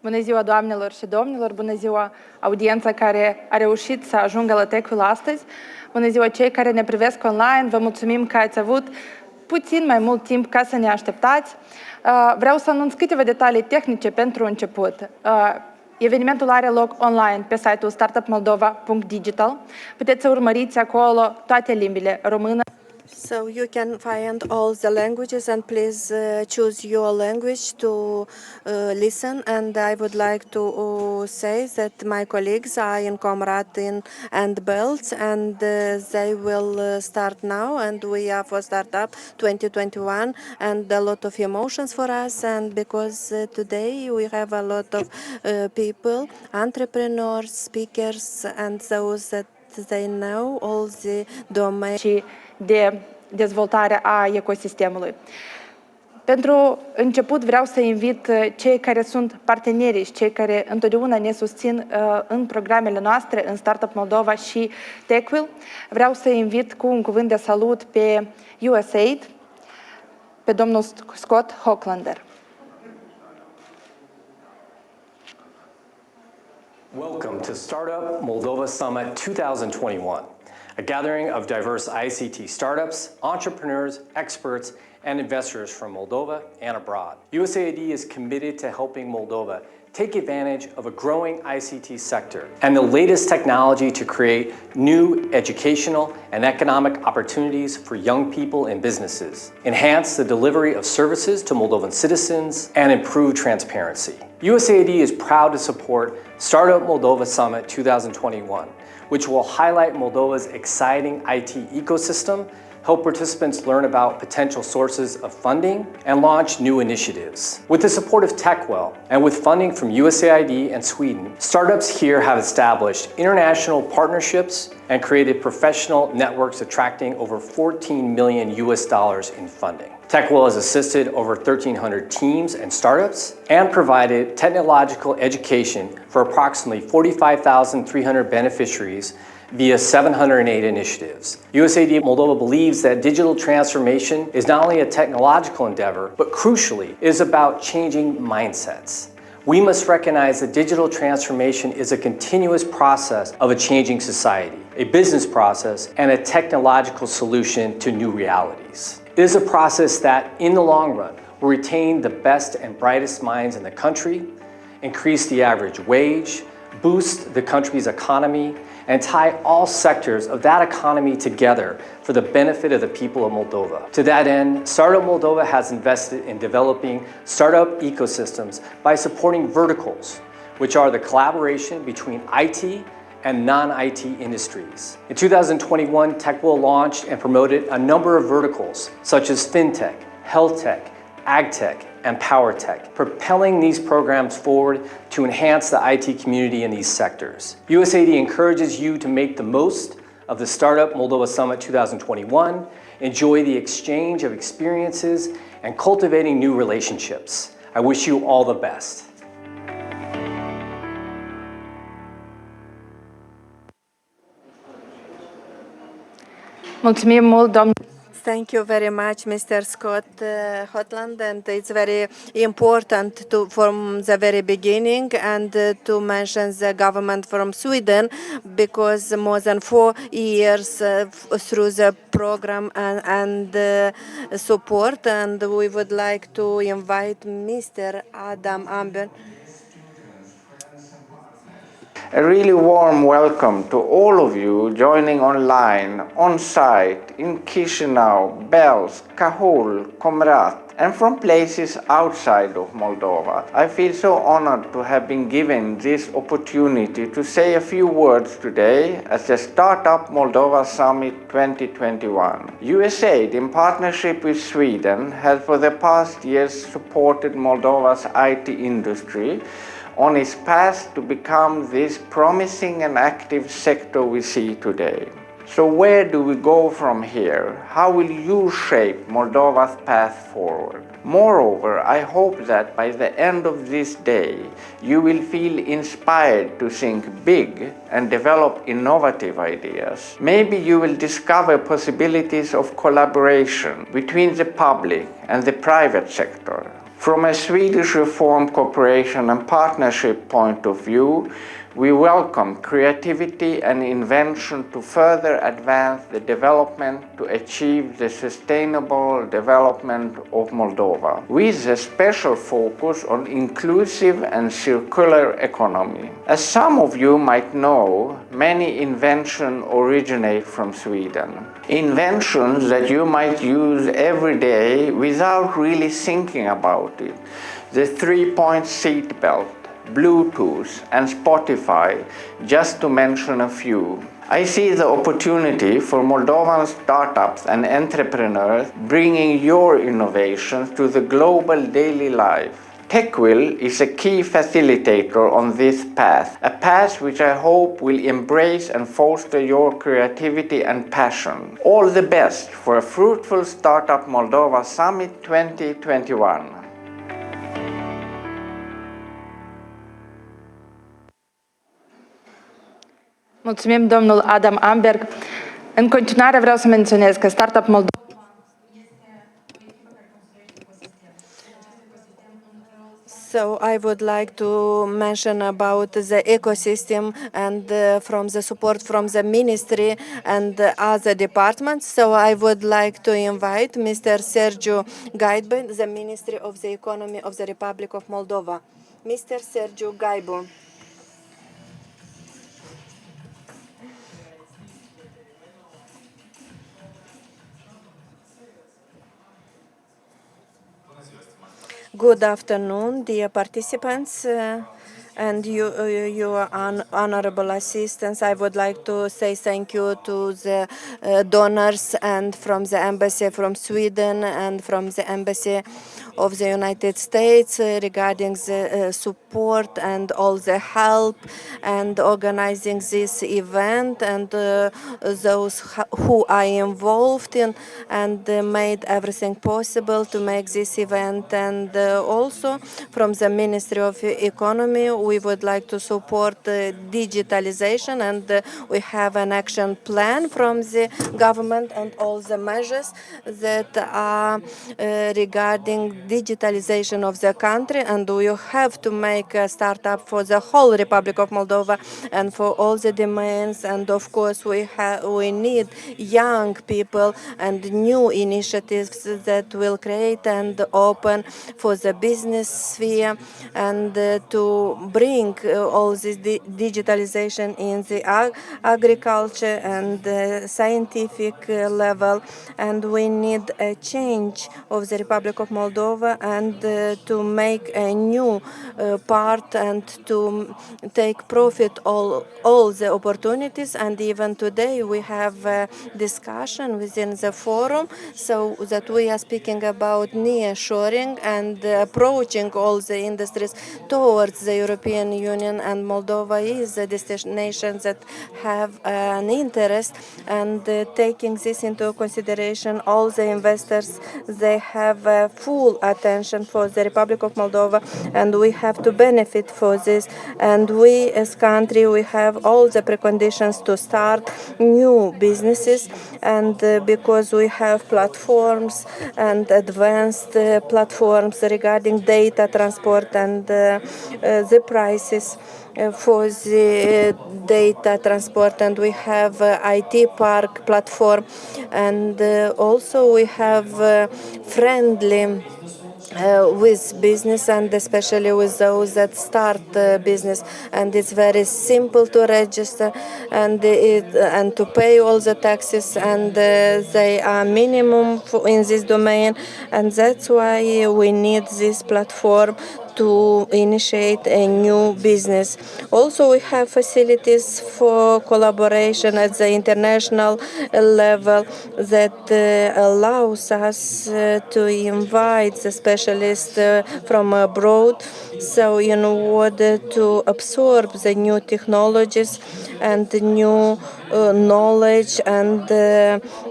Bună ziua, doamnelor și domnilor! Bună ziua, audiența care a reușit să ajungă la Tech-ul astăzi! Bună ziua, cei care ne privesc online! Vă mulțumim că ați avut puțin mai mult timp ca să ne așteptați. Vreau să anunț câteva detalii tehnice pentru început. Evenimentul are loc online pe site-ul startupmoldova.digital. Puteți să urmăriți acolo toate limbile română. So you can find all the languages, and please choose your language to listen. And I would like to say that my colleagues are in Comratin and Belts, and they will start now. And we are for Startup 2021, and a lot of emotions for us. And because today we have a lot of people, entrepreneurs, speakers, and those that they know all the domain. De dezvoltare a ecosistemului. Pentru început vreau să invit cei care sunt partenerii și cei care întotdeauna ne susțin în programele noastre, în Startup Moldova și TechWheel. Vreau să invit cu un cuvânt de salut pe USAID, pe domnul Scott Hochlander. Welcome to Startup Moldova Summit 2021. A gathering of diverse ICT startups, entrepreneurs, experts, and investors from Moldova and abroad. USAID is committed to helping Moldova take advantage of a growing ICT sector and the latest technology to create new educational and economic opportunities for young people and businesses, enhance the delivery of services to Moldovan citizens, and improve transparency. USAID is proud to support Startup Moldova Summit 2021, which will highlight Moldova's exciting IT ecosystem, help participants learn about potential sources of funding, and launch new initiatives. With the support of TechWell and with funding from USAID and Sweden, startups here have established international partnerships and created professional networks attracting over $14 million in funding. TechWell has assisted over 1,300 teams and startups and provided technological education for approximately 45,300 beneficiaries via 708 initiatives. USAID Moldova believes that digital transformation is not only a technological endeavor, but crucially is about changing mindsets. We must recognize that digital transformation is a continuous process of a changing society, a business process, and a technological solution to new realities. It is a process that, in the long run, will retain the best and brightest minds in the country, increase the average wage, boost the country's economy, and tie all sectors of that economy together for the benefit of the people of Moldova. To that end, Startup Moldova has invested in developing startup ecosystems by supporting verticals, which are the collaboration between IT and non-IT industries. In 2021, TechWell launched and promoted a number of verticals, such as FinTech, Health Tech, AgTech, and PowerTech, propelling these programs forward to enhance the IT community in these sectors. USAID encourages you to make the most of the Startup Moldova Summit 2021, enjoy the exchange of experiences, and cultivating new relationships. I wish you all the best. Mulțumim mult, domnul. Thank you very much, Mr. Scott Hotland, and it's very important from the very beginning and to mention the government from Sweden, because more than 4 years through the program and support, and we would like to invite Mr. Adam Amber. A really warm welcome to all of you joining online, on site, in Chisinau, Belz, Cahul, Comrat, and from places outside of Moldova. I feel so honored to have been given this opportunity to say a few words today at the Startup Moldova Summit 2021. USAID, in partnership with Sweden, has for the past years supported Moldova's IT industry on its path to become this promising and active sector we see today. So where do we go from here? How will you shape Moldova's path forward? Moreover, I hope that by the end of this day, you will feel inspired to think big and develop innovative ideas. Maybe you will discover possibilities of collaboration between the public and the private sector. From a Swedish reform cooperation and partnership point of view, we welcome creativity and invention to further advance the development to achieve the sustainable development of Moldova, with a special focus on inclusive and circular economy. As some of you might know, many inventions originate from Sweden. Inventions that you might use every day without really thinking about it. The 3-point seat belt, Bluetooth and Spotify, just to mention a few. I see the opportunity for Moldovan startups and entrepreneurs bringing your innovations to the global daily life. TechWill is a key facilitator on this path, a path which I hope will embrace and foster your creativity and passion. All the best for a fruitful Startup Moldova Summit 2021. Mulțumim, domnul Adam Amberg. În continuare vreau să menționez că Startup Moldova So I would like to mention about the ecosystem and from the support from the ministry and other departments. So I would like to invite Mr. Sergiu Gaibu, the Ministry of the Economy of the Republic of Moldova. Mr. Sergiu Gaibu. Good afternoon, dear participants. And your honorable assistants. I would like to say thank you to the donors and from the embassy from Sweden and from the embassy of the United States regarding the support and all the help and organizing this event, and those who are involved in and made everything possible to make this event. And also from the Ministry of Economy, we would like to support digitalization, and we have an action plan from the government and all the measures that are regarding digitalization of the country. And we have to make a startup for the whole Republic of Moldova and for all the domains. And of course, we need young people and new initiatives that will create and open for the business sphere and to bring all this digitalization in the agriculture and scientific level. And we need a change of the Republic of Moldova and to make a new part and to take profit all the opportunities. And even today we have a discussion within the forum, so that we are speaking about nearshoring and approaching all the industries towards the European Union. And Moldova is a destination that have an interest, and taking this into consideration, all the investors, they have full attention for the Republic of Moldova, and we have to benefit for this. And we as country, we have all the preconditions to start new businesses, and because we have platforms and advanced platforms regarding data transport and the prices for the data transport, and we have IT park platform, and also we have friendly with business, and especially with those that start business. And it's very simple to register and to pay all the taxes, and they are minimum in this domain. And that's why we need this platform to initiate a new business. Also, we have facilities for collaboration at the international level that allows us to invite the specialists from abroad. So in order to absorb the new technologies and the new knowledge and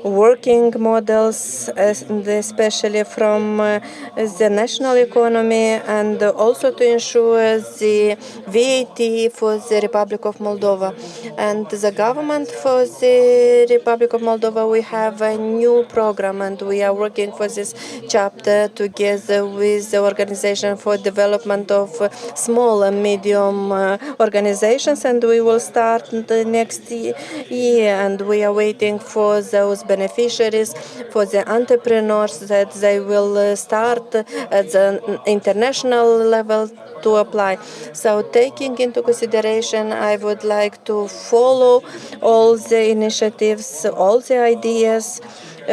working models, and especially from the national economy, and also to ensure the VAT for the Republic of Moldova. And the government for the Republic of Moldova, we have a new program, and we are working for this chapter together with the Organization for Development of Small and Medium Organizations, and we will start the next year, and we are waiting for those beneficiaries, for the entrepreneurs, that they will start at the international level to apply. So taking into consideration, I would like to follow all the initiatives, all the ideas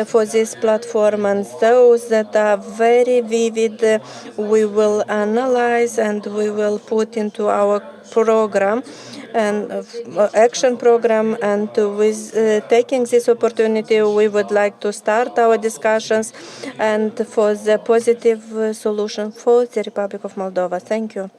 for this platform, and those that are very vivid, we will analyze and we will put into our program and action program. And with taking this opportunity, we would like to start our discussions and for the positive solution for the Republic of Moldova. Thank you.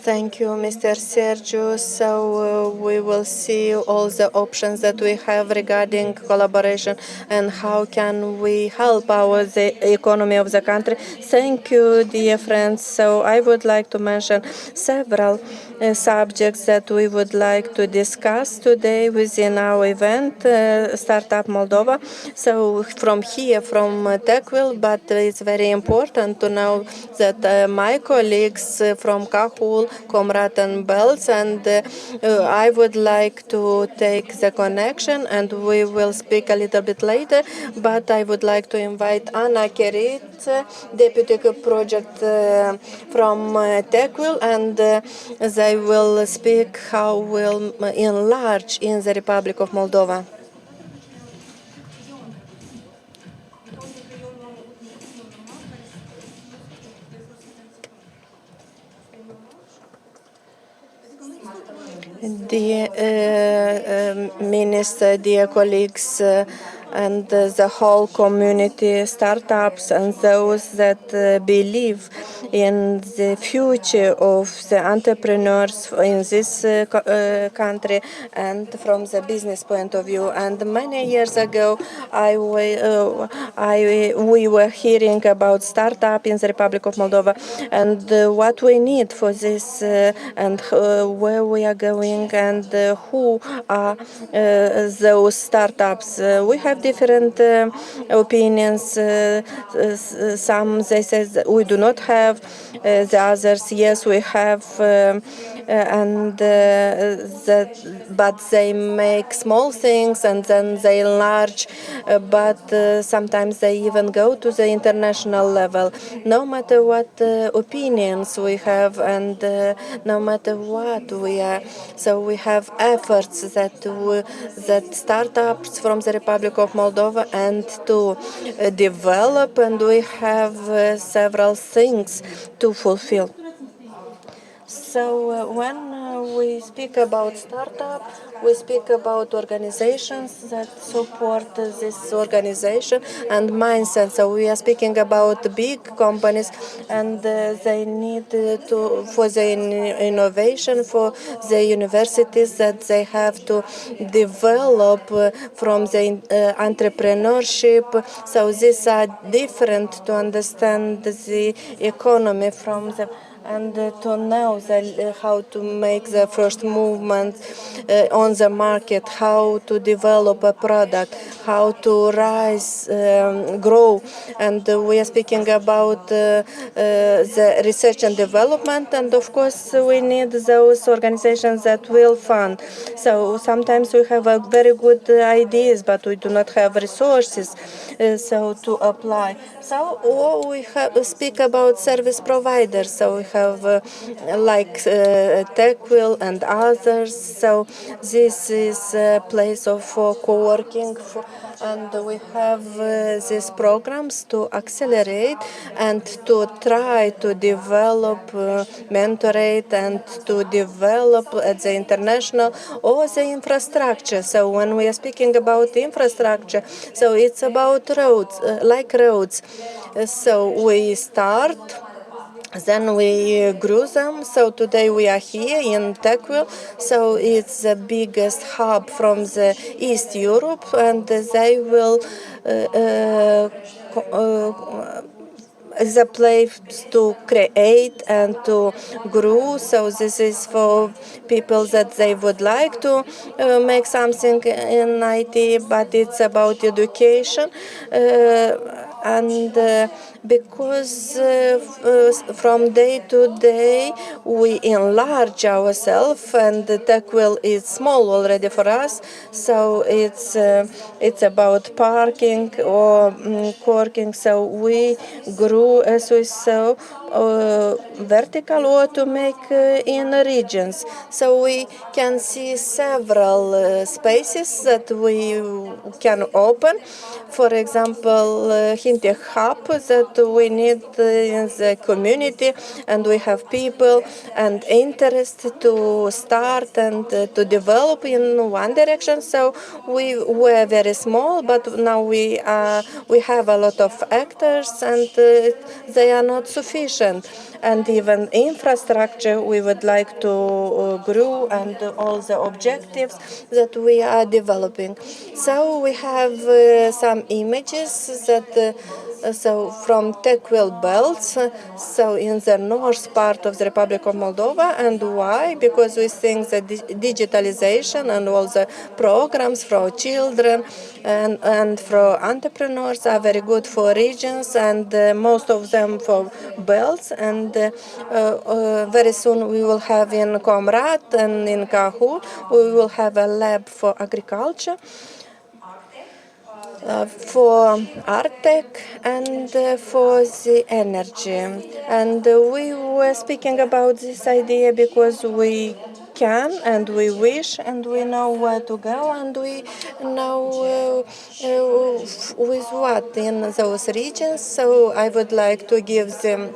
Thank you, Mr. Sergio. So we will see all the options that we have regarding collaboration and how can we help the economy of the country. Thank you, dear friends. So I would like to mention several subjects that we would like to discuss today within our event, Startup Moldova. So from here, from TechWheel, but it's very important to know that my colleagues from Cahul, Comrade and Bells, and I would like to take the connection, and we will speak a little bit later, but I would like to invite Anna Kerit, Deputy Project from TechWheel, and they will speak how we'll enlarge in the Republic of Moldova. Dear Minister, dear colleagues, and the whole community, startups, and those that believe in the future of the entrepreneurs in this country and from the business point of view. And many years ago, we were hearing about startup in the Republic of Moldova and what we need for this and where we are going and who are those startups. We have different opinions. Some they say we do not have, the others yes we have, and but they make small things and then they enlarge. But sometimes they even go to the international level. No matter what opinions we have and no matter what we are, so we have efforts that startups from the Republic of Moldova and to develop, and we have several things to fulfill. So when we speak about startup, we speak about organizations that support this organization and mindset. So we are speaking about big companies, and they need to for the innovation, for the universities that they have to develop from the entrepreneurship. So these are different to understand the economy from the and to know how to make the first movement on the market, how to develop a product, how to rise, grow. And we are speaking about the research and development, and of course we need those organizations that will fund. So sometimes we have very good ideas, but we do not have resources so to apply. So we speak about service providers. So we have like TechWheel and others. So this is a place of co-working, and we have these programs to accelerate and to try to develop, mentorate, and to develop at the international or the infrastructure. So when we are speaking about infrastructure, so it's about roads, like roads. So we start Then we grew them. So today we are here in Techville. So it's the biggest hub from the East Europe, and they will the place to create and to grow. So this is for people that they would like to make something in IT, but it's about education. And because from day to day we enlarge ourselves, and the Techville is small already for us, so it's about parking or working. So we grew as we saw vertical or to make in regions. So we can see several spaces that we can open. For example, Hintech Hub that we need in the community, and we have people and interest to start and to develop in one direction. So we were very small, but now we have a lot of actors, and they are not sufficient. And even infrastructure we would like to grow, and all the objectives that we are developing. So we have some images that so from Techville belts, so in the north part of the Republic of Moldova. And why? Because we think that digitalization and all the programs for children and for entrepreneurs are very good for regions, and most of them for belts. And very soon we will have in Comrat and in Kahul, we will have a lab for agriculture, for Artec, and for the energy. And we were speaking about this idea because we can and we wish and we know where to go, and we know with what in those regions. So I would like to give them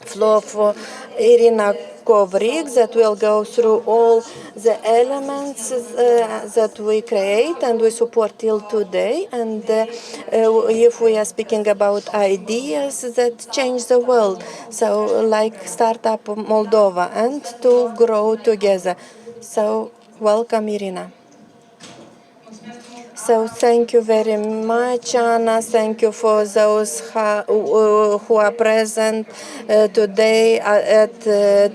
floor for Irina Kovrig that will go through all the elements that we create and we support till today. And if we are speaking about ideas that change the world, so like Startup Moldova, and to grow together. So welcome, Irina. So thank you very much, Anna. Thank you for those who are present today at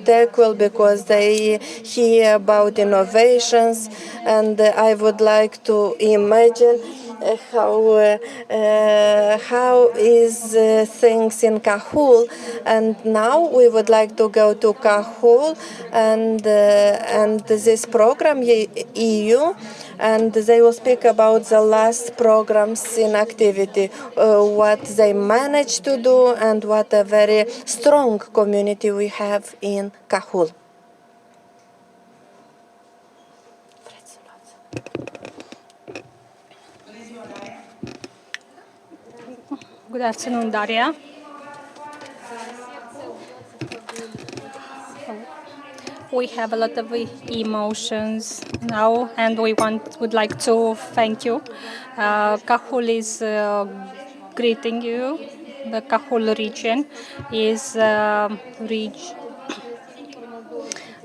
Techville, because they hear about innovations. And I would like to imagine how is things in Kahul. And now we would like to go to Kahul, and this program EU, and they will speak about the last programs in activity, what they managed to do, and what a very strong community we have in Kahul. Good afternoon, Daria. We have a lot of emotions now, and would like to thank you. Kahul is greeting you. The Kahul region is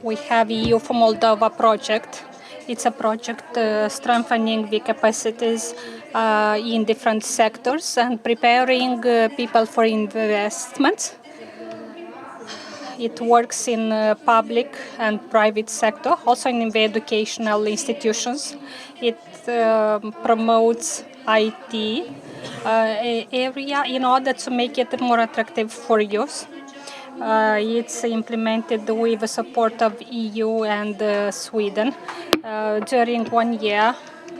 we have EU for Moldova Project. It's a project strengthening the capacities in different sectors and preparing people for investments. It works in public and private sector, also in the educational institutions. It promotes IT area in order to make it more attractive for youth. It's implemented with the support of EU and Sweden. During 1 year,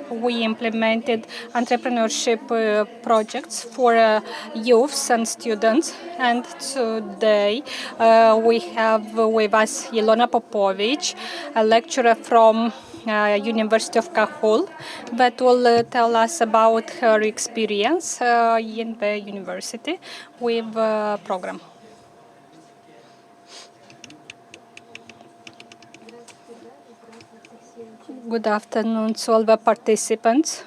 we implemented entrepreneurship projects for youths and students. And today we have with us Ilona Popovic, a lecturer from University of Kahul, that will tell us about her experience in the university with the program. Good afternoon to all the participants.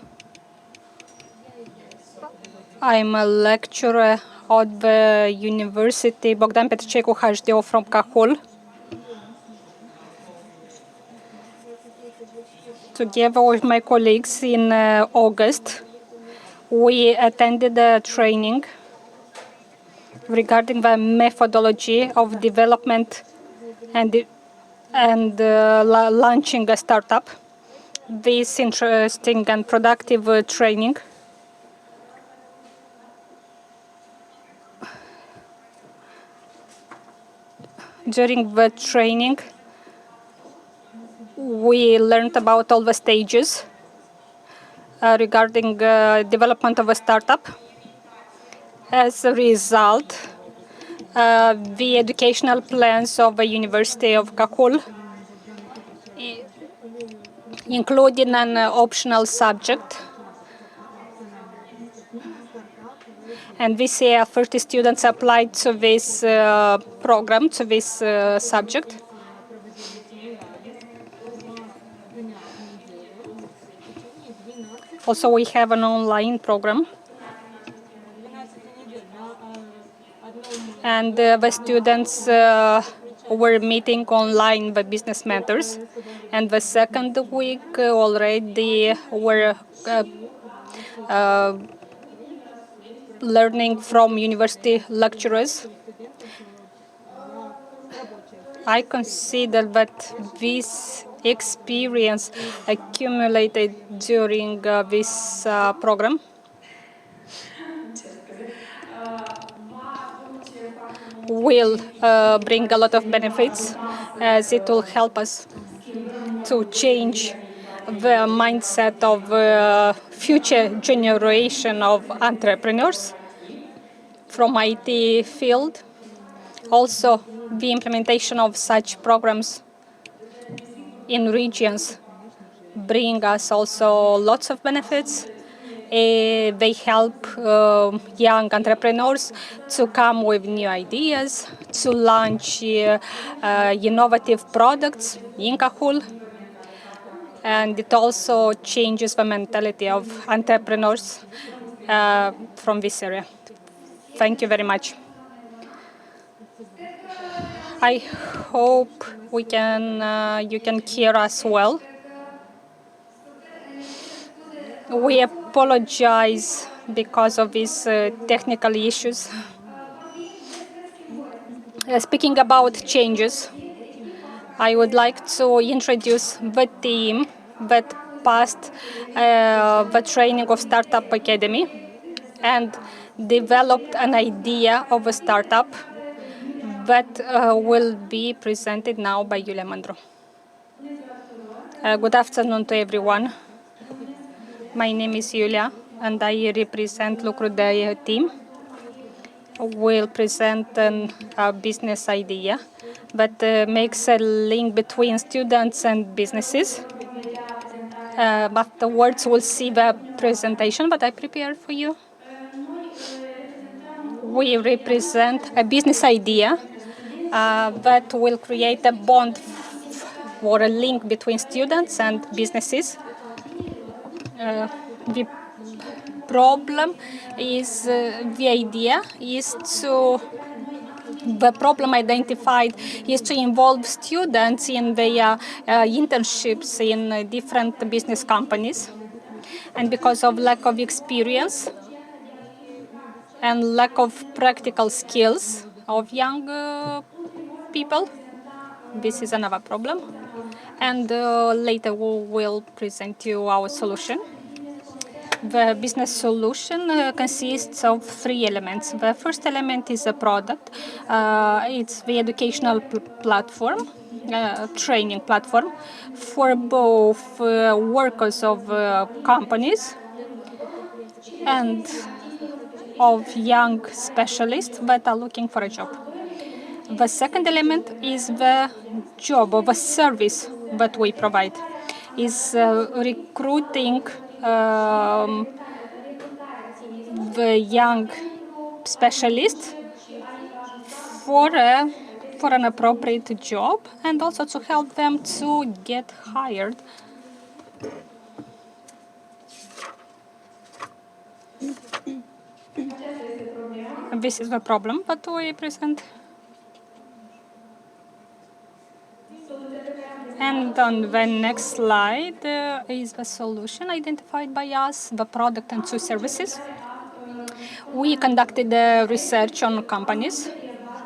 I'm a lecturer of the University Bogdan Petricecu HDO from Cahul. Together with my colleagues in August, we attended a training regarding the methodology of development and launching a startup. This interesting and productive training during the training, we learned about all the stages regarding development of a startup. As a result, the educational plans of the University of Cahul, including an optional subject. And this year, 30 students applied to this program, to this subject. Also, we have an online program. And the students were meeting online the business matters. And the second week already were learning from university lecturers. I consider that this experience accumulated during this program will bring a lot of benefits, as it will help us to change the mindset of future generation of entrepreneurs from IT field. Also, the implementation of such programs in regions bring us also lots of benefits. They help young entrepreneurs to come with new ideas, to launch innovative products in Cahul. And it also changes the mentality of entrepreneurs from this area. Thank you very much. I hope you can hear us well. We apologize because of these technical issues. Speaking about changes, I would like to introduce the team that passed the training of Startup Academy and developed an idea of a startup that will be presented now by Iulia Mandru. Good afternoon to everyone. My name is Iulia, and I represent Lucru de team. We'll present a business idea that makes a link between students and businesses. Afterwards, we'll see the presentation that I prepared for you. We represent a business idea that will create a bond or a link between students and businesses. The problem is, the idea is to, the problem identified is to involve students in their internships in different business companies. And because of lack of experience and lack of practical skills of young people, this is another problem. And later we will present you our solution. The business solution consists of three elements. The first element is a product. It's the educational platform, training platform for both workers of companies and of young specialists that are looking for a job. The second element is the job or the service that we provide. Is recruiting the young specialists for an appropriate job, and also to help them to get hired. this is the problem, but we present. And on the next slide is the solution identified by us, the product and two services. We conducted research on companies,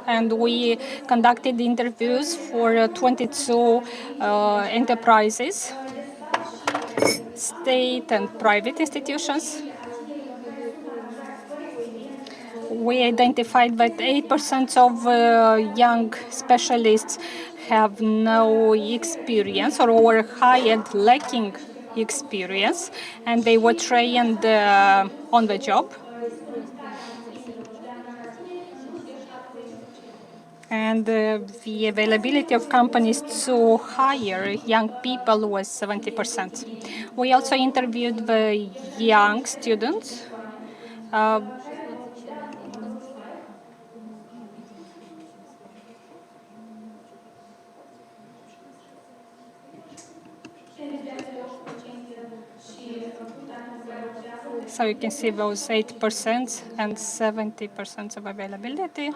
and we conducted interviews for 22 enterprises, state and private institutions. We identified that 8% of young specialists have no experience or were hired lacking experience, and they were trained on the job. And the availability of companies to hire young people was 70%. We also interviewed the young students. So you can see those 8% and 70% of availability.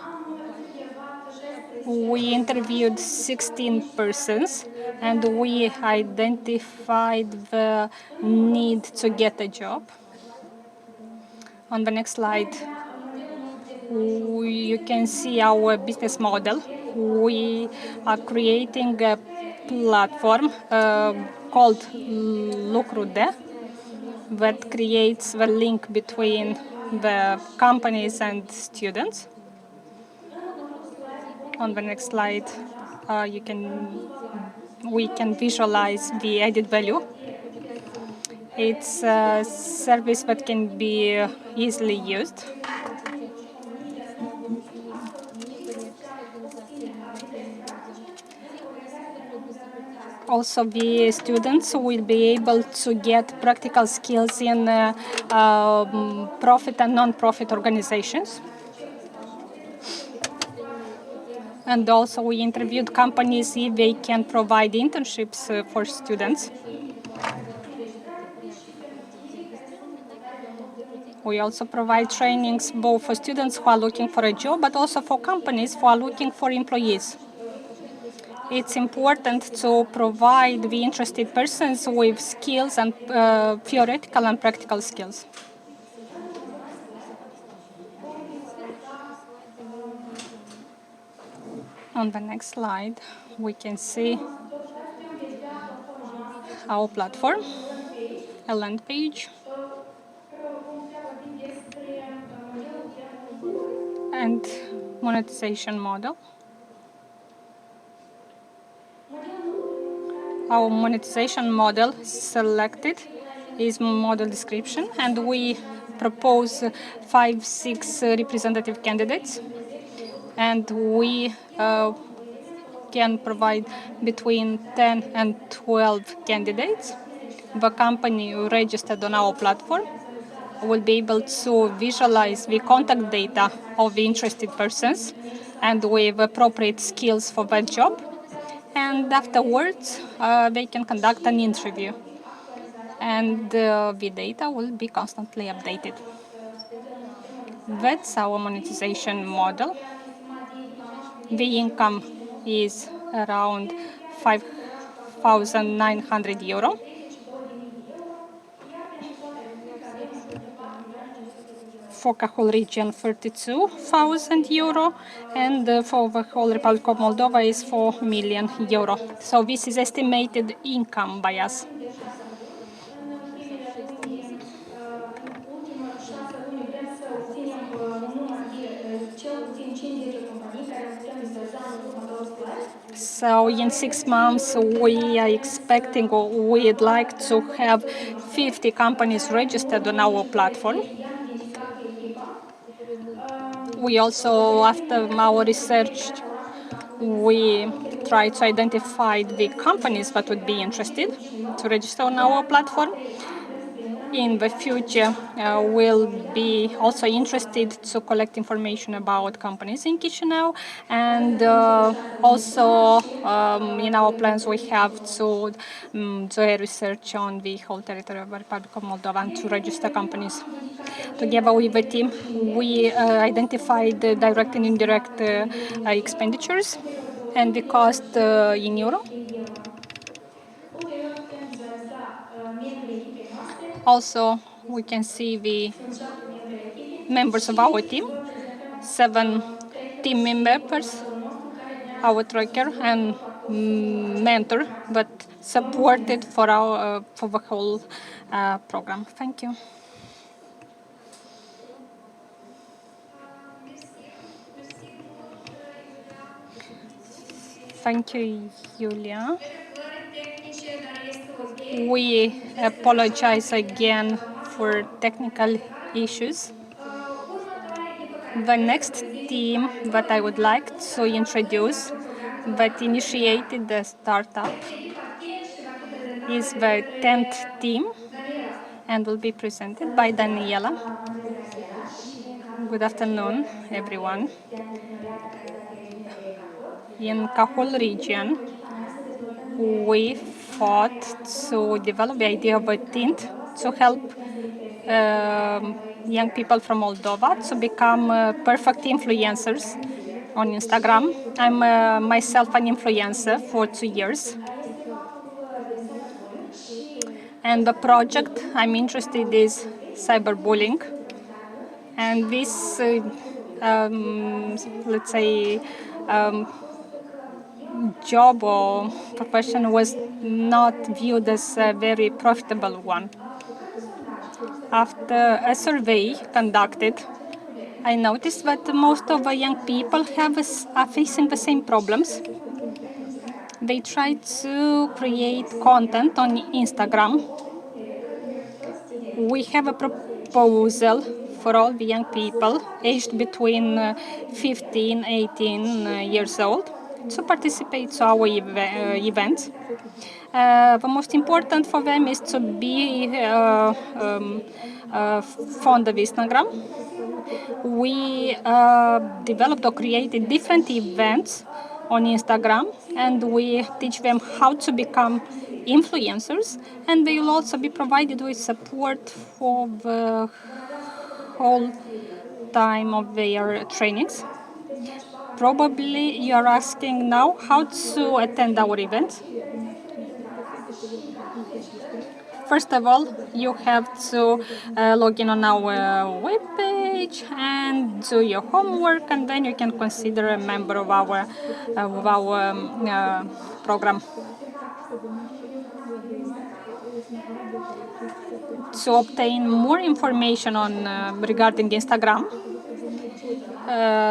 We interviewed 16 persons, and we identified the need to get a job. On the next slide, you can see our business model. We are creating a platform called Lucrude that creates the link between the companies and students. On the next slide, we can visualize the added value. It's a service that can be easily used. Also, the students will be able to get practical skills in profit and non-profit organizations. And also, we interviewed companies if they can provide internships for students. We also provide trainings both for students who are looking for a job, but also for companies who are looking for employees. It's important to provide the interested persons with skills and theoretical and practical skills. On the next slide, we can see our platform, a land page, and monetization model. Our monetization model selected is model description, and we propose 5-6 representative candidates, and we can provide between 10 and 12 candidates. The company registered on our platform will be able to visualize the contact data of the interested persons and with appropriate skills for that job. And afterwards, they can conduct an interview. And the data will be constantly updated. That's our monetization model. The income is around 5,900 euro. For the whole region, 32,000 euro, and for the whole Republic of Moldova is 4 million euro. So this is estimated income by us. So in 6 months, we are expecting, or we'd like to have 50 companies registered on our platform. We also, after our research, we try to identify the companies that would be interested to register on our platform. In the future, we'll be also interested to collect information about companies in Chisinau, and also in our plans we have to do a research on the whole territory of the Republic of Moldova and to register companies. Together with the team, we identified the direct and indirect expenditures and the cost in euro. Also, we can see the members of our team, 7 team members, our tracker and mentor, but supported for our for the whole program. Thank you. Thank you, Julia. We apologize again for technical issues. The next team that I would like to introduce that initiated the startup is the 10th team and will be presented by Daniela. Good afternoon, everyone. In Cahul region, we thought to develop the idea of a tint to help young people from Moldova to become perfect influencers on Instagram. I'm myself an influencer for 2 years. And the project I'm interested is cyberbullying. And this, let's say, job or profession was not viewed as a very profitable one. After a survey conducted, I noticed that most of the young people are facing the same problems. They try to create content on Instagram. We have a proposal for all the young people aged between 15 18 years old to participate to our events. The most important for them is to be fond of Instagram. We developed or created different events on Instagram, and we teach them how to become influencers, and they will also be provided with support for the whole time of their trainings. Probably you are asking now how to attend our event. First of all, you have to log in on our webpage and do your homework, and then you can consider a member of our program. To obtain more information on regarding Instagram,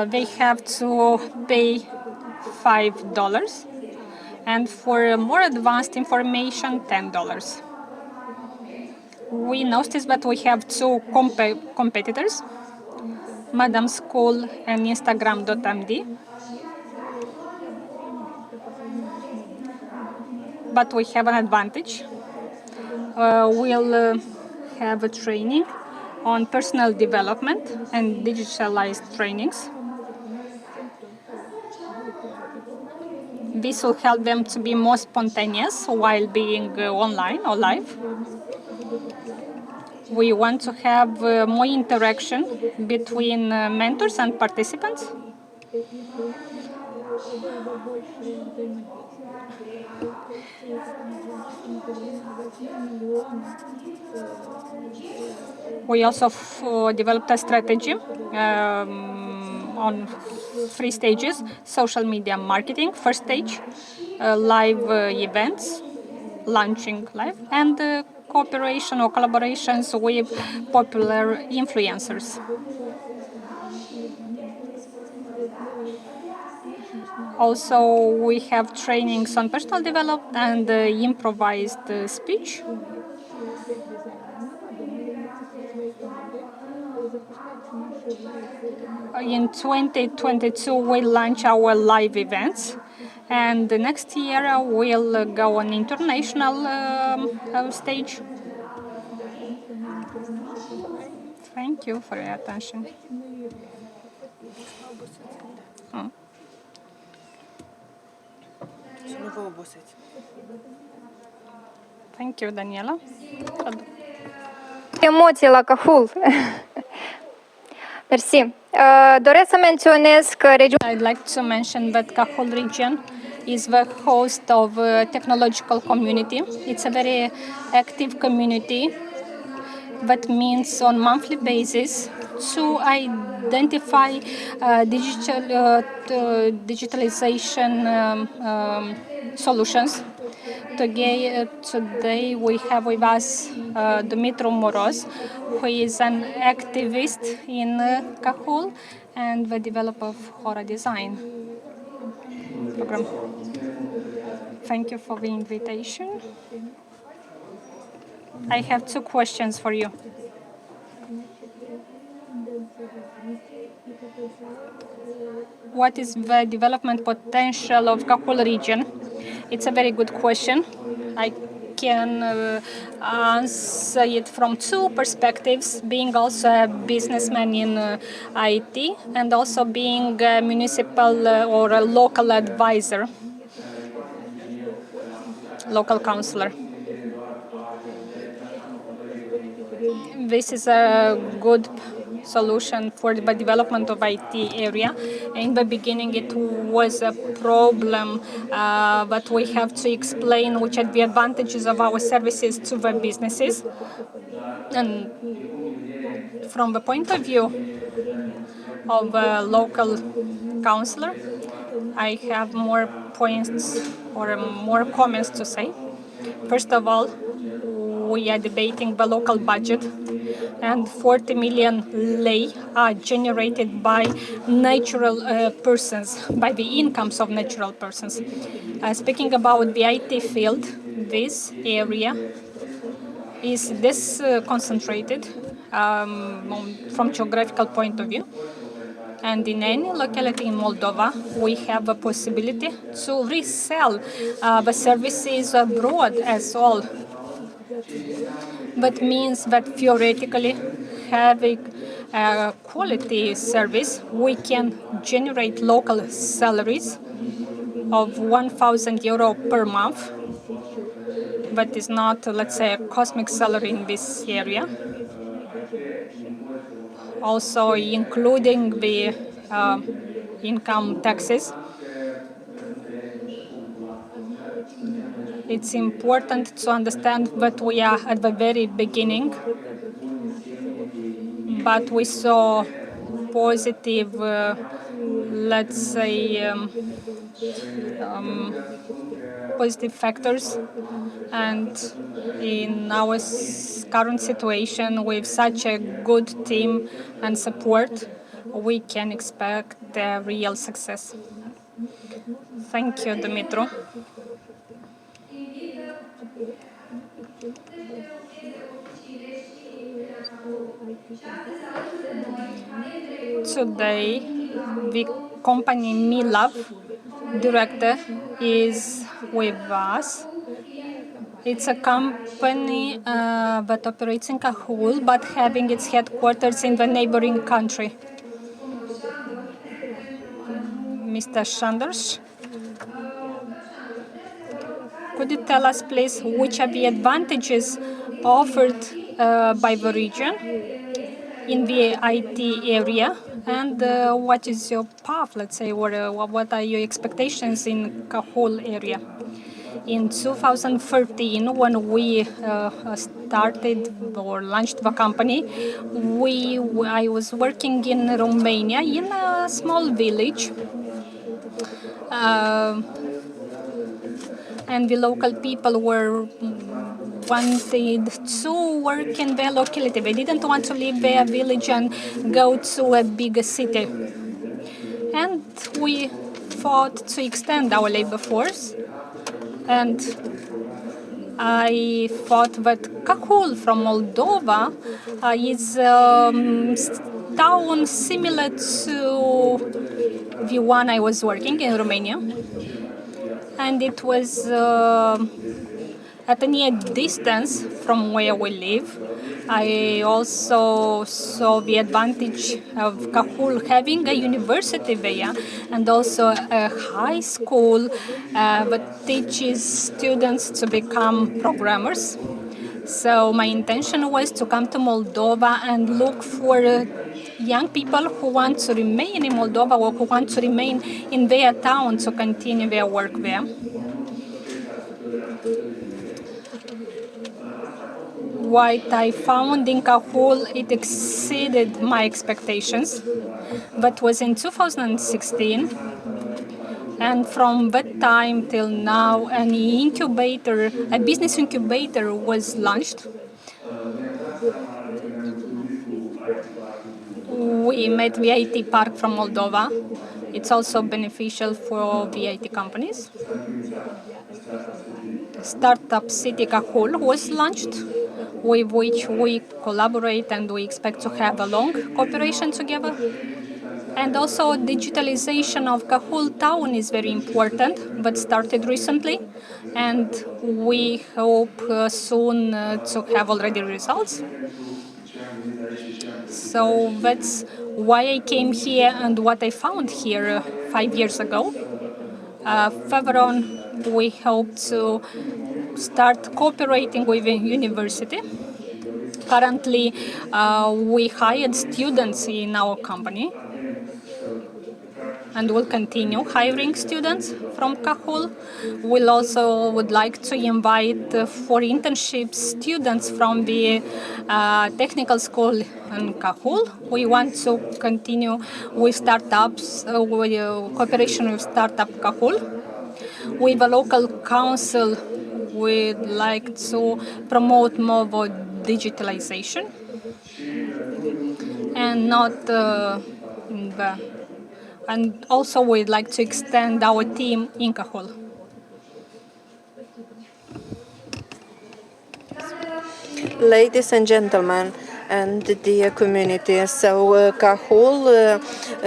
they have to pay $5, and for more advanced information, $10. We noticed that we have 2 competitors, Madam School and Instagram.md. But we have an advantage. We'll have a training on personal development and digitalized trainings. This will help them to be more spontaneous while being online or live. We want to have more interaction between mentors and participants. We also developed a strategy on 3 stages: social media marketing, first stage, live events, launching live, and cooperation or collaborations with popular influencers. Also, we have trainings on personal development and improvised speech. In 2022, we'll launch our live events, and the next year we'll go on international stage. Thank you for your attention. Thank you, Daniela. Емоції la Cahul. Mersi. Doresc să menționez că regiunea... I'd like to mention that Cahul region is the host of a technological community. It's a very active community that means on monthly basis to identify digitalization solutions. Today we have with us Dumitru Moroz, who is an activist in Cahul and the developer of Aurora design program. Thank you for the invitation. I have two questions for you. What is the development potential of Cahul region? It's a very good question. I can answer it from two perspectives, being also a businessman in IT and also being a municipal or a local advisor, local councillor. This is a good solution for the development of IT area. In the beginning, it was a problem, but we have to explain which are the advantages of our services to the businesses. And from the point of view of a local councillor, I have more points or more comments to say. First of all, we are debating the local budget, and 40 million lei are generated by natural persons, by the incomes of natural persons. Speaking about the IT field, this area is this concentrated from geographical point of view. And in any locality in Moldova, we have a possibility to resell the services abroad as well. That means that theoretically, having a quality service, we can generate local salaries of 1,000 euro per month. That is not, let's say, a cosmic salary in this area. Also including the income taxes. It's important to understand that we are at the very beginning, but we saw positive, let's say, positive factors. And in our current situation, with such a good team and support, we can expect a real success. Thank you, Dumitru. Today, the company Milab director is with us. It's a company that operates in Cahul, but having its headquarters in the neighboring country. Mr. Sanders, could you tell us, please, which are the advantages offered by the region in the IT area, and what is your path, let's say, or what are your expectations in Cahul area? In 2013, when we started or launched the company, I was working in Romania in a small village. And the local people were wanted to work in their locality. They didn't want to leave their village and go to a bigger city. And we thought to extend our labor force. And I thought that Cahul from Moldova is a town similar to the one I was working in Romania. And it was at a near distance from where we live. I also saw the advantage of Cahul having a university there and also a high school that teaches students to become programmers. So my intention was to come to Moldova and look for young people who want to remain in Moldova or who want to remain in their town to continue their work there. What I found in Cahul, it exceeded my expectations. That was in 2016. And from that time till now, a business incubator was launched. We met VIT Park from Moldova. It's also beneficial for VIT companies. Startup City Cahul was launched, with which we collaborate and we expect to have a long cooperation together. And also digitalization of Cahul town is very important, but started recently. And we hope soon to have already results. So that's why I came here and what I found here 5 years ago. Further on, we hope to start cooperating with the university. Currently, we hired students in our company and will continue hiring students from Cahul. We'll also would like to invite for internships students from the technical school in Cahul. We want to continue with startups, with cooperation with Startup Cahul. With a local council, we'd like to promote more digitalization and not and also we'd like to extend our team in Cahul. Ladies and gentlemen, and dear community, so Cahul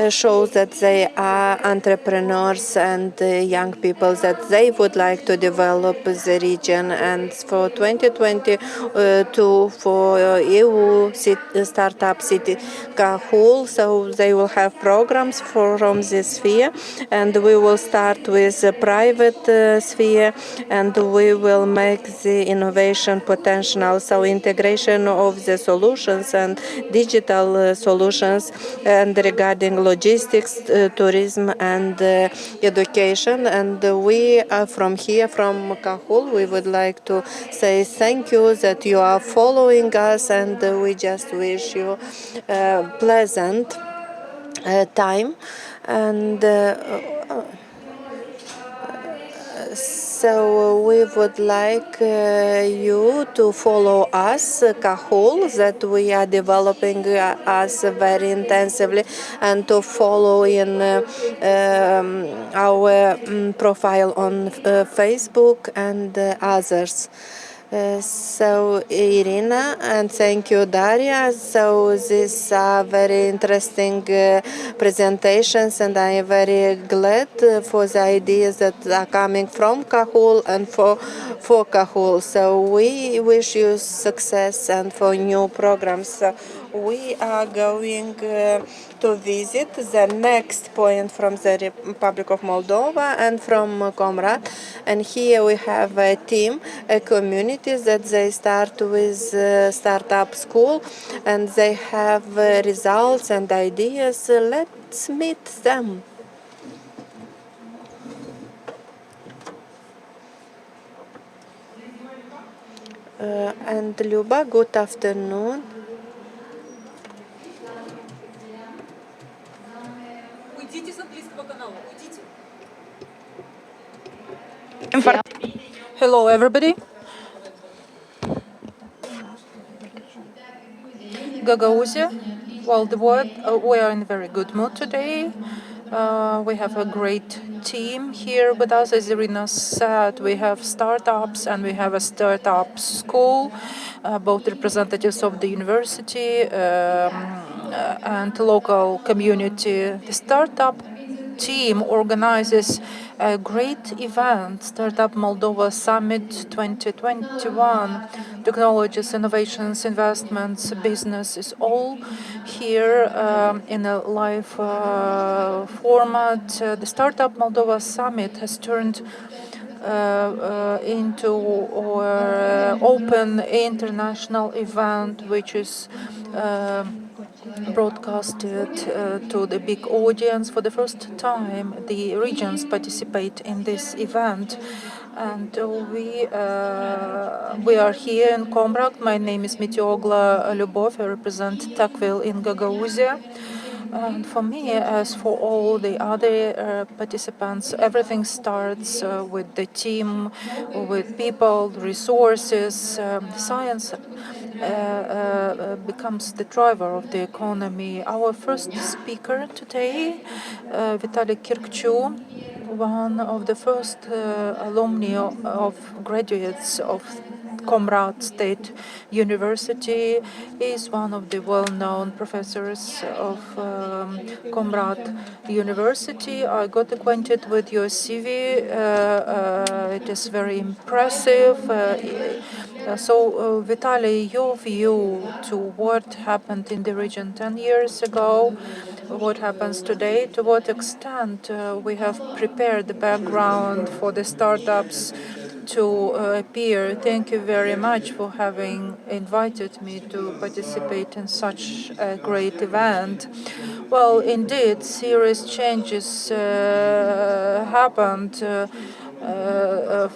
shows that they are entrepreneurs and young people that they would like to develop the region. And for 2022, for EU Startup City Cahul, so they will have programs from this sphere, and we will start with the private sphere, and we will make the innovation potential, so integration of the solutions and digital solutions, and regarding logistics, tourism, and education. And we are from here, from Cahul, we would like to say thank you that you are following us, and we just wish you a pleasant time. And so we would like you to follow us, Cahul, that we are developing us very intensively, and to follow in our profile on Facebook and others. So Irina, and thank you, Daria. So these are very interesting presentations, and I am very glad for the ideas that are coming from Cahul and for Cahul. So we wish you success and for new programs. So we are going to visit the next point from the Republic of Moldova and from Comrade. And here we have a team, a community that they start with startup school, and they have results and ideas. Let's meet them. And Luba, good afternoon. Hello, everybody. Gagauzia. Well, we are in a very good mood today. We have a great team here with us. As Irina said, we have startups and we have a startup school, both representatives of the university and local community. The startup team organizes a great event, Startup Moldova Summit 2021. Technologies, innovations, investments, business is all here in a live format. The Startup Moldova Summit has turned into our open international event, which is broadcasted to the big audience. For the first time, the regions participate in this event, and we are here in Komrak. My name is Mitiogla Lyubov. I represent Takvil in Gagauzia. And for me, as for all the other participants, everything starts with the team, with people, resources. Science becomes the driver of the economy. Our first speaker today, Vitaly Kirkchu, one of the first alumni of graduates of Comrade State University, is one of the well-known professors of Comrade University. I got acquainted with your CV. It is very impressive. So, Vitaly, your view to what happened in the region 10 years ago, what happens today, to what extent we have prepared the background for the startups to appear. Thank you very much for having invited me to participate in such a great event. Well, indeed, serious changes happened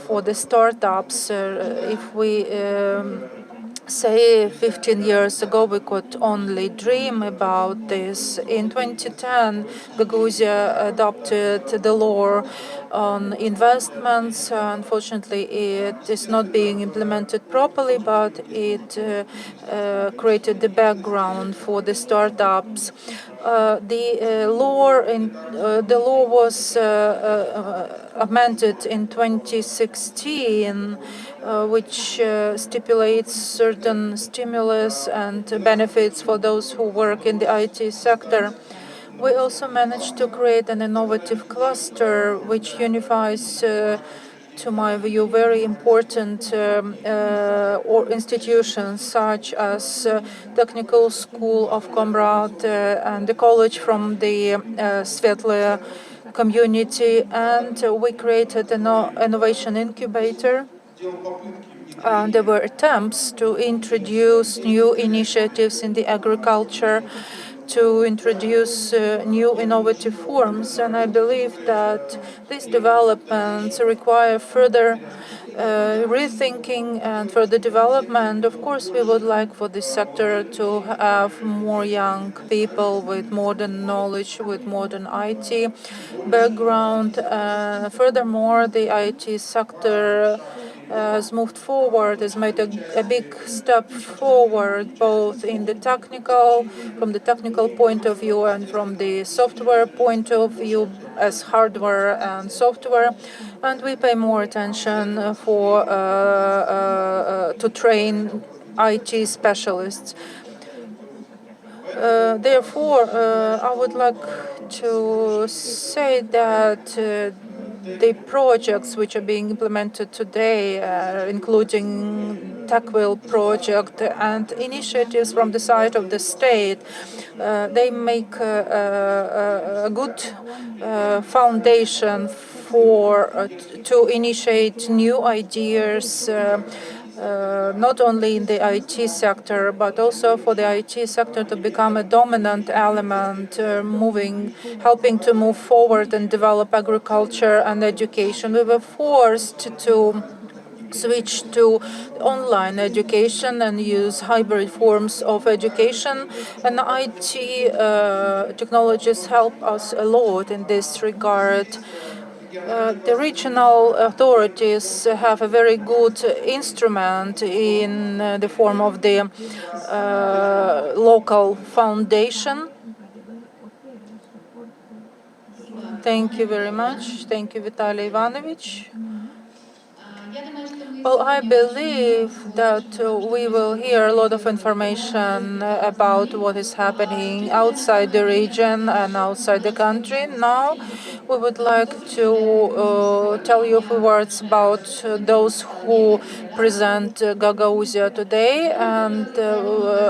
for the startups. If we say 15 years ago, we could only dream about this. In 2010, Gagauzia adopted the law on investments. Unfortunately, it is not being implemented properly, but it created the background for the startups. The law was amended in 2016, which stipulates certain stimulus and benefits for those who work in the IT sector. We also managed to create an innovative cluster which unifies, to my view, very important institutions such as Technical School of Comrade and the college from the Svetlaya community, and we created an innovation incubator. There were attempts to introduce new initiatives in the agriculture, to introduce new innovative forms, and I believe that these developments require further rethinking and further development. Of course, we would like for this sector to have more young people with modern knowledge, with modern IT background. Furthermore, the IT sector has moved forward, has made a big step forward, both in the from the technical point of view and from the software point of view, as hardware and software. And we pay more attention to train IT specialists. Therefore, I would like to say that the projects which are being implemented today, including Takvil project and initiatives from the side of the state, they make a good foundation to initiate new ideas. Not only in the IT sector, but also for the IT sector to become a dominant element, helping to move forward and develop agriculture and education. We were forced to switch to online education and use hybrid forms of education. And IT technologies help us a lot in this regard. The regional authorities have a very good instrument in the form of the local foundation. Thank you very much. Thank you, Vitaly Ivanovich. Well, I believe that we will hear a lot of information about what is happening outside the region and outside the country. Now, we would like to tell you a few words about those who present Gagauzia today. And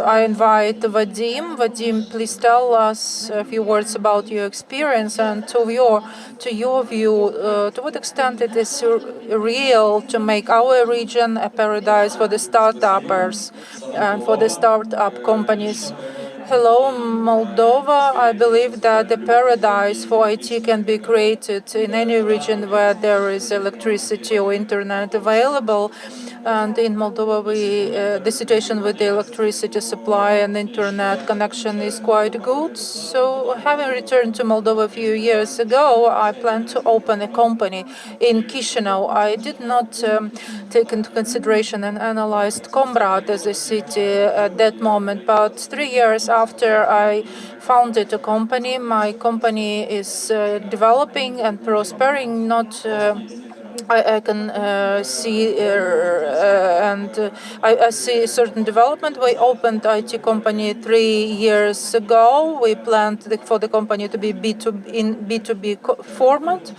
I invite Vadim. Vadim, please tell us a few words about your experience and to your view, to what extent it is real to make our region a paradise for the startuppers and for the startup companies. Hello, Moldova. I believe that the paradise for IT can be created in any region where there is electricity or internet available. And in Moldova, the situation with the electricity supply and internet connection is quite good. So, having returned to Moldova a few years ago, I planned to open a company in Chisinau. I did not take into consideration and analyzed Comrade as a city at that moment, but 3 years after I founded a company, my company is developing and prospering, not I can see I see a certain development. We opened IT company 3 years ago. We planned for the company to be B2B format.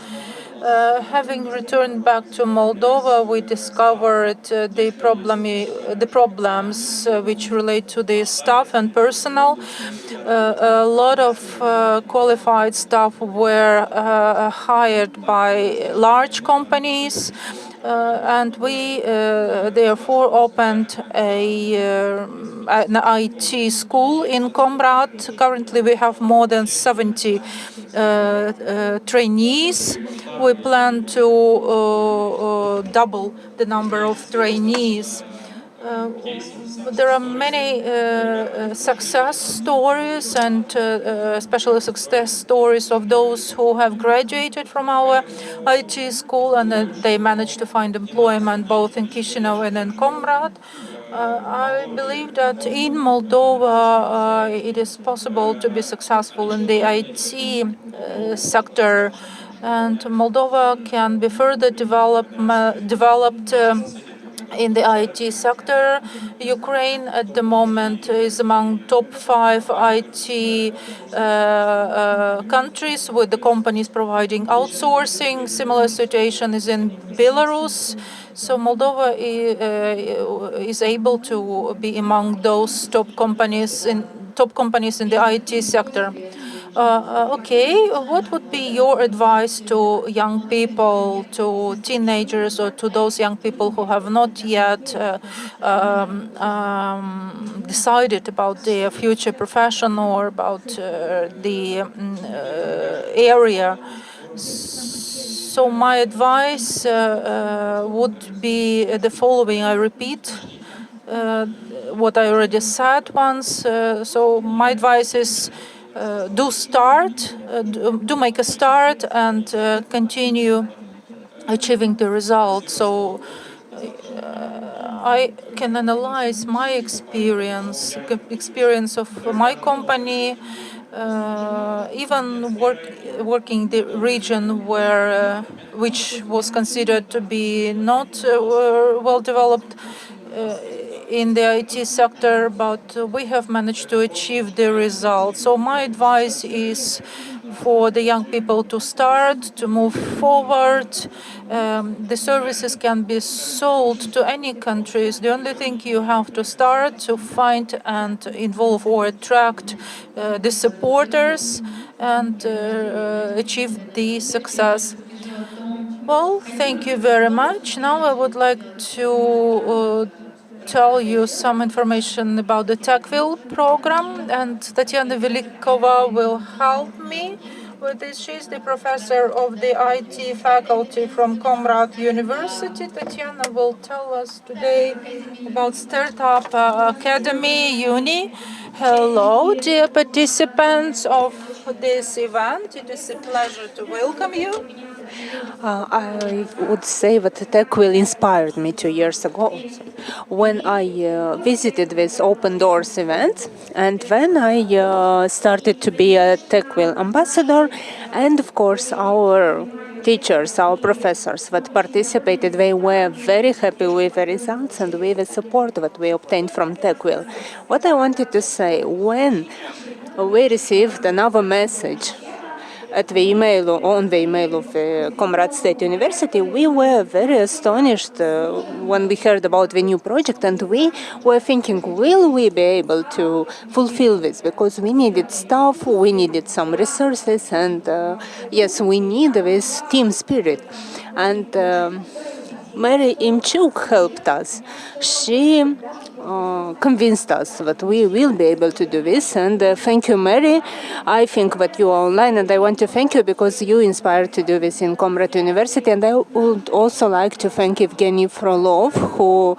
Having returned back to Moldova, we discovered the problems which relate to the staff and personnel. A lot of qualified staff were hired by large companies. And we therefore opened an IT school in Comrade. Currently, we have more than 70 trainees. We plan to double the number of trainees. There are many success stories and especially success stories of those who have graduated from our IT school and they managed to find employment both in Chisinau and in Comrade. I believe that in Moldova it is possible to be successful in the IT sector, and Moldova can be further developed in the IT sector. Ukraine at the moment is among top 5 IT countries with the companies providing outsourcing. Similar situation is in Belarus. So Moldova is able to be among those top companies in the IT sector. Okay, what would be your advice to young people, to teenagers, or to those young people who have not yet decided about their future profession or about the area? So my advice would be the following. I repeat what I already said once. So my advice is do make a start and continue achieving the result. So I can analyze my experience of my company, even working the region which was considered to be not well developed in the IT sector, but we have managed to achieve the results. So my advice is for the young people to start, to move forward. The services can be sold to any countries. The only thing you have to start to find and involve or attract the supporters and achieve the success. Well, thank you very much. Now I would like to tell you some information about the TechVille program, and Tatiana Velikova will help me with this. She's the professor of the IT faculty from Comrade University. Tatiana will tell us today about Startup Academy Uni. Hello, dear participants of this event. It is a pleasure to welcome you. I would say that TechWheel inspired me 2 years ago when I visited this Open Doors event, and then I started to be a TechWheel ambassador. And of course, our teachers, our professors that participated, they were very happy with the results and with the support that we obtained from TechWheel. What I wanted to say, when we received another message at the email, on the email of the Comrade State University, we were very astonished when we heard about the new project, and we were thinking, will we be able to fulfill this? Because we needed staff, we needed some resources, and yes, we need this team spirit. And Mary Imchuk helped us. She convinced us that we will be able to do this. And thank you, Mary. I think that you are online, and I want to thank you because you inspired to do this in Comrade University. And I would also like to thank Evgeny Frolov, who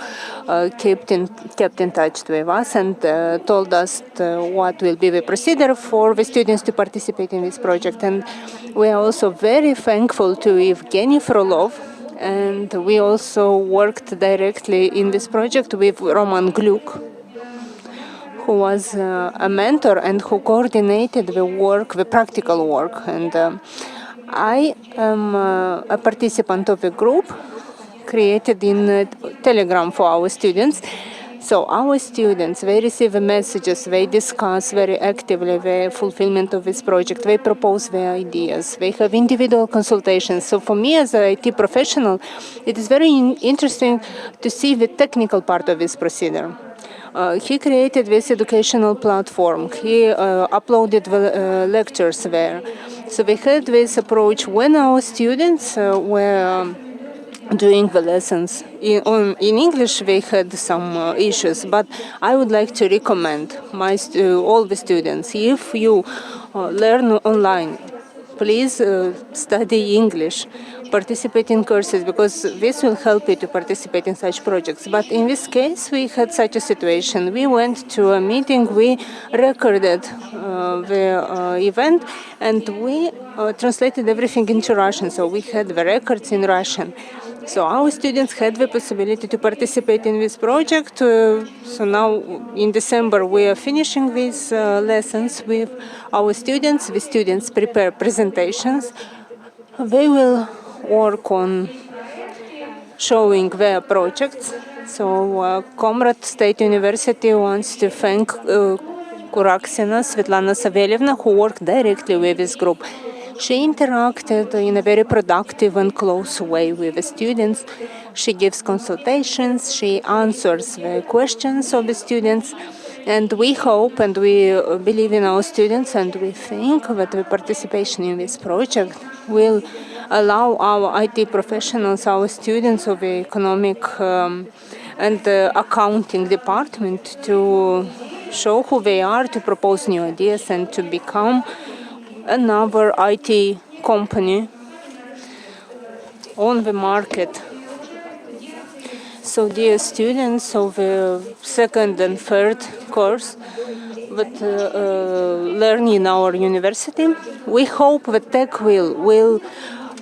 kept in touch with us and told us what will be the procedure for the students to participate in this project. And we are also very thankful to Evgeny Frolov. And we also worked directly in this project with Roman Gluk, who was a mentor and who coordinated the work, the practical work. And I am a participant of a group created in Telegram for our students. So our students, they receive messages, they discuss very actively the fulfillment of this project, they propose their ideas, they have individual consultations. So for me as an IT professional, it is very interesting to see the technical part of this procedure. He created this educational platform. He uploaded the lectures there. So we had this approach when our students were doing the lessons. In English, we had some issues, but I would like to recommend all the students, if you learn online, please study English, participate in courses, because this will help you to participate in such projects. But in this case, we had such a situation. We went to a meeting, we recorded the event, and we translated everything into Russian, so we had the records in Russian. So our students had the possibility to participate in this project. So now in December we are finishing these lessons with our students. The students prepare presentations. They will work on showing their projects. So Comrade State University wants to thank Kuraksina Svetlana Savelyevna, who worked directly with this group. She interacted in a very productive and close way with the students. She gives consultations, she answers the questions of the students, and we hope and we believe in our students, and we think that the participation in this project will allow our IT professionals, our students of the economic and accounting department to show who they are, to propose new ideas, and to become another IT company on the market. So dear students of the second and third course that learn in our university, we hope that TechWheel will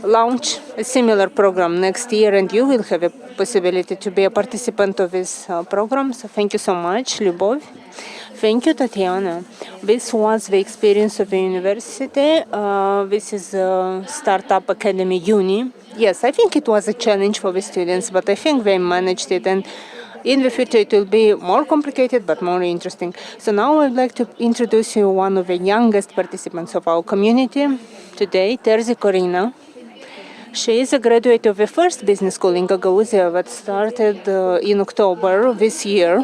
launch a similar program next year, and you will have a possibility to be a participant of this program. So thank you so much, Lyubov. Thank you, Tatiana. This was the experience of the university. This is Startup Academy Uni. Yes, I think it was a challenge for the students, but I think they managed it. And in the future, it will be more complicated, but more interesting. So now I'd like to introduce you one of the youngest participants of our community today, Terzi Corina. She is a graduate of the first business school in Gagauzia that started in October this year.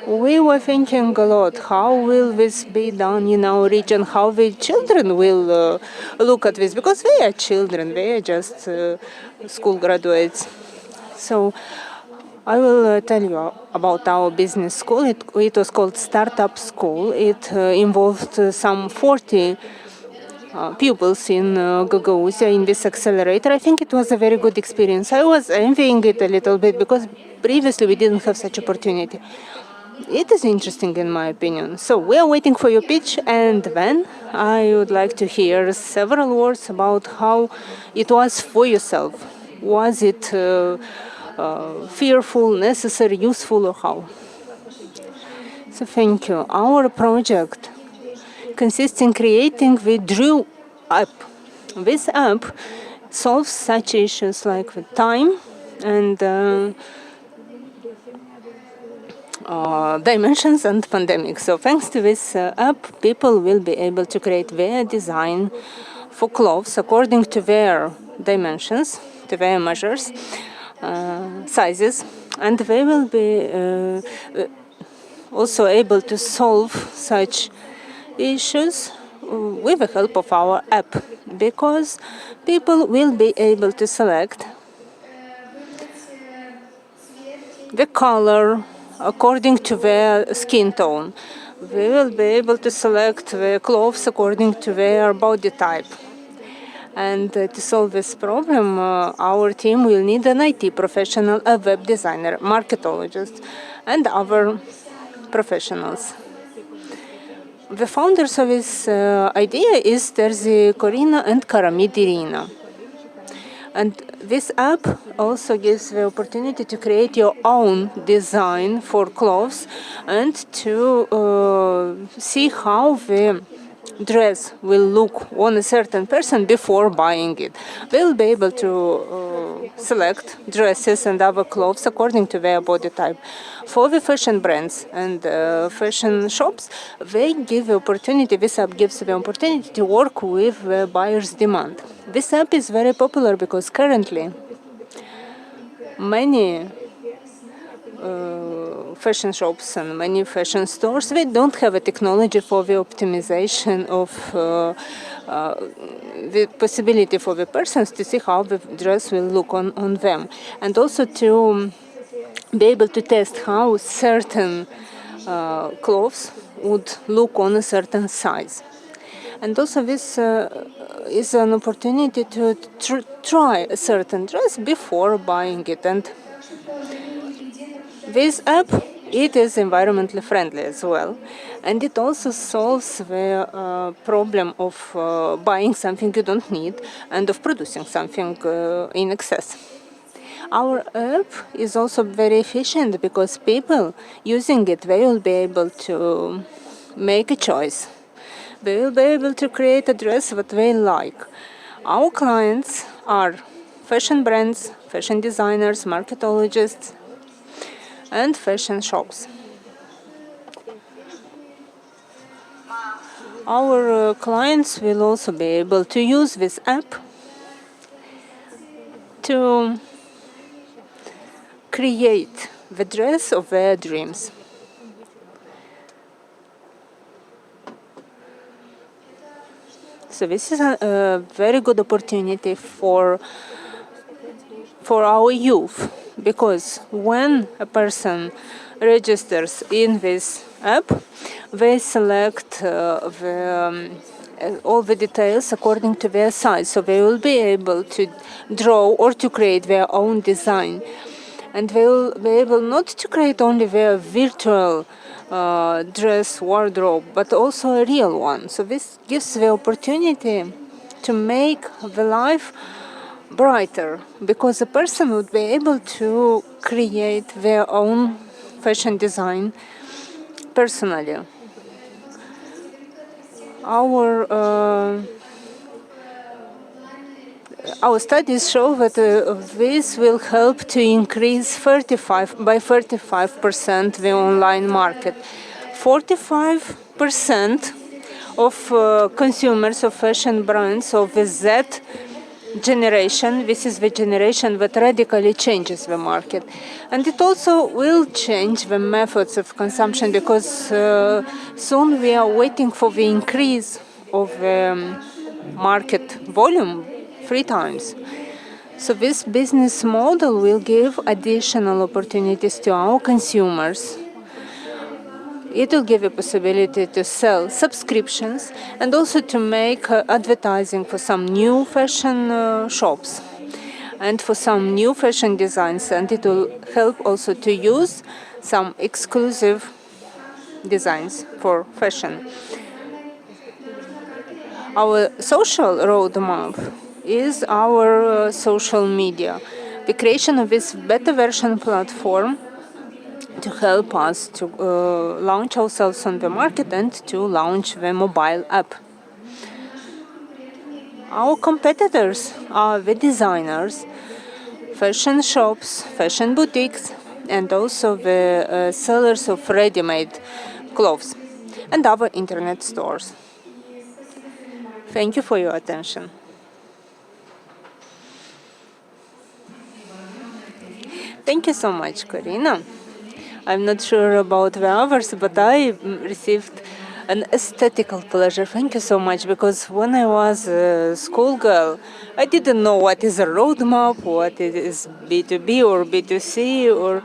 We were thinking a lot, how will this be done in our region, how the children will look at this, because they are children, they are just school graduates. So I will tell you about our business school. It was called Startup School. It involved some 40 pupils in Gagauzia in this accelerator. I think it was a very good experience. I was envying it a little bit because previously we didn't have such opportunity. It is interesting in my opinion. So we are waiting for your pitch, and then I would like to hear several words about how it was for yourself. Was it fearful, necessary, useful, or how? So thank you. Our project consists in creating the Drew app. This app solves such issues like with time and dimensions and pandemic. So thanks to this app, people will be able to create their design for clothes according to their dimensions, to their measures, sizes, and they will be also able to solve such issues with the help of our app, because people will be able to select the color according to their skin tone. They will be able to select the clothes according to their body type. And to solve this problem, our team will need an IT professional, a web designer, marketologist, and other professionals. The founders of this idea is Terzi Corina and Karamid Irina. And this app also gives the opportunity to create your own design for clothes and to see how the dress will look on a certain person before buying it. They'll be able to select dresses and other clothes according to their body type. For the fashion brands and fashion shops, they give the opportunity, this app gives the opportunity to work with the buyer's demand. This app is very popular because currently many fashion shops and many fashion stores, they don't have a technology for the optimization of the possibility for the persons to see how the dress will look on them, and also to be able to test how certain clothes would look on a certain size. And also this is an opportunity to try a certain dress before buying it. And this app, it is environmentally friendly as well. And it also solves the problem of buying something you don't need and of producing something in excess. Our app is also very efficient because people using it, they will be able to make a choice. They will be able to create a dress that they like. Our clients are fashion brands, fashion designers, marketologists, and fashion shops. Our clients will also be able to use this app to create the dress of their dreams. So this is a very good opportunity for our youth, because when a person registers in this app, they select all the details according to their size. So they will be able to draw or to create their own design. And they will be able not to create only their virtual dress wardrobe, but also a real one. So this gives the opportunity to make the life brighter, because a person would be able to create their own fashion design personally. Our studies show that this will help to increase by 35% the online market. 45% of consumers of fashion brands of the Z generation, this is the generation that radically changes the market. And it also will change the methods of consumption, because soon we are waiting for the increase of the market volume 3 times. So this business model will give additional opportunities to our consumers. It will give a possibility to sell subscriptions and also to make advertising for some new fashion shops and for some new fashion designs. And it will help also to use some exclusive designs for fashion. Our social roadmap is our social media. The creation of this beta version platform to help us to launch ourselves on the market and to launch the mobile app. Our competitors are the designers, fashion shops, fashion boutiques, and also the sellers of ready-made clothes and other internet stores. Thank you for your attention. Thank you so much, Karina. I'm not sure about the others, but I received an aesthetical pleasure. Thank you so much, because when I was a schoolgirl, I didn't know what is a roadmap, what it is B2B or B2C, or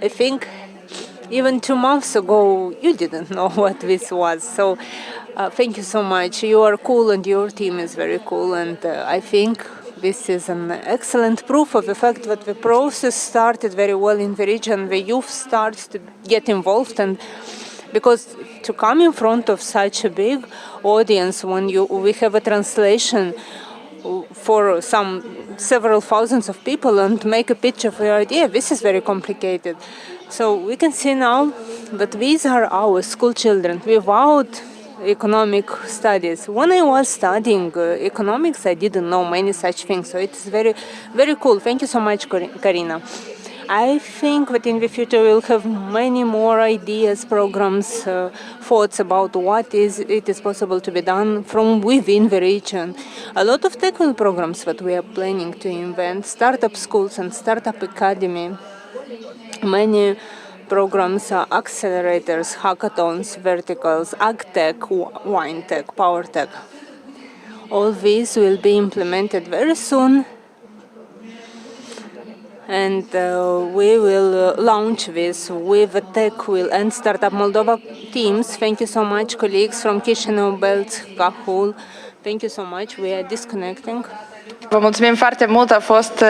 I think even 2 months ago, you didn't know what this was. So thank you so much. You are cool and your team is very cool. And I think this is an excellent proof of the fact that the process started very well in the region. The youth starts to get involved, and because to come in front of such a big audience when we have a translation for several thousands of people and make a pitch of your idea, this is very complicated. So we can see now that these are our school children without economic studies. When I was studying economics, I didn't know many such things. So it's very, very cool. Thank you so much, Karina. I think that in the future we'll have many more ideas, programs, thoughts about what it is possible to be done from within the region. A lot of technical programs that we are planning to invent, startup schools and startup academy. Many programs are accelerators, hackathons, verticals, agtech, wine tech, power tech. All these will be implemented very soon, and we will launch this with the Tech Wheel and Startup Moldova teams. Thank you so much, colleagues from Chișinău, Belt, Cahul. Thank you so much. We are disconnecting. Vă mulțumim foarte mult, au fost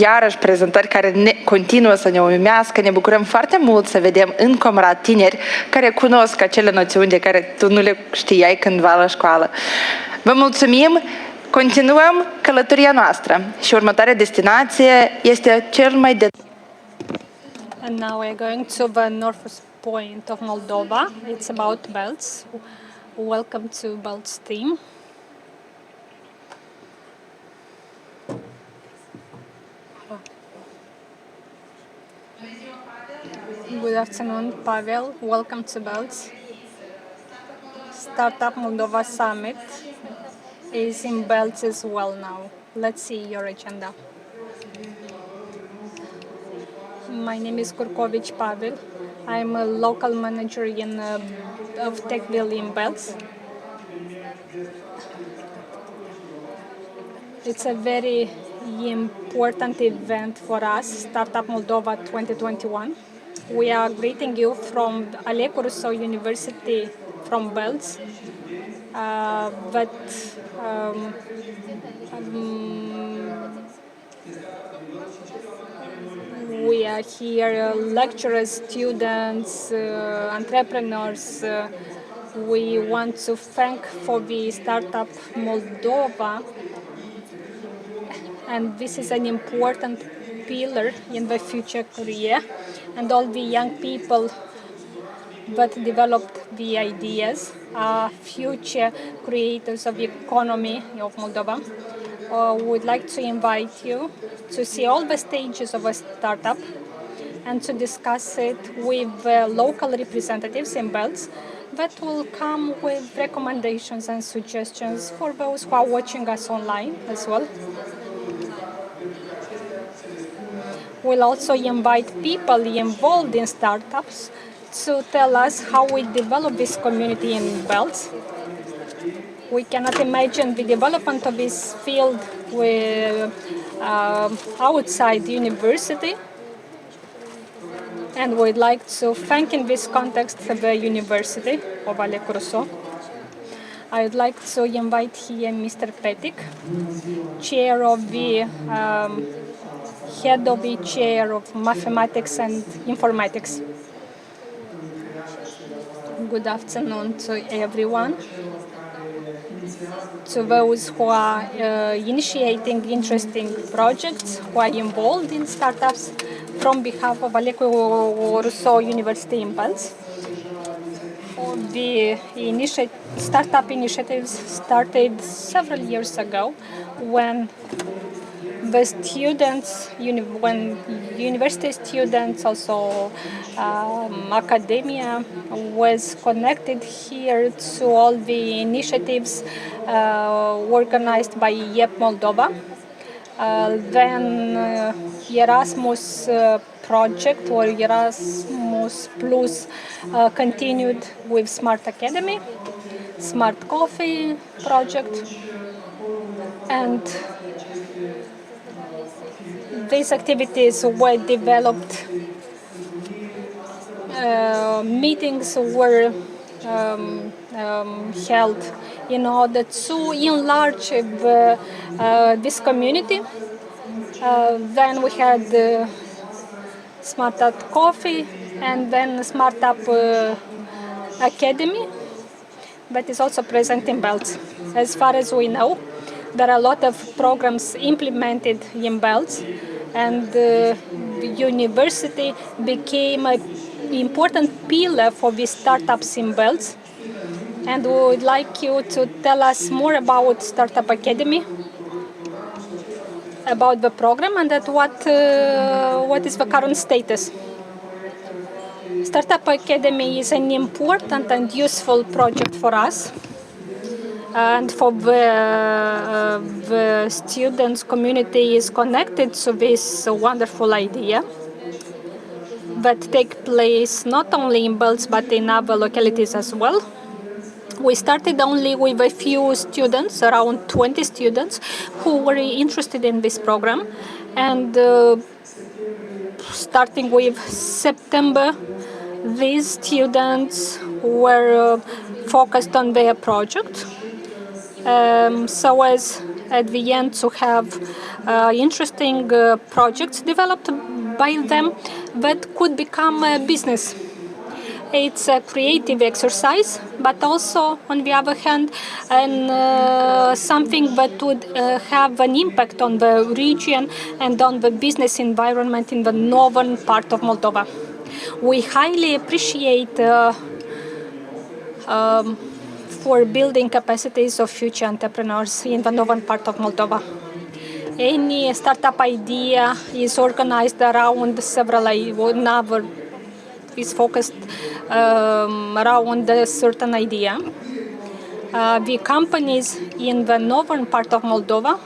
iarăși prezentări care continuă să ne uimească, ne bucurăm foarte mult să vedem în Comrat tineri care cunosc acele noțiuni de care tu nu le știai cândva la școală. Vă mulțumim, continuăm călătoria noastră și următoarea destinație este cel mai de... And now we're going to the northwest point of Moldova. It's about belts. Welcome to Belts team. Good afternoon, Pavel. Welcome to Belts. Startup Moldova Summit is in Belts as well now. Let's see your agenda. My name is Kurkovic Pavel. I'm a local manager of Techville in Belts. It's a very important event for us, Startup Moldova 2021. We are greeting you from Alecu Rousseau University from Belts. We are here, lecturers, students, entrepreneurs. We want to thank for the Startup Moldova, and this is an important pillar in the future career, and all the young people that developed the ideas are future creators of the economy of Moldova. Would like to invite you to see all the stages of a startup and to discuss it with local representatives in Belts that will come with recommendations and suggestions for those who are watching us online as well. We'll also invite people involved in startups to tell us how we develop this community in Belts. We cannot imagine the development of this field outside the university. And we'd like to thank in this context the University of Alecu Rousseau. I would like to invite here Mr. Petic, chair of the head of the chair of mathematics and informatics. Good afternoon to everyone. To those who are initiating interesting projects, who are involved in startups, from behalf of Alecu Rousseau University in Belts. For the startup initiatives started several years ago when the students, when university students, also academia, was connected here to all the initiatives organized by YEP Moldova. Then Erasmus project or Erasmus Plus continued with Smart Academy, Smart Coffee project, and these activities were developed. Meetings were held in order to enlarge this community. Then we had Smart Up Coffee and then Smart Up Academy, that is also present in Belts. As far as we know, there are a lot of programs implemented in Belts, and the university became an important pillar for the startups in Belts. And we would like you to tell us more about Startup Academy, about the program, and that what is the current status. Startup Academy is an important and useful project for us and for the students community is connected to this wonderful idea that take place not only in Belts but in other localities as well. We started only with a few students, around 20 students, who were interested in this program. And starting with September, these students were focused on their project. So as at the end to have interesting projects developed by them that could become a business. It's a creative exercise, but also, on the other hand, something that would have an impact on the region and on the business environment in the northern part of Moldova. We highly appreciate for building capacities of future entrepreneurs in the northern part of Moldova. Any startup idea is organized around several is focused around a certain idea. The companies in the northern part of Moldova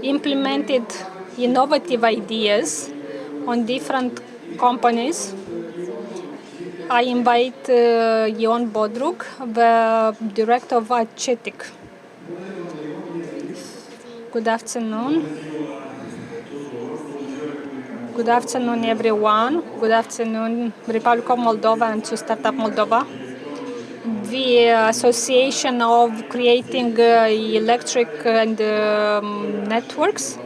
implemented innovative ideas on different companies. I invite Ion Bodrug, the director of Acetic. Good afternoon. Good afternoon, everyone. Good afternoon, Republic of Moldova and to Startup Moldova. The Association of Creating Electric and Networks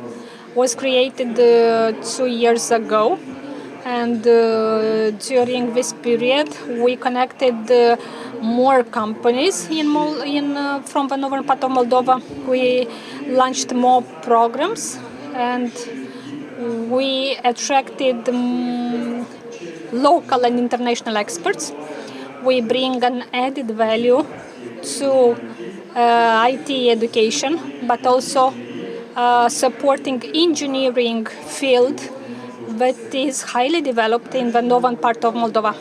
was created 2 years ago. And during this period, we connected more companies from the northern part of Moldova. We launched more programs and we attracted local and international experts. We bring an added value to IT education, but also supporting engineering field that is highly developed in the northern part of Moldova.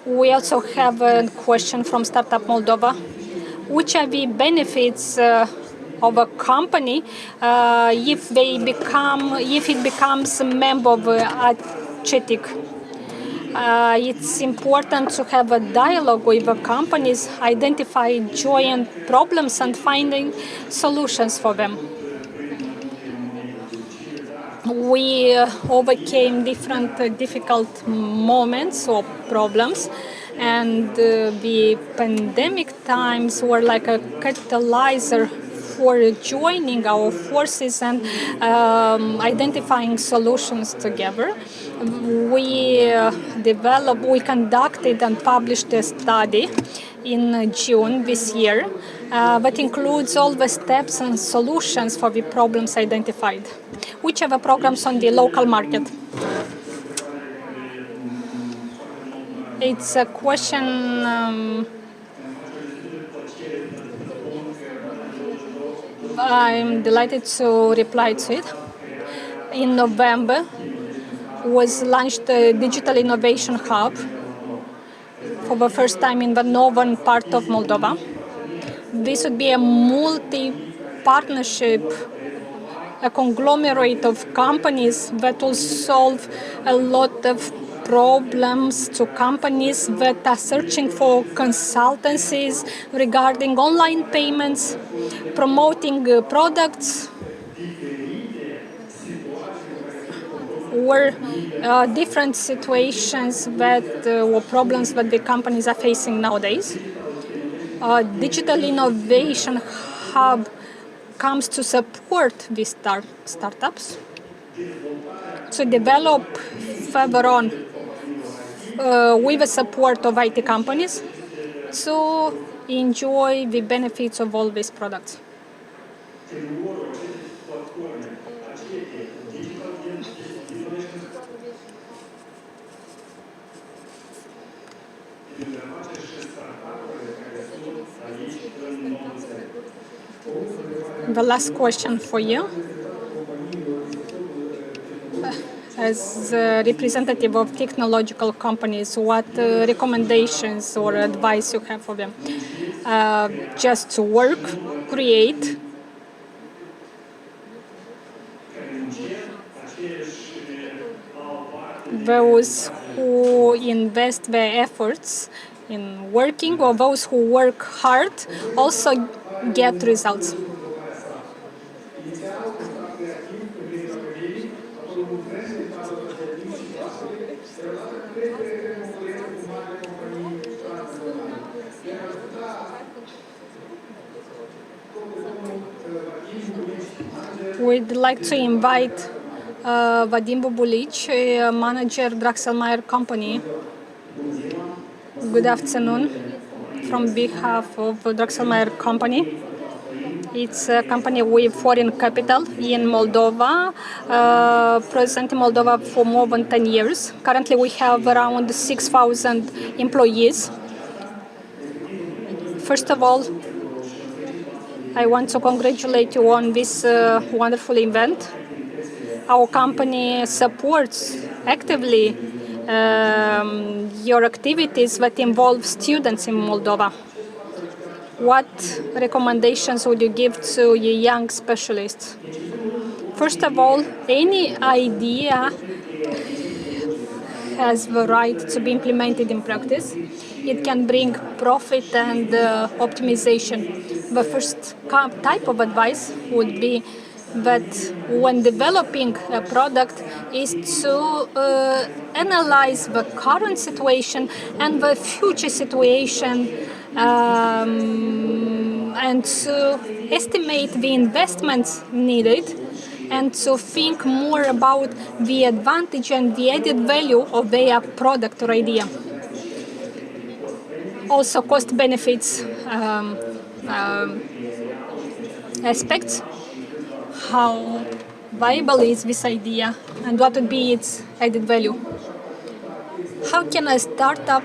We also have a question from Startup Moldova. Which are the benefits of a company if it becomes a member of Acetic? It's important to have a dialogue with the companies, identify joint problems and finding solutions for them. We overcame different difficult moments or problems, and the pandemic times were like a catalyzer for joining our forces and identifying solutions together. We conducted and published a study in June this year that includes all the steps and solutions for the problems identified. Which are the programs on the local market? It's a question I'm delighted to reply to it. In November was launched the Digital Innovation Hub for the first time in the northern part of Moldova. This would be a multi-partnership, a conglomerate of companies that will solve a lot of problems to companies that are searching for consultancies regarding online payments, promoting products, or different situations that or problems that the companies are facing nowadays. Digital Innovation Hub comes to support these startups to develop further on with the support of IT companies to enjoy the benefits of all these products. The last question for you. As a representative of technological companies, what recommendations or advice you have for them? Just to work, create, those who invest their efforts in working or those who work hard also get results. We'd like to invite Vadim Bubulic, manager Draxelmaier Company. Good afternoon from behalf of Draxelmaier Company. It's a company with foreign capital in Moldova, present in Moldova for more than 10 years. Currently, we have around 6,000 employees. First of all, I want to congratulate you on this wonderful event. Our company supports actively your activities that involve students in Moldova. What recommendations would you give to young specialists? First of all, any idea has the right to be implemented in practice. It can bring profit and optimization. The first type of advice would be that when developing a product is to analyze the current situation and the future situation and to estimate the investments needed and to think more about the advantage and the added value of their product or idea. Also cost benefits aspects. How viable is this idea and what would be its added value? How can a startup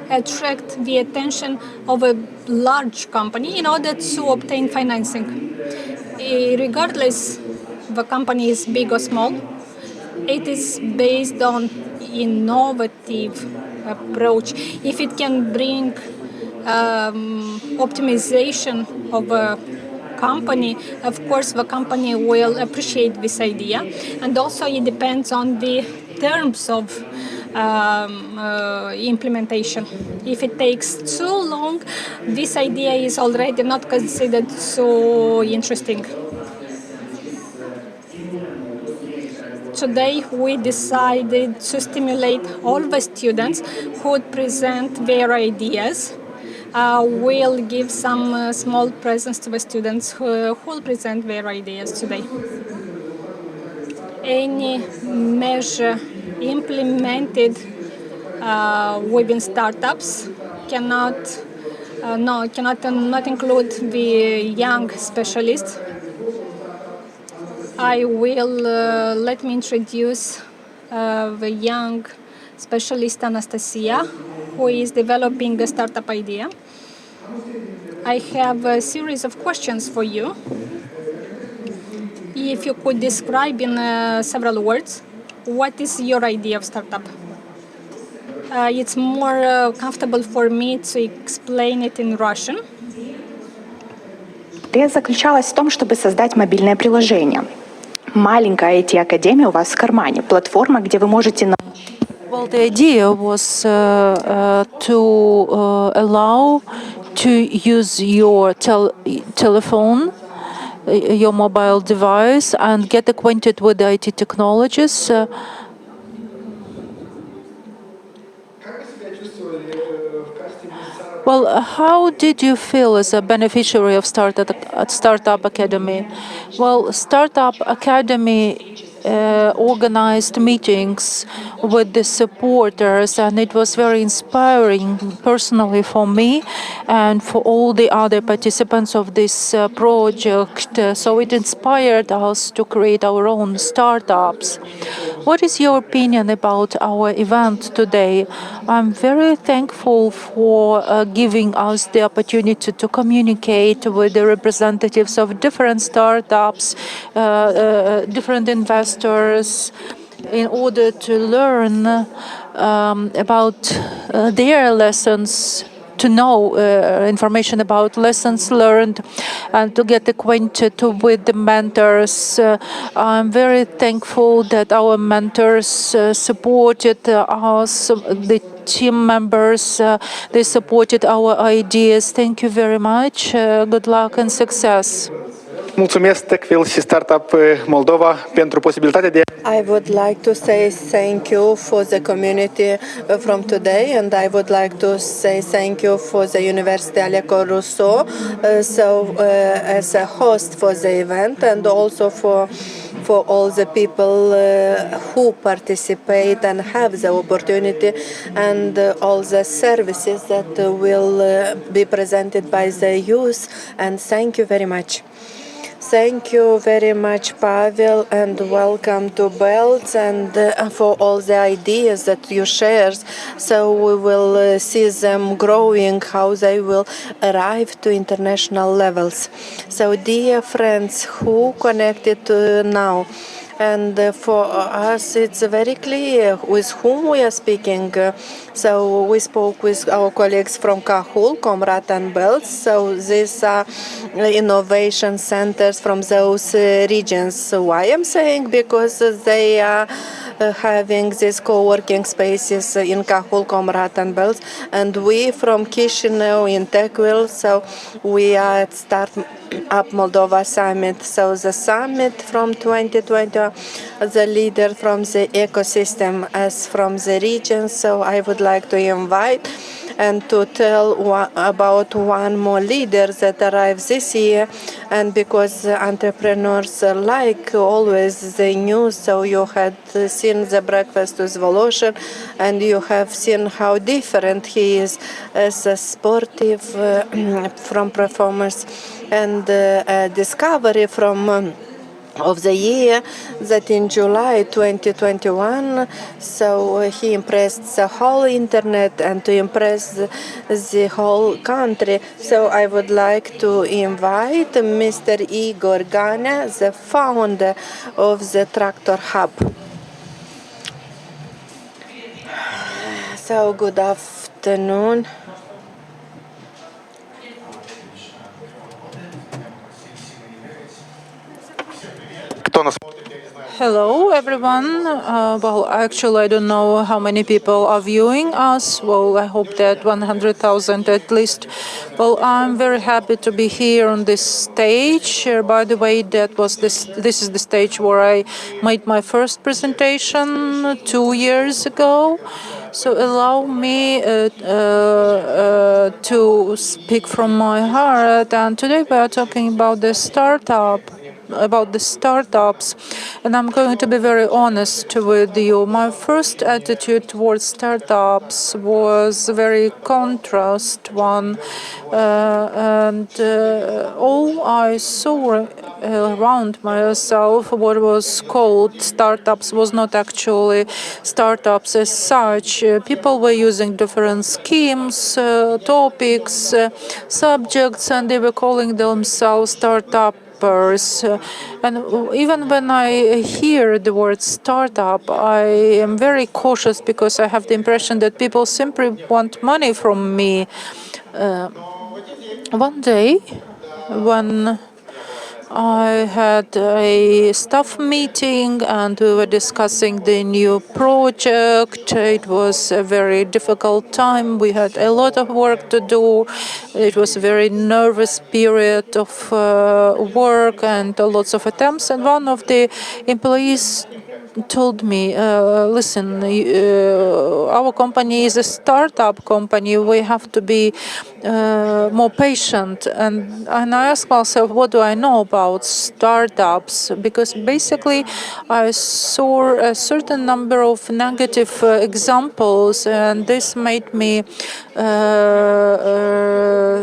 attract the attention of a large company in order to obtain financing? Regardless the company is big or small, it is based on innovative approach. If it can bring optimization of a company, of course the company will appreciate this idea, and also it depends on the terms of implementation. If it takes too long, this idea is already not considered so interesting. Today we decided to stimulate all the students who would present their ideas. We'll give some small presents to the students who will present their ideas today. Any measure implemented within startups cannot not include the young specialists. I will let me introduce the young specialist Anastasia, who is developing a startup idea. I have a series of questions for you. If you could describe in several words, what is your idea of startup? It's more comfortable for me to explain it in Russian. Идея заключалась в том, чтобы создать мобильное приложение. Маленькая IT-академия у вас в кармане, платформа, где вы можете... Well, the idea was to allow to use your telephone, your mobile device, and get acquainted with the IT technologies. Well, how did you feel as a beneficiary of Startup Academy? Well, Startup Academy organized meetings with the supporters, and it was very inspiring personally for me and for all the other participants of this project. So it inspired us to create our own startups. What is your opinion about our event today? I'm very thankful for giving us the opportunity to communicate with the representatives of different startups, different investors, in order to learn about their lessons, to know information about lessons learned, and to get acquainted with the mentors. I'm very thankful that our mentors supported us, the team members, they supported our ideas. Thank you very much. Good luck and success. Mulțumesc TechWheel și Startup Moldova pentru posibilitatea de I would like to say thank you for the community from today, and I would like to say thank you for the University Aleco Rousseau as a host for the event, and also for all the people who participate and have the opportunity, and all the services that will be presented by the youth. And thank you very much. Thank you very much, Pavel, and welcome to Belts, and for all the ideas that you share. So we will see them growing, how they will arrive to international levels. So dear friends who connected now, and for us it's very clear with whom we are speaking. So we spoke with our colleagues from Cahul, Comrat and Belts. So these are innovation centers from those regions. Why I'm saying? Because they are having these co-working spaces in Cahul, Comrat and Belts. And we from Chisinau in TechWheel, so we are at Startup Moldova Summit. So the summit from 2020, the leader from the ecosystem as from the region. So I would like to invite and to tell about one more leader that arrives this year. And because entrepreneurs like always the news, so you had seen the breakfast with Voloshin, and you have seen how different he is as a sportive from performance, and discovery from of the year that in July 2021, so he impressed the whole internet and to impress the whole country. So I would like to invite Mr. Igor Gania, the founder of the Tractor Hub. So good afternoon. Hello, everyone. Well, actually, I don't know how many people are viewing us. Well, I hope that 100,000 at least. Well, I'm very happy to be here on this stage. By the way, this is the stage where I made my first presentation 2 years ago. So allow me to speak from my heart. And today we are talking about the startup. about the startups, and I'm going to be very honest with you. My first attitude towards startups was very contrast one, and all I saw around myself, what was called startups, was not actually startups as such. People were using different schemes, topics, subjects, and they were calling themselves startuppers. And even when I hear the word startup, I am very cautious because I have the impression that people simply want money from me. One day, when I had a staff meeting and we were discussing the new project. It was a very difficult time. We had a lot of work to do. It was a very nervous period of work and lots of attempts. And one of the employees told me, listen, our company is a startup company. We have to be more patient. And I asked myself, what do I know about startups? Because basically I saw a certain number of negative examples, and this made me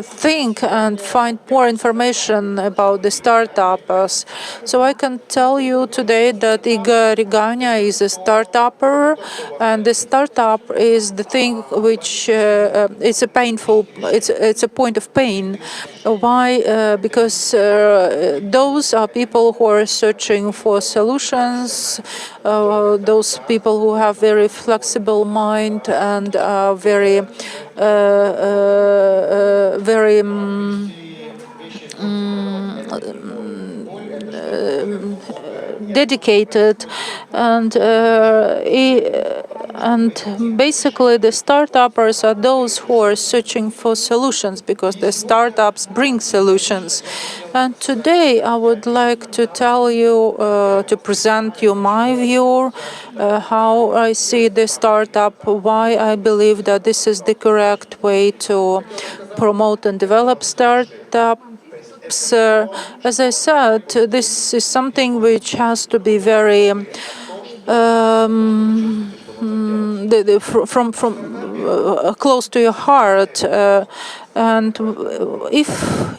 think and find more information about the startups. So I can tell you today that Igor Rigania is a startupper, and the startup is the thing which it's a painful, it's a point of pain. Why? Because those are people who are searching for solutions, those people who have very flexible mind and are very very dedicated, and basically the startuppers are those who are searching for solutions because the startups bring solutions. And today I would like to tell you, to present you my view, how I see the startup, why I believe that this is the correct way to promote and develop startup. As I said, this is something which has to be very from close to your heart. And if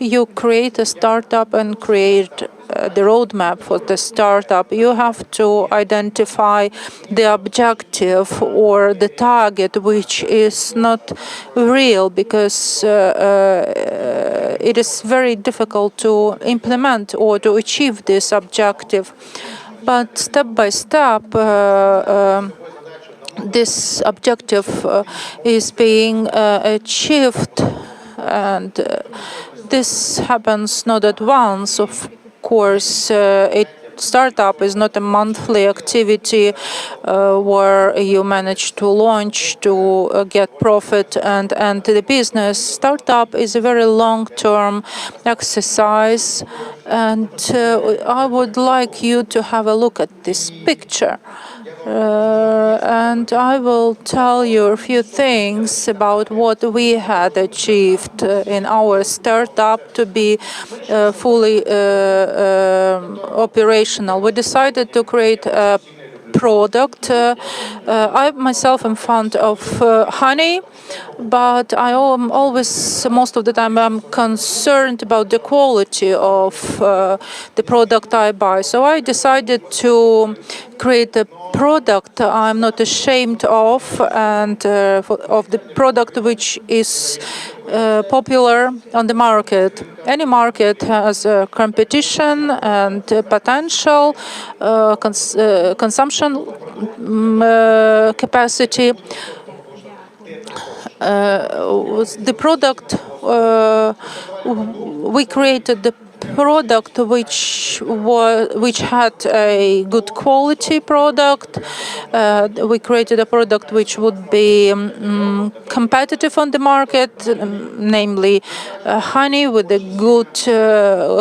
you create a startup and create the roadmap for the startup, you have to identify the objective or the target, which is not real, because it is very difficult to implement or to achieve this objective. But step by step, this objective is being achieved, and this happens not at once. Of course, startup is not a monthly activity where you manage to launch, to get profit and end the business. Startup is a very long-term exercise, and I would like you to have a look at this picture. And I will tell you a few things about what we had achieved in our startup to be fully operational. We decided to create a product. I myself am fond of honey, but I am always, most of the time, I'm concerned about the quality of the product I buy. So I decided to create a product I'm not ashamed of, and of the product which is popular on the market. Any market has competition and potential consumption capacity. The product we created the product which had a good quality product. We created a product which would be competitive on the market, namely honey with a good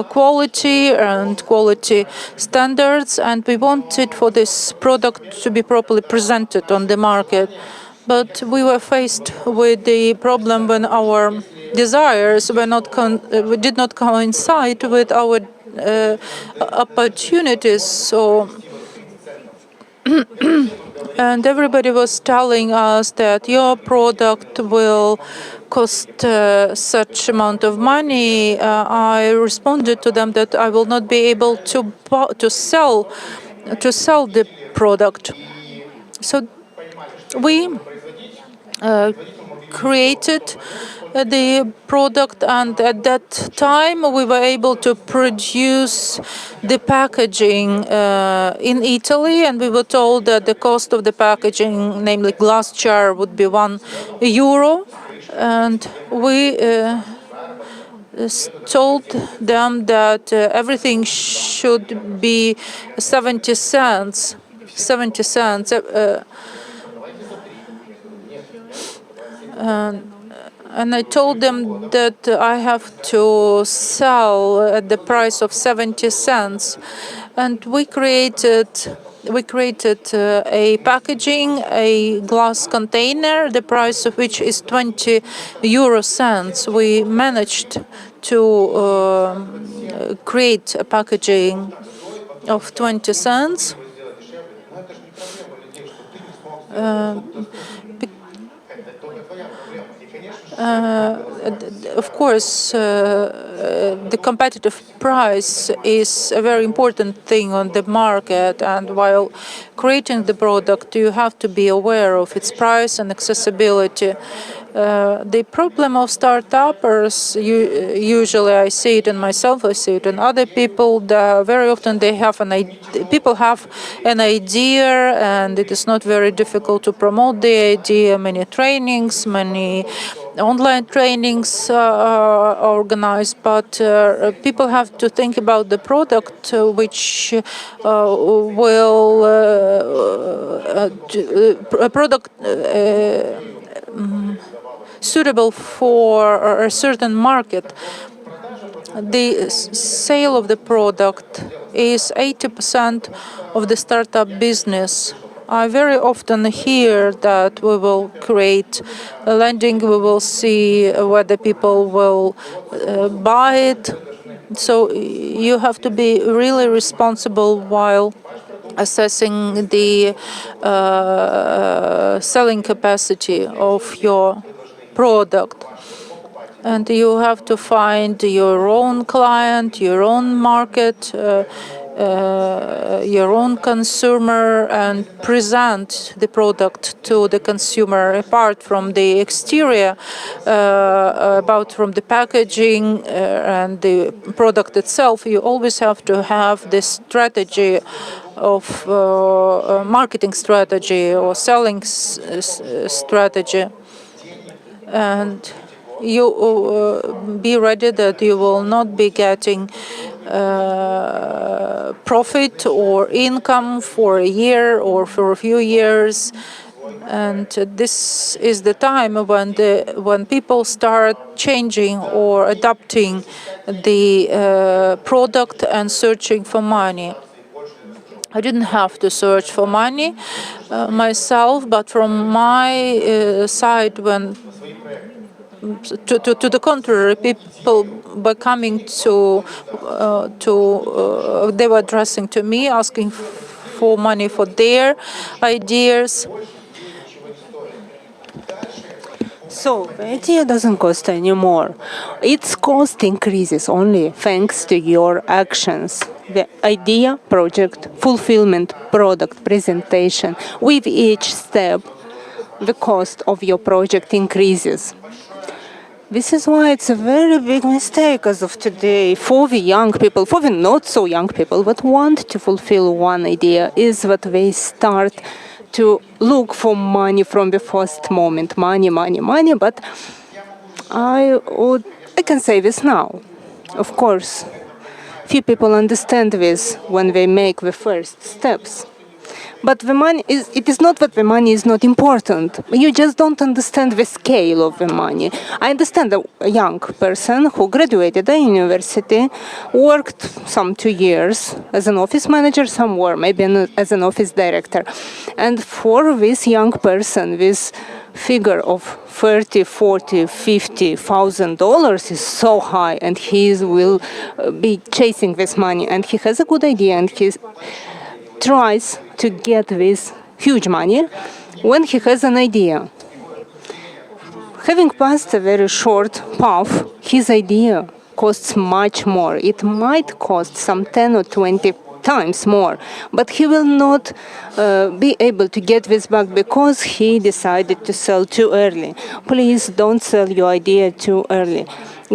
quality and quality standards, and we wanted for this product to be properly presented on the market. But we were faced with the problem when our desires were not did not coincide with our opportunities. So and everybody was telling us that your product will cost such amount of money. I responded to them that I will not be able to sell the product. So we created the product, and at that time we were able to produce the packaging in Italy, and we were told that the cost of the packaging, namely glass jar, would be €1, and we told them that everything should be 70 cents. 70 cents. And I told them that I have to sell at the price of 70 cents. And we created a packaging, a glass container, the price of which is 20 euro cents. We managed to create a packaging of 20 cents. Of course, the competitive price is a very important thing on the market, and while creating the product, you have to be aware of its price and accessibility. The problem of startuppers, usually I see it in myself, I see it in other people. Very often people have an idea, and it is not very difficult to promote the idea. Many trainings, many online trainings are organized, but people have to think about the product which will a product suitable for a certain market. The sale of the product is 80% of the startup business. I very often hear that we will create a landing, we will see whether people will buy it. So you have to be really responsible while assessing the selling capacity of your product. And you have to find your own client, your own market, your own consumer, and present the product to the consumer. Apart from the exterior, from the packaging and the product itself, you always have to have this strategy of marketing strategy or selling strategy. And you be ready that you will not be getting profit or income for a year or for a few years. And this is the time when people start changing or adapting the product and searching for money. I didn't have to search for money myself, but from my side, to the contrary, people were coming they were addressing to me, asking for money for their ideas. So the idea doesn't cost anymore. Its cost increases only thanks to your actions. The idea, project, fulfillment, product, presentation. With each step, the cost of your project increases. This is why it's a very big mistake as of today for the young people, for the not so young people that want to fulfill one idea, is that they start to look for money from the first moment. Money, money, money. But I can say this now. Of course, few people understand this when they make the first steps. But it is not that the money is not important. You just don't understand the scale of the money. I understand a young person who graduated the university, worked some 2 years as an office manager somewhere, maybe as an office director. And for this young person, this figure of $30,000, $40,000, $50,000 is so high, and he will be chasing this money. And he has a good idea, and he tries to get this huge money when he has an idea. Having passed a very short path, his idea costs much more. It might cost some 10 or 20 times more, but he will not be able to get this back because he decided to sell too early. Please don't sell your idea too early.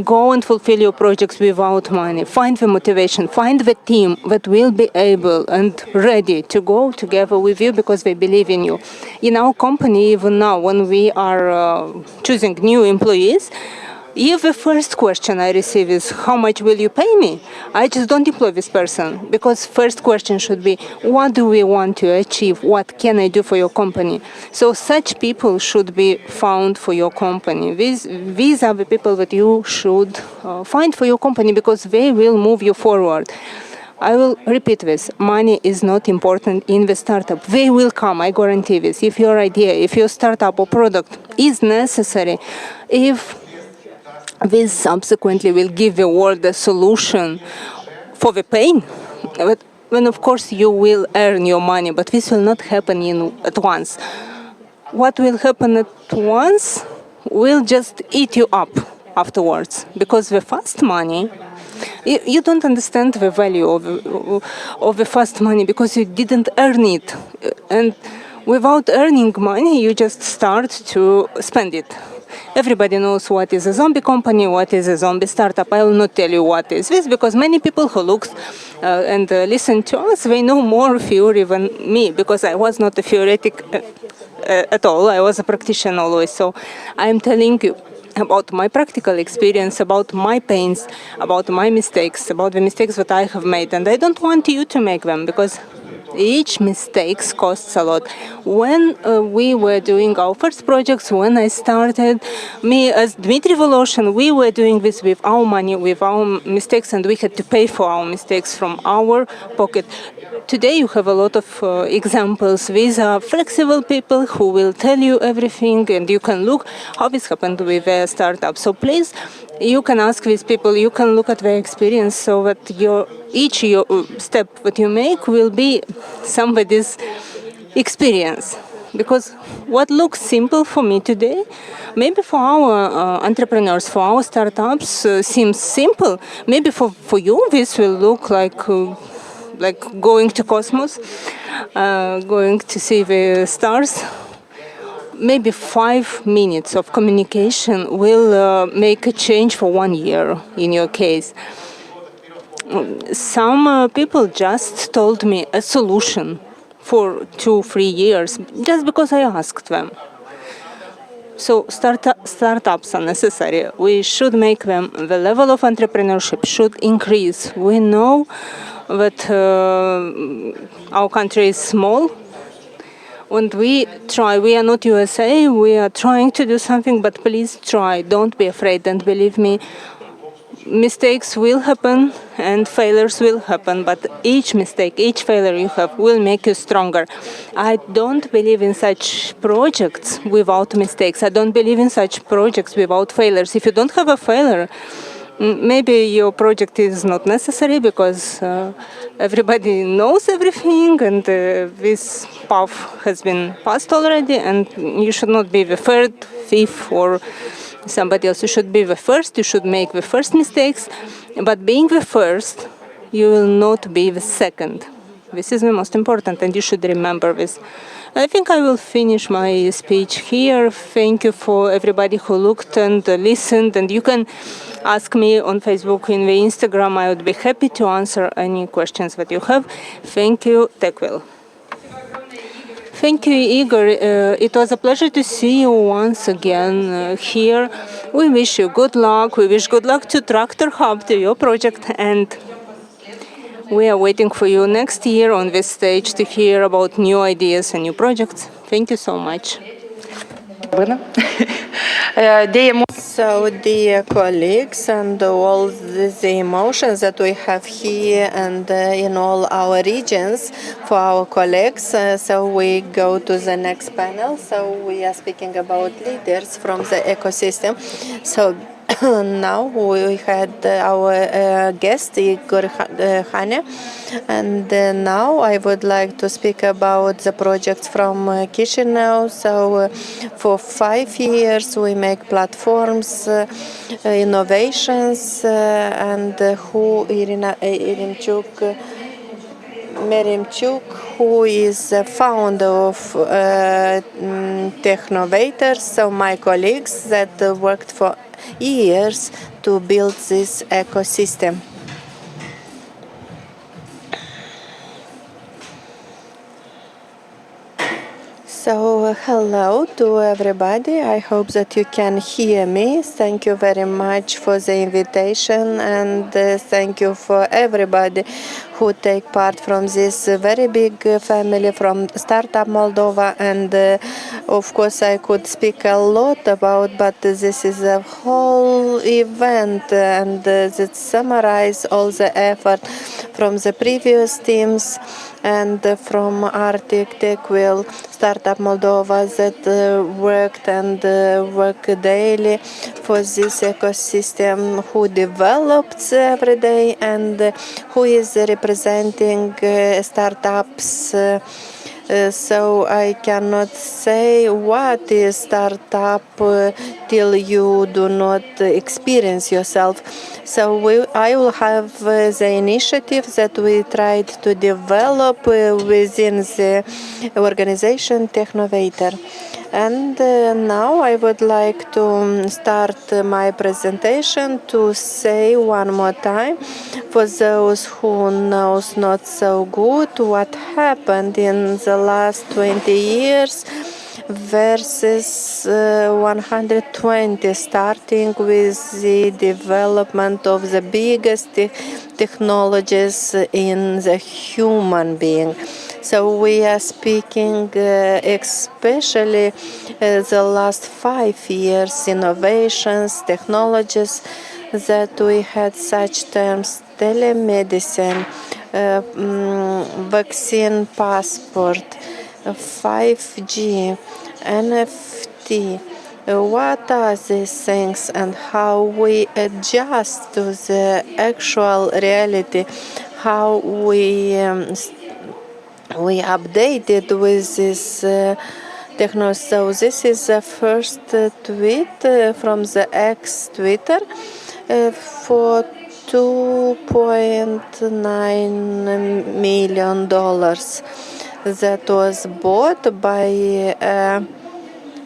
Go and fulfill your projects without money. Find the motivation. Find the team that will be able and ready to go together with you because they believe in you. In our company, even now, when we are choosing new employees, if the first question I receive is, how much will you pay me? I just don't employ this person because first question should be, what do we want to achieve? What can I do for your company? So such people should be found for your company. These are the people that you should find for your company because they will move you forward. I will repeat this. Money is not important in the startup. They will come, I guarantee this. If your idea, if your startup or product is necessary, if this subsequently will give the world a solution for the pain, then of course you will earn your money, but this will not happen at once. What will happen at once will just eat you up afterwards, because the fast money, you don't understand the value of the fast money because you didn't earn it. And without earning money, you just start to spend it. Everybody knows what is a zombie company, what is a zombie startup. I will not tell you what is this because many people who look and listen to us, they know more theory than me because I was not a theoretic at all. I was a practitioner always. So I'm telling you about my practical experience, about my pains, about my mistakes, about the mistakes that I have made. And I don't want you to make them because each mistake costs a lot. When we were doing our first projects, when I started, me as Dmitry Voloshin, we were doing this with our money, with our mistakes, and we had to pay for our mistakes from our pocket. Today you have a lot of examples. These are flexible people who will tell you everything, and you can look how this happened with a startup. So please, you can ask these people, you can look at their experience so that each step that you make will be somebody's experience. Because what looks simple for me today, maybe for our entrepreneurs, for our startups, seems simple. Maybe for you, this will look like going to cosmos, going to see the stars. Maybe 5 minutes of communication will make a change for 1 year in your case. Some people just told me a solution for 2-3 years just because I asked them. So startups are necessary. We should make them. The level of entrepreneurship should increase. We know that our country is small. And we try. We are not USA. We are trying to do something, but please try. Don't be afraid. And believe me, mistakes will happen and failures will happen, but each mistake, each failure you have will make you stronger. I don't believe in such projects without mistakes. I don't believe in such projects without failures. If you don't have a failure, maybe your project is not necessary because everybody knows everything and this path has been passed already, and you should not be the third, fifth, or somebody else. You should be the first. You should make the first mistakes. But being the first, you will not be the second. This is the most important, and you should remember this. I think I will finish my speech here. Thank you for everybody who looked and listened. And you can ask me on Facebook, in the Instagram. I would be happy to answer any questions that you have. Thank you. TechWell. Thank you, Igor. It was a pleasure to see you once again here. We wish you good luck. We wish good luck to Tractor Hub, to your project. And We are waiting for you next year on this stage to hear about new ideas and new projects. Thank you so much. So, dear colleagues, and all the emotions that we have here and in all our regions for our colleagues. So we go to the next panel. So we are speaking about leaders from the ecosystem. So now we had our guest Igor Hane, and now I would like to speak about the projects from Chisinau. So for 5 years we make platforms, innovations, and who Merimchuk, who is the founder of Technovators, so my colleagues that worked for years to build this ecosystem. So, hello to everybody. I hope that you can hear me. Thank you very much for the invitation, and thank you for everybody who take part from this very big family from Startup Moldova. And of course, I could speak a lot about, but this is a whole event, and that summarize all the effort from the previous teams and from Arctic TechWheel Startup Moldova that worked and work daily for this ecosystem, who develops every day and who is representing startups. So I cannot say what is startup till you do not experience yourself. So I will have the initiative that we tried to develop within the organization Technovator. And now I would like to start my presentation to say one more time, for those who knows not so good, what happened in the last 20 years versus 120, starting with the development of the biggest technologies in the human being. So we are speaking especially the last 5 years, innovations, technologies that we had such terms: telemedicine, vaccine passport, 5G, NFT. What are these things and how we adjust to the actual reality, how we updated with this technology. So this is the first tweet from the ex-Twitter for $2.9 million that was bought by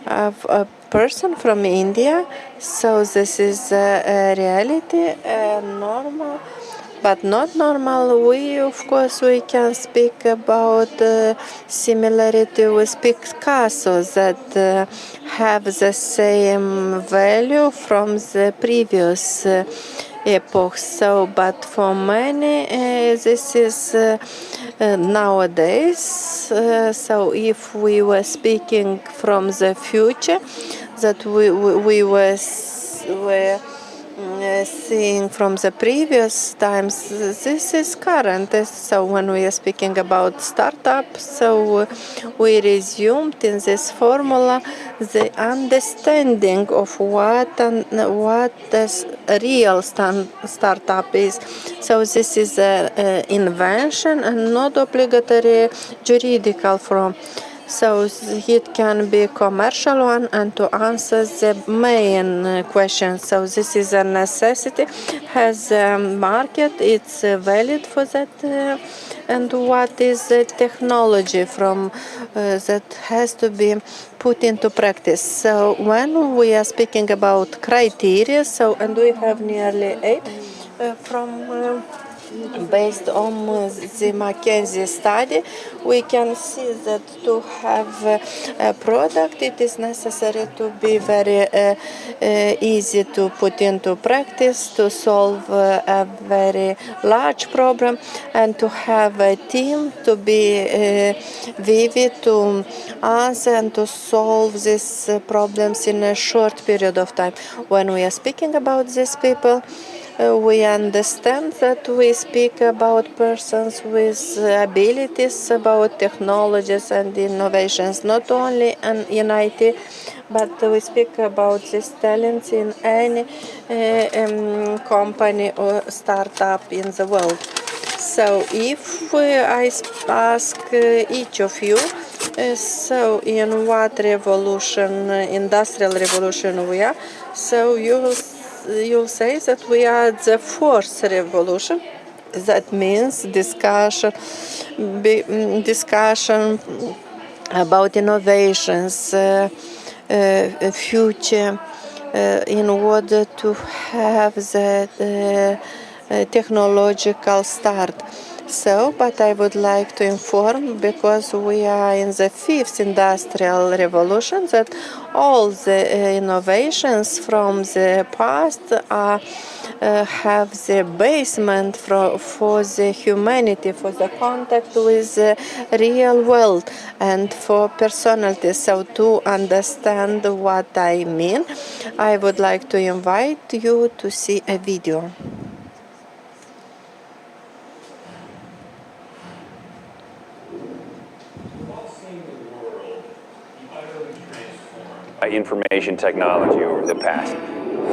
a person from India. So this is a reality, normal. But not normal. We, of course, we can speak about similarity with Picasso that have the same value from the previous epochs. So, but for many, this is nowadays. So, if we were speaking from the future, that we were seeing from the previous times, this is current. So when we are speaking about startups, so we resumed in this formula the understanding of what this real startup is. So this is an invention and not obligatory juridical form. So it can be a commercial one and to answer the main question. So this is a necessity, has a market, it's valid for that. And what is the technology from that has to be put into practice. So when we are speaking about criteria, so and we have nearly 8 from Based on the McKinsey study, we can see that to have a product, it is necessary to be very easy to put into practice, to solve a very large problem, and to have a team to be vivid, to answer and to solve these problems in a short period of time. When we are speaking about these people, we understand that we speak about persons with abilities, about technologies and innovations, not only in IT, but we speak about these talents in any company or startup in the world. So if I ask each of you, so in what revolution, industrial revolution we are, so you'll say that we are the fourth revolution. That means discussion about innovations, future, in order to have the technological start. So, but I would like to inform, because we are in the fifth industrial revolution, that all the innovations from the past have the basement for the humanity, for the contact with the real world, and for personality. So to understand what I mean, I would like to invite you to see a video. Information technology over the past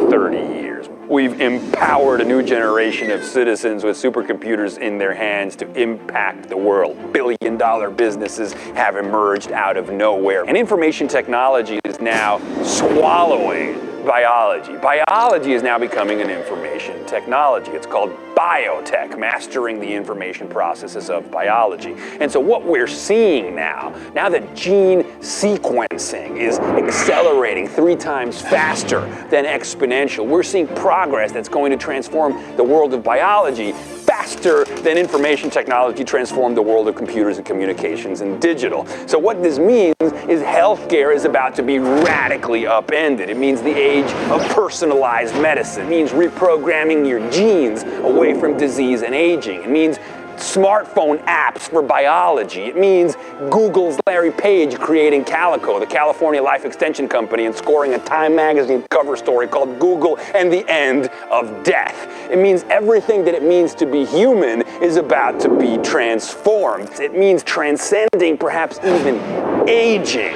30 years. We've empowered a new generation of citizens with supercomputers in their hands to impact the world. Billion-dollar businesses have emerged out of nowhere. And information technology is now swallowing biology. Biology is now becoming an information technology. It's called biotech, mastering the information processes of biology. And so what we're seeing now that gene sequencing is accelerating 3 times faster than exponential, we're seeing progress that's going to transform the world of biology faster than information technology transformed the world of computers and communications and digital. So what this means is healthcare is about to be radically upended. It means the age of personalized medicine. It means reprogramming your genes away from disease and aging. It means smartphone apps for biology. It means Google's Larry Page creating Calico, the California Life Extension Company, and scoring a Time magazine cover story called Google and the End of Death. It means everything that it means to be human is about to be transformed. It means transcending perhaps even aging.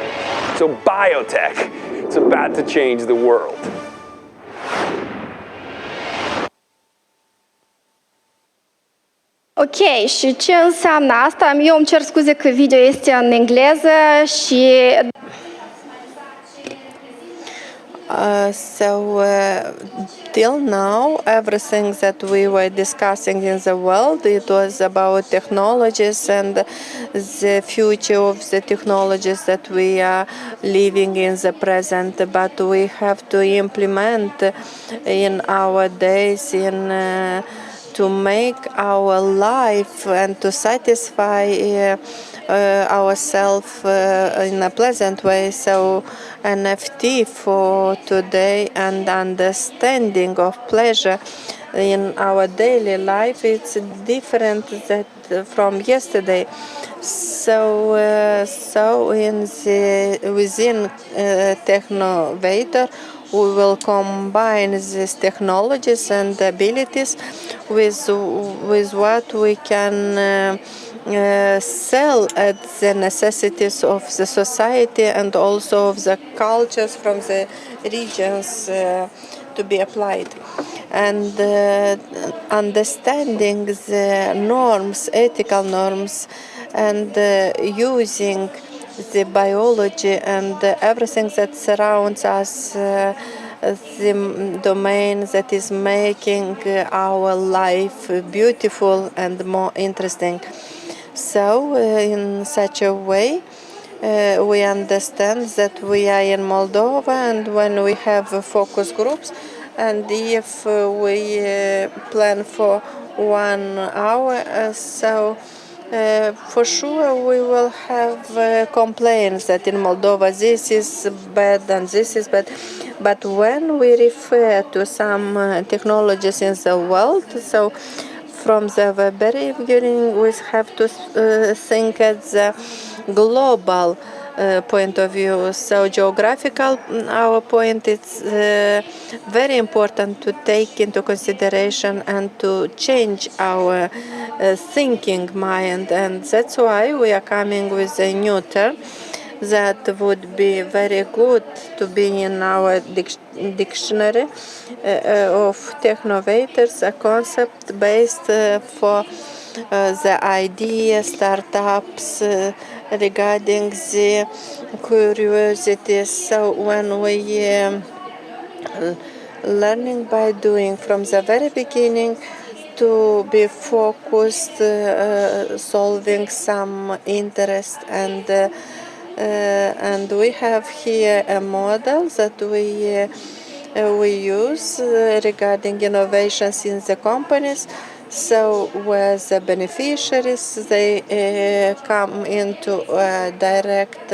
So biotech, it's about to change the world. Ok, și ce înseamnă asta? Eu îmi cer scuze că video este în engleză și... Till now, everything that we were discussing in the world, it was about technologies and the future of the technologies that we are living in the present. But we have to implement in our days to make our life and to satisfy ourselves in a pleasant way. So NFT for today and understanding of pleasure in our daily life, it's different from yesterday. So within Technovator, we will combine these technologies and abilities with what we can sell at the necessities of the society and also of the cultures from the regions to be applied. And understanding the norms, ethical norms, and using the biology and everything that surrounds us, the domain that is making our life beautiful and more interesting. So in such a way, we understand that we are in Moldova, and when we have focus groups, and if we plan for 1 hour, for sure we will have complaints that in Moldova this is bad and this is bad. But when we refer to some technologies in the world, so from the very beginning we have to think at the global point of view. So geographical, our point is very important to take into consideration and to change our thinking mind, and that's why we are coming with a new term that would be very good to be in our dictionary of technovators, a concept based for the idea startups regarding the curiosities. So when we learning by doing from the very beginning to be focused, solving some interest, and we have here a model that we use regarding innovations in the companies. So where the beneficiaries, they come into a direct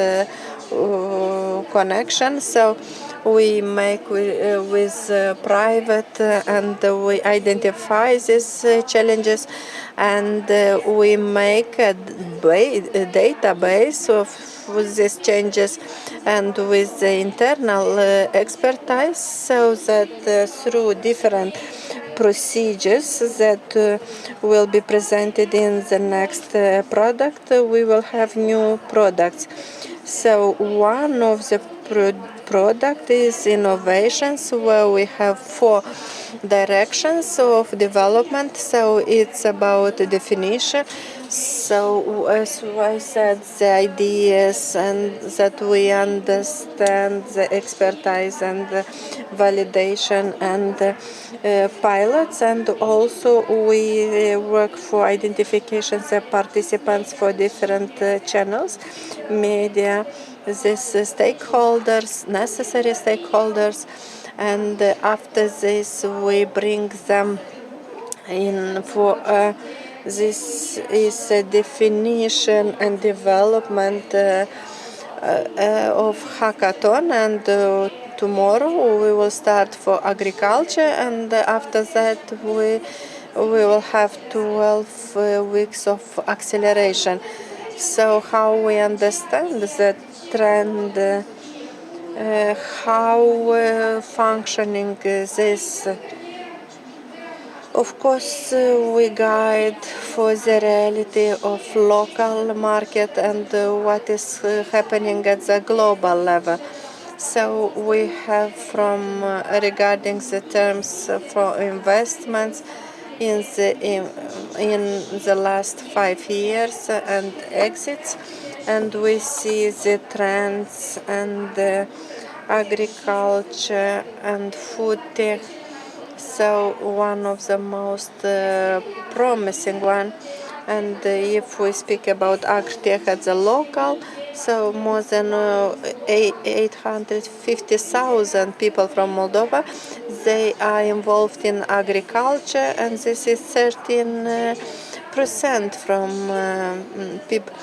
connection. So we make with private and we identify these challenges, and we make a database of these changes and with the internal expertise, so that through different procedures that will be presented in the next product, we will have new products. So one of the product is innovations, where we have 4 directions of development. So it's about definition. So as I said, the ideas, and that we understand the expertise and the validation and pilots, and also we work for identifications of participants for different channels, media, these stakeholders, necessary stakeholders, and after this we bring them in for this is a definition and development of hackathon, and tomorrow we will start for agriculture, and after that we will have 12 weeks of acceleration. So how we understand the trend, how functioning this. Of course, we guide for the reality of local market and what is happening at the global level. So we have from regarding the terms for investments in the last 5 years and exits, and we see the trends and agriculture and food tech. So one of the most promising one, and if we speak about agritech at the local, so more than 850,000 people from Moldova, they are involved in agriculture, and this is 13% from people.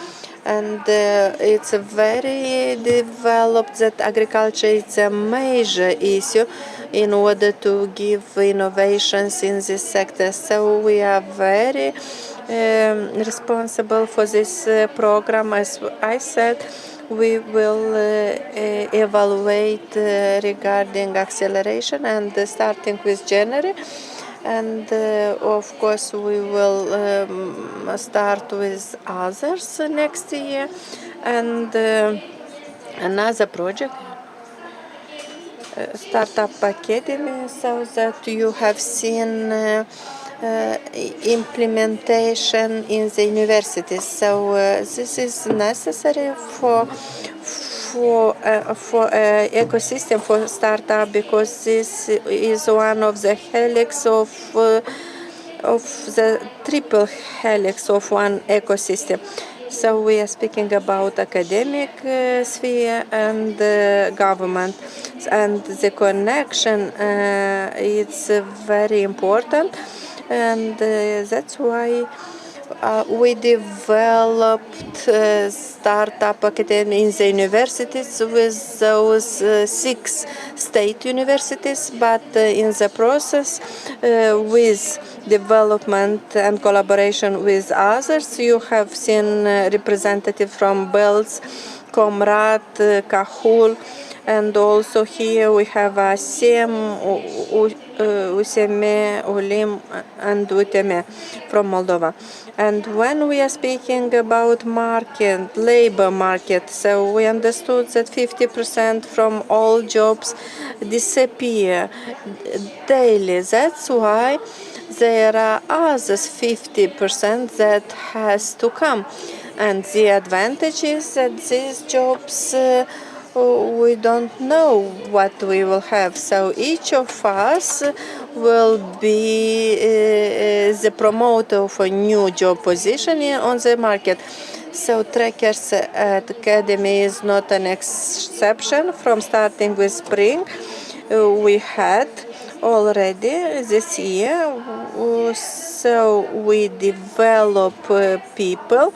And it's very developed that agriculture is a major issue in order to give innovations in this sector. So we are very responsible for this program. As I said, we will evaluate regarding acceleration, and starting with January. And of course we will start with others next year, and another project, Startup Academy, so that you have seen implementation in the universities. So this is necessary for ecosystem for startup, because this is one of the helix of the triple helix of one ecosystem. So we are speaking about academic sphere and government, and the connection is very important, and that's why we developed startup academy in the universities with those 6 state universities, but in the process with development and collaboration with others, you have seen representatives from Belz, Comrade, Cahul, and also here we have ASEM, USEME, ULIM, and UTME from Moldova. And when we are speaking about market, labor market, so we understood that 50% from all jobs disappear daily. That's why there are others 50% that has to come. And the advantage is that these jobs we don't know what we will have. So each of us will be the promoter of a new job position on the market. So Trackers Academy is not an exception. From starting with spring, we had already this year. So we develop people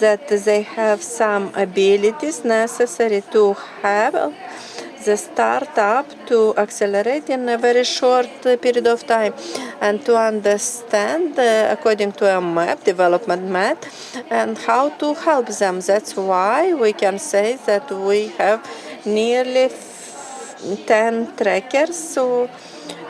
that they have some abilities necessary to have the startup to accelerate in a very short period of time and to understand according to a map, development map, and how to help them. That's why we can say that we have nearly 10 trackers. So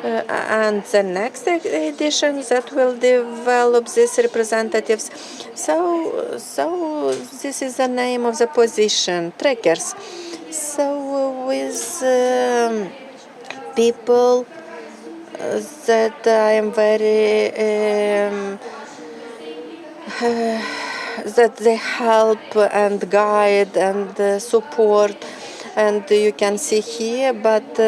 and the next edition that will develop these representatives. So this is the name of the position, trackers. So with people that I am very that they help and guide and support, and you can see here, but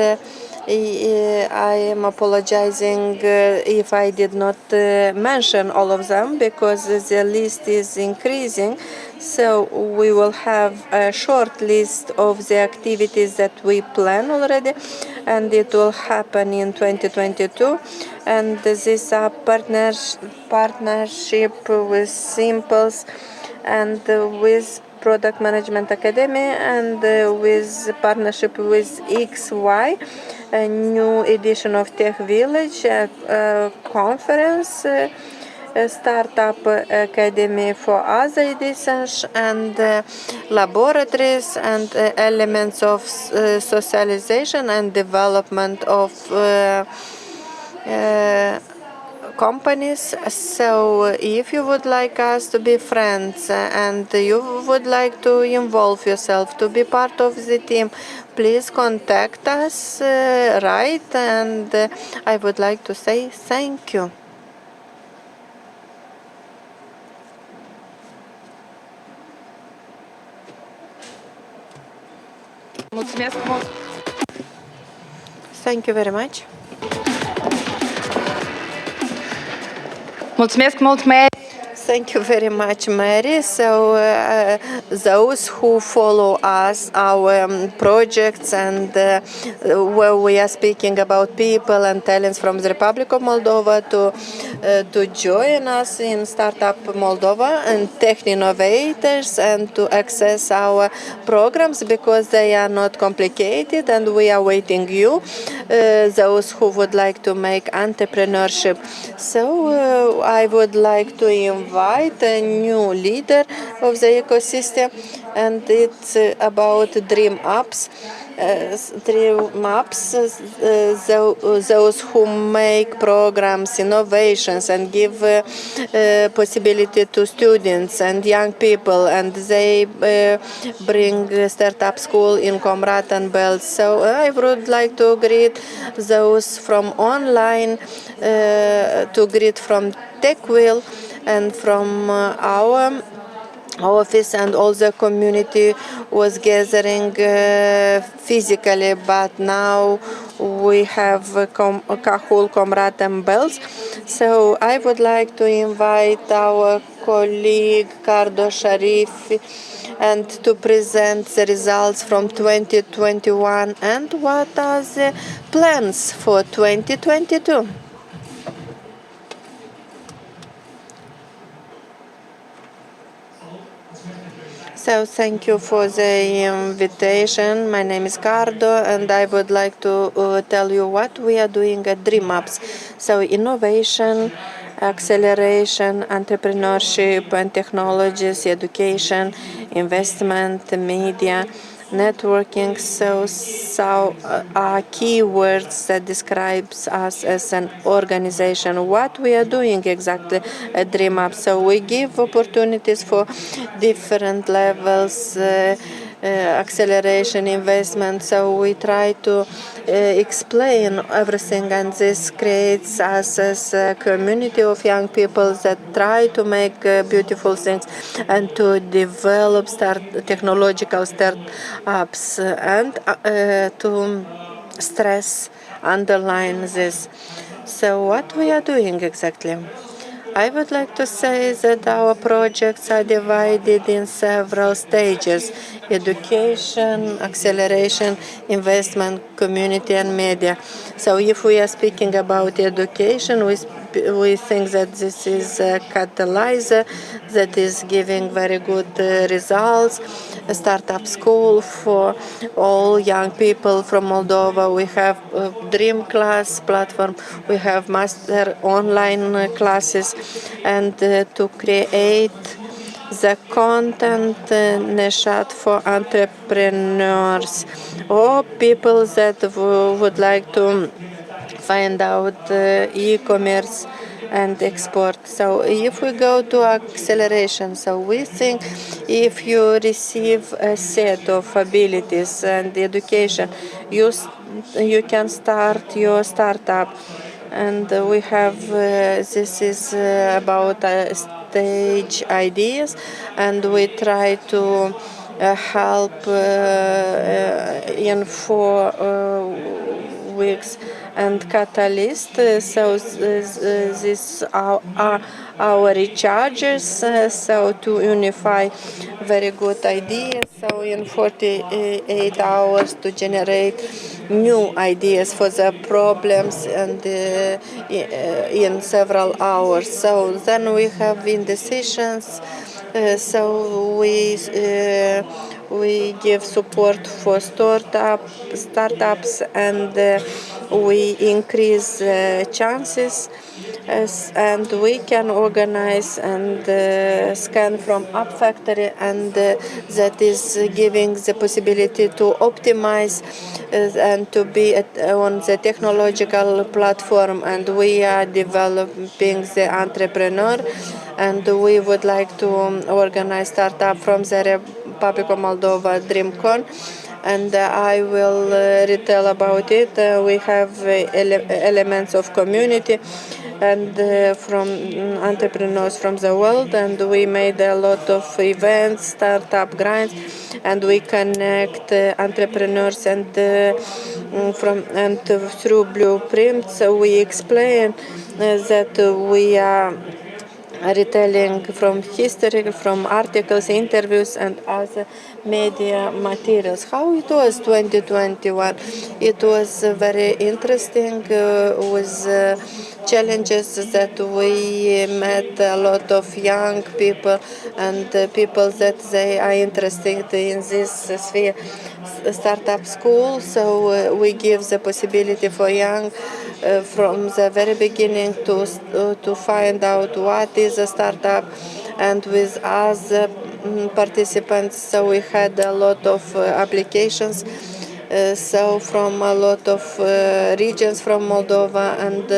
I am apologizing if I did not mention all of them, because the list is increasing. So we will have a short list of the activities that we plan already, and it will happen in 2022. And this are partnership with Simples and with Product Management Academy, and with partnership with XY, a new edition of Tech Village conference, Startup Academy for other editions, and laboratories and elements of socialization and development of companies. So if you would like us to be friends and you would like to involve yourself to be part of the team, please contact us, right? And I would like to say thank you. Thank you very much. Mulțumesc mult, Mary. Thank you very much, Mary. So those who follow us, our projects, and where we are speaking about people and talents from the Republic of Moldova to join us in Startup Moldova and Tech Innovators, and to access our programs, because they are not complicated, and we are waiting you, those who would like to make entrepreneurship. So I would like to invite a new leader of the ecosystem, and it's about Dream Apps. Those who make programs, innovations, and give possibility to students and young people, and they bring startup school in Comrade and Belz. So I would like to greet those from online, to greet from TechWheel, and from our office, and all the community was gathering physically, but now we have Cahul, Comrat and Bells. So I would like to invite our colleague Cardo Sharif and to present the results from 2021 and what are the plans for 2022. So thank you for the invitation. My name is Cardo, and I would like to tell you what we are doing at DreamUps. So innovation, acceleration, entrepreneurship and technologies, education, investment, media, networking. So are keywords that describes us as an organization. What we are doing exactly at DreamUp. So we give opportunities for different levels, acceleration, investment. So we try to explain everything, and this creates us as a community of young people that try to make beautiful things and to develop technological startups and to underline this. So what we are doing exactly? I would like to say that our projects are divided in several stages: education, acceleration, investment, community, and media. So if we are speaking about education, we think that this is a catalyzer that is giving very good results. A startup school for all young people from Moldova. We have a Dream Class platform. We have master online classes, and to create the content niche for entrepreneurs or people that would like to find out e-commerce and export. So if we go to acceleration, so we think if you receive a set of abilities and education, you can start your startup. And we have this is about stage ideas, and we try to help in 4 weeks and catalyst. So this are our recharges. So to unify very good ideas. So in 48 hours to generate new ideas for the problems, and in several hours. So then we have indecisions. So we give support for startups, and we increase chances, and we can organize and scan from App Factory, and that is giving the possibility to optimize and to be on the technological platform. And we are developing the entrepreneur, and we would like to organize startup from the Republic of Moldova DreamCon, and I will retell about it. We have elements of community and from entrepreneurs from the world, and we made a lot of events, startup grinds, and we connect entrepreneurs, and through blueprints we explain that we are retelling from history, from articles, interviews, and other media materials. How it was 2021? It was very interesting with challenges that we met a lot of young people and people that they are interested in this sphere. Startup school, so we give the possibility for young from the very beginning to find out what is a startup, and with other participants. So we had a lot of applications. So from a lot of regions from Moldova, and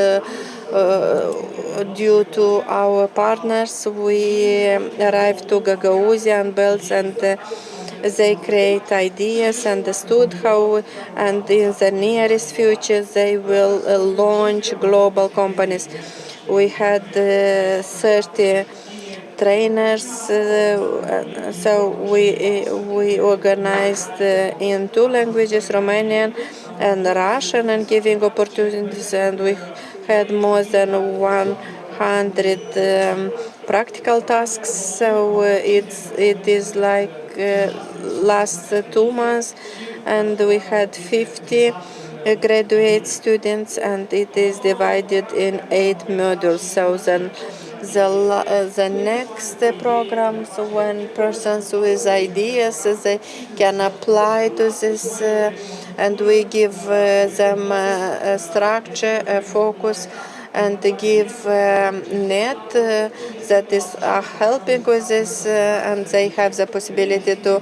due to our partners, we arrived to Gagauzia and Belts, and they create ideas, understood how, and in the nearest future they will launch global companies. We had 30 trainers. So we organized in 2 languages, Romanian and Russian, and giving opportunities. And we had more than 100 practical tasks. So it is like last 2 months, and we had 50 graduate students, and it is divided in 8 modules. So then the next programs, when persons with ideas, they can apply to this, and we give them a structure, a focus, and give net that is helping with this, and they have the possibility to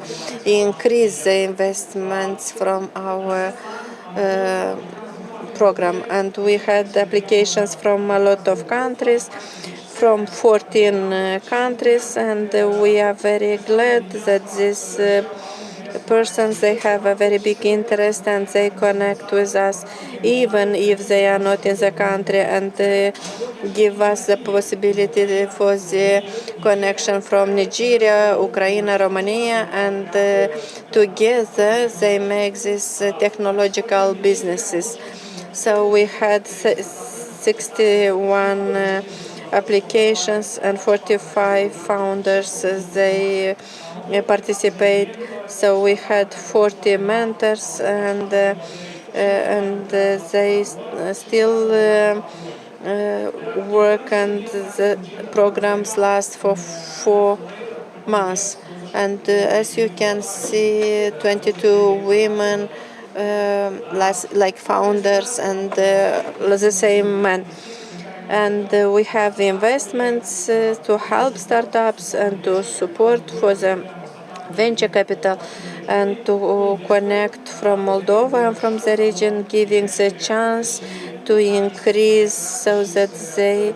increase the investments from our program. And we had applications from a lot of countries, from 14 countries, and we are very glad that these persons, they have a very big interest, and they connect with us even if they are not in the country, and give us the possibility for the connection from Nigeria, Ukraine, Romania, and together they make these technological businesses. So we had 61 applications, and 45 founders, they participate. So we had 40 mentors, and they still work, and the programs last for 4 months. And as you can see, 22 women like founders, and the same men. And we have investments to help startups, and to support for the venture capital, and to connect from Moldova and from the region, giving the chance to increase so that they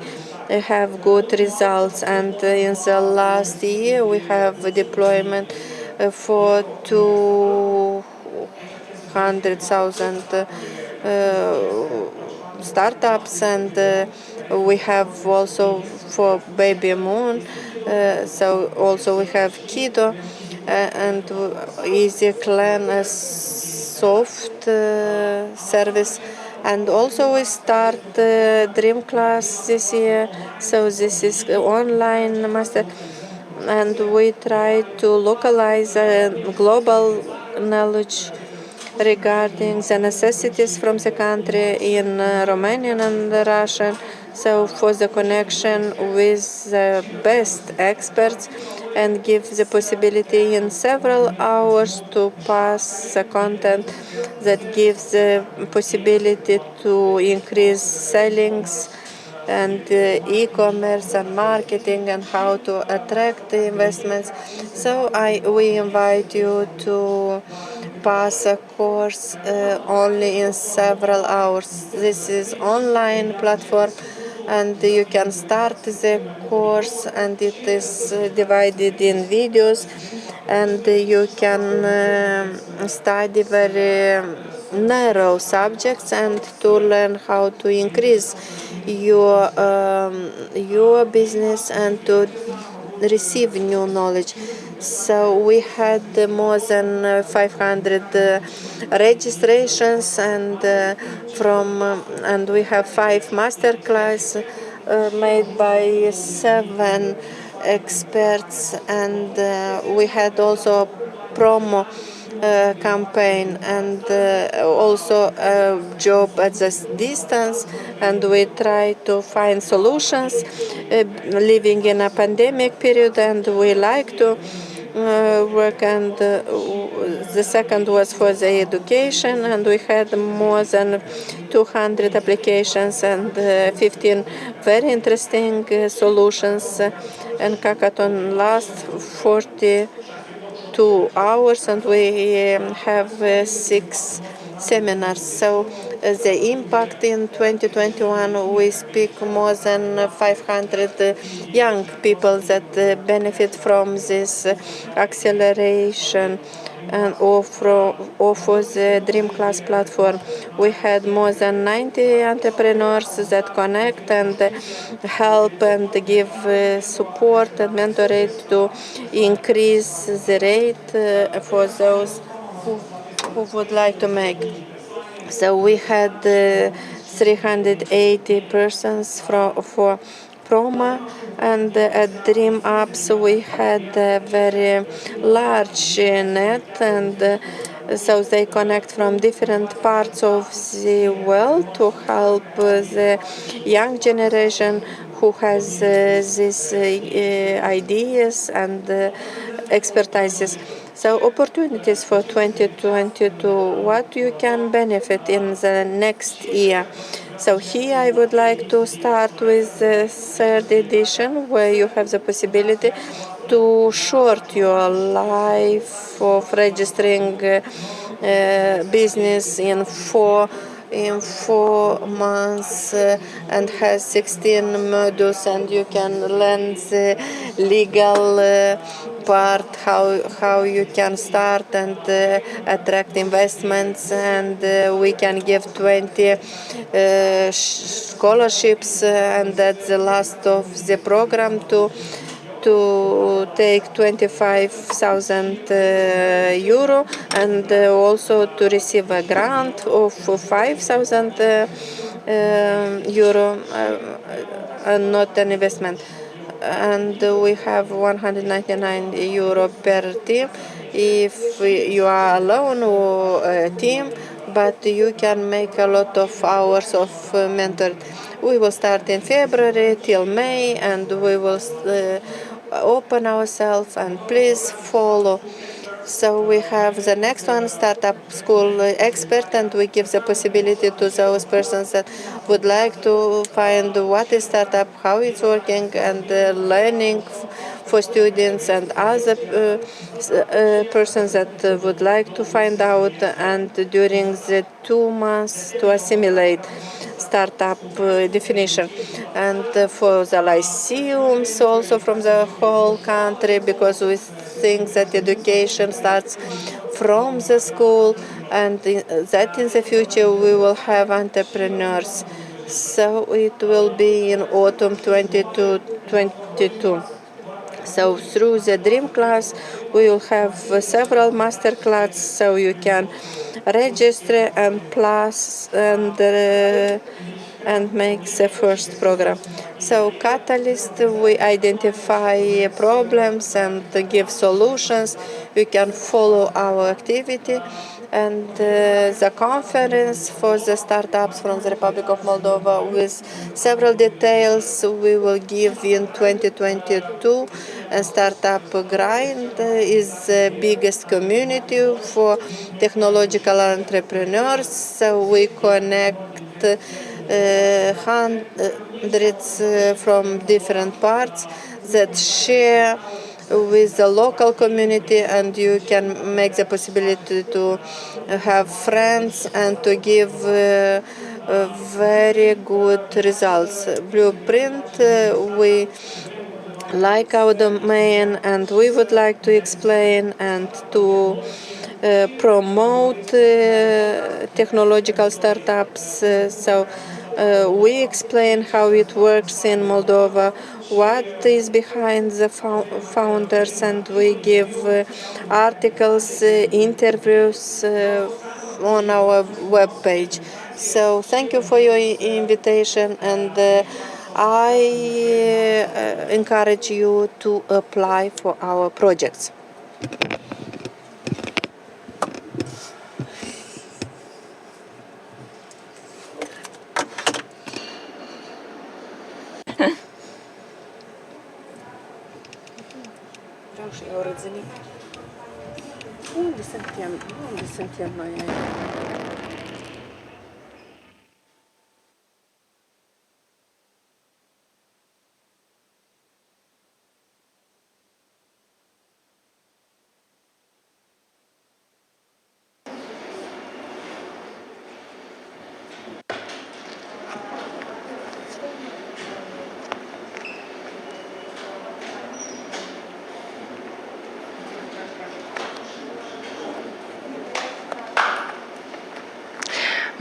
have good results. And in the last year, we have deployment for 200,000 startups, and we have also for Baby Moon. So also we have Kido and Easy Clan as soft service. And also we start Dream Class this year. So this is online master, and we try to localize global knowledge regarding the necessities from the country in Romanian and Russian. So for the connection with the best experts, and give the possibility in several hours to pass the content that gives the possibility to increase sellings, and e-commerce and marketing, and how to attract the investments. So we invite you to pass a course only in several hours. This is online platform, and you can start the course, and it is divided in videos, and you can study very narrow subjects, and to learn how to increase your business, and to receive new knowledge. So we had more than 500 registrations, and and we have 5 master class made by 7 experts, and we had also promo campaign, and also a job at this distance, and we try to find solutions living in a pandemic period, and we like to work. And the second was for the education, and we had more than 200 applications, and 15 very interesting solutions, and hackathon lasts 42 hours, and we have 6 seminars. So the impact in 2021, we speak more than 500 young people that benefit from this acceleration and offer the Dream Class platform. We had more than 90 entrepreneurs that connect and help and give support and mentorate to increase the rate for those who would like to make. So we had 380 persons for Proma, and at Dream Apps we had a very large net, and so they connect from different parts of the world to help the young generation who has these ideas and expertises. So opportunities for 2022, what you can benefit in the next year. So here I would like to start with the third edition, where you have the possibility to short your life of registering business in 4 months and has 16 modules, and you can learn the legal part, how you can start and attract investments, and we can give 20 scholarships, and that's the last of the program to take 25,000 euro, and also to receive a grant of 5,000 euro, and not an investment. And we have 199 euro per team if you are alone or a team, but you can make a lot of hours of mentoring. We will start in February till May, and we will open ourselves, and please follow. So we have the next one, Startup School Expert, and we give the possibility to those persons that would like to find what is startup, how it's working, and learning for students and other persons that would like to find out, and during the 2 months to assimilate startup definition. And for the lyceums also from the whole country, because we think that education starts from the school, and that in the future we will have entrepreneurs. So it will be in autumn 2022. So through the Dream Class, we will have several master classes, so you can register and plus and make the first program. So Catalyst, we identify problems and give solutions. You can follow our activity, and the conference for the startups from the Republic of Moldova with several details we will give in 2022. And Startup Grind is the biggest community for technological entrepreneurs. So we connect hundreds from different parts that share with the local community, and you can make the possibility to have friends and to give very good results. Blueprint, we like our domain, and we would like to explain and to promote technological startups. We explain how it works in Moldova, what is behind the founders, and we give articles, interviews on our webpage. So thank you for your invitation, and I encourage you to apply for our projects. Unde suntem noi?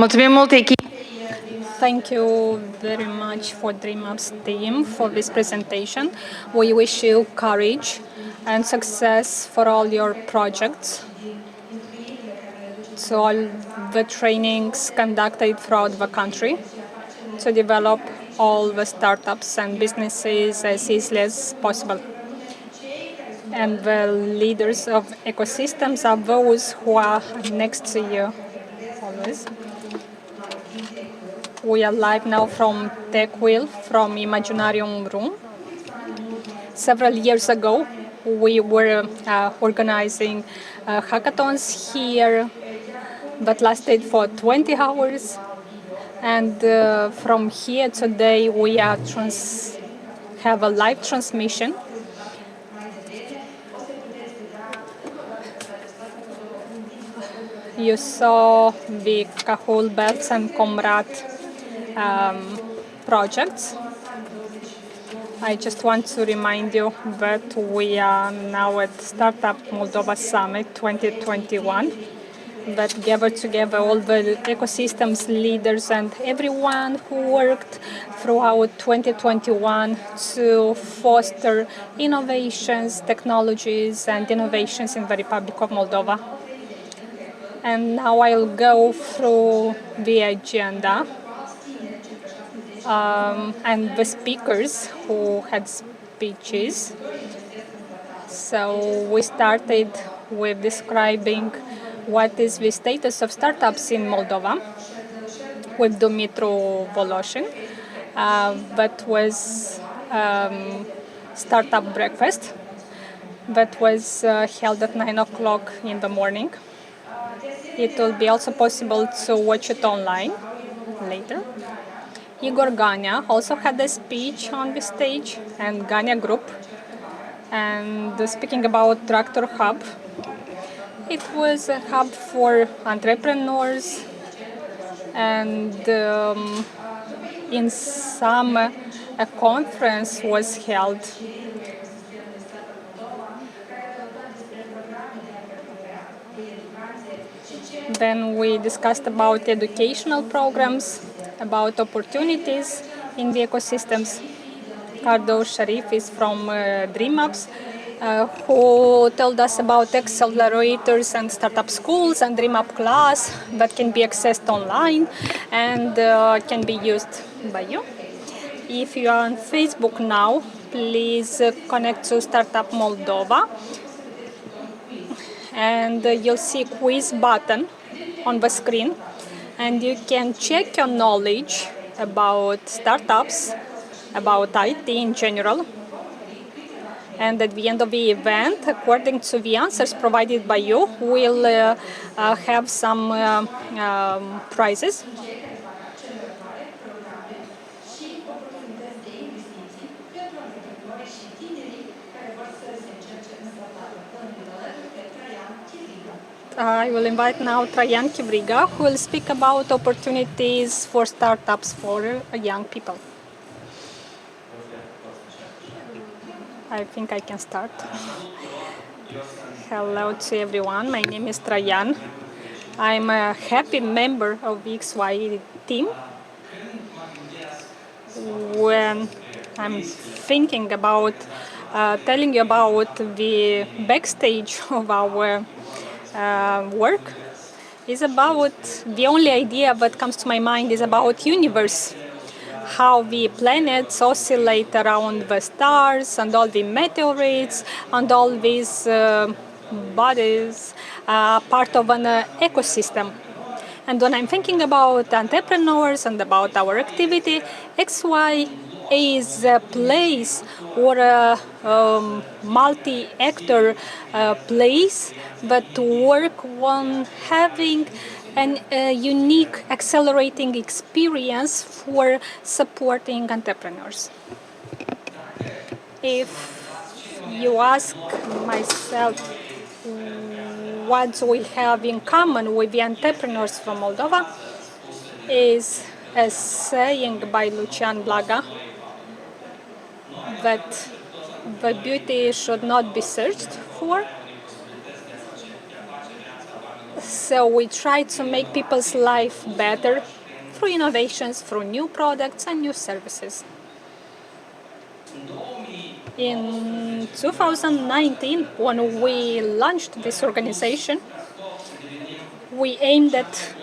Mulțumim mult echipei. Thank you very much for DreamUp's team for this presentation. We wish you courage and success for all your projects, to all the trainings conducted throughout the country, to develop all the startups and businesses as easily as possible. And the leaders of ecosystems are those who are next to you always. We are live now from Tech Wheel, from Imaginarium Room. Several years ago, we were organizing hackathons here that lasted for 20 hours. And from here today, we are have a live transmission. You saw the Cahul Belts and Comrade projects. I just want to remind you that we are now at Startup Moldova Summit 2021 that gathered together all the ecosystems leaders and everyone who worked throughout 2021 to foster innovations, technologies, and innovations in the Republic of Moldova. And now I'll go through the agenda and the speakers who had speeches. So we started with describing what is the status of startups in Moldova with Dumitru Voloshin. That was startup breakfast that was held at 9 o'clock in the morning. It will be also possible to watch it online later. Igor Gania also had a speech on the stage, and Gania Group. And speaking about Tractor Hub, it was a hub for entrepreneurs, and in summer a conference was held. Then we discussed about educational programs, about opportunities in the ecosystems. Cardo Sharif is from DreamUps, who told us about accelerators and startup schools and DreamUp class that can be accessed online and can be used by you. If you are on Facebook now, please connect to Startup Moldova, and you'll see a quiz button on the screen, and you can check your knowledge about startups, about IT in general. And at the end of the event, according to the answers provided by you, we'll have some prizes. I will invite now Traian Chivriga, who will speak about opportunities for startups for young people. I think I can start. Hello to everyone. My name is Traian. I'm a happy member of the XY team. When I'm thinking about telling you about the backstage of our work, is about the only idea that comes to my mind is about universe. How the planets oscillate around the stars and all the meteorites and all these bodies are part of an ecosystem. And when I'm thinking about entrepreneurs and about our activity, XY is a place or a multi-actor place that work on having a unique accelerating experience for supporting entrepreneurs. If you ask myself what we have in common with the entrepreneurs from Moldova, is a saying by Lucian Blaga that the beauty should not be searched for. So we try to make people's life better through innovations, through new products and new services. In 2019, when we launched this organization, we aimed at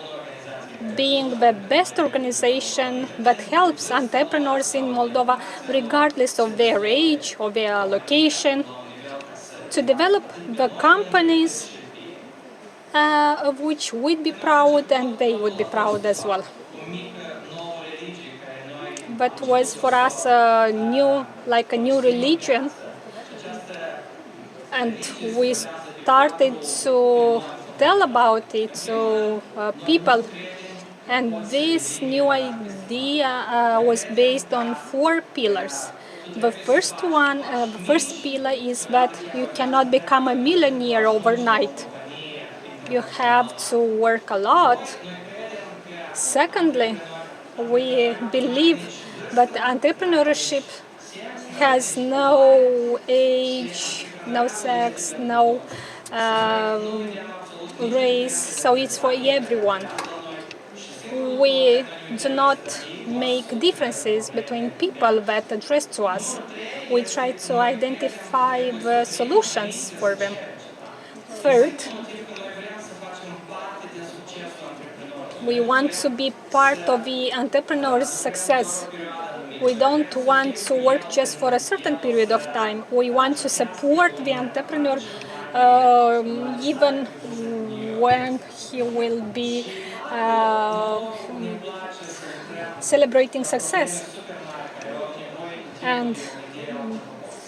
being the best organization that helps entrepreneurs in Moldova, regardless of their age or their location, to develop the companies of which we'd be proud and they would be proud as well. That was for us a new religion, and we started to tell about it to people. And this new idea was based on 4 pillars. The first pillar is that you cannot become a millionaire overnight. You have to work a lot. Secondly, we believe that entrepreneurship has no age, no sex, no race, so it's for everyone. We do not make differences between people that address to us. We try to identify the solutions for them. Third, we want to be part of the entrepreneur's success. We don't want to work just for a certain period of time. We want to support the entrepreneur even when he will be celebrating success. And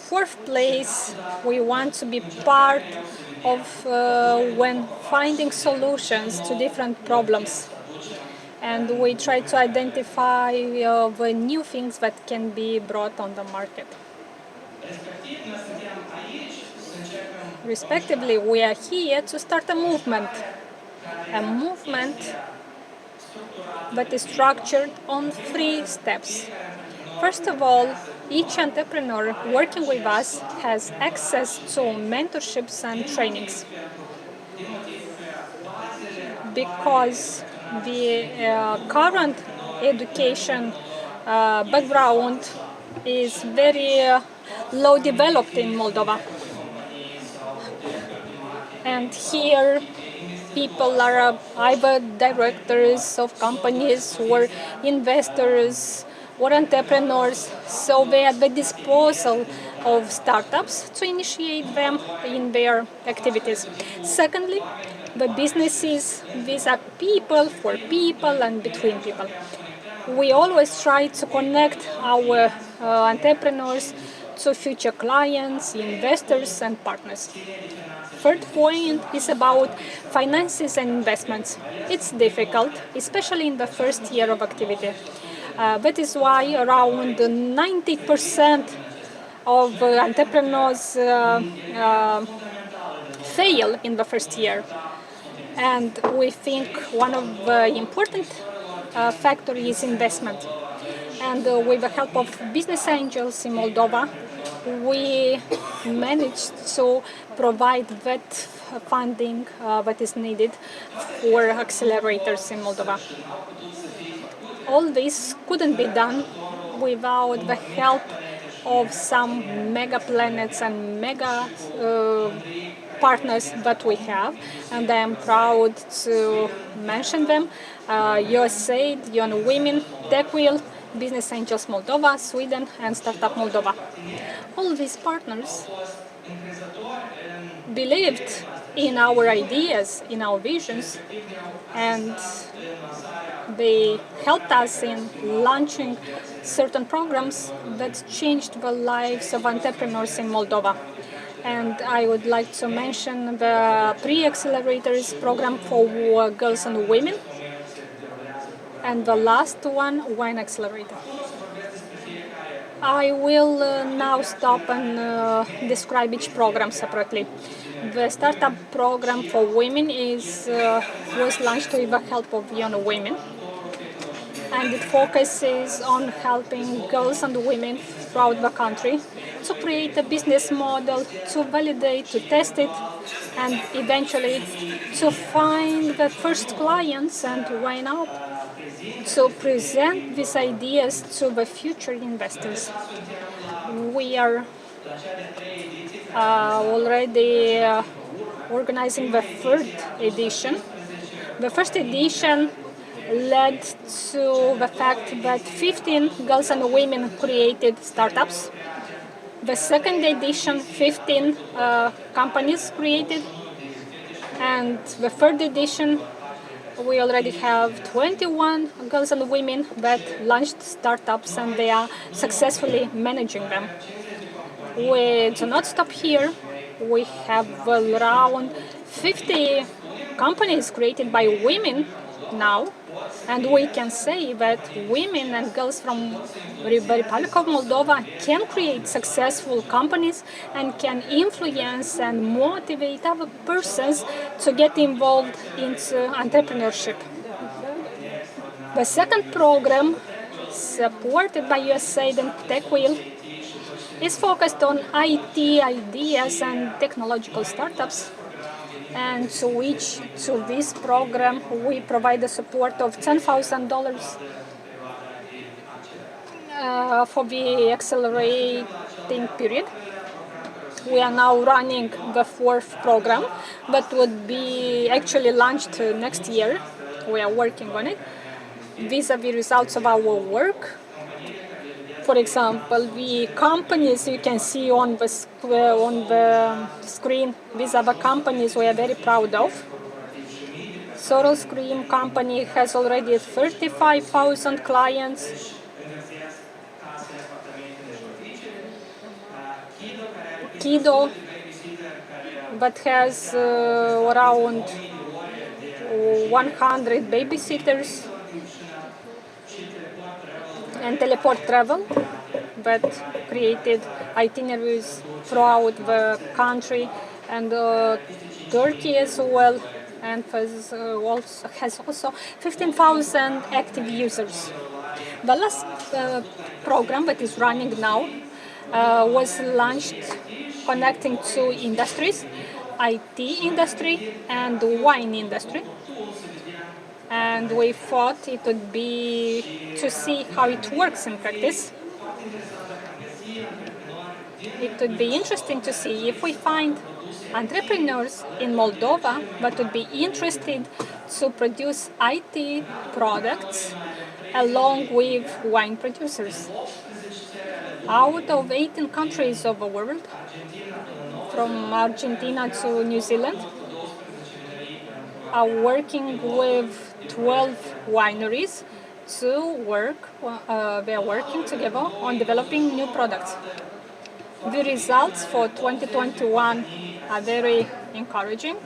fourth place, we want to be part of when finding solutions to different problems. And we try to identify the new things that can be brought on the market. Respectively, we are here to start a movement that is structured on 3 steps. First of all, each entrepreneur working with us has access to mentorships and trainings, because the current education background is very low developed in Moldova. And here people are either directors of companies or investors or entrepreneurs, so they are at the disposal of startups to initiate them in their activities. Secondly, the businesses, these are people for people and between people. We always try to connect our entrepreneurs to future clients, investors and partners. Third point is about finances and investments. It's difficult, especially in the first year of activity. That is why around 90% of entrepreneurs fail in the first year. And we think one of the important factors is investment. And with the help of business angels in Moldova, we managed to provide that funding that is needed for accelerators in Moldova. All this couldn't be done without the help of some mega planets and mega partners that we have, and I am proud to mention them: USAID, Young Women, TechWheel, Business Angels Moldova, Sweden, and Startup Moldova. All these partners believed in our ideas, in our visions, and they helped us in launching certain programs that changed the lives of entrepreneurs in Moldova. And I would like to mention the Pre-Accelerators program for girls and women, and the last one, Wine Accelerator. I will now stop and describe each program separately. The startup program for women was launched with the help of young women, and it focuses on helping girls and women throughout the country to create a business model, to validate, to test it, and eventually to find the first clients, and why not to present these ideas to the future investors. We are already organizing the third edition. The first edition led to the fact that 15 girls and women created startups. The second edition, 15 companies created. And the third edition, we already have 21 girls and women that launched startups, and they are successfully managing them. We do not stop here. We have around 50 companies created by women now, and we can say that women and girls from the Republic of Moldova can create successful companies and can influence and motivate other persons to get involved into entrepreneurship. The second program, supported by USAID and TechWheel, is focused on IT ideas and technological startups. And to this program, we provide the support of $10,000 for the accelerating period. We are now running the fourth program, that would be actually launched next year. We are working on it. These are the results of our work. For example, the companies you can see on the screen, these are the companies we are very proud of. Soros Cream company has already 35,000 clients. Kido, that has around 100 babysitters. And Teleport Travel, that created itineraries throughout the country and Turkey as well, and has also 15,000 active users. The last program that is running now was launched connecting two industries, IT industry and wine industry. And we thought it would be to see how it works in practice. It would be interesting to see if we find entrepreneurs in Moldova that would be interested to produce IT products along with wine producers. Out of 18 countries of the world, from Argentina to New Zealand, are working with 12 wineries to work. They are working together on developing new products. The results for 2021 are very encouraging.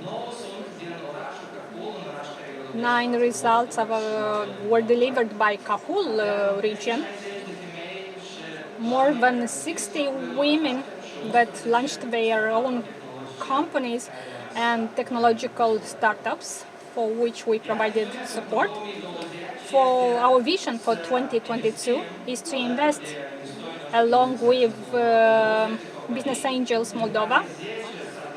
9 results were delivered by Cahul region. More than 60 women that launched their own companies and technological startups, for which we provided support. For our vision for 2022 is to invest along with Business Angels Moldova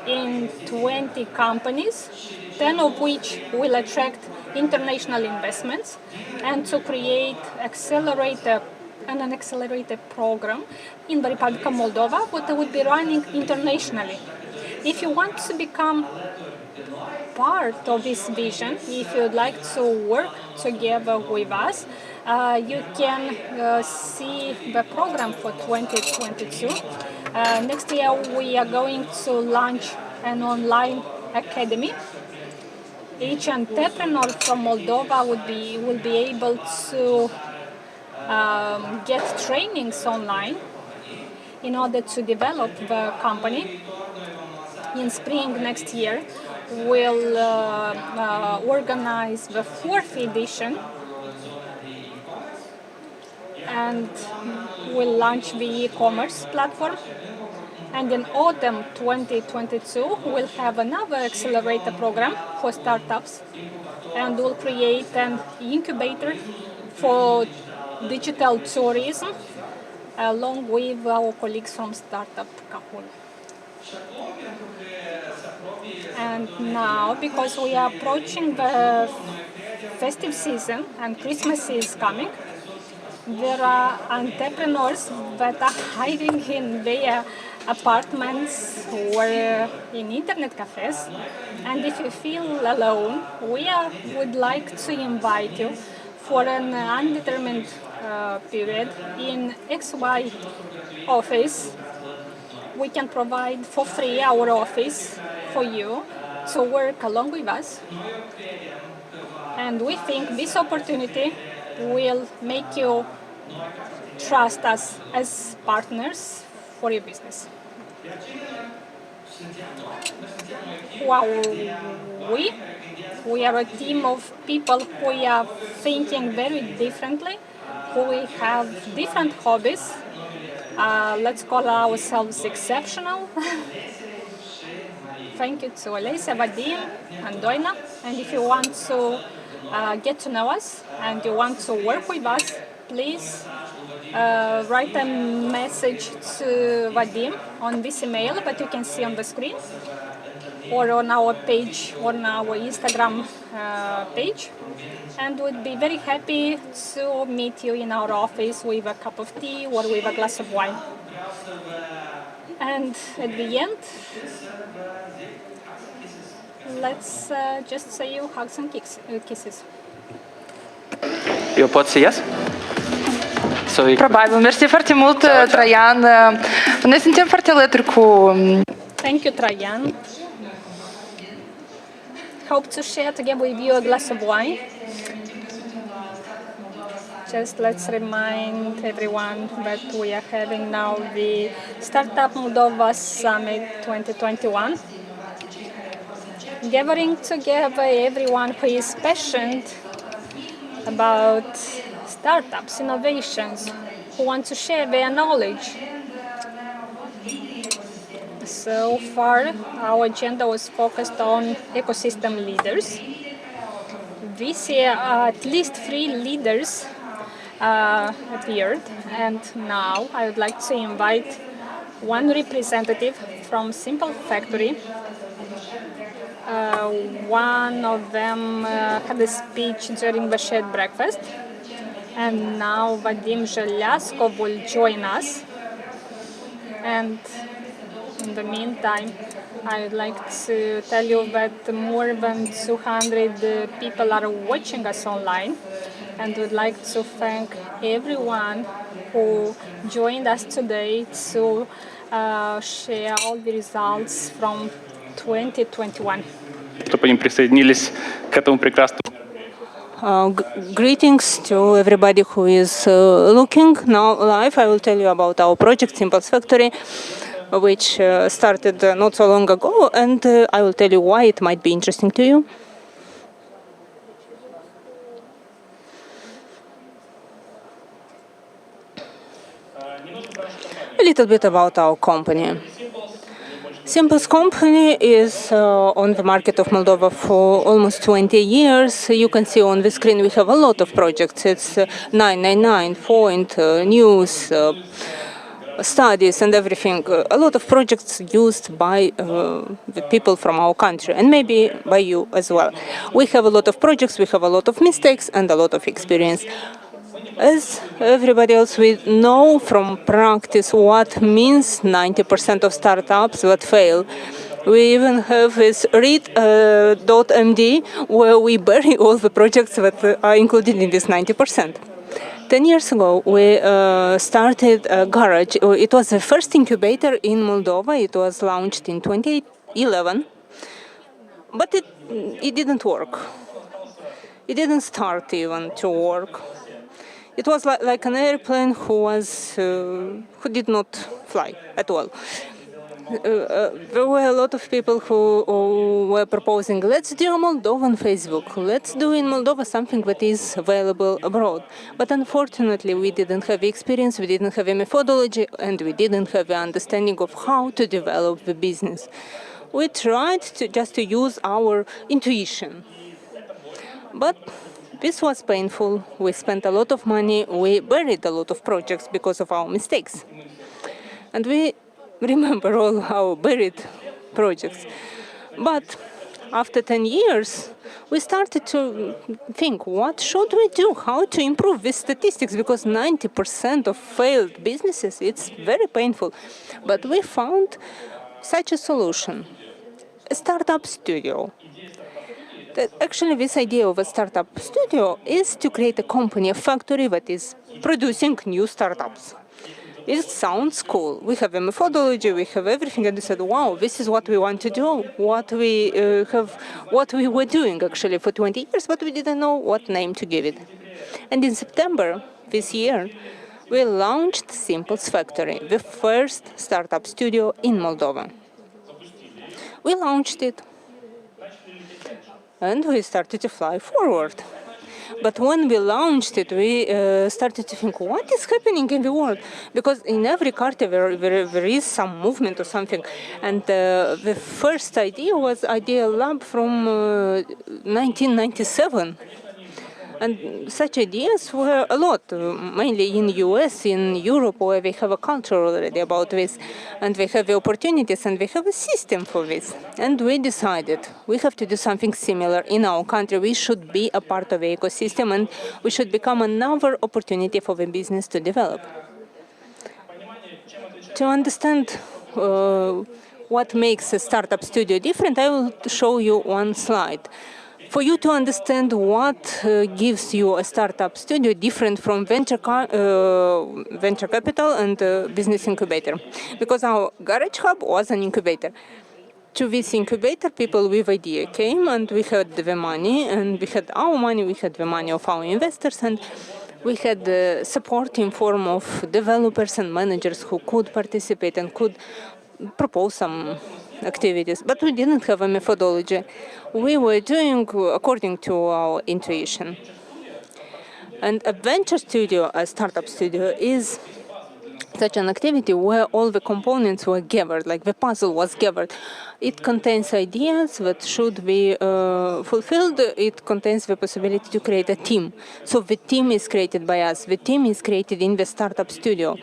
in 20 companies, 10 of which will attract international investments, and to create an accelerated program in the Republic of Moldova, that would be running internationally. If you want to become part of this vision, if you'd like to work together with us, you can see the program for 2022. Next year we are going to launch an online academy. Each entrepreneur from Moldova will be able to get trainings online in order to develop the company. In spring next year, we'll organize the 4th edition and we'll launch the e-commerce platform. And in autumn 2022, we'll have another accelerator program for startups, and we'll create an incubator for digital tourism along with our colleagues from Startup Cahul. And now, because we are approaching the festive season and Christmas is coming, there are entrepreneurs that are hiding in their apartments or in internet cafes. And if you feel alone, would like to invite you for an undetermined period in XY office. We can provide for free our office for you to work along with us. And we think this opportunity will make you trust us as partners for your business. Who are we? We are a team of people who are thinking very differently, who have different hobbies. Let's call ourselves exceptional. Thank you to Olesya, Vadim, and Doina. And if you want to get to know us and you want to work with us, please write a message to Vadim on this email that you can see on the screen, or on our page, on our Instagram page. And we'd be very happy to meet you in our office with a cup of tea or with a glass of wine. And at the end, let's just say you hugs and kisses. Eu pot să ies? Probabil. Mersi foarte mult, Traian. Noi suntem foarte alături cu... Thank you, Traian. Hope to share together with you a glass of wine. Just let's remind everyone that we are having now the Startup Moldova Summit 2021. Gathering together everyone who is passionate about startups, innovations, who want to share their knowledge. So far, our agenda was focused on ecosystem leaders. This year, at least 3 leaders appeared, and now I would like to invite one representative from Simple Factory. One of them had a speech during the shared breakfast, and now Vadim Zhelyazko will join us. And in the meantime, I would like to tell you that more than 200 people are watching us online, and would like to thank everyone who joined us today to share all the results from 2021. Greetings to everybody who is looking now live. I will tell you about our project, Simple Factory, which started not so long ago, and I will tell you why it might be interesting to you. A little bit about our company. Simple's company is on the market of Moldova for almost 20 years. You can see on the screen we have a lot of projects. It's 999, Point, News, studies and everything. A lot of projects used by the people from our country and maybe by you as well. We have a lot of projects, we have a lot of mistakes and a lot of experience. As everybody else, we know from practice what means 90% of startups that fail. We even have this read.md where we bury all the projects that are included in this 90%. 10 years ago, we started a garage. It was the first incubator in Moldova. It was launched in 2011, but it didn't work. It didn't start even to work. It was like an airplane who did not fly at all. There were a lot of people who were proposing, let's do a Moldovan Facebook, let's do in Moldova something that is available abroad. But unfortunately, we didn't have experience, we didn't have a methodology, and we didn't have an understanding of how to develop the business. We tried to use our intuition. But this was painful. We spent a lot of money. We buried a lot of projects because of our mistakes. And we remember all our buried projects. But After 10 years, we started to think, what should we do? How to improve these statistics? Because 90% of failed businesses, it's very painful. But we found such a solution, a startup studio. Actually, this idea of a startup studio is to create a company, a factory that is producing new startups. It sounds cool. We have a methodology, we have everything, and we said, wow, this is what we want to do, what we were doing actually for 20 years, but we didn't know what name to give it. And in September this year, we launched Simple's Factory, the first startup studio in Moldova. We launched it, and we started to fly forward. But when we launched it, we started to think, what is happening in the world? Because in every country there is some movement or something. And the first idea was Idea Lab from 1997. And such ideas were a lot, mainly in US, in Europe, where we have a culture already about this, and we have the opportunities, and we have a system for this. And we decided we have to do something similar in our country. We should be a part of the ecosystem, and we should become another opportunity for the business to develop. To understand what makes a startup studio different, I will show you one slide. For you to understand what gives you a startup studio different from venture capital and business incubator. Because our Garage Hub was an incubator. To this incubator, people with idea came, and we had the money, and we had our money, we had the money of our investors, and we had the support in form of developers and managers who could participate and could propose some activities, but we didn't have a methodology. We were doing according to our intuition. And a venture studio, a startup studio, is such an activity where all the components were gathered, like the puzzle was gathered. It contains ideas that should be fulfilled. It contains the possibility to create a team. So the team is created by us. The team is created in the startup studio.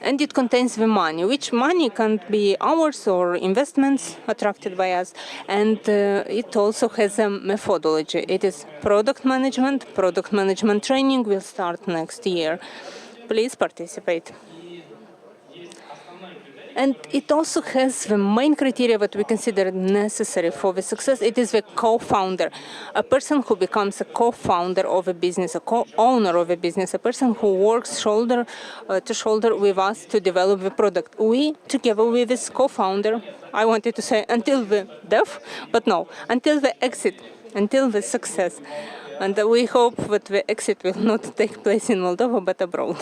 And it contains the money, which money can be ours or investments attracted by us. And it also has a methodology. It is product management. Product management training will start next year. Please participate. And it also has the main criteria that we consider necessary for the success. It is the co-founder, a person who becomes a co-founder of a business, a co-owner of a business, a person who works shoulder to shoulder with us to develop the product. We, together with this co-founder, I wanted to say until the death, but no, until the exit, until the success. And we hope that the exit will not take place in Moldova, but abroad.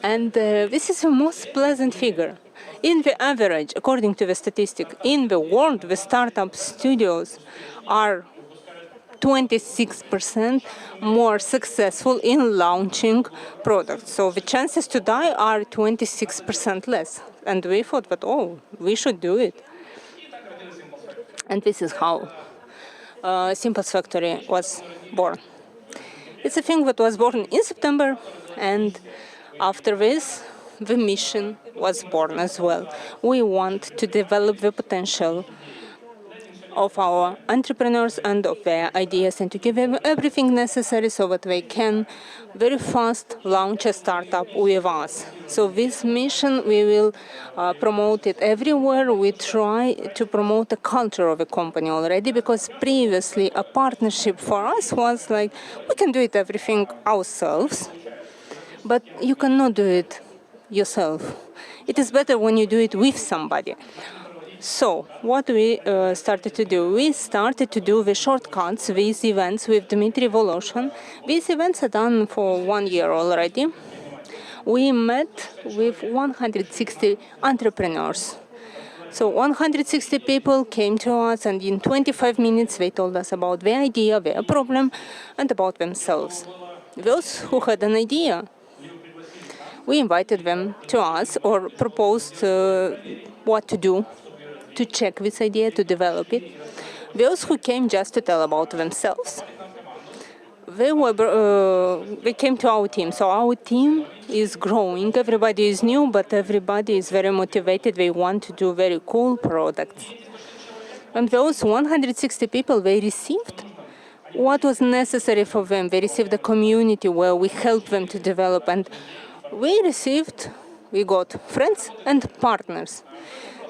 And this is the most pleasant figure. In the average, according to the statistic, in the world, the startup studios are 26% more successful in launching products. So the chances to die are 26% less. And we thought that, oh, we should do it. And this is how Simple's Factory was born. It's a thing that was born in September, and after this, the mission was born as well. We want to develop the potential of our entrepreneurs and of their ideas, and to give them everything necessary so that they can very fast launch a startup with us. So this mission, we will promote it everywhere. We try to promote the culture of a company already, because previously a partnership for us was like, we can do it everything ourselves, but you cannot do it yourself. It is better when you do it with somebody. So what we started to do, we started to do the shortcuts, these events with Dmitry Voloshin. These events are done for 1 year already. We met with 160 entrepreneurs. So 160 people came to us, and in 25 minutes they told us about their idea, their problem, and about themselves. Those who had an idea, we invited them to us or proposed what to do to check this idea, to develop it. Those who came just to tell about themselves, they came to our team. So our team is growing. Everybody is new, but everybody is very motivated. They want to do very cool products. And those 160 people, they received what was necessary for them. They received a community where we helped them to develop. And we got friends and partners.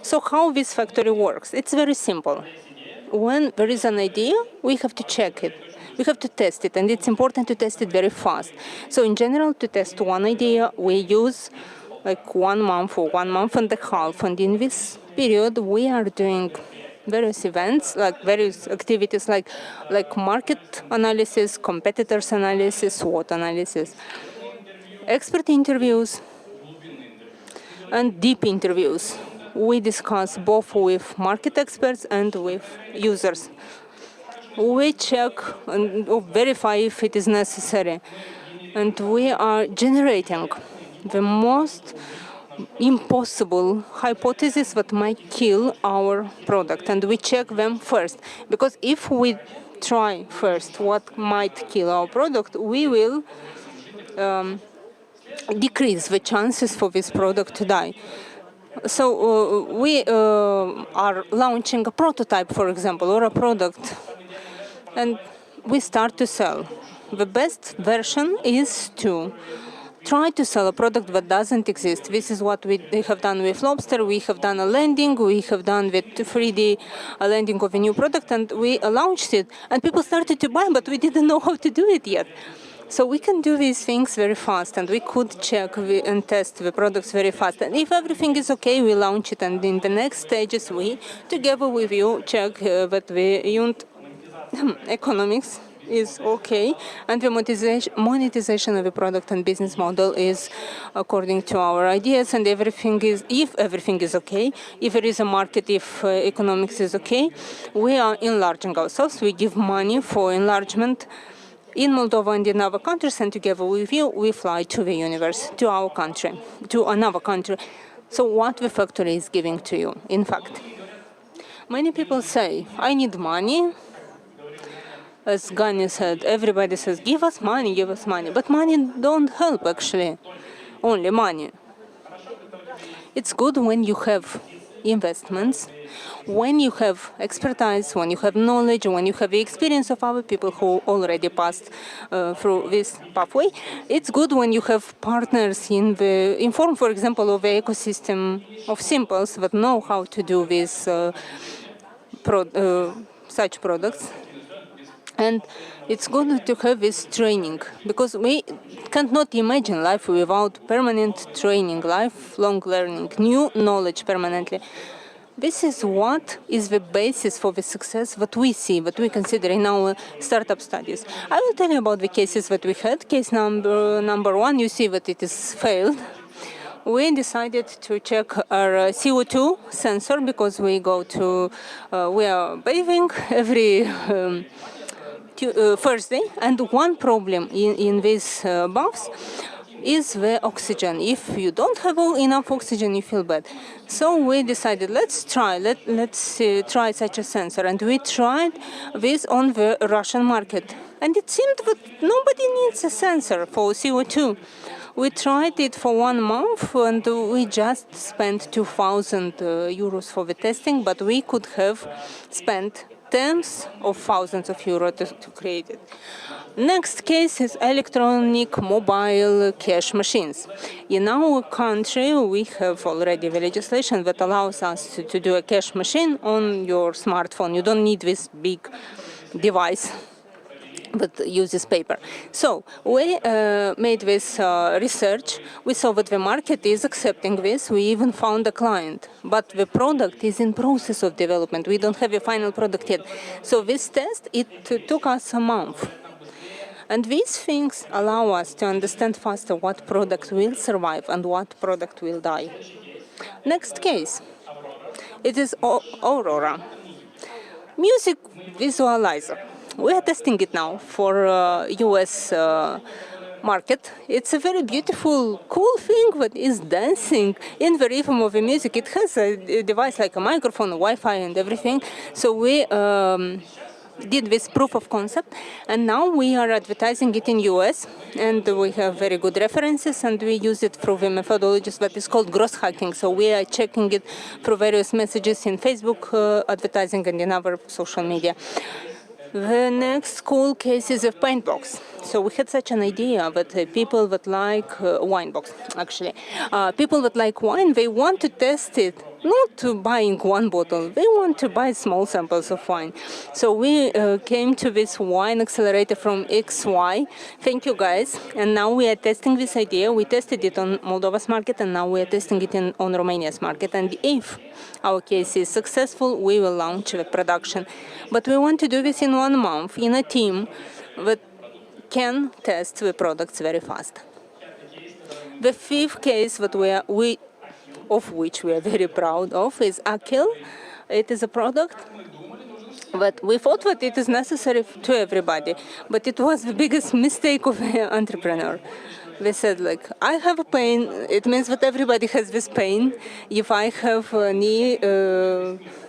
So how this factory works? It's very simple. When there is an idea, we have to check it. We have to test it, and it's important to test it very fast. So in general, to test one idea, we use like 1 month or 1 month and a half. And in this period, we are doing various events, like various activities like market analysis, competitors analysis, SWOT analysis, expert interviews, and deep interviews. We discuss both with market experts and with users. We check and verify if it is necessary. And we are generating the most impossible hypotheses that might kill our product. And we check them first. Because if we try first what might kill our product, we will decrease the chances for this product to die. So we are launching a prototype, for example, or a product, and we start to sell. The best version is to try to sell a product that doesn't exist. This is what we have done with Lobster. We have done a landing. We have done with 3D a landing of a new product, and we launched it. And people started to buy, but we didn't know how to do it yet. So we can do these things very fast, and we could check and test the products very fast. And if everything is okay, we launch it. And in the next stages, we, together with you, check that the unit economics is okay, and the monetization of the product and business model is according to our ideas, and if everything is okay, if there is a market, if economics is okay, we are enlarging ourselves. We give money for enlargement in Moldova and in other countries, and together with you, we fly to the universe, to our country, to another country. So what the factory is giving to you, in fact. Many people say, I need money. As Gani said, everybody says, give us money, give us money. But money don't help, actually, only money. It's good when you have investments, when you have expertise, when you have knowledge, when you have the experience of other people who already passed through this pathway. It's good when you have partners in form, for example, of the ecosystem of simples that know how to do this such products. And it's good to have this training, because we cannot imagine life without permanent training, lifelong learning, new knowledge permanently. This is what is the basis for the success that we see, that we consider in our startup studies. I will tell you about the cases that we had. Case number one, you see that it is failed. We decided to check our CO2 sensor, because we are bathing every Thursday, and one problem in these baths is the oxygen. If you don't have enough oxygen, you feel bad. So we decided, let's try such a sensor, and we tried this on the Russian market. And it seemed that nobody needs a sensor for CO2. We tried it for 1 month, and we just spent 2,000 euros for the testing, but we could have spent tens of thousands of euros to create it. Next case is electronic mobile cash machines. In our country, we have already the legislation that allows us to do a cash machine on your smartphone. You don't need this big device that uses paper. So we made this research. We saw that the market is accepting this. We even found a client, but the product is in process of development. We don't have a final product yet. So this test, it took us a month. And these things allow us to understand faster what product will survive and what product will die. Next case, it is Aurora, music visualizer. We are testing it now for US market. It's a very beautiful, cool thing that is dancing in the rhythm of the music. It has a device like a microphone, Wi-Fi, and everything. So we did this proof of concept, and now we are advertising it in US, and we have very good references, and we use it through the methodologies that is called gross hacking. So we are checking it through various messages in Facebook advertising and in other social media. The next cool case is a paint box. So we had such an idea that people that like wine box, actually. People that like wine, they want to test it, not to buying one bottle, they want to buy small samples of wine. So we came to this wine accelerator from XY. Thank you guys. And now we are testing this idea. We tested it on Moldova's market, and now we are testing it on Romania's market. And if our case is successful, we will launch the production. But we want to do this in 1 month in a team that can test the products very fast. The fifth case that of which we are very proud of is Akil. It is a product but we thought that it is necessary to everybody, but it was the biggest mistake of an entrepreneur. They said, like, I have a pain, it means that everybody has this pain. If I have a knee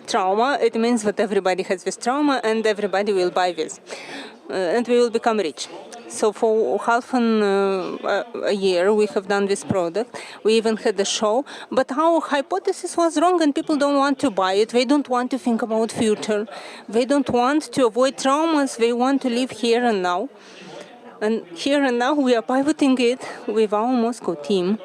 trauma, it means that everybody has this trauma and everybody will buy this. And we will become rich. So for half a year, we have done this product. We even had a show, but our hypothesis was wrong, and people don't want to buy it. They don't want to think about future. They don't want to avoid traumas. They want to live here and now. And here and now, we are pivoting it with our Moscow team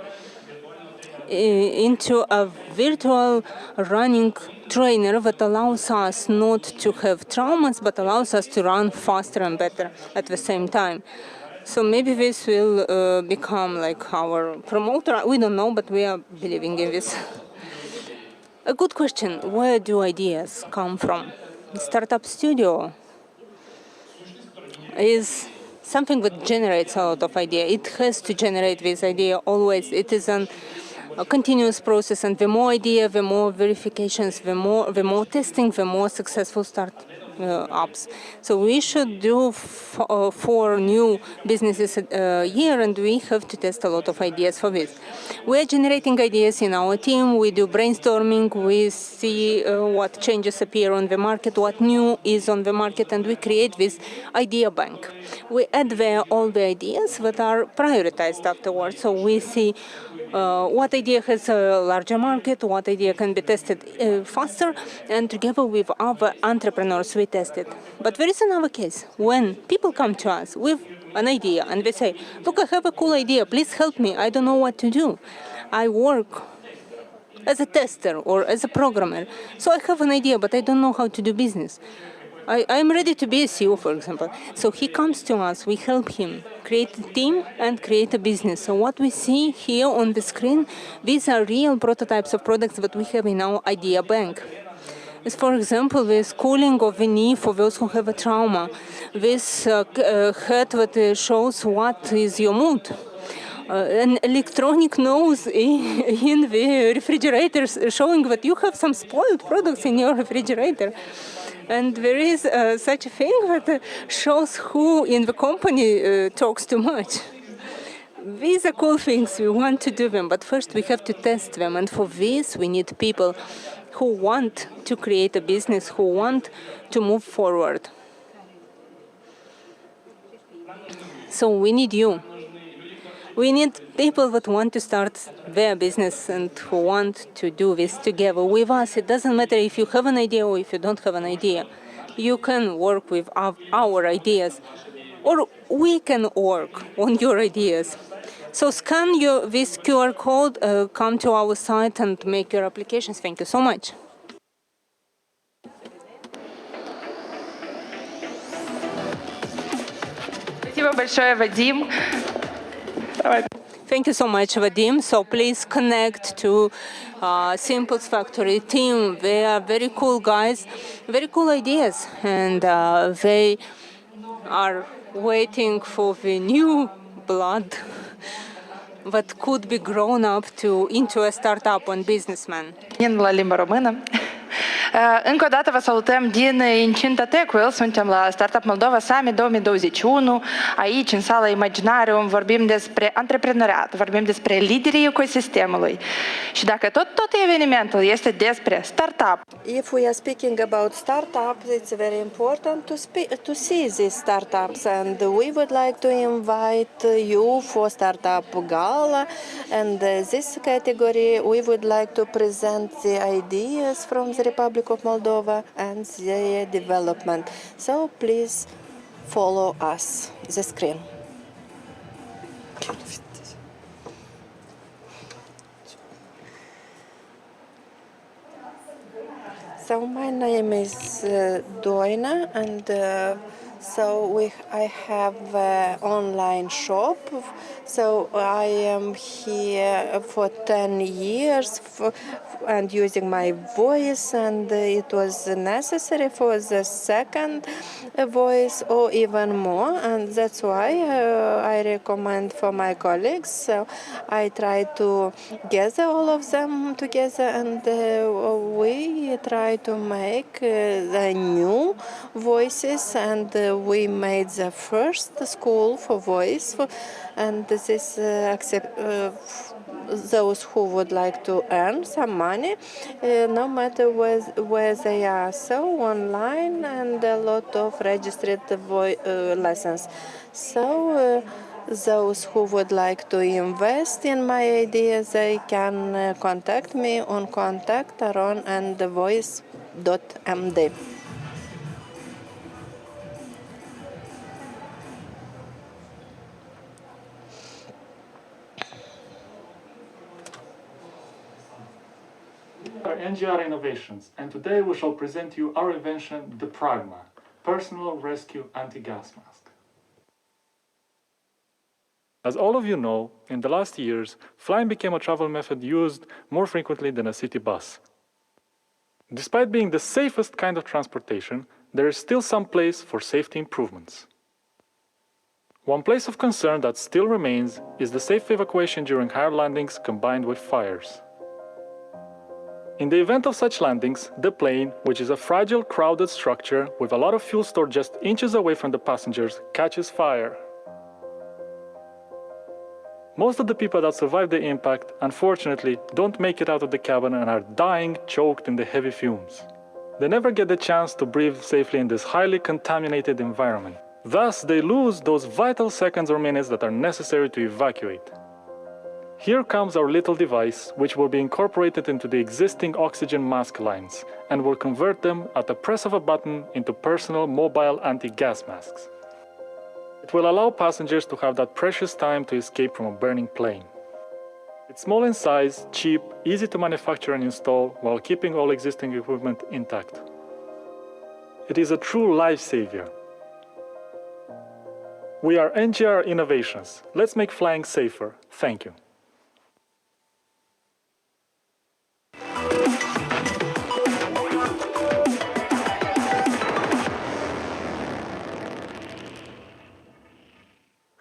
into a virtual running trainer that allows us not to have traumas, but allows us to run faster and better at the same time. So maybe this will become like our promoter. We don't know, but we are believing in this. A good question. Where do ideas come from? Startup Studio is something that generates a lot of ideas. It has to generate this idea always. It is a continuous process, and the more idea, the more verifications, the more testing, the more successful startups. So we should do 4 new businesses a year, and we have to test a lot of ideas for this. We are generating ideas in our team. We do brainstorming. We see what changes appear on the market, what new is on the market, and we create this idea bank. We add there all the ideas that are prioritized afterwards. So we see what idea has a larger market, what idea can be tested faster, and together with other entrepreneurs we test it. But there is another case when people come to us with an idea and they say, look, I have a cool idea, please help me, I don't know what to do. I work as a tester or as a programmer, so I have an idea, but I don't know how to do business. I'm ready to be a CEO, for example. So he comes to us, we help him create a team and create a business. So what we see here on the screen, these are real prototypes of products that we have in our idea bank. As for example, this cooling of the knee for those who have a trauma. This head that shows what is your mood. An electronic nose in the refrigerator showing that you have some spoiled products in your refrigerator. And there is such a thing that shows who in the company talks too much. These are cool things, we want to do them, but first we have to test them. And for this, we need people who want to create a business, who want to move forward. So we need you. We need people that want to start their business and who want to do this together with us. It doesn't matter if you have an idea or if you don't have an idea. You can work with our ideas, or we can work on your ideas. So scan this QR code, come to our site and make your applications. Thank you so much. Спасибо большое, Вадим. Thank you so much, Vadim. So please connect to Simple's Factory team. They are very cool guys, very cool ideas, and they are waiting for the new blood that could be grown up into a startup and businessman. Încă o dată vă salutăm din Incinta Techwheel. Suntem la Startup Moldova Summit 2021. Aici, în sala Imaginarium, vorbim despre antreprenoriat, vorbim despre liderii ecosistemului. Și dacă tot evenimentul este despre startup. If we are speaking about startups, it's very important to see these startups, and we would like to invite you for Startup Gala, and this category we would like to present the ideas from the Republic of Moldova and their development. So please follow us, the screen. So my name is Doina, and I have an online shop. So I am here for 10 years and using my voice, and it was necessary for the second voice or even more, and that's why I recommend for my colleagues. So I try to gather all of them together, and we try to make the new voices, and we made the first school for voice, and this is those who would like to earn some money, no matter where they are. So online, and a lot of registered lessons. So those who would like to invest in my ideas, they can contact me on contact Aron and voice.md. Our NGR Innovations, and today we shall present you our invention, the Pragma, Personal Rescue Anti-Gas Mask. As all of you know, in the last years, flying became a travel method used more frequently than a city bus. Despite being the safest kind of transportation, there is still some place for safety improvements. One place of concern that still remains is the safe evacuation during hard landings combined with fires. In the event of such landings, the plane, which is a fragile, crowded structure with a lot of fuel stored just inches away from the passengers, catches fire. Most of the people that survive the impact, unfortunately, don't make it out of the cabin and are dying, choked in the heavy fumes. They never get the chance to breathe safely in this highly contaminated environment. Thus, they lose those vital seconds or minutes that are necessary to evacuate. Here comes our little device, which will be incorporated into the existing oxygen mask lines and will convert them at the press of a button into personal mobile anti-gas masks. It will allow passengers to have that precious time to escape from a burning plane. It's small in size, cheap, easy to manufacture and install while keeping all existing equipment intact. It is a true lifesaver. We are NGR Innovations. Let's make flying safer. Thank you.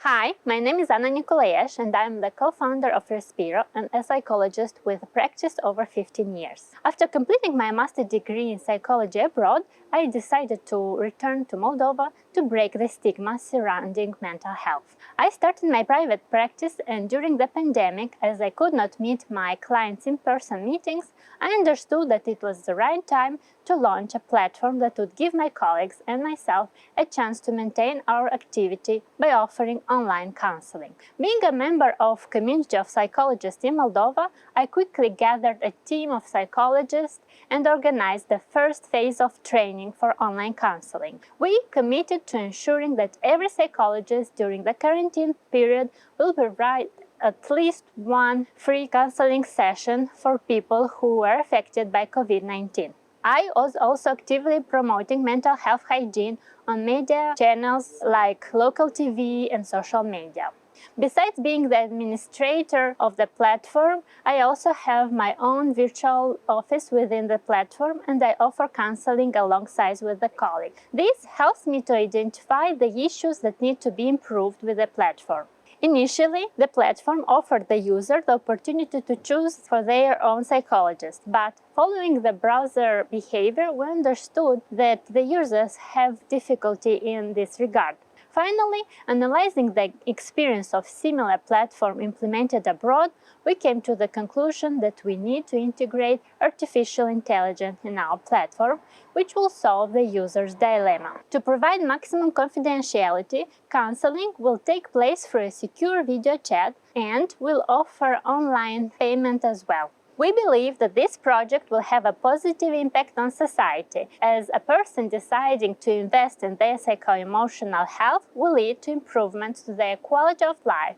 Hi, my name is Anna Nicolaesh, and I'm the co-founder of Respiro and a psychologist with practice over 15 years. After completing my master's degree in psychology abroad, I decided to return to Moldova to break the stigma surrounding mental health. I started my private practice, and during the pandemic, as I could not meet my clients in person meetings, I understood that it was the right time to launch a platform that would give my colleagues and myself a chance to maintain our activity by offering online counseling. Being a member of community of psychologists in Moldova, I quickly gathered a team of psychologists and organized the first phase of training for online counseling. We committed to ensuring that every psychologist during the quarantine period will provide at least one free counseling session for people who were affected by COVID-19. I was also actively promoting mental health hygiene on media channels like local TV and social media. Besides being the administrator of the platform, I also have my own virtual office within the platform, and I offer counseling alongside with the colleague. This helps me to identify the issues that need to be improved with the platform. Initially, the platform offered the user the opportunity to choose for their own psychologist, but following the browser behavior, we understood that the users have difficulty in this regard. Finally, analyzing the experience of similar platform implemented abroad, we came to the conclusion that we need to integrate artificial intelligence in our platform, which will solve the user's dilemma. To provide maximum confidentiality, counseling will take place through a secure video chat and will offer online payment as well. We believe that this project will have a positive impact on society, as a person deciding to invest in their psycho-emotional health will lead to improvements to their quality of life.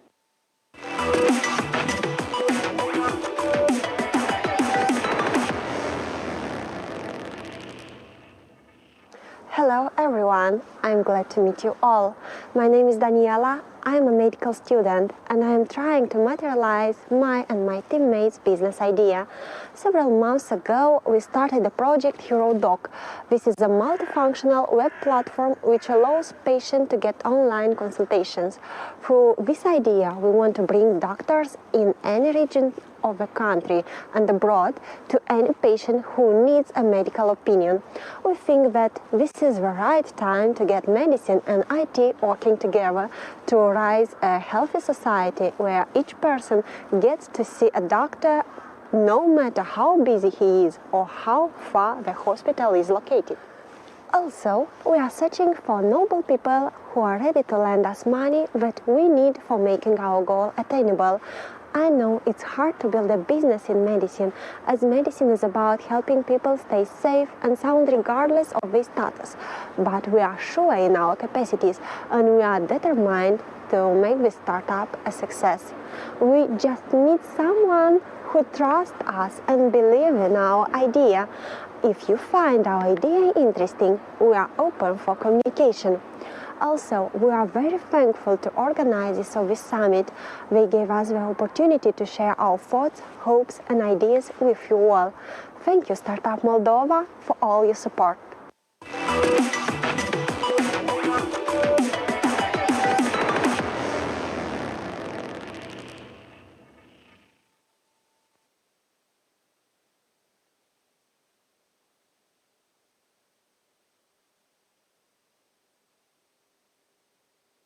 Hello everyone, I'm glad to meet you all. My name is Daniela, I am a medical student and I am trying to materialize my and my teammates' business idea. Several months ago we started the project HeroDoc. This is a multifunctional web platform which allows patients to get online consultations. Through this idea we want to bring doctors in any region of the country and abroad to any patient who needs a medical opinion. We think that this is the right time to get medicine and IT working together to rise a healthy society where each person gets to see a doctor no matter how busy he is or how far the hospital is located. Also, we are searching for noble people who are ready to lend us money that we need for making our goal attainable. I know it's hard to build a business in medicine, as medicine is about helping people stay safe and sound regardless of their status. But we are sure in our capacities and we are determined to make this startup a success. We just need someone who trusts us and believes in our idea. If you find our idea interesting, we are open for communication. Also, we are very thankful to organizers of this summit. They gave us the opportunity to share our thoughts, hopes and ideas with you all. Thank you, Startup Moldova, for all your support.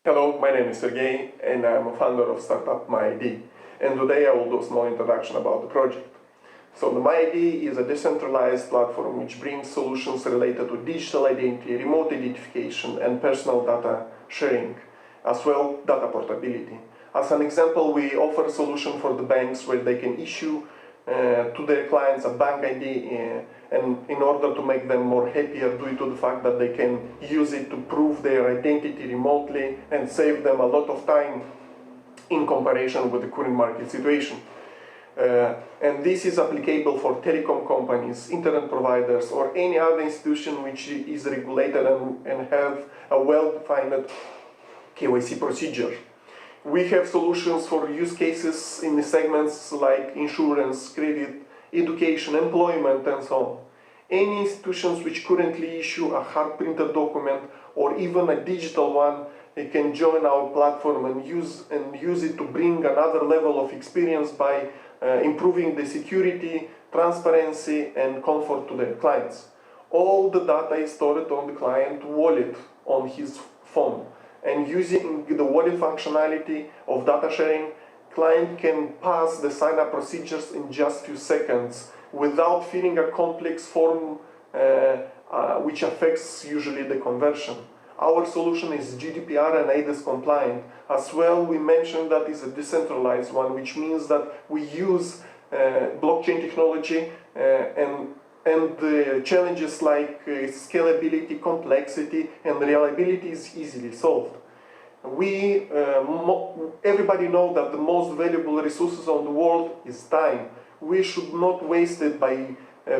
Hello, my name is Sergey and I'm a founder of Startup MyID. And today I will do a small introduction about the project. So the MyID is a decentralized platform which brings solutions related to digital identity, remote identification and personal data sharing, as well data portability. As an example, we offer a solution for the banks where they can issue to their clients a bank ID and in order to make them more happier due to the fact that they can use it to prove their identity remotely and save them a lot of time in comparison with the current market situation. And this is applicable for telecom companies, internet providers or any other institution which is regulated and have a well-defined KYC procedure. We have solutions for use cases in the segments like insurance, credit, education, employment, and so on. Any institutions which currently issue a hard printed document or even a digital one, they can join our platform and use it to bring another level of experience by improving the security, transparency, and comfort to their clients. All the data is stored on the client wallet on his phone. And using the wallet functionality of data sharing, client can pass the sign-up procedures in just few seconds without filling a complex form which affects usually the conversion. Our solution is GDPR and ADES compliant. As well, we mentioned that it's a decentralized one, which means that we use blockchain technology and the challenges like scalability, complexity, and reliability is easily solved. Everybody knows that the most valuable resources on the world is time. We should not waste it by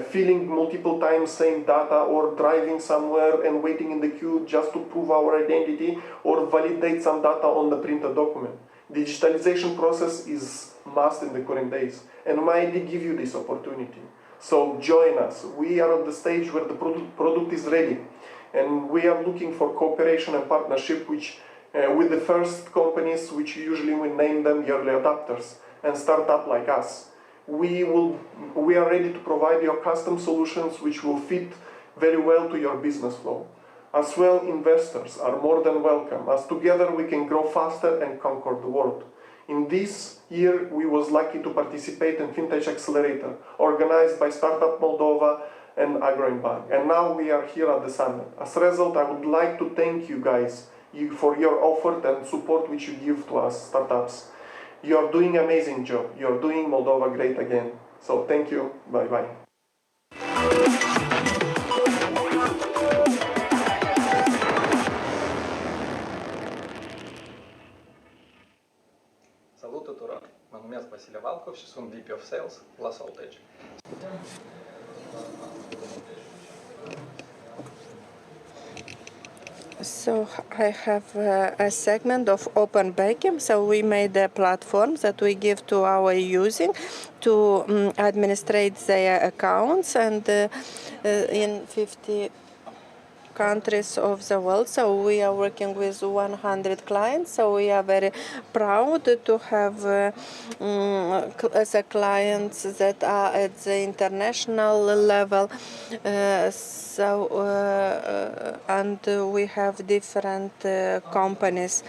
filling multiple times same data or driving somewhere and waiting in the queue just to prove our identity or validate some data on the printed document. Digitalization process is must in the current days, and MyID give you this opportunity. So join us. We are at the stage where the product is ready, and we are looking for cooperation and partnership which with the first companies, which usually we name them early adopters and startup like us. We are ready to provide your custom solutions which will fit very well to your business flow. As well, investors are more than welcome, as together we can grow faster and conquer the world. In this year, we was lucky to participate in Vintage Accelerator, organized by Startup Moldova and Agroinbank. And now we are here at the summit. As a result, I would like to thank you guys for your effort and support which you give to us startups. You are doing an amazing job. You are doing Moldova great again. So thank you. Bye-bye. Salut tuturor! Mă numesc Vasile Valcov și sunt VP of Sales la Saltage. So I have a segment of open banking. So we made a platform that we give to our using to administrate their accounts and in 50 countries of the world. So we are working with 100 clients. So we are very proud to have the clients that are at the international level. And we have different companies.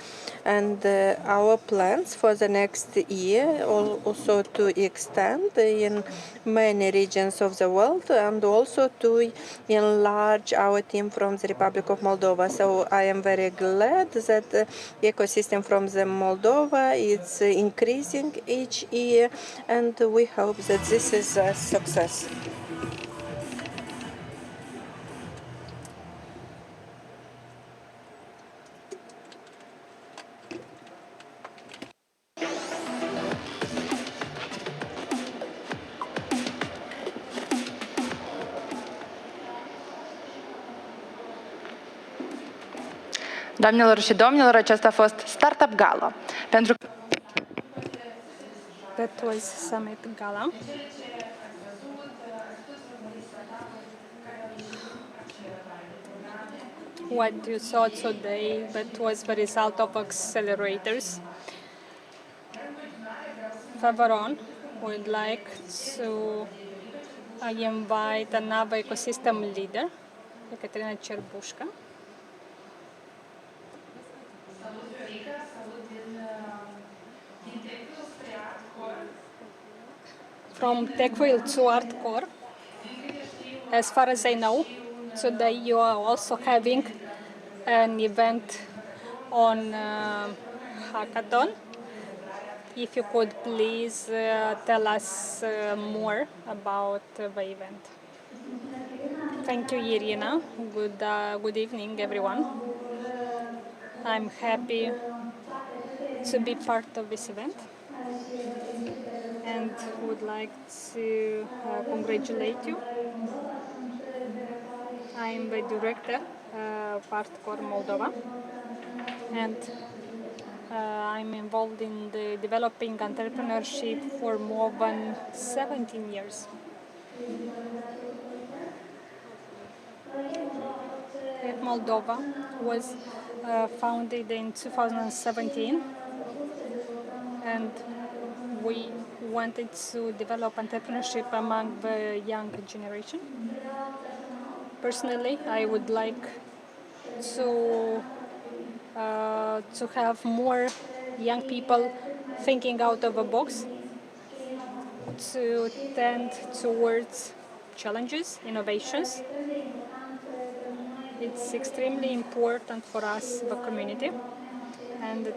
And our plans for the next year also to extend in many regions of the world and also to enlarge our team from the Republic of Moldova. So I am very glad that the ecosystem from the Moldova is increasing each year, and we hope that this is a success. Doamnelor și domnilor, acesta a fost Startup Gala. That was Summit Gala. What you saw today, that was the result of accelerators. Further on, we'd like to invite another ecosystem leader, Ekaterina Cerbușca. From TechWheel to Artcore. As far as I know, today you are also having an event on Hackathon. If you could please tell us more about the event. Thank you, Irina. Good evening, everyone. I'm happy to be part of this event and would like to congratulate you. I'm the director of Artcore Moldova, and I'm involved in the developing entrepreneurship for more than 17 years. Yet Moldova was founded in 2017, and we wanted to develop entrepreneurship among the young generation. Personally, I would like to have more young people thinking out of the box, to tend towards challenges, innovations. It's extremely important for us, the community, and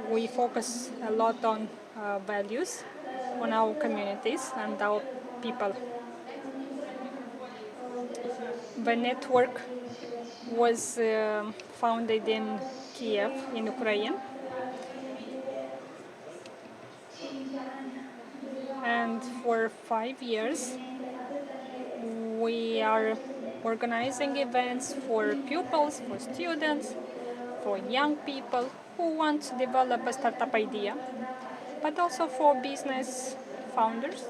we focus a lot on values, on our communities and our people. The network was founded in Kiev, in Ukraine, and for 5 years we are organizing events for pupils, for students, for young people who want to develop a startup idea, but also for business founders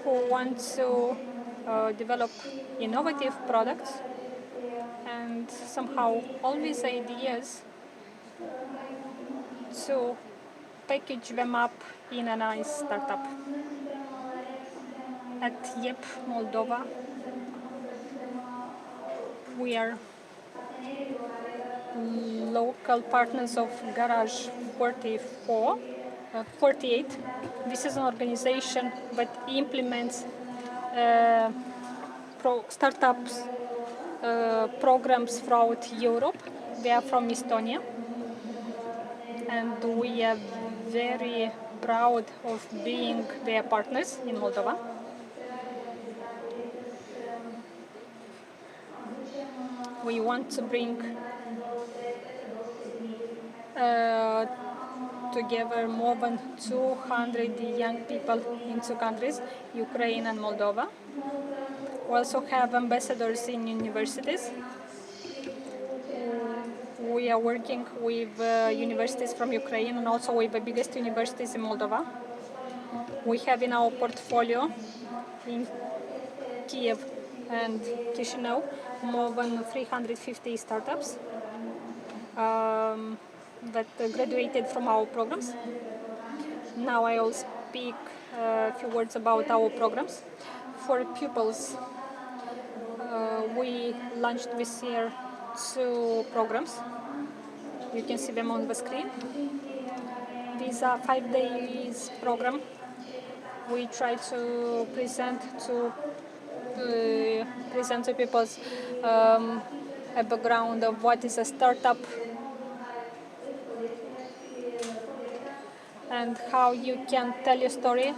who want to develop innovative products and and somehow all these ideas to package them up in a nice startup. At YEP Moldova, we are local partners of Garage 48. This is an organization that implements startups programs throughout Europe. They are from Estonia, and we are very proud of being their partners in Moldova. We want to bring together more than 200 young people in two countries, Ukraine and Moldova. We also have ambassadors in universities. We are working with universities from Ukraine and also with the biggest universities in Moldova. We have in our portfolio in Kiev and Chisinau more than 350 startups that graduated from our programs. Now I will speak a few words about our programs. For pupils, we launched this year 2 programs. You can see them on the screen. These are 5 days program. We try to present to people a background of what is a startup and how you can tell your story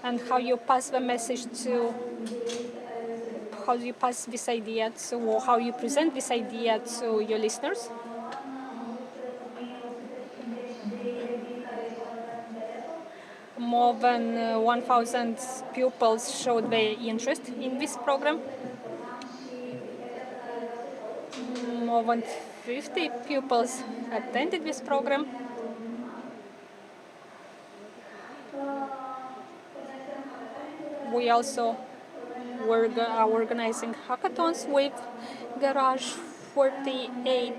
and how you pass the message to how you pass this idea to or how you present this idea to your listeners. More than 1,000 pupils showed their interest in this program. More than 50 pupils attended this program. We also are organizing hackathons with Garage 48.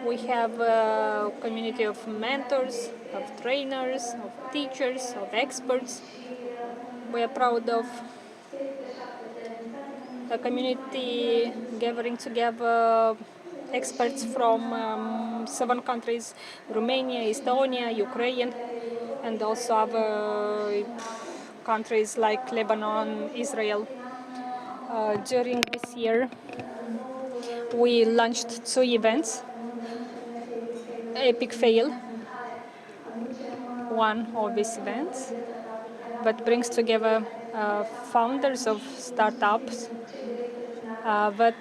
We have a community of mentors, of trainers, of teachers, of experts. We are proud of a community gathering together experts from 7 countries, Romania, Estonia, Ukraine, and also other countries like Lebanon, Israel. During this year, we launched 2 events. Epic Fail, one of these events that brings together founders of startups that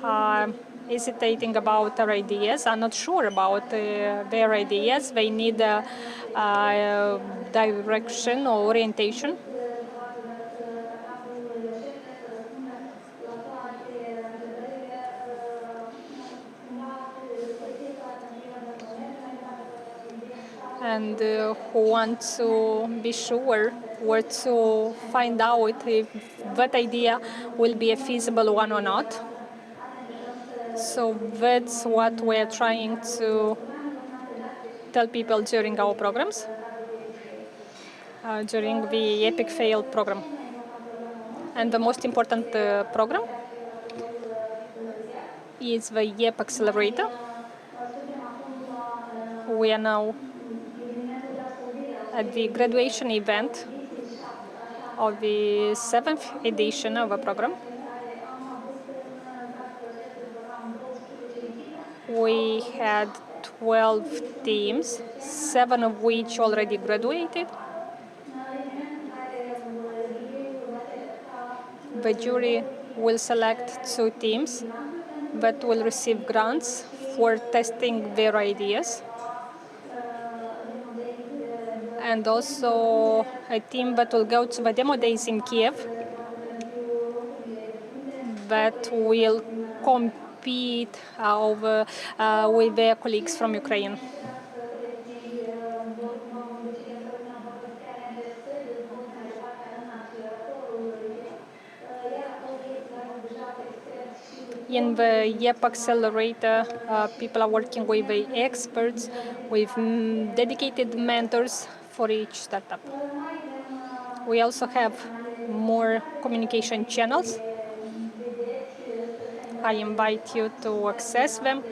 are hesitating about their ideas, are not sure about their ideas. They need direction or orientation. And who want to be sure where to find out if that idea will be a feasible one or not. So that's what we're trying to tell people during our programs, during the Epic Fail program. And the most important program is the YEP Accelerator. We are now at the graduation event of the 7th edition of the program. We had 12 teams, 7 of which already graduated. The jury will select 2 teams that will receive grants for testing their ideas. And also a team that will go to the demo days in Kiev that will compete with their colleagues from Ukraine. In the YEP Accelerator, people are working with the experts, with dedicated mentors for each startup. We also have more communication channels. I invite you to access them.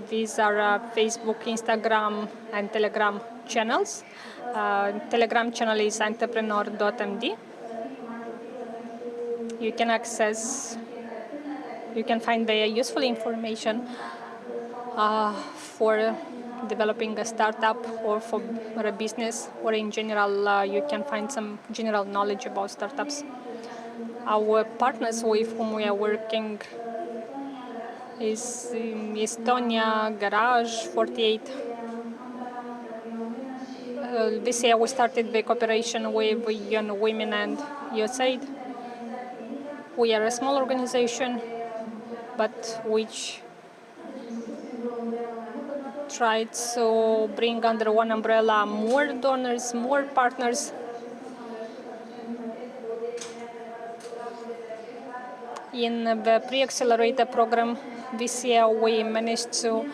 These are Facebook, Instagram, and Telegram channels. Telegram channel is entrepreneur.md. You can find the useful information for developing a startup or for a business, or in general, you can find some general knowledge about startups. Our partners with whom we are working is Estonia, Garage, 48. This year we started the cooperation with Young Women and USAID. We are a small organization, but which tried to bring under one umbrella more donors, more partners. In the Pre-Accelerator program this year, we managed to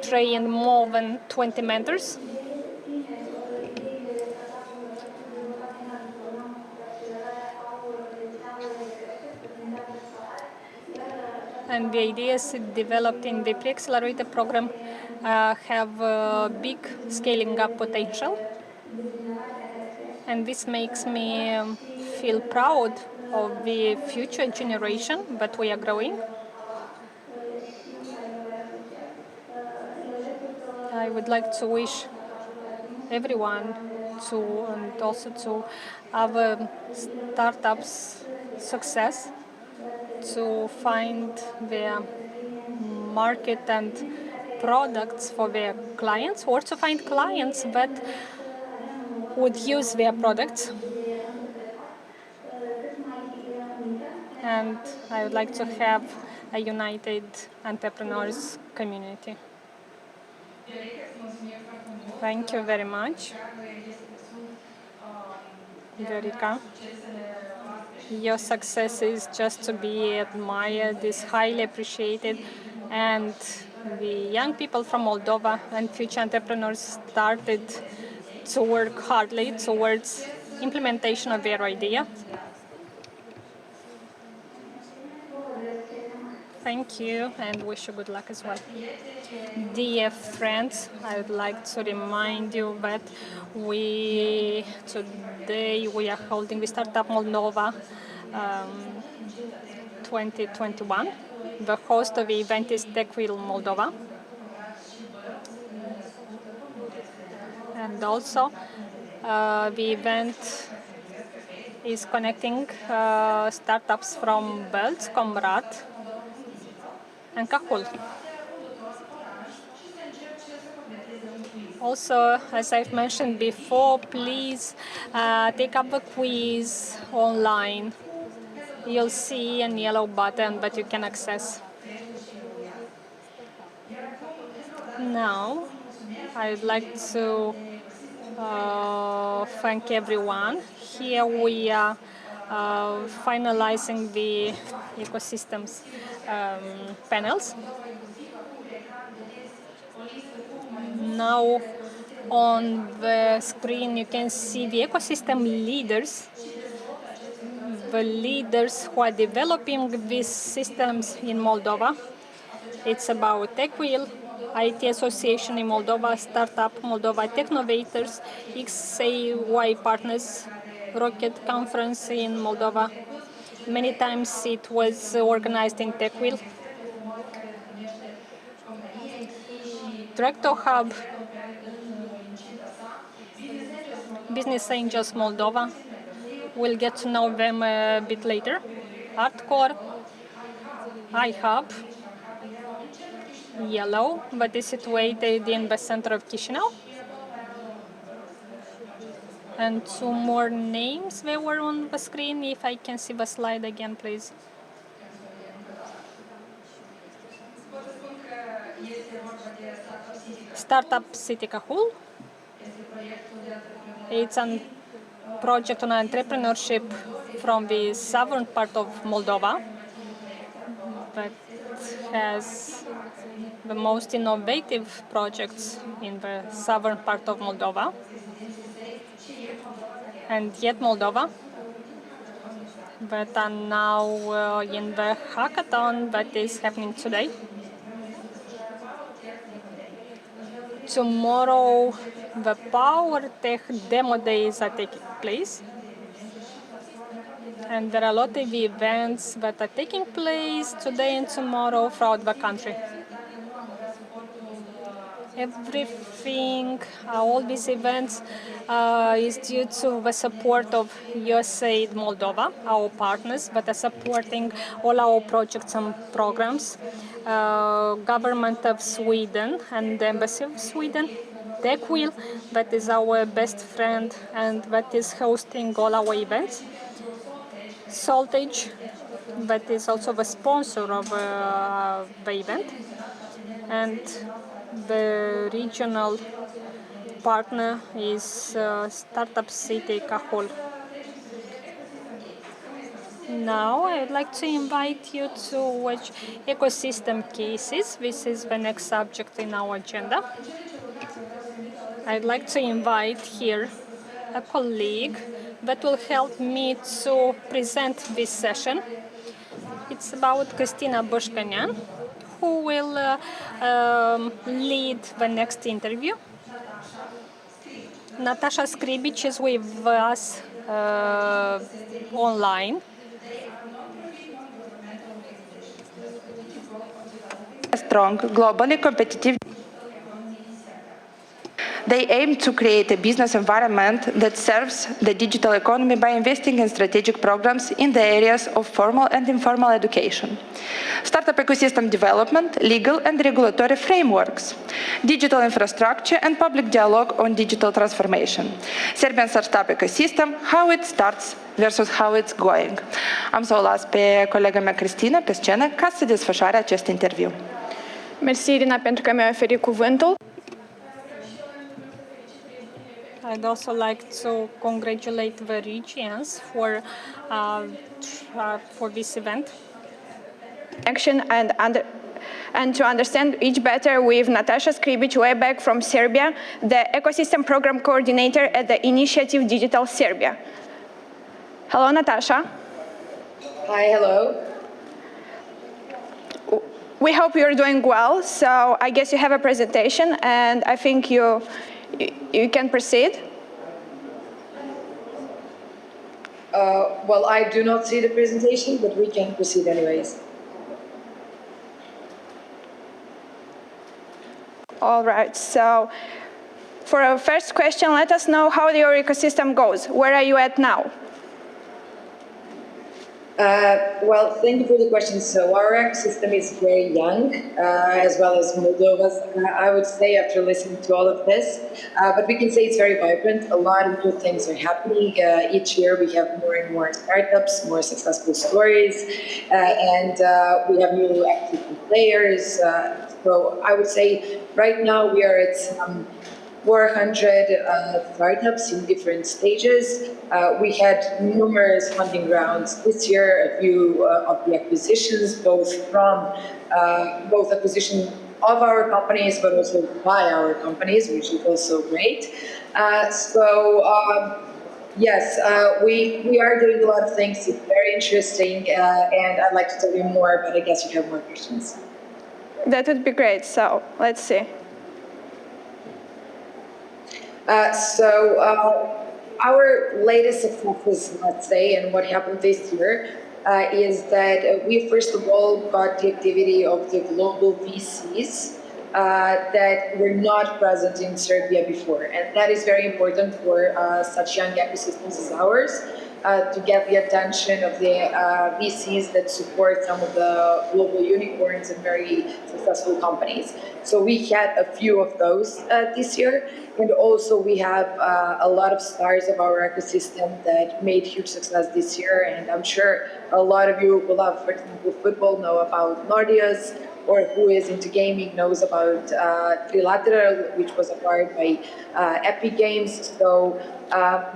train more than 20 mentors. And the ideas developed in the Pre-Accelerator program have a big scaling up potential. And this makes me feel proud of the future generation, but we are growing. I would like to wish everyone and also to our startups success, to find their market and products for their clients, or to find clients that would use their products. And I would like to have a united entrepreneurs community. Thank you very much, Verica. Your success is just to be admired, is highly appreciated, and the young people from Moldova and future entrepreneurs started to work hardly towards implementation of their idea. Thank you, and wish you good luck as well. Dear friends, I would like to remind you that today we are holding the Startup Moldova 2021. The host of the event is TechWheel Moldova. And also, the event is connecting startups from Belts, Comrat, and Cahul. Also, as I've mentioned before, please take up the quiz online. You'll see a yellow button that you can access. Now, I'd like to thank everyone. Here we are finalizing the ecosystems panels. Now on the screen you can see the ecosystem leaders, the leaders who are developing these systems in Moldova. It's about TechWheel, IT Association in Moldova, Startup Moldova, Technovators, XAY Partners, Rocket Conference in Moldova. Many times it was organized in TechWheel. Tractor Hub, Business Angels Moldova. We'll get to know them a bit later. Artcore, iHub, yellow, but is situated in the center of Chisinau. And two more names that were on the screen. If I can see the slide again, please. Startup City Cahul. It's a project on entrepreneurship from the southern part of Moldova. that has the most innovative projects in the southern part of Moldova. And yet Moldova, that are now in the hackathon that is happening today. Tomorrow, the Power Tech Demo Days are taking place. And there are a lot of events that are taking place today and tomorrow throughout the country. Everything, all these events is due to the support of USAID Moldova, our partners that are supporting all our projects and programs, government of Sweden and the Embassy of Sweden, TechWheel, that is our best friend and that is hosting all our events, Saltage, that is also the sponsor of the event, and the regional partner is Startup City Cahul. Now I would like to invite you to watch ecosystem cases. This is the next subject in our agenda. I'd like to invite here a colleague that will help me to present this session. It's about Cristina Bushkanyan, who will lead the next interview. Natasha Skribic is with us online. A strong, globally competitive. They aim to create a business environment that serves the digital economy by investing in strategic programs in the areas of formal and informal education, startup ecosystem development, legal and regulatory frameworks, digital infrastructure and public dialogue on digital transformation, Serbian startup ecosystem, how it starts versus how it's going. Am să o las pe colega mea Cristina pe scenă ca să desfășoare acest interviu. Mersi, Irina, pentru că mi-ai oferit cuvântul. I'd also like to congratulate the regions for this event. Action and to understand each better with Natasha Skribic, way back from Serbia, the Ecosystem Program Coordinator at the Initiative Digital Serbia. Hello, Natasha. Hi, hello. We hope you're doing well, so I guess you have a presentation, and I think you can proceed. Well, I do not see the presentation, but we can proceed anyways. All right, so for our first question, let us know how your ecosystem goes. Where are you at now? Well, thank you for the question. So our ecosystem is very young, as well as Moldova's, I would say, after listening to all of this. But we can say it's very vibrant. A lot of new things are happening. Each year we have more and more startups, more successful stories, and we have new active players. So I would say right now we are at 400 startups in different stages. We had numerous funding rounds this year, a few of the acquisitions, both acquisition of our companies, but also by our companies, which is also great. Yes, we are doing a lot of things. It's very interesting, and I'd like to tell you more, but I guess you have more questions. That would be great. So let's see. Our latest successes, let's say, and what happened this year is that we first of all got the activity of the global VCs that were not present in Serbia before. And that is very important for such young ecosystems as ours, to get the attention of the VCs that support some of the global unicorns and very successful companies. So we had a few of those this year. And also we have a lot of stars of our ecosystem that made huge success this year. And I'm sure a lot of you who love, for example, football know about Nordius, or who is into gaming knows about Trilateral, which was acquired by Epic Games. So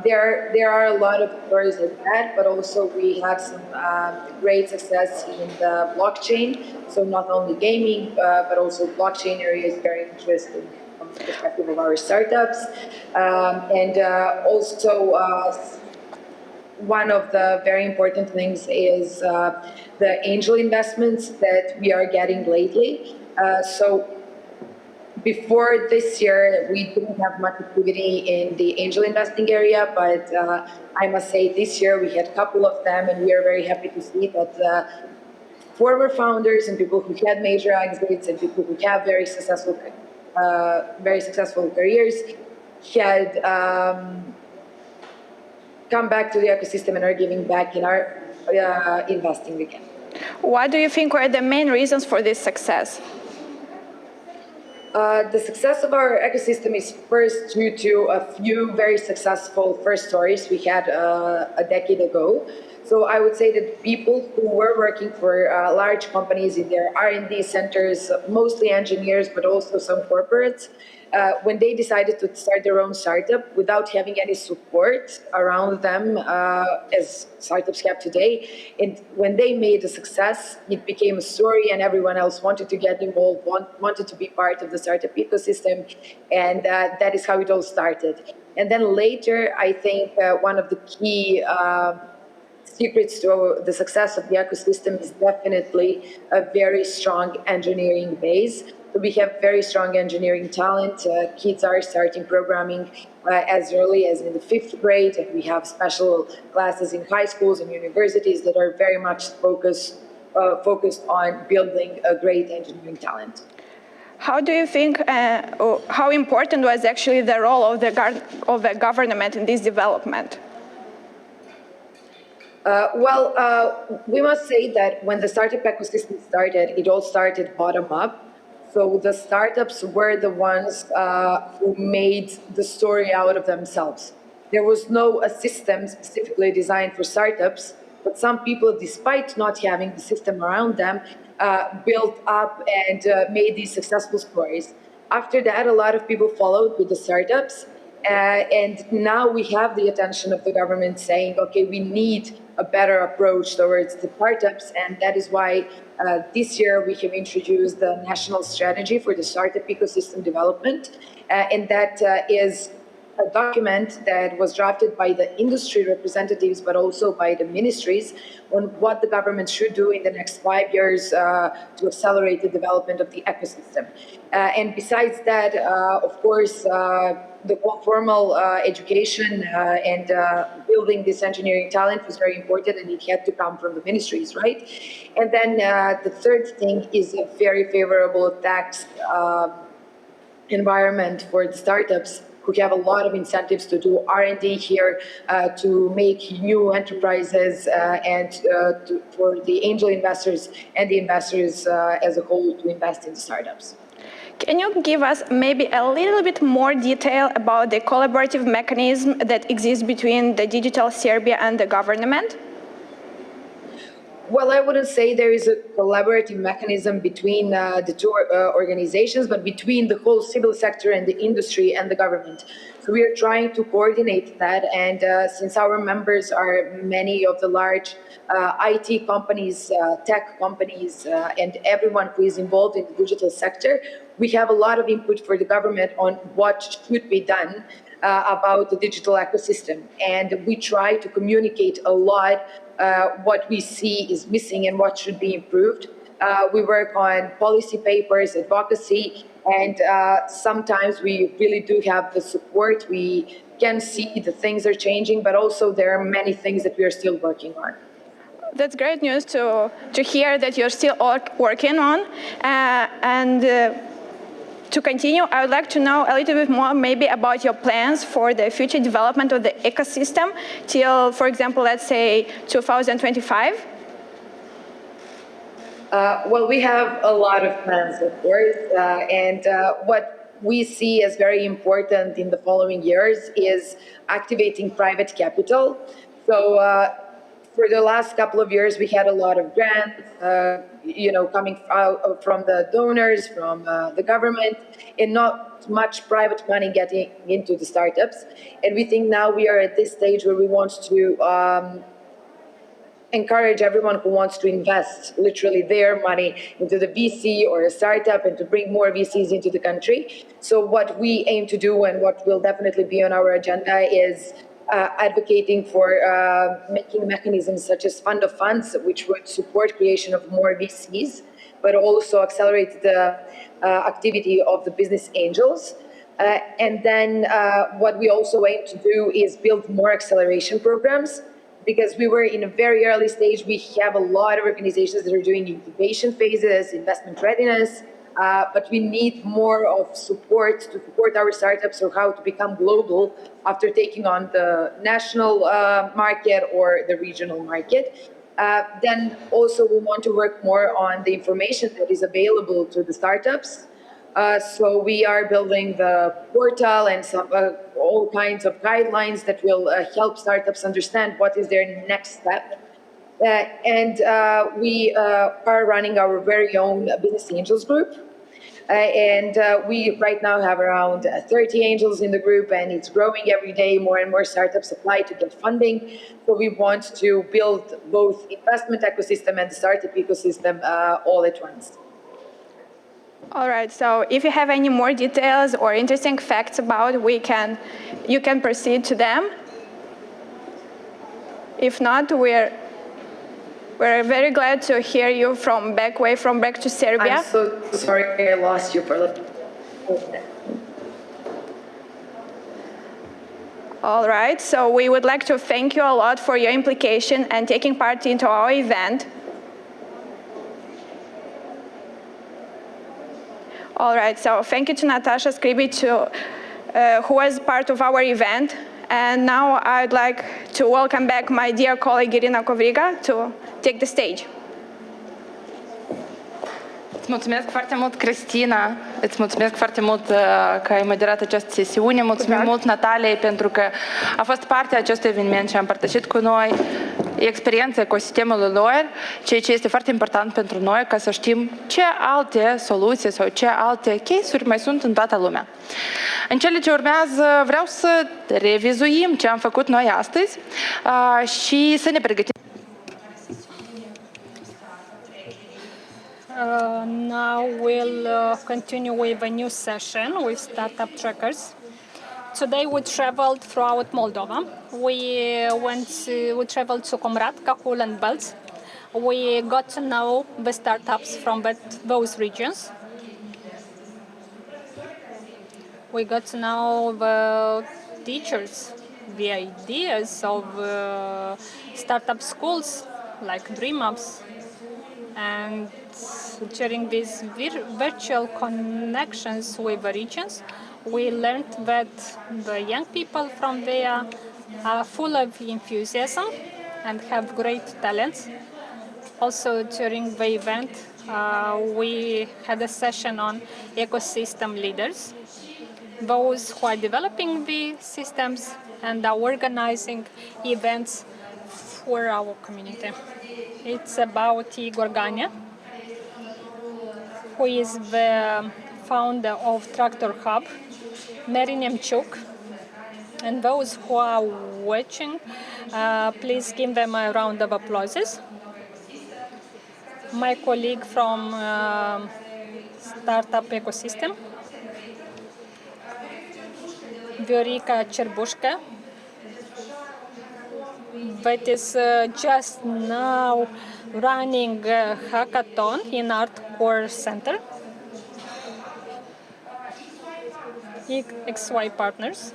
there are a lot of stories like that, but also we had some great success in the blockchain. So not only gaming, but also blockchain area is very interesting from the perspective of our startups. And also one of the very important things is the angel investments that we are getting lately. So before this year, we didn't have much activity in the angel investing area, but I must say this year we had a couple of them, and we are very happy to see that former founders and people who had major exits and people who have very successful careers had come back to the ecosystem and are giving back in our investing again. What do you think were the main reasons for this success? The success of our ecosystem is first due to a few very successful first stories we had a decade ago. So I would say that people who were working for large companies in their R&D centers, mostly engineers, but also some corporates, when they decided to start their own startup without having any support around them, as startups have today, and when they made a success, it became a story and everyone else wanted to get involved, wanted to be part of the startup ecosystem, and that is how it all started. And then later, I think one of the key secrets to the success of the ecosystem is definitely a very strong engineering base. So we have very strong engineering talent. Kids are starting programming as early as in the 5th grade, and we have special classes in high schools and universities that are very much focused on building a great engineering talent. How do you think, how important was actually the role of the government in this development? We must say that when the startup ecosystem started, it all started bottom up. So the startups were the ones who made the story out of themselves. There was no system specifically designed for startups, but some people, despite not having the system around them, built up and made these successful stories. After that, a lot of people followed with the startups. And now we have the attention of the government saying, okay, we need a better approach towards the startups. And that is why this year we have introduced the national strategy for the startup ecosystem development. And that is a document that was drafted by the industry representatives, but also by the ministries on what the government should do in the next 5 years to accelerate the development of the ecosystem. And besides that, of course, the formal education and building this engineering talent was very important, and it had to come from the ministries, right? And then the third thing is a very favorable tax environment for the startups, who have a lot of incentives to do R&D here, to make new enterprises, and for the angel investors and the investors as a whole to invest in the startups. Can you give us maybe a little bit more detail about the collaborative mechanism that exists between the Digital Serbia and the government? Well, I wouldn't say there is a collaborative mechanism between the two organizations, but between the whole civil sector and the industry and the government. So we are trying to coordinate that, and since our members are many of the large IT companies, tech companies, and everyone who is involved in the digital sector, we have a lot of input for the government on what should be done about the digital ecosystem. And we try to communicate a lot what we see is missing and what should be improved. We work on policy papers, advocacy, and sometimes we really do have the support. We can see the things are changing, but also there are many things that we are still working on. That's great news to hear that you're still working on. To continue, I would like to know a little bit more maybe about your plans for the future development of the ecosystem till, for example, let's say 2025. Well, we have a lot of plans, of course, and what we see as very important in the following years is activating private capital. So for the last couple of years, we had a lot of grants coming out from the donors, from the government, and not much private money getting into the startups. And we think now we are at this stage where we want to encourage everyone who wants to invest literally their money into the VC or a startup and to bring more VCs into the country. So what we aim to do and what will definitely be on our agenda is advocating for making mechanisms such as fund of funds, which would support creation of more VCs, but also accelerate the activity of the business angels. And then what we also aim to do is build more acceleration programs, because we were in a very early stage. We have a lot of organizations that are doing incubation phases, investment readiness, but we need more of support to support our startups or how to become global after taking on the national market or the regional market. Then also we want to work more on the information that is available to the startups. So we are building the portal and some all kinds of guidelines that will help startups understand what is their next step. And we are running our very own Business Angels group. And we right now have around 30 angels in the group, and it's growing every day. More and more startups apply to get funding. So we want to build both investment ecosystem and the startup ecosystem all at once. All right, so if you have any more details or interesting facts about, you can proceed to them. If not, we're very glad to hear you from back to Serbia. I'm so sorry I lost you for a little. All right, so we would like to thank you a lot for your implication and taking part into our event. All right, so thank you to Natasha Skribic, who was part of our event. And now I'd like to welcome back my dear colleague Irina Kovriga to take the stage. Îți mulțumesc foarte mult, Cristina. Îți mulțumesc foarte mult că ai moderat această sesiune. Mulțumim mult, Nataliei, pentru că a fost parte a acestui eveniment și a împărtășit cu noi experiența ecosistemului lor, ceea ce este foarte important pentru noi, ca să știm ce alte soluții sau ce alte case-uri mai sunt în toată lumea. În cele ce urmează vreau să revizuim ce am făcut noi astăzi și să ne pregătim. Now we'll continue with a new session with startup trackers. Today we traveled throughout Moldova. We traveled to Comrat, Cahul, and Belz. We got to know the startups from those regions. We got to know the teachers, the ideas of startup schools like DreamUps. And during these virtual connections with the regions, we learned that the young people from there are full of enthusiasm and have great talents. Also, during the event, we had a session on ecosystem leaders, those who are developing the systems and are organizing events for our community. It's about Igor Gania, who is the founder of Tractor Hub, Mary Nemchuk, and those who are watching, please give them a round of applause. My colleague from Startup Ecosystem, Viorica Cerbușcă, that is just now running a hackathon in Art Core Center. XY Partners,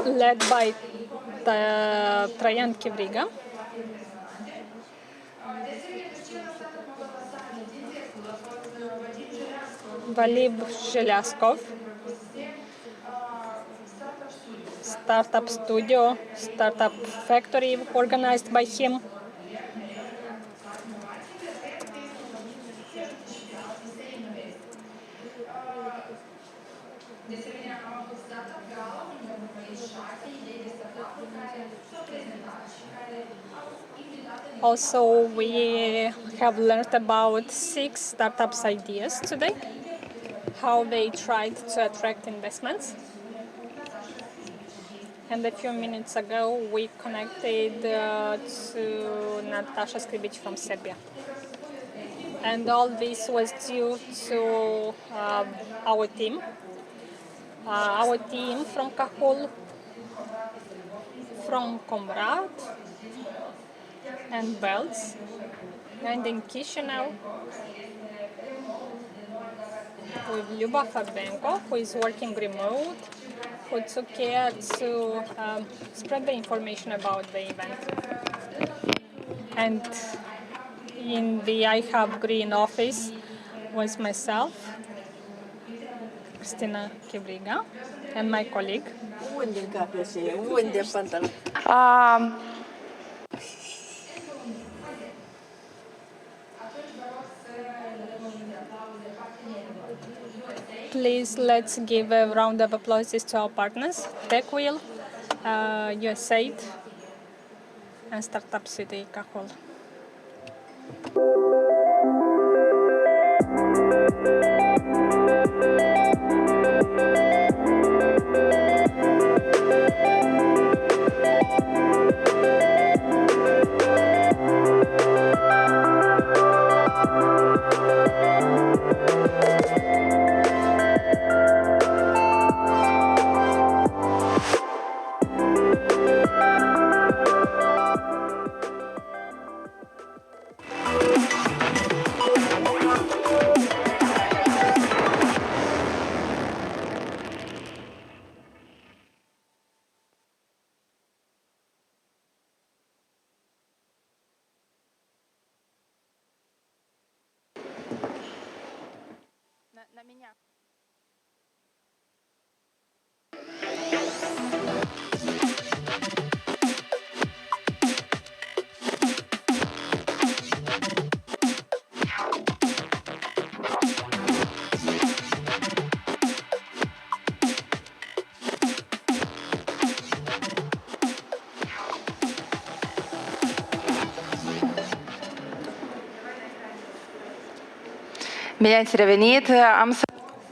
led by Traian Chivriga. Valib Zhelyazkov, Startup Studio, Startup Factory, organized by him. Also, we have learned about 6 startups ideas today, how they tried to attract investments. And a few minutes ago, we connected to Natasha Skribic from Serbia. And all this was due to our team. Our team from Cahul, from Comrade and Belts, and in Chisinau with Luba Farbenko, who is working remote, who took care to spread the information about the event. And in the iHub Green office was myself, Cristina Kibriga, and my colleague. Please, let's give a round of applause to our partners, TechWheel, USAID, and Startup City Cajol.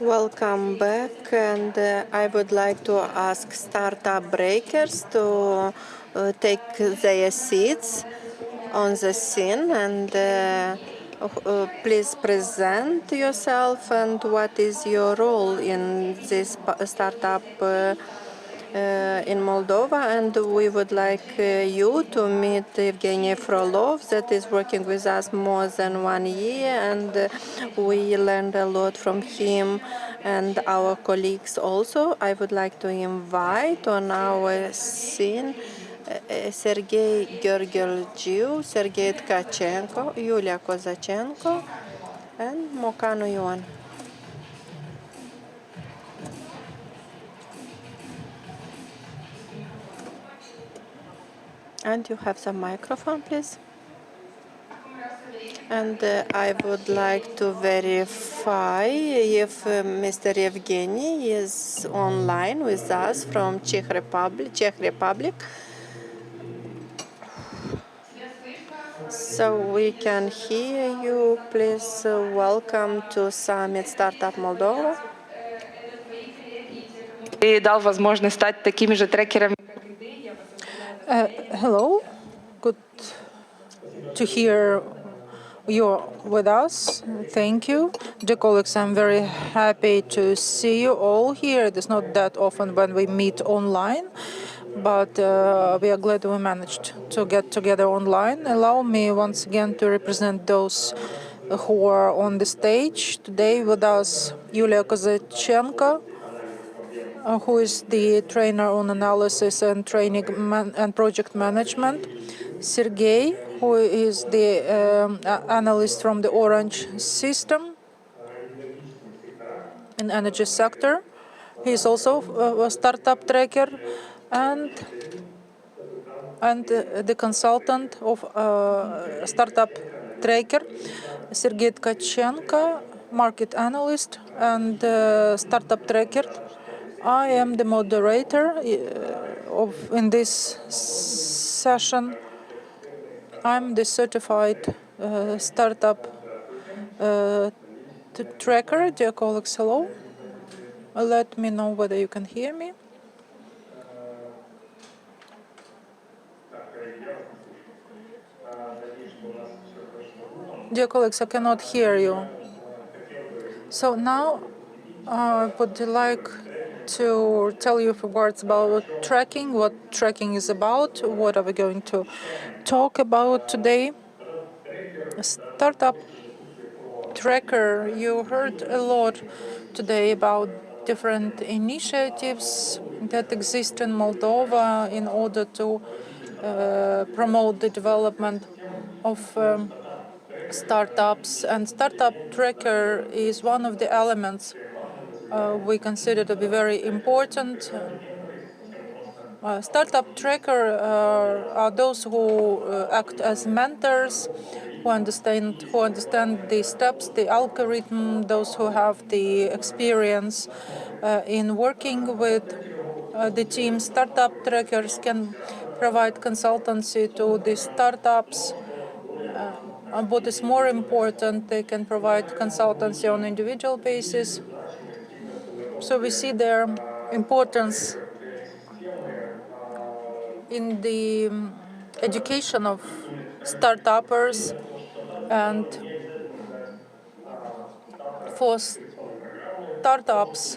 Welcome back, and I would like to ask startup breakers to take their seats on the scene, and please present yourself and what is your role in this startup in Moldova. And we would like you to meet Evgeny Frolov, that is working with us more than 1 year, and we learned a lot from him and our colleagues also. I would like to invite on our scene Sergei Georgiev, Sergei Tkachenko, Yulia Kozachenko, and Mokanu Yuan. And you have the microphone, please. And I would like to verify if Mr. Evgeny is online with us from Czech Republic. So we can hear you. Please welcome to Summit Startup Moldova. Дал возможность стать такими же трекерами. Hello, good to hear you're with us. Thank you. Dear colleagues, I'm very happy to see you all here. It is not that often when we meet online, but we are glad we managed to get together online. Allow me once again to represent those who are on the stage. Today with us, Yulia Kozachenko, who is the trainer on analysis and training and project management. Sergei, who is the analyst from the Orange system in energy sector. He is also a startup tracker and the consultant of startup tracker, Sergei Tkachenko, market analyst and startup tracker. I am the moderator in this session. I'm the certified startup tracker. Dear colleagues, hello. Let me know whether you can hear me. Dear colleagues, I cannot hear you. So now I would like to tell you a few words about tracking, what tracking is about, what are we going to talk about today. A startup tracker, you heard a lot today about different initiatives that exist in Moldova in order to promote the development of startups. And startup tracker is one of the elements we consider to be very important. Startup tracker are those who act as mentors, who understand the steps, the algorithm, those who have the experience in working with the team. Startup trackers can provide consultancy to the startups. What is more important, they can provide consultancy on an individual basis. So we see their importance in the education of startuppers, and for startups,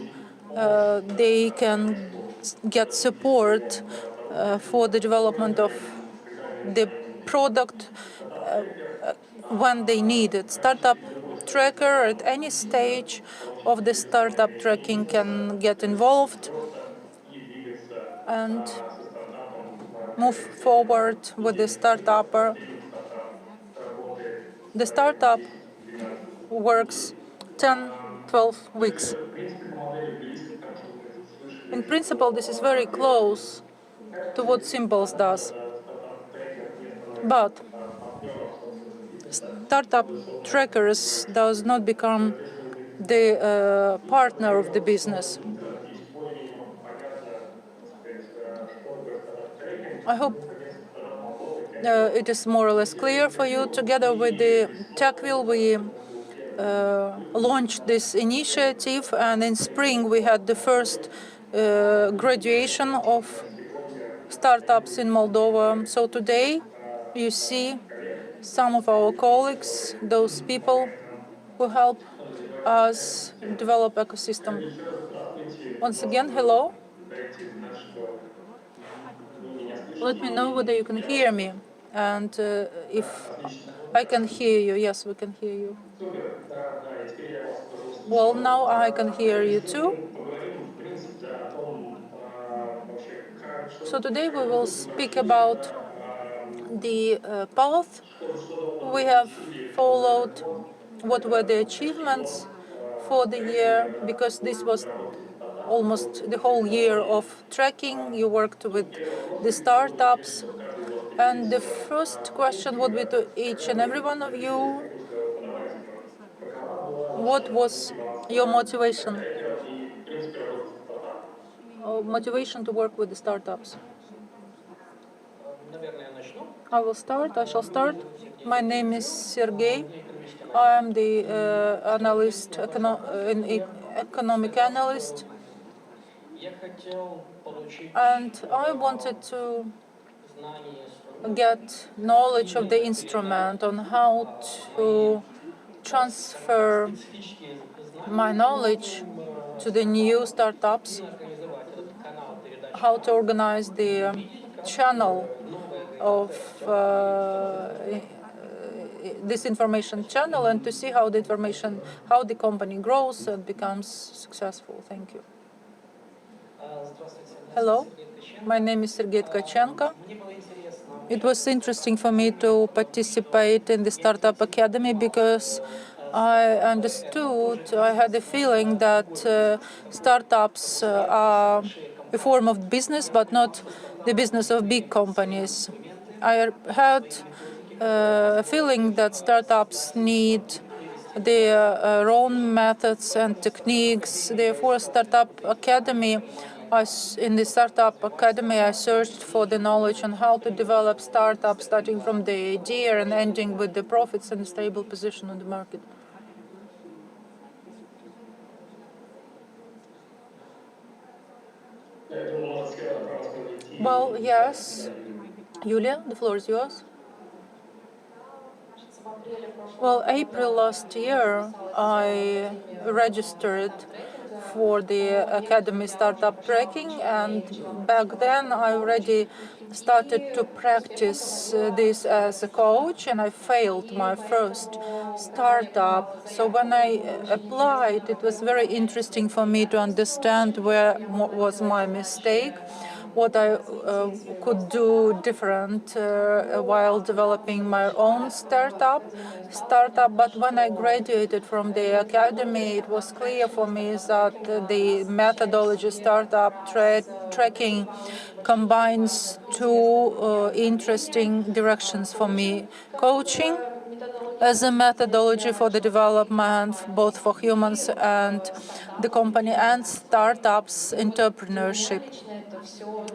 they can get support for the development of the product when they need it. Startup tracker at any stage of the startup tracking can get involved and move forward with the startupper. The startup works 10, 12 weeks. In principle, this is very close to what Symbols does. But startup trackers does not become the partner of the business. I hope it is more or less clear for you. Together with the TechWheel, we launched this initiative, and in spring we had the first graduation of startups in Moldova. So today you see some of our colleagues, those people who help us develop ecosystem. Once again, hello. Let me know whether you can hear me, and if I can hear you. Yes, we can hear you. Well, now I can hear you too. So today we will speak about the path we have followed, what were the achievements for the year, because this was almost the whole year of tracking. You worked with the startups. And the first question would be to each and every one of you, what was your motivation? Motivation to work with the startups? I shall start. My name is Sergey. I am the economic analyst. And I wanted to get knowledge of the instrument, on how to transfer my knowledge to the new startups, how to organize the channel of this information channel, and to see how the company grows and becomes successful. Thank you. Hello, my name is Sergey Tkachenko. It was interesting for me to participate in the Startup Academy because I understood, I had the feeling that startups are a form of business, but not the business of big companies. I had a feeling that startups need their own methods and techniques. Therefore, Startup Academy In the Startup Academy, I searched for the knowledge on how to develop startups, starting from the idea and ending with the profits and a stable position on the market. Well, yes. Yulia, the floor is yours. Well, April last year, I registered for the Academy Startup Tracking, and back then I already started to practice this as a coach, and I failed my first startup. So when I applied, it was very interesting for me to understand where was my mistake, what I could do different while developing my own startup. But when I graduated from the academy, it was clear for me that the methodology startup tracking combines two interesting directions for me: coaching as a methodology for the development, both for humans and the company, and startups entrepreneurship.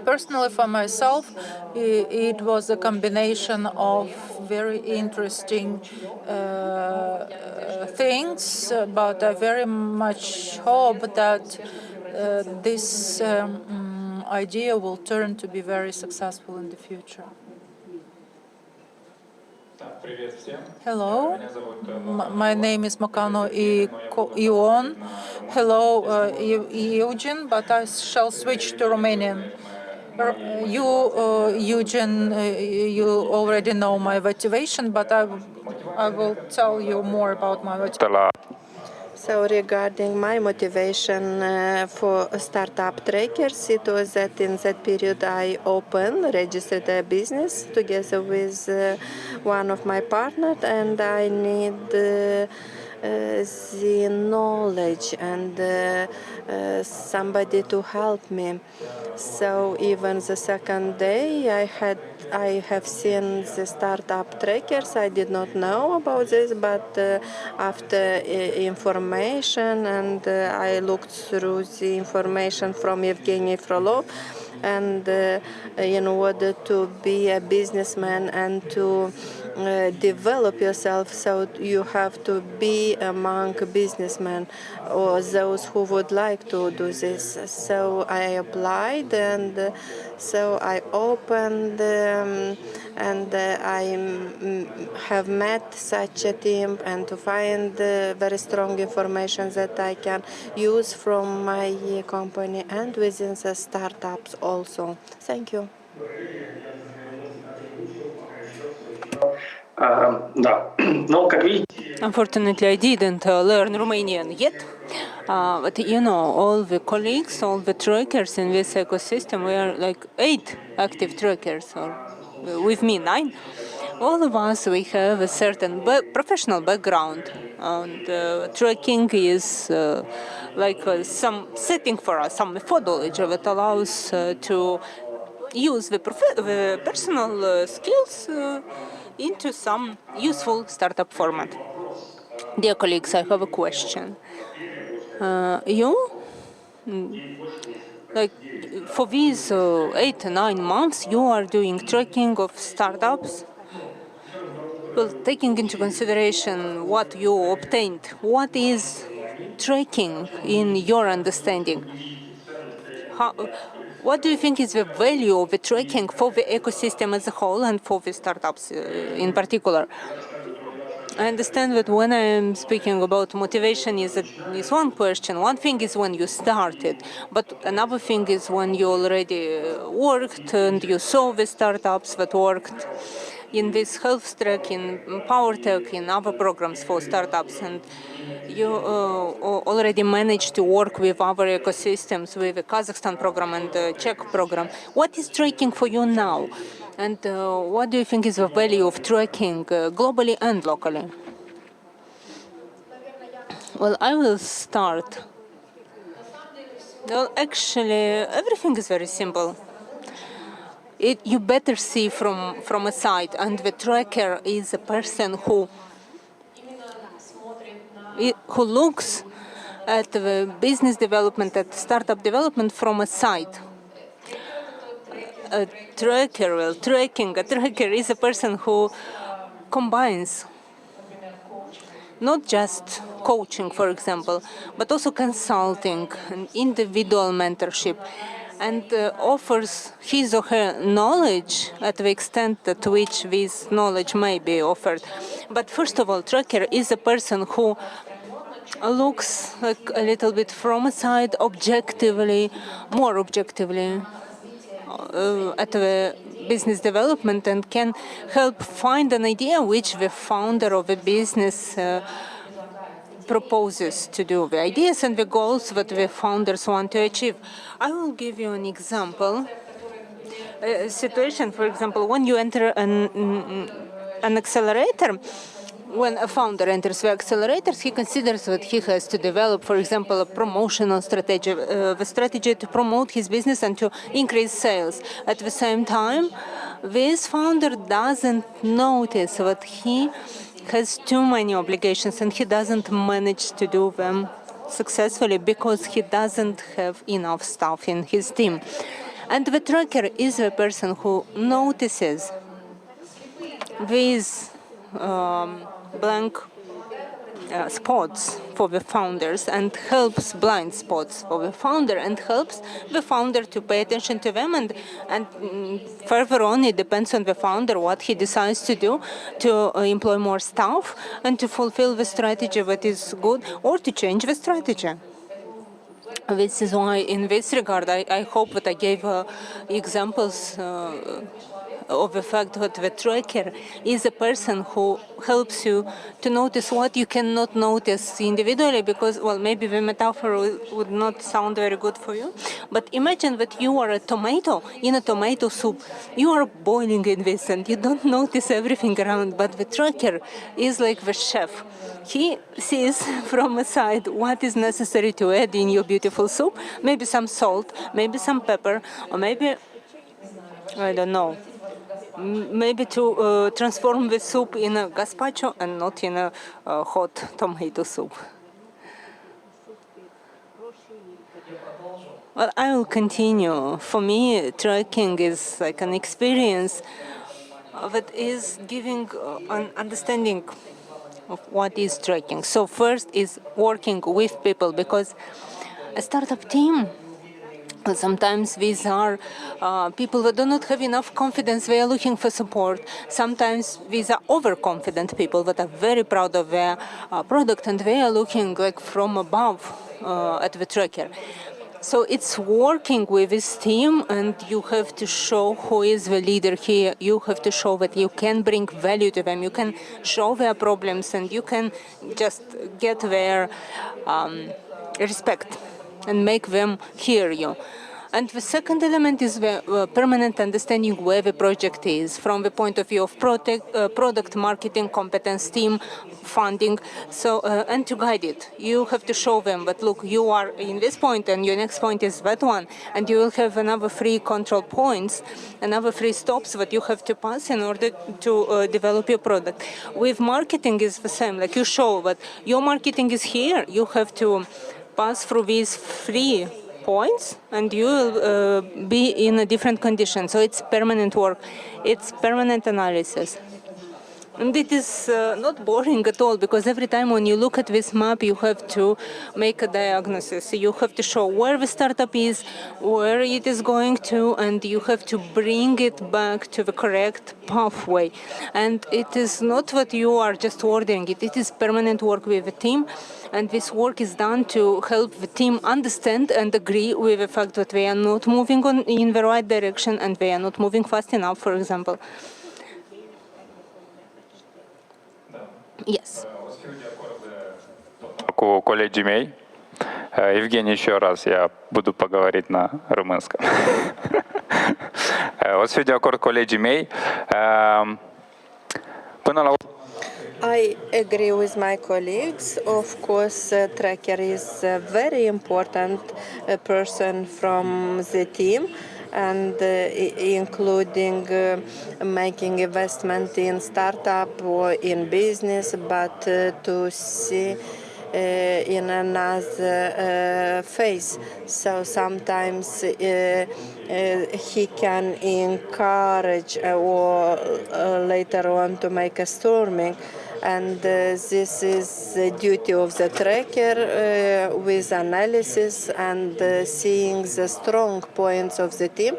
Personally, for myself, it was a combination of very interesting things, but I very much hope that this idea will turn to be very successful in the future. Hello, my name is Mokano Ion. Hello, Eugene, but I shall switch to Romanian. Eugene, you already know my motivation, but I will tell you more about my motivation. So regarding my motivation for startup trackers, it was that in that period I registered a business together with one of my partners, and I need the knowledge and somebody to help me. So even the second day I have seen the startup trackers. I did not know about this, but after information and I looked through the information from Evgeny Frolov, and in order to be a businessman and to develop yourself, so you have to be among businessmen or those who would like to do this. So I applied, and so I opened, and I have met such a team, and to find very strong information that I can use from my company and within the startups also. Thank you. Unfortunately, I didn't learn Romanian yet. But you know, all the colleagues, all the trackers in this ecosystem, we are like 8 active trackers, or with me 9. All of us, we have a certain professional background, and tracking is like some setting for us, some methodology that allows to use the personal skills into some useful startup format. Dear colleagues, I have a question. Like for these 8 to 9 months, you are doing tracking of startups. Well, taking into consideration what you obtained, what is tracking in your understanding? What do you think is the value of the tracking for the ecosystem as a whole and for the startups in particular? I understand that when I'm speaking about motivation is one question. One thing is when you started, but another thing is when you already worked and you saw the startups that worked in this health track, in power tech, in other programs for startups, and you already managed to work with other ecosystems, with the Kazakhstan program and the Czech program. What is tracking for you now? And what do you think is the value of tracking globally and locally? Well, I will start. Well, actually, everything is very simple. You better see from a side, and the tracker is a person who looks at the business development, at startup development from a side. A tracker is a person who combines not just coaching, for example, but also consulting and individual mentorship, and offers his or her knowledge at the extent to which this knowledge may be offered. But first of all, tracker is a person who looks like a little bit from a side, more objectively, at the business development, and can help find an idea which the founder of a business proposes to do, the ideas and the goals that the founders want to achieve. I will give you an example. A situation, for example, when you enter an accelerator, when a founder enters the accelerators, he considers that he has to develop, for example, a promotional strategy, the strategy to promote his business and to increase sales. At the same time, this founder doesn't notice that he has too many obligations and he doesn't manage to do them successfully because he doesn't have enough staff in his team. And the tracker is a person who notices these blank spots for the founders and helps blind spots for the founder and helps the founder to pay attention to them, and further on it depends on the founder what he decides to do, to employ more staff and to fulfill the strategy that is good or to change the strategy. This is why, in this regard, I hope that I gave examples of the fact that the tracker is a person who helps you to notice what you cannot notice individually, because, well, maybe the metaphor would not sound very good for you. But imagine that you are a tomato in a tomato soup. You are boiling in this and you don't notice everything around, but the tracker is like the chef. He sees from a side what is necessary to add in your beautiful soup, maybe some salt, maybe some pepper, or maybe, I don't know, maybe to transform the soup in a gazpacho and not in a hot tomato soup. Well, I will continue. For me, tracking is like an experience that is giving an understanding of what is tracking. So first is working with people, because a startup team, sometimes these are people that do not have enough confidence. They are looking for support. Sometimes these are overconfident people that are very proud of their product, and they are looking like from above at the tracker. So it's working with this team, and you have to show who is the leader here. You have to show that you can bring value to them. You can show their problems, and you can just get their respect and make them hear you. And the second element is the permanent understanding where the project is from the point of view of product marketing, competence, team, funding. So, and to guide it, you have to show them that, look, you are in this point and your next point is that one, and you will have another 3 control points, another 3 stops that you have to pass in order to develop your product. With marketing is the same. Like, you show that your marketing is here, you have to pass through these 3 points and you will be in a different condition. So it's permanent work, it's permanent analysis. And it is not boring at all, because every time when you look at this map, you have to make a diagnosis. You have to show where the startup is, where it is going to, and you have to bring it back to the correct pathway. And it is not that you are just ordering it, it is permanent work with the team. And this work is done to help the team understand and agree with the fact that they are not moving in the right direction and they are not moving fast enough, for example. Yes. Cu colegii mei. Евгений, еще раз я буду поговорить на румынском. O să fiu de acord cu colegii mei. Până la I agree with my colleagues. Of course, tracker is a very important person from the team, and including making investment in startup or in business, but to see in another phase. So sometimes he can encourage or later on to make a storming. And this is the duty of the tracker with analysis and seeing the strong points of the team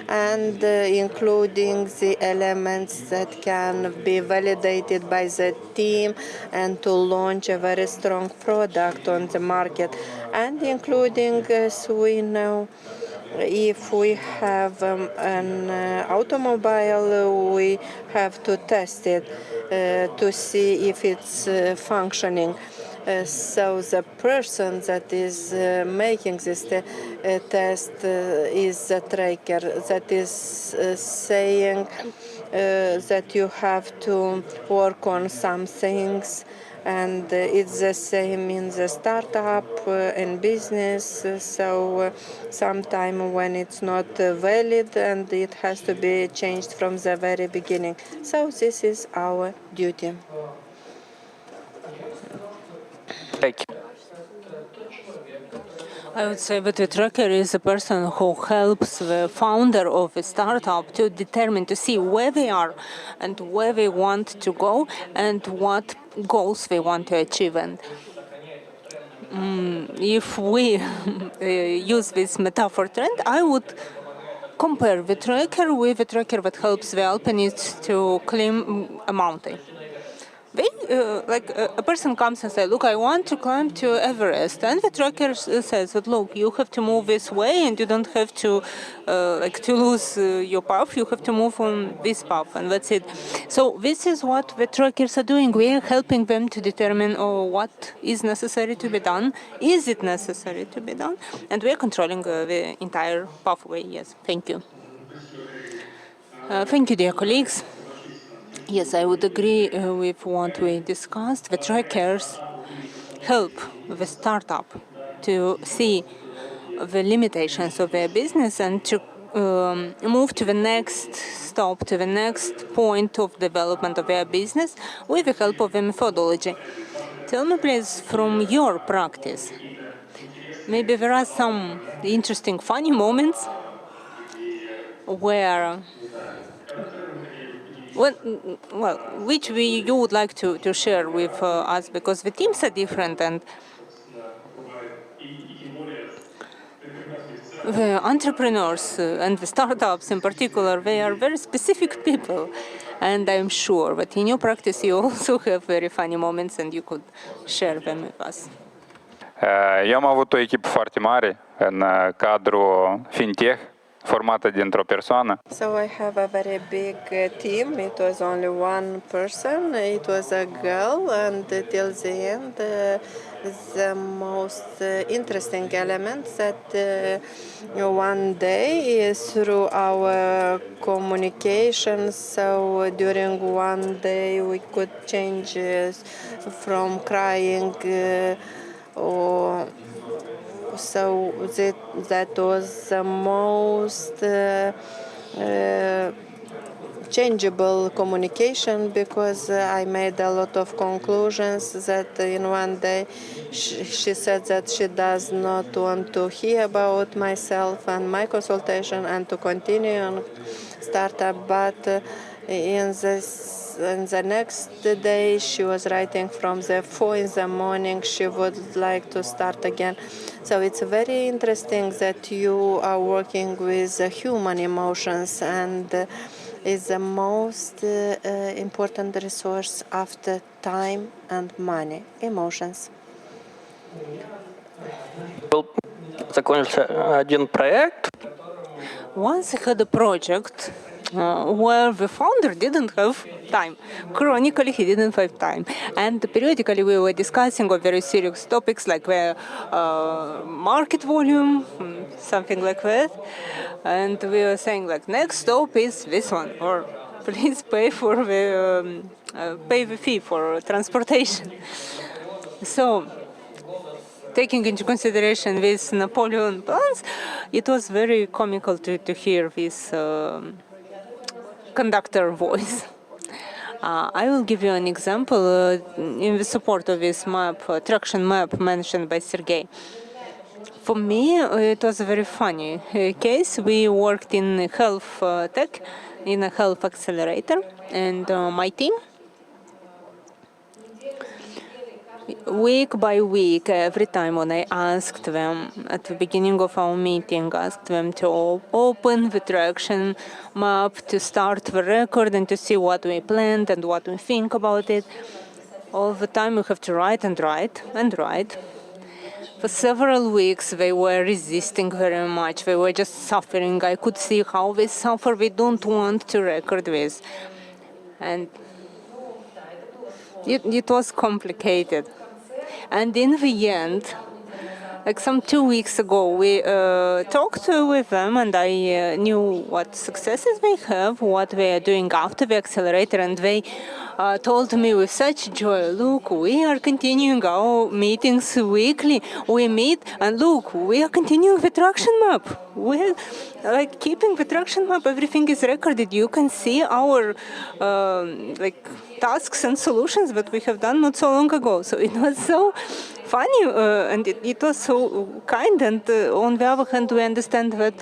and including the elements that can be validated by the team and to launch a very strong product on the market. And including, as we know, if we have an automobile, we have to test it to see if it's functioning. So the person that is making this test is the tracker that is saying that you have to work on some things. And it's the same in the startup and business. So sometime when it's not valid and it has to be changed from the very beginning. So this is our duty. Thank you. I would say that the tracker is a person who helps the founder of a startup to determine, to see where they are and where they want to go and what goals they want to achieve. And if we use this metaphor trend, I would compare the tracker with a tracker that helps the alpinists to climb a mountain. They, a person comes and says, look, I want to climb to Everest. And the tracker says that, look, you have to move this way and you don't have to, to lose your path. You have to move on this path and that's it. So this is what the trackers are doing. We are helping them to determine what is necessary to be done. Is it necessary to be done? And we are controlling the entire pathway. Yes, thank you. Thank you, dear colleagues. Yes, I would agree with what we discussed. The trackers help the startup to see the limitations of their business and to move to the next stop, to the next point of development of their business with the help of the methodology. Tell me, please, from your practice, maybe there are some interesting, funny moments where which you would like to share with us, because the teams are different and the entrepreneurs and the startups in particular, they are very specific people. And I'm sure that in your practice you also have very funny moments and you could share them with us. Eu am avut o echipă foarte mare în cadrul fintech, formată dintr-o persoană. So I have a very big team. It was only one person. It was a girl, and till the end, the most interesting element that one day through our communication. So during one day we could change from crying or. So that was the most changeable communication, because I made a lot of conclusions that in one day she said that she does not want to hear about myself and my consultation and to continue on startup, but in the next day she was writing from the 4 in the morning she would like to start again. So it's very interesting that you are working with human emotions, and is the most important resource after time and money, emotions. Закончился один проект. Once I had a project where the founder didn't have time. Chronically, he didn't have time. And periodically, we were discussing very serious topics like the market volume, something like that. And we were saying, next stop is this one, or please pay for pay the fee for transportation. So, taking into consideration these Napoleon plans, it was very comical to hear this conductor voice. I will give you an example in the support of this map, traction map mentioned by Sergey. For me, it was a very funny case. We worked in health tech, in a health accelerator, and my team, week by week, every time when I asked them at the beginning of our meeting, asked them to open the traction map, to start the record and to see what we planned and what we think about it. All the time we have to write and write and write. For several weeks, they were resisting very much. They were just suffering. I could see how they suffer. They don't want to record this. And it was complicated. And in the end, like some 2 weeks ago, we talked with them, and I knew what successes they have, what they are doing after the accelerator, and they told me with such joy, look, we are continuing our meetings weekly. We meet, and look, we are continuing the traction map. We're like keeping the traction map. Everything is recorded. You can see our like tasks and solutions that we have done not so long ago. So it was so funny, and it was so kind. And on the other hand, we understand that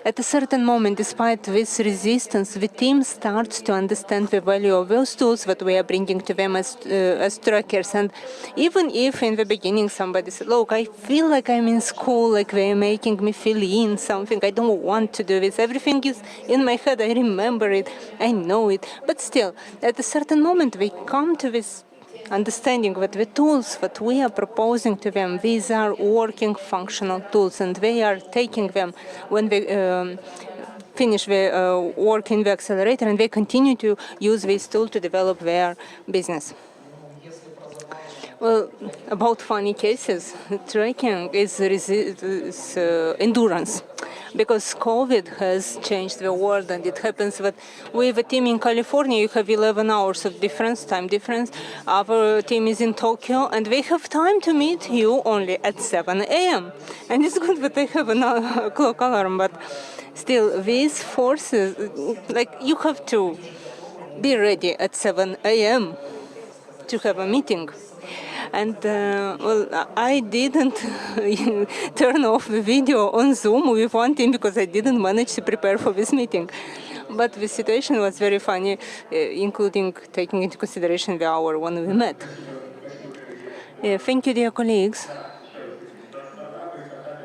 at a certain moment, despite this resistance, the team starts to understand the value of those tools that we are bringing to them as trackers. And even if in the beginning somebody said, look, I feel like I'm in school, like they're making me feel in something, I don't want to do this, everything is in my head, I remember it, I know it. But still, at a certain moment, we come to this understanding that the tools that we are proposing to them, these are working functional tools, and they are taking them when they finish the work in the accelerator, and they continue to use this tool to develop their business. Well, about funny cases, tracking is endurance, because COVID has changed the world, and it happens that with a team in California, you have 11 hours of time difference. Our team is in Tokyo, and they have time to meet you only at 7 a.m. And it's good that they have a clock alarm, but still, these forces, like you have to be ready at 7 a.m. to have a meeting. And well, I didn't turn off the video on Zoom with one team because I didn't manage to prepare for this meeting. But the situation was very funny, including taking into consideration the hour when we met. Thank you, dear colleagues.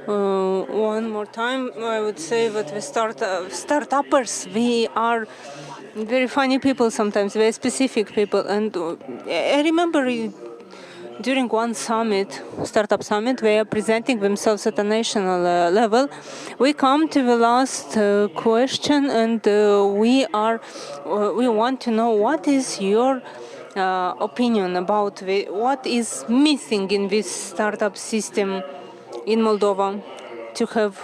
One more time, I would say that the startuppers, we are very funny people sometimes, very specific people. And I remember during one summit, startup summit, they are presenting themselves at a national level. We come to the last question, and we want to know what is your opinion about what is missing in this startup system in Moldova to have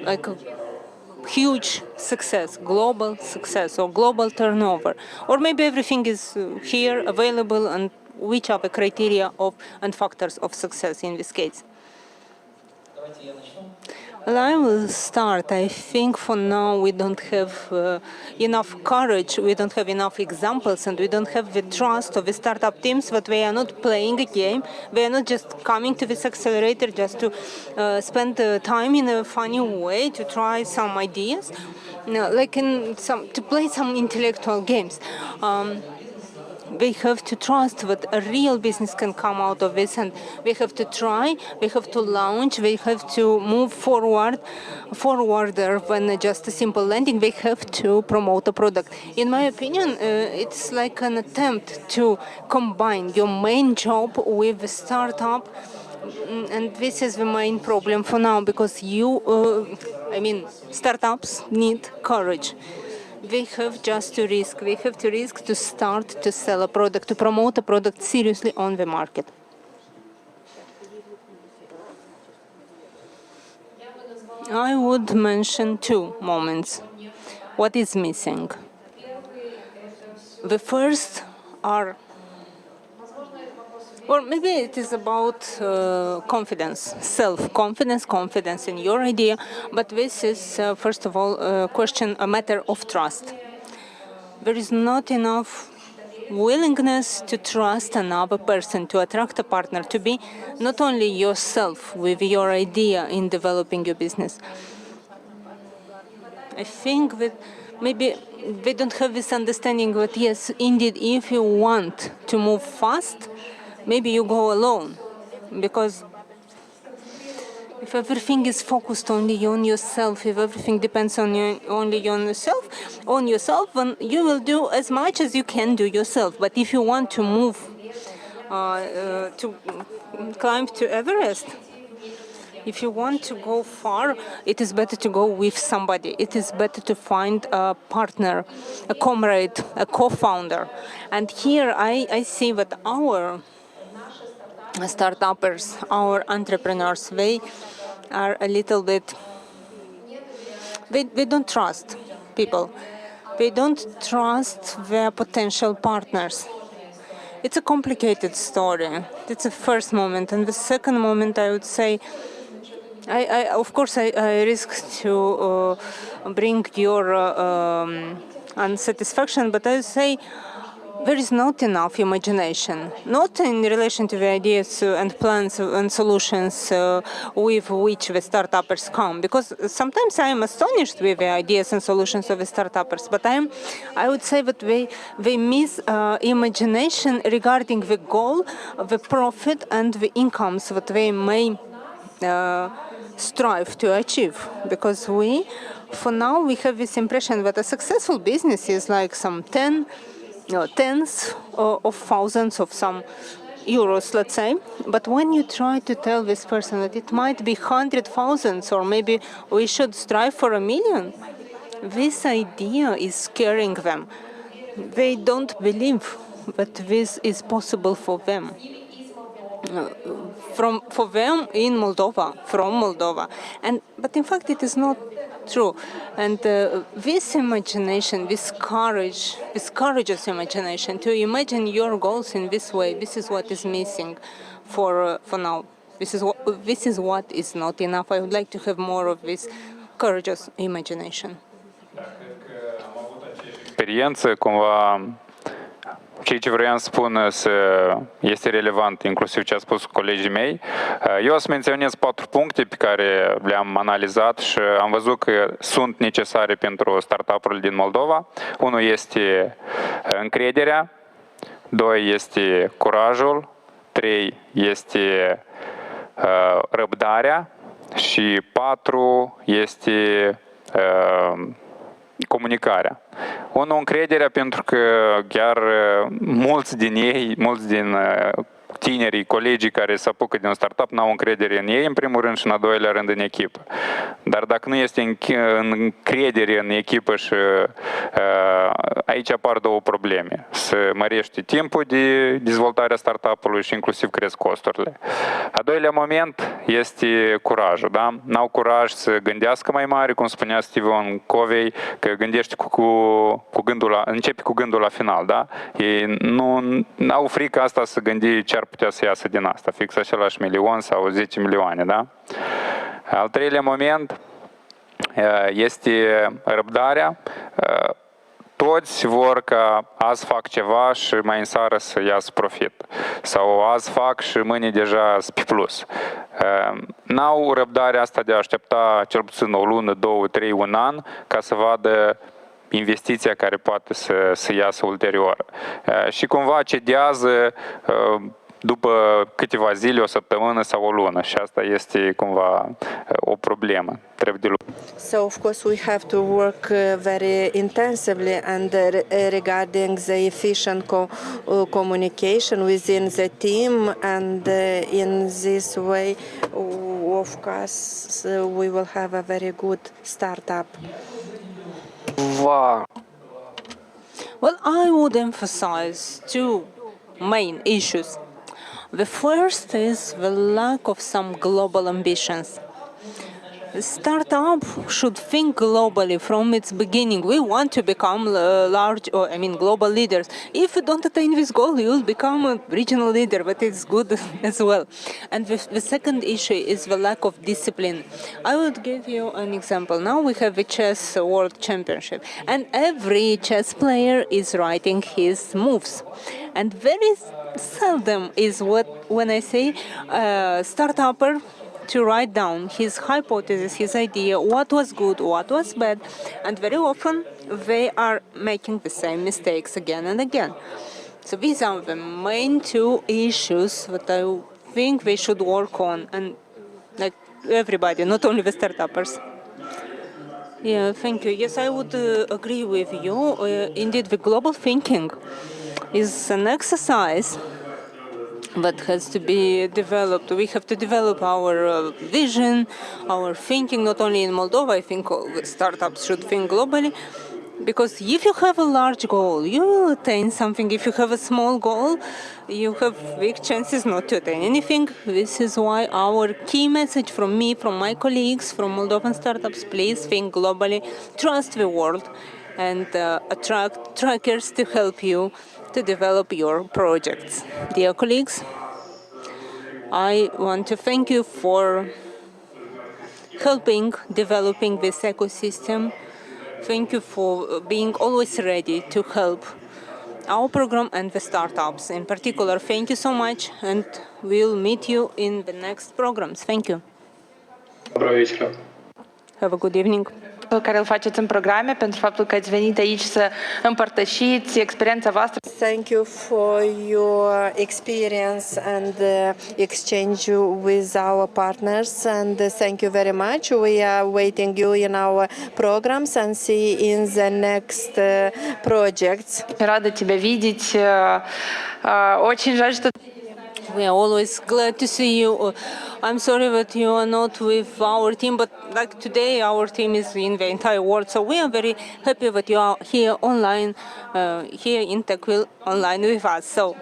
like a huge success, global success, or global turnover, or maybe everything is here available, and which are the criteria of and factors of success in this case? Well, I will start. I think for now we don't have enough courage, we don't have enough examples, and we don't have the trust of the startup teams that they are not playing a game. They are not just coming to this accelerator just to spend time in a funny way to try some ideas, like to play some intellectual games. They have to trust that a real business can come out of this, and they have to try, they have to launch, they have to move forwarder than just a simple landing. They have to promote a product. In my opinion, it's like an attempt to combine your main job with a startup, and this is the main problem for now, because startups need courage. They have just to risk. They have to risk to start to sell a product, to promote a product seriously on the market. I would mention two moments. What is missing? The first are, or maybe it is about confidence, self-confidence, confidence in your idea. But this is, first of all, a matter of trust. there is not enough willingness to trust another person, to attract a partner, to be not only yourself with your idea in developing your business. I think that maybe they don't have this understanding that, yes, indeed, if you want to move fast, maybe you go alone. Because if everything is focused only on yourself, if everything depends on you, only on yourself, then you will do as much as you can do yourself. But if you want to move, to climb to Everest, if you want to go far, it is better to go with somebody. It is better to find a partner, a comrade, a co-founder. And here I see that our startuppers, our entrepreneurs, they are a little bit, they don't trust people. They don't trust their potential partners. It's a complicated story. That's the first moment. And the second moment, I would say, of course, I risk to bring your unsatisfaction, but I would say there is not enough imagination, not in relation to the ideas and plans and solutions with which the startuppers come. Because sometimes I am astonished with the ideas and solutions of the startuppers, but I would say that they miss imagination regarding the goal, the profit, and the incomes that they may strive to achieve. Because for now, we have this impression that a successful business is like some tens of thousands of some euros, let's say. But when you try to tell this person that it might be 100,000 or maybe we should strive for 1 million, this idea is scaring them. They don't believe that this is possible for them. For them in Moldova, from Moldova. But in fact, it is not true. And this imagination, this courageous imagination, to imagine your goals in this way, this is what is missing for now. This is what is not enough. I would like to have more of this courageous imagination. Experiență, cumva, ceea ce vreau să spun este relevant, inclusiv ce a spus colegii mei. Eu o să menționez 4 puncte pe care le-am analizat și am văzut că sunt necesare pentru startup-urile din Moldova. Unul este încrederea, 2 este curajul, 3 este răbdarea și 4 este comunicarea. Unul, încrederea, pentru că chiar mulți din tinerii, colegii care se apucă din un startup n-au încredere în ei, în primul rând, și în al doilea rând în echipă. Dar dacă nu este încredere în echipă și aici apar 2 probleme. Să mărești timpul de dezvoltare a startup-ului și inclusiv cresc costurile. A doilea moment este curajul, da? N-au curaj să gândească mai mare, cum spunea Steven Covey, că gândește începe cu gândul la final, da? Ei nu au frică asta să gândi ce ar putea să iasă din asta, fix același milion sau 10 milioane, da? Al treilea moment este răbdarea. Toți vor ca azi fac ceva și mai în seară să iasă profit. Sau azi fac și mâine deja sunt pe plus. N-au răbdarea asta de a aștepta cel puțin o lună, 2, 3, un an ca să vadă investiția care poate să iasă ulterior. Și cumva cedează după câteva zile, o săptămână sau o lună. Și asta este cumva o problemă. So of course we have to work very intensively and regarding the efficient communication within the team, and in this way of course we will have a very good startup. Wow. Well, I would emphasize 2 main issues. The first is the lack of some global ambitions. Startup should think globally from its beginning. We want to become global leaders. If you don't attain this goal, you will become a regional leader, but it's good as well. And the second issue is the lack of discipline. I would give you an example. Now we have the chess world championship, and every chess player is writing his moves. And very seldom is when I say startupper to write down his hypothesis, his idea, what was good, what was bad, and very often they are making the same mistakes again and again. So these are the main two issues that I think we should work on, and like everybody, not only the startuppers. Yeah, thank you. Yes, I would agree with you. Indeed, the global thinking is an exercise that has to be developed. We have to develop our vision, our thinking, not only in Moldova. I think all the startups should think globally. Because if you have a large goal, you will attain something. If you have a small goal, you have big chances not to attain anything. This is why our key message from me, from my colleagues, from Moldovan startups, please think globally, trust the world, and attract trackers to help you to develop your projects. Dear colleagues, I want to thank you for helping developing this ecosystem. Thank you for being always ready to help our program and the startups in particular. Thank you so much, and we'll meet you in the next programs. Thank you. Have a good evening. Care îl faceți în programe, pentru faptul că ați venit aici să împărtășiți experiența voastră. Thank you for your experience and exchange with our partners, and thank you very much. We are waiting you in our programs and see in the next projects. Рада тебя видеть. Очень жаль, что We are always glad to see you. I'm sorry that you are not with our team, but like today, our team is in the entire world. So we are very happy that you are here online, here in TechWheel, online with us. So.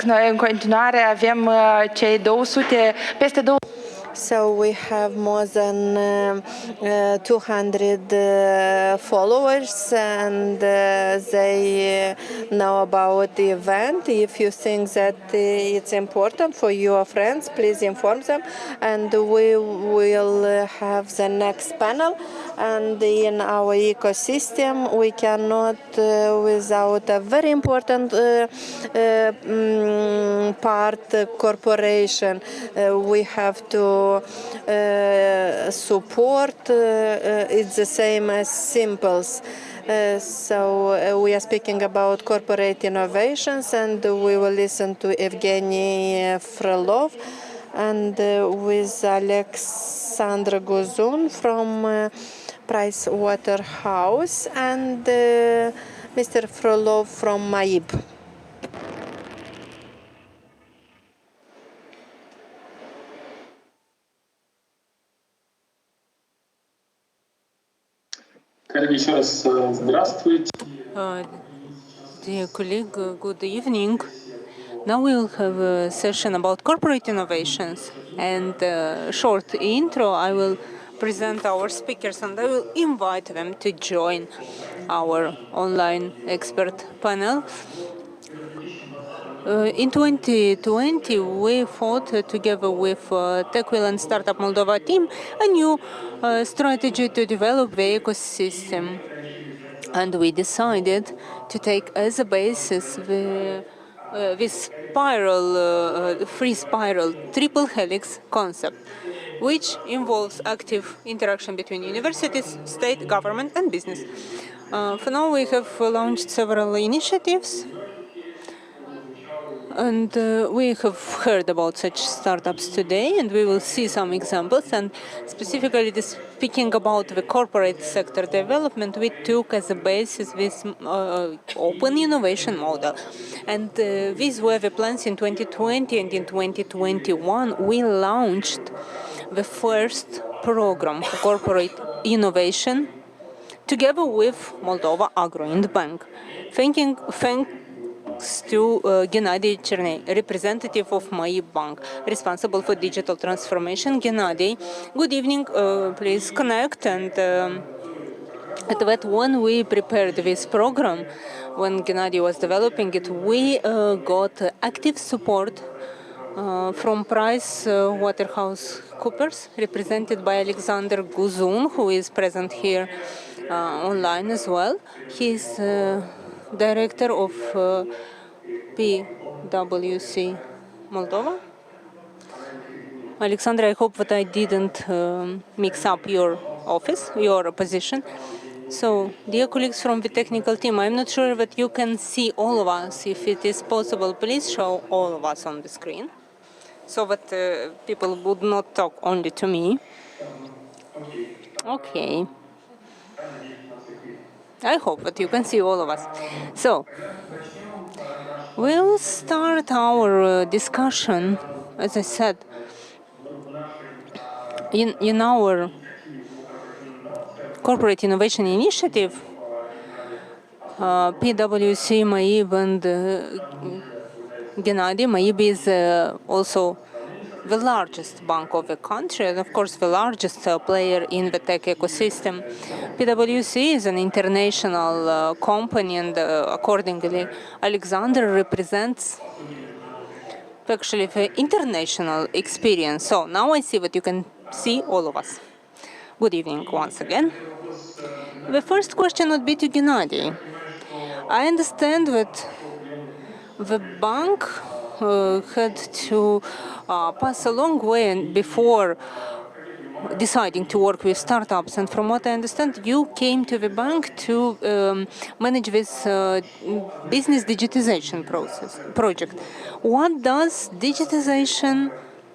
Noi în continuare avem cei 200, peste 200. So we have more than 200 followers, and they know about the event. If you think that it's important for your friends, please inform them, and we will have the next panel. And in our ecosystem, we cannot without a very important part, corporation. We have to support. It's the same as Simples. So we are speaking about corporate innovations, and we will listen to Evgeny Frolov and with Alexandra Gozun from Price Waterhouse and Mr. Frolov from MAIB. Dear colleague, good evening. Now we'll have a session about corporate innovations, and short intro. I will present our speakers, and I will invite them to join our online expert panel. In 2020, we fought together with TechWheel and Startup Moldova team a new strategy to develop the ecosystem. And we decided to take as a basis this free spiral, triple helix concept, which involves active interaction between universities, state, government, and business. For now, we have launched several initiatives, and we have heard about such startups today, and we will see some examples. And specifically speaking about the corporate sector development, we took as a basis this open innovation model. And these were the plans in 2020, and in 2021 we launched the first program for corporate innovation together with Moldova Agro Bank. Thanks next to Gennady Cherney, representative of my bank, responsible for digital transformation. Gennady, good evening. Please connect. And at that when we prepared this program, when Gennady was developing it, we got active support from PricewaterhouseCoopers, represented by Alexander Guzun, who is present here online as well. He's director of PwC Moldova. Alexander, I hope that I didn't mix up your office, your position. So, dear colleagues from the technical team, I'm not sure that you can see all of us. If it is possible, please show all of us on the screen, so that people would not talk only to me. Okay. I hope that you can see all of us. So, we'll start our discussion, as I said, in our corporate innovation initiative. PwC, Maib, and Gennady. Maib is also the largest bank of the country, and of course the largest player in the tech ecosystem. PwC is an international company, and accordingly, Alexander represents actually the international experience. So now I see that you can see all of us. Good evening once again. The first question would be to Gennady. I understand that the bank had to pass a long way before deciding to work with startups. And from what I understand, you came to the bank to manage this business digitization project. What does digitization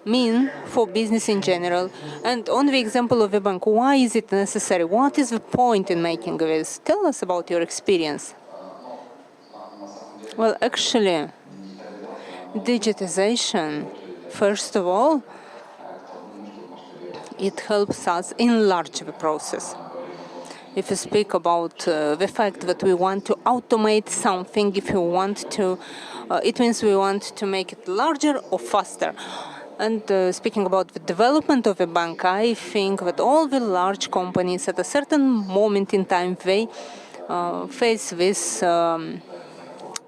mean for business in general? And on the example of the bank, why is it necessary? What is the point in making this? Tell us about your experience. Well, actually, digitization, first of all, it helps us enlarge the process. If you speak about the fact that we want to automate something, if you want to, it means we want to make it larger or faster. And speaking about the development of a bank, I think that all the large companies at a certain moment in time, they face this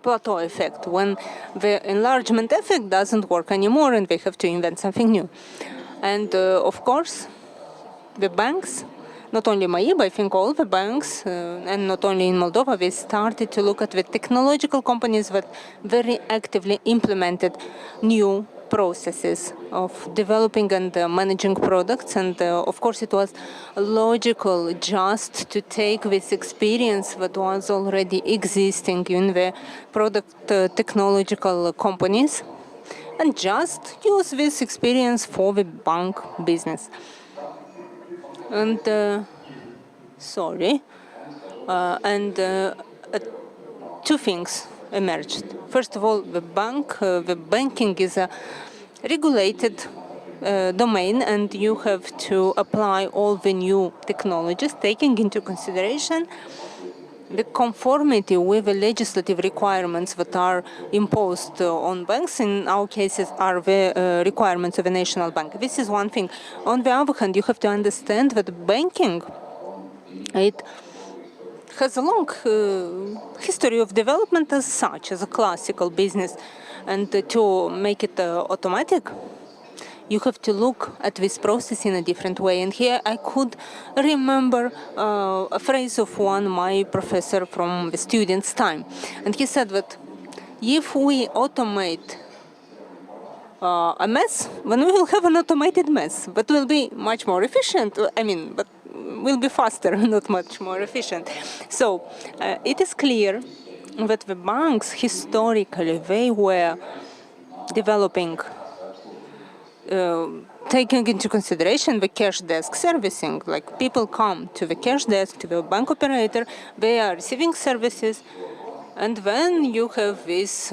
plateau effect, when the enlargement effect doesn't work anymore and they have to invent something new. And of course, the banks, not only Maib, I think all the banks, and not only in Moldova, they started to look at the technological companies that very actively implemented new processes of developing and managing products. And of course, it was logical just to take this experience that was already existing in the product technological companies and just use this experience for the bank business. And two things emerged. First of all, the banking is a regulated domain, and you have to apply all the new technologies, taking into consideration the conformity with the legislative requirements that are imposed on banks. In our cases, are the requirements of a national bank. This is one thing. On the other hand, you have to understand that banking, it has a long history of development as such, as a classical business. And to make it automatic, you have to look at this process in a different way. And here I could remember a phrase of my professor from the students' time. And he said that if we automate a mess, then we will have an automated mess, but will be much more efficient. But will be faster, not much more efficient. So it is clear that the banks historically, they were developing, taking into consideration the cash desk servicing. Like, people come to the cash desk, to the bank operator, they are receiving services, and then you have these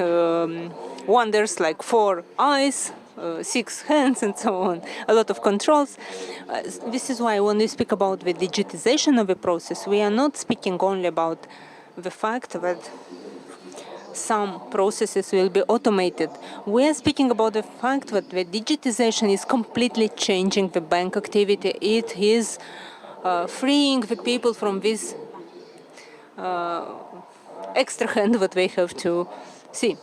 wonders like 4 eyes, 6 hands, and so on, a lot of controls. This is why when we speak about the digitization of the process, we are not speaking only about the fact that some processes will be automated. We are speaking about the fact that the digitization is completely changing the bank activity. It is freeing the people from this extra hand that they have to see.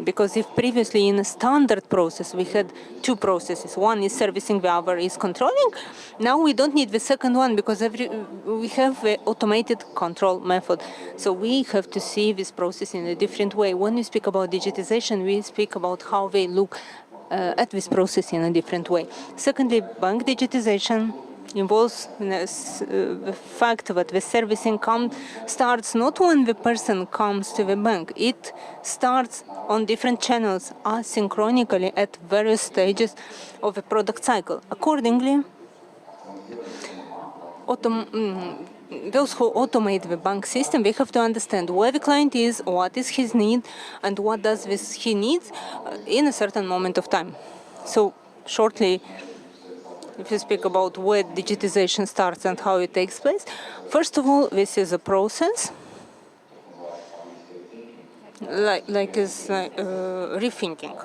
Because if previously in a standard process we had two processes, one is servicing, the other is controlling, now we don't need the second one because we have the automated control method. So we have to see this process in a different way. When we speak about digitization, we speak about how they look at this process in a different way. Secondly, bank digitization involves the fact that the servicing starts not when the person comes to the bank. It starts on different channels asynchronously at various stages of the product cycle. Accordingly, those who automate the bank system, they have to understand where the client is, what is his need, and what does he need in a certain moment of time. So shortly, if you speak about where digitization starts and how it takes place, first of all, this is a process, rethinking,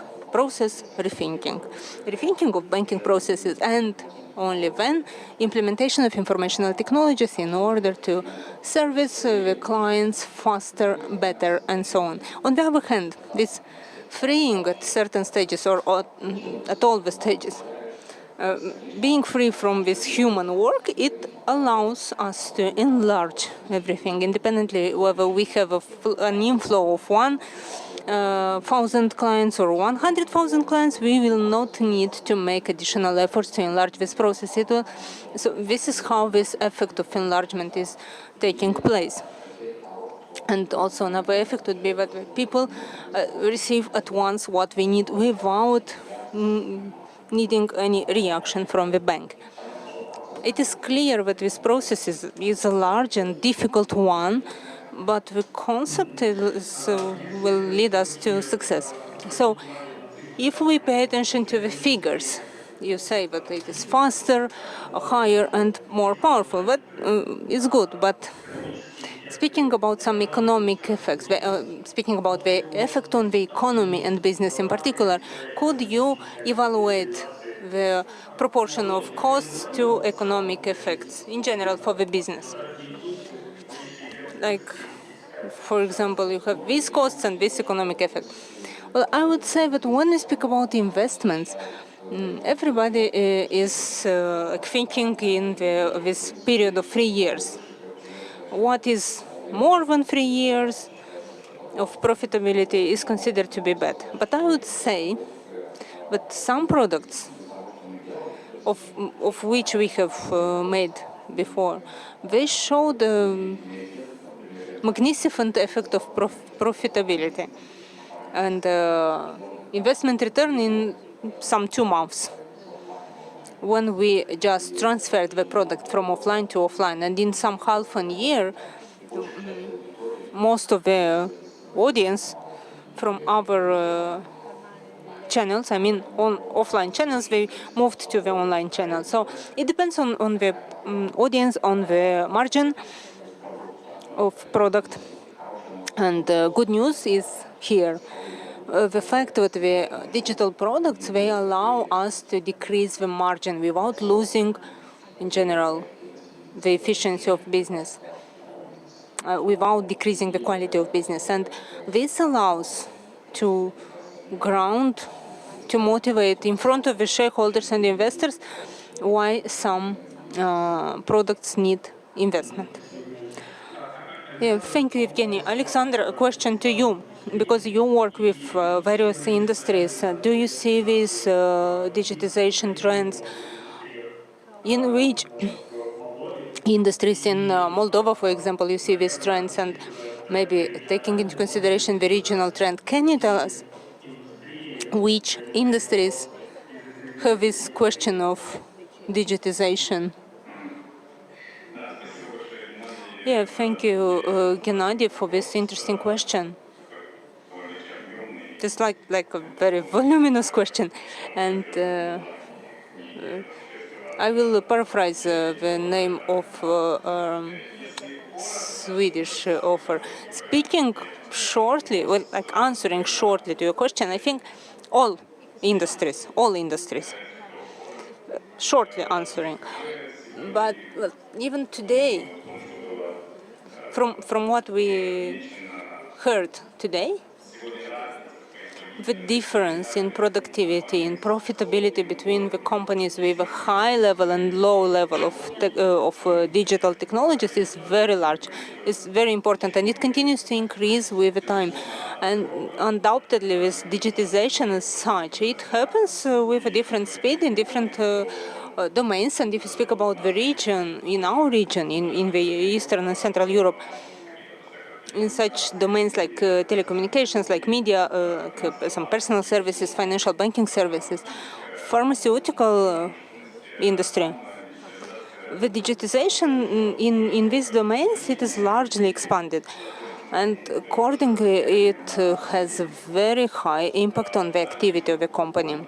rethinking of banking processes, and only then implementation of informational technologies in order to service the clients faster, better, and so on. On the other hand, this freeing at certain stages or at all the stages, being free from this human work, it allows us to enlarge everything independently, whether we have an inflow of 1,000 clients or 100,000 clients, we will not need to make additional efforts to enlarge this process. So this is how this effect of enlargement is taking place. And also another effect would be that people receive at once what we need without needing any reaction from the bank. It is clear that this process is a large and difficult one, but the concept will lead us to success. So if we pay attention to the figures, you say that it is faster, higher, and more powerful. That is good, but speaking about some economic effects, speaking about the effect on the economy and business in particular, could you evaluate the proportion of costs to economic effects in general for the business? Like, for example, you have these costs and this economic effect. Well, I would say that when we speak about investments, everybody is thinking in this period of 3 years. What is more than 3 years of profitability is considered to be bad. But I would say that some products of which we have made before, they show the magnificent effect of profitability and investment return in some 2 months. When we just transferred the product from offline to offline, and in some half a year, most of the audience from our channels, I mean on offline channels, they moved to the online channel. So it depends on the audience, on the margin of product. And good news is here. The fact that the digital products, they allow us to decrease the margin without losing, in general, the efficiency of business, without decreasing the quality of business. And this allows to ground, to motivate in front of the shareholders and investors why some products need investment. Yeah, thank you, Evgeny. Alexander, a question to you, because you work with various industries. Do you see these digitization trends in which industries in Moldova, for example, you see these trends, and maybe taking into consideration the regional trend? Can you tell us which industries have this question of digitization? Yeah, thank you, Gennady, for this interesting question. It's like a very voluminous question, and I will paraphrase the name of Swedish author. Speaking shortly, well, like answering shortly to your question, I think all industries, shortly answering. But well, even today, from what we heard today, the difference in productivity and profitability between the companies with a high level and low level of digital technologies is very large. It's very important, and it continues to increase with the time. And undoubtedly, with digitization as such, it happens with a different speed in different domains. And if you speak about the region, in our region, in the Eastern and Central Europe, in such domains like telecommunications, like media, some personal services, financial banking services, pharmaceutical industry. The digitization in these domains, it is largely expanded. And accordingly, it has a very high impact on the activity of the company.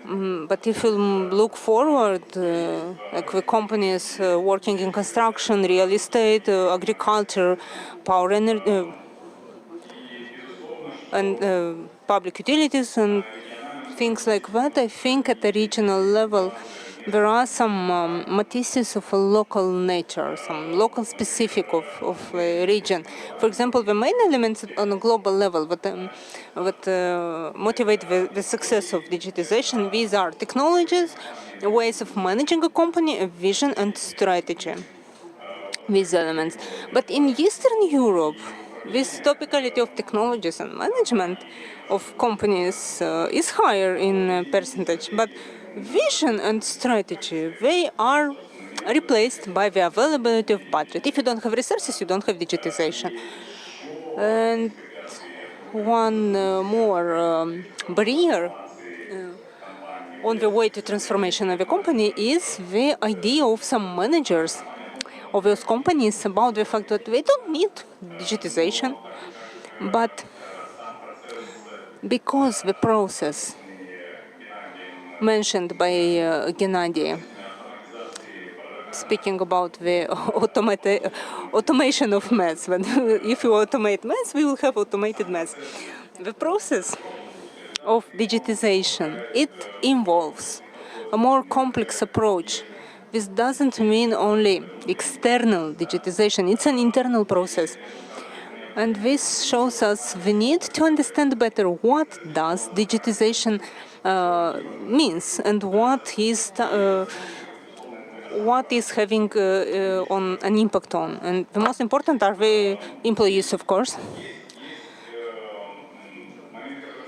But if you look forward, like the companies working in construction, real estate, agriculture, power energy, and public utilities and things like that, I think at the regional level there are some matices of a local nature, some local specific of a region. For example, the main elements on a global level that motivate the success of digitization, these are technologies, ways of managing a company, a vision and strategy. These elements. But in Eastern Europe, this topicality of technologies and management of companies is higher in percentage, but vision and strategy, they are replaced by the availability of budget. If you don't have resources, you don't have digitization. And one more barrier on the way to transformation of a company is the idea of some managers of those companies about the fact that they don't need digitization, but because the process mentioned by Gennady, speaking about the automation of maths, when if you automate maths, we will have automated maths. The process of digitization, it involves a more complex approach. This doesn't mean only external digitization, it's an internal process. And this shows us the need to understand better what does digitization means and what is having on an impact on. And the most important are the employees, of course.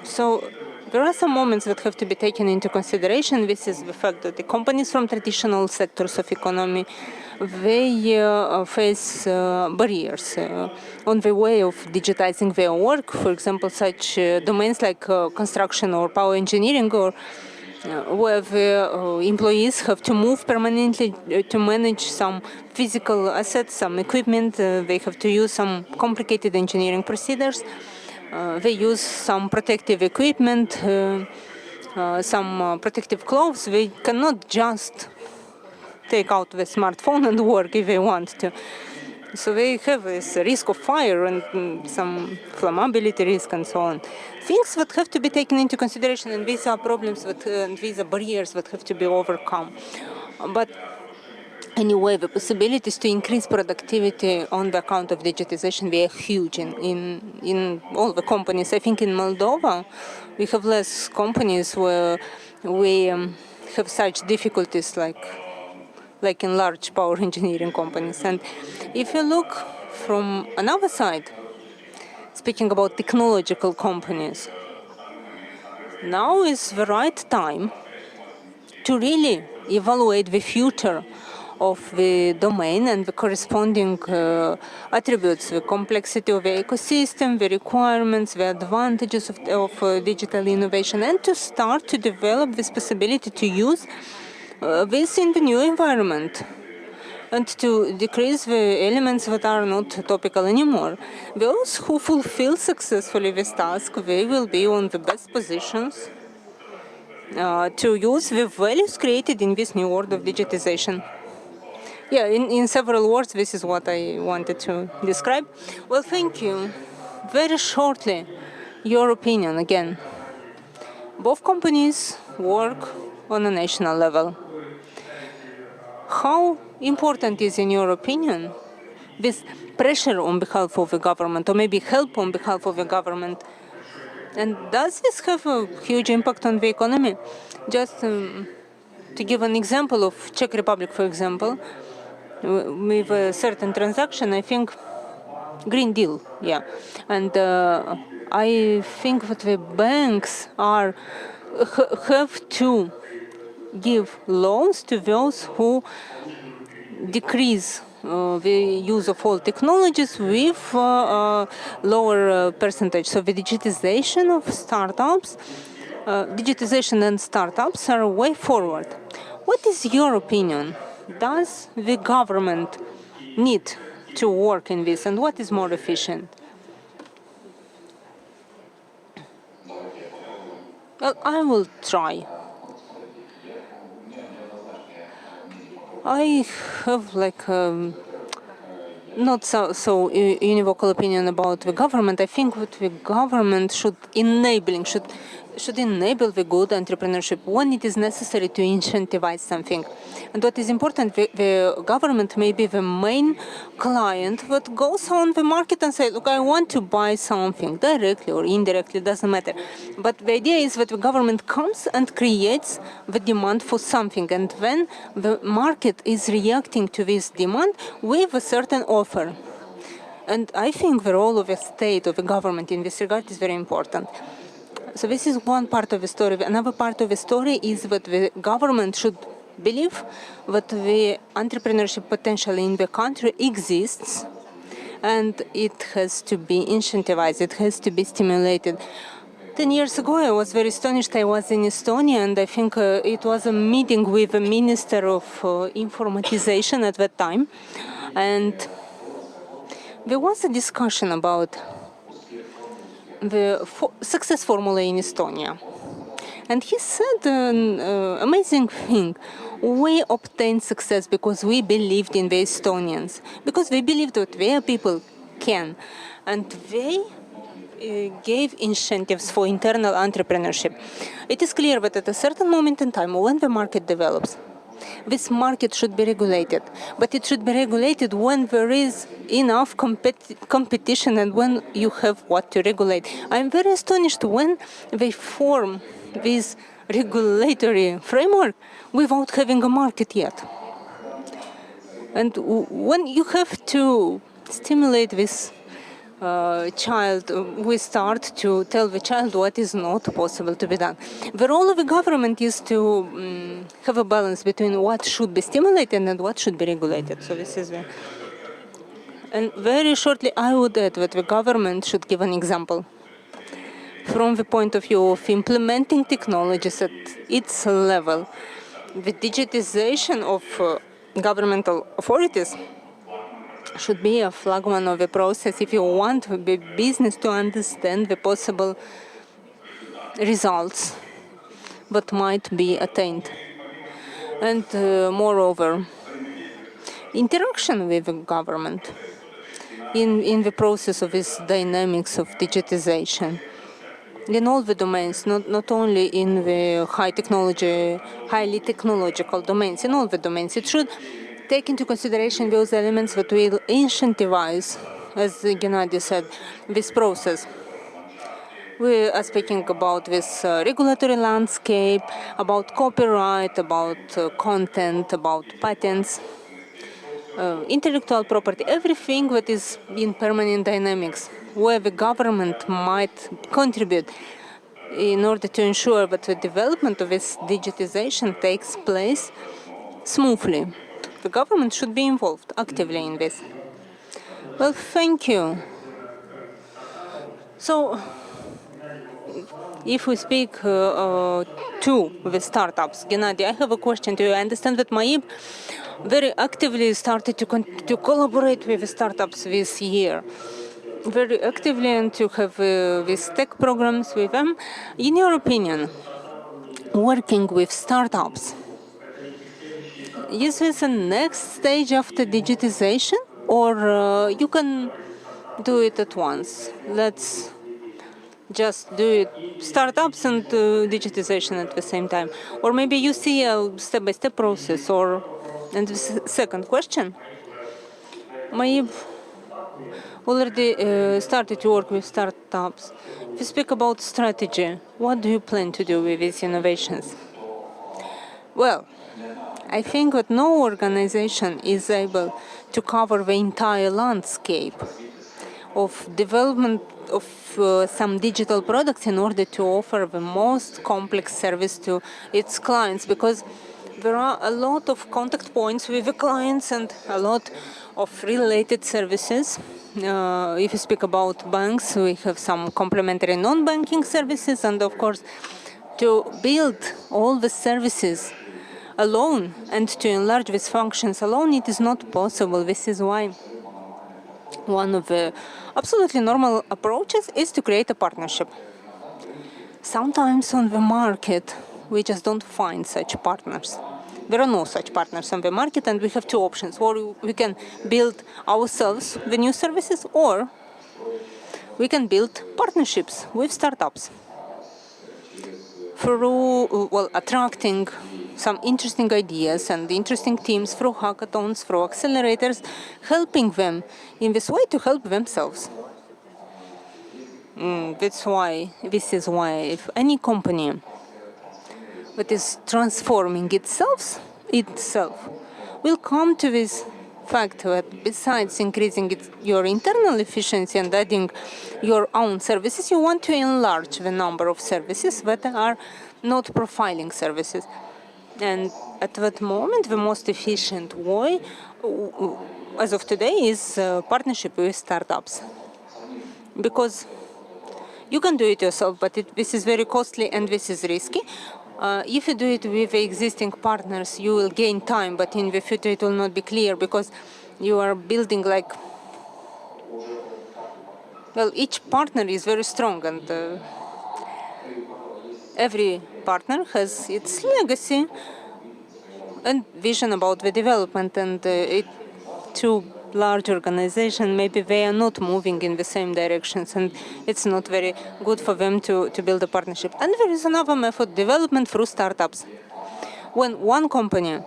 So there are some moments that have to be taken into consideration. This is the fact that the companies from traditional sectors of economy, they face barriers on the way of digitizing their work. For example, such domains like construction or power engineering, or where the employees have to move permanently to manage some physical assets, some equipment. They have to use some complicated engineering procedures. They use some protective equipment, some protective clothes. They cannot just take out the smartphone and work if they want to. So they have this risk of fire and some flammability risk and so on. Things that have to be taken into consideration, and these are problems and these are barriers that have to be overcome. But anyway, the possibilities to increase productivity on the account of digitization, they are huge in all the companies. I think in Moldova, we have less companies where we have such difficulties like in large power engineering companies. And if you look from another side, speaking about technological companies, now is the right time to really evaluate the future of the domain and the corresponding attributes, the complexity of the ecosystem, the requirements, the advantages of digital innovation, and to start to develop this possibility to use this in the new environment and to decrease the elements that are not topical anymore. Those who fulfill successfully this task, they will be on the best positions to use the values created in this new world of digitization. Yeah, in several words, this is what I wanted to describe. Well, thank you. Very shortly, your opinion again. Both companies work on a national level. How important is, in your opinion, this pressure on behalf of the government, or maybe help on behalf of the government? And does this have a huge impact on the economy? Just to give an example of Czech Republic, for example, with a certain transaction, I think Green Deal, yeah. And I think that the banks have to give loans to those who decrease the use of all technologies with lower percentage. So the digitization of startups, digitization and startups are a way forward. What is your opinion? Does the government need to work in this, and what is more efficient? Well, I will try. I have not so univocal opinion about the government. I think that the government should enable the good entrepreneurship when it is necessary to incentivize something. And what is important, the government may be the main client that goes on the market and say, look, I want to buy something directly or indirectly, doesn't matter. But the idea is that the government comes and creates the demand for something, and then the market is reacting to this demand with a certain offer. And I think the role of the state, of the government in this regard is very important. So this is one part of the story. Another part of the story is that the government should believe that the entrepreneurship potential in the country exists, and it has to be incentivized, it has to be stimulated. 10 years ago, I was very astonished. I was in Estonia, and I think it was a meeting with the Minister of Informatization at that time. And there was a discussion about the success formula in Estonia. And he said an amazing thing. We obtained success because we believed in the Estonians, because we believed that their people can. And they gave incentives for internal entrepreneurship. It is clear that at a certain moment in time, when the market develops, this market should be regulated. But it should be regulated when there is enough competition and when you have what to regulate. I'm very astonished when they form this regulatory framework without having a market yet. And when you have to stimulate this child, we start to tell the child what is not possible to be done. The role of the government is to have a balance between what should be stimulated and what should be regulated. So this is the... And very shortly, I would add that the government should give an example from the point of view of implementing technologies at its level. The digitization of governmental authorities should be a flagman of the process if you want the business to understand the possible results that might be attained. And moreover, interaction with the government in the process of this dynamics of digitization in all the domains, not only in the highly technological domains, in all the domains. It should take into consideration those elements that will incentivize, as Gennady said, this process. We are speaking about this regulatory landscape, about copyright, about content, about patents, intellectual property, everything that is in permanent dynamics, where the government might contribute in order to ensure that the development of this digitization takes place smoothly. The government should be involved actively in this. Well, thank you. So, if we speak to the startups, Gennady, I have a question to you. I understand that MAIB very actively started to collaborate with the startups this year, very actively, and to have these tech programs with them. In your opinion, working with startups, is this the next stage after digitization, or you can do it at once. Let's just do it, startups and digitization at the same time. Or maybe you see a step-by-step process. And the second question, Maib already started to work with startups. If you speak about strategy, what do you plan to do with these innovations? Well, I think that no organization is able to cover the entire landscape of development of some digital products in order to offer the most complex service to its clients, because there are a lot of contact points with the clients and a lot of related services. If you speak about banks, we have some complementary non-banking services, and of course, to build all the services alone and to enlarge these functions alone, it is not possible. This is why one of the absolutely normal approaches is to create a partnership. Sometimes on the market, we just don't find such partners. There are no such partners on the market, and we have two options. Or we can build ourselves the new services, or we can build partnerships with startups through, attracting some interesting ideas and interesting teams through hackathons, through accelerators, helping them in this way to help themselves. This is why if any company that is transforming itself will come to this fact that besides increasing your internal efficiency and adding your own services, you want to enlarge the number of services that are not profiling services. And at that moment, the most efficient way, as of today, is partnership with startups. Because you can do it yourself, but this is very costly and this is risky. If you do it with existing partners, you will gain time, but in the future it will not be clear because you are building each partner is very strong, and every partner has its legacy and vision about the development, and two large organizations, maybe they are not moving in the same directions, and it's not very good for them to build a partnership. And there is another method, development through startups. When one company,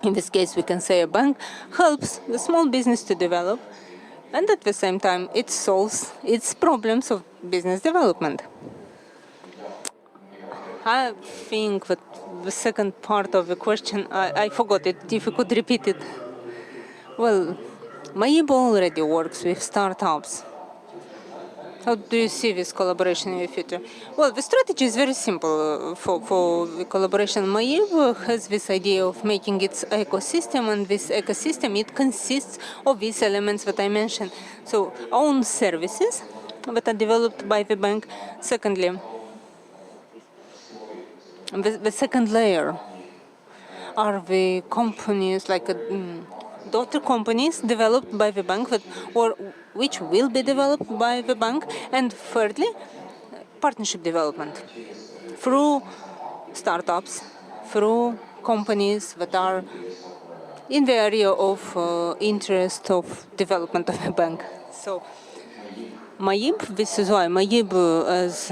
in this case we can say a bank, helps the small business to develop, and at the same time it solves its problems of business development. I think that the second part of the question, I forgot it. If you could repeat it. Well, Maib already works with startups. How do you see this collaboration in the future? Well, the strategy is very simple for the collaboration. Maib has this idea of making its ecosystem, and this ecosystem, it consists of these elements that I mentioned. So, own services that are developed by the bank. Secondly, the second layer are the companies, like daughter companies developed by the bank, which will be developed by the bank. And thirdly, partnership development through startups, through companies that are in the area of interest of development of the bank. So Maib, this is why Maib as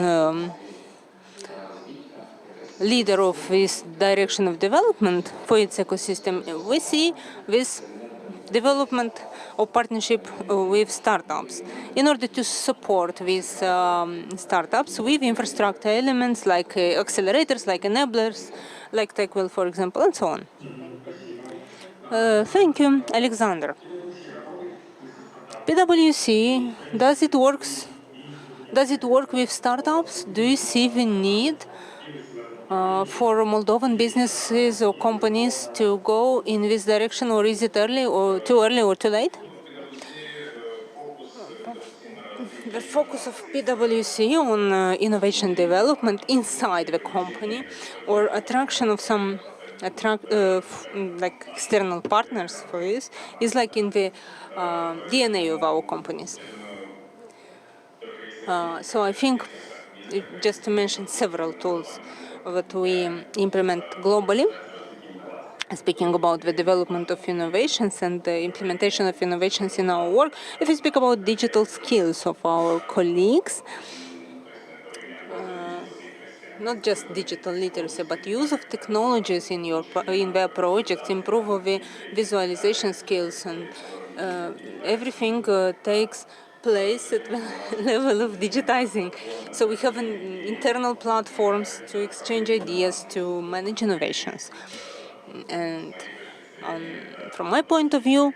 leader of this direction of development for its ecosystem, we see this development of partnership with startups in order to support these startups with infrastructure elements like accelerators, like enablers, like TechWell, for example, and so on. Thank you, Alexander. PwC, does it work with startups? Do you see the need for Moldovan businesses or companies to go in this direction, or is it early or too late? The focus of PwC on innovation development inside the company, or attraction of some like external partners for this, is like in the DNA of our companies. So I think, just to mention several tools that we implement globally, speaking about the development of innovations and the implementation of innovations in our work, if we speak about digital skills of our colleagues, not just digital literacy, but use of technologies in their projects, improve of the visualization skills, and everything takes place at the level of digitizing. So we have internal platforms to exchange ideas, to manage innovations. And from my point of view,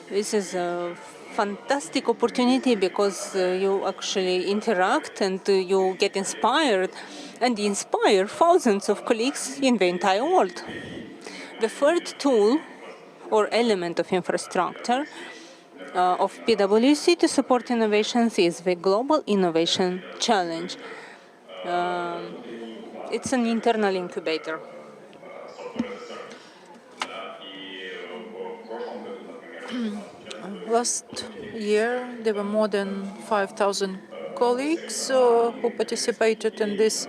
this is a fantastic opportunity because you actually interact and you get inspired and inspire thousands of colleagues in the entire world. The third tool or element of infrastructure of PwC to support innovations is the Global Innovation Challenge. It's an internal incubator. Last year, there were more than 5,000 colleagues who participated in this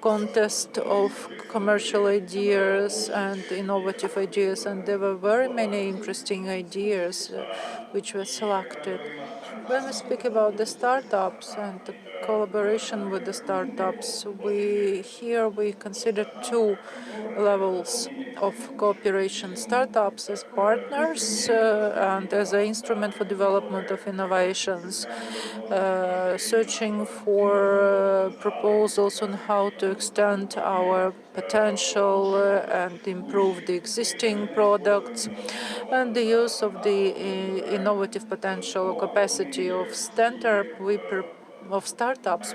contest of commercial ideas and innovative ideas, and there were very many interesting ideas which were selected. When we speak about the startups and the collaboration with the startups, we consider two levels of cooperation: startups as partners and as an instrument for development of innovations, searching for proposals on how to extend our potential and improve the existing products, and the use of the innovative potential capacity of startups.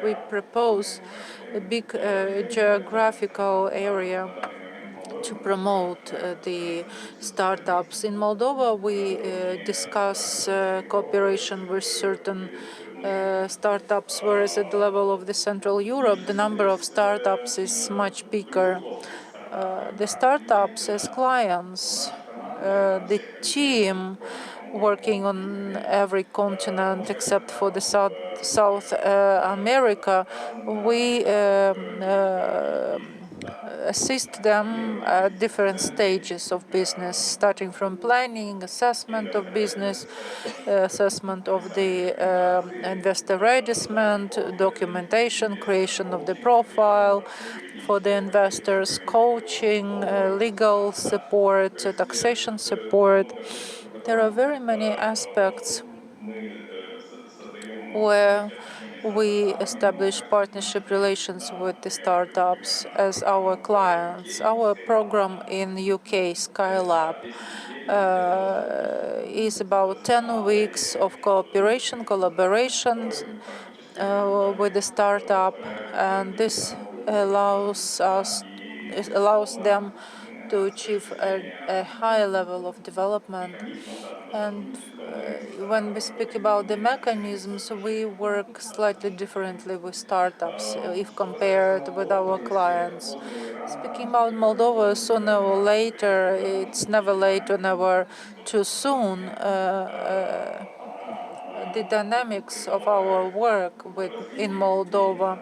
We propose a big geographical area to promote the startups. In Moldova, we discuss cooperation with certain startups, whereas at the level of the Central Europe, the number of startups is much bigger. The startups as clients, the team working on every continent except for the South America, we assist them at different stages of business, starting from planning, assessment of business, assessment of the investor readiness, documentation, creation of the profile for the investors, coaching, legal support, taxation support. There are very many aspects where we establish partnership relations with the startups as our clients. Our program in UK, Skylab, is about 10 weeks of cooperation, collaborations with the startup, and this allows them to achieve a high level of development. And when we speak about the mechanisms, we work slightly differently with startups if compared with our clients. Speaking about Moldova, sooner or later, it's never late or never too soon. The dynamics of our work in Moldova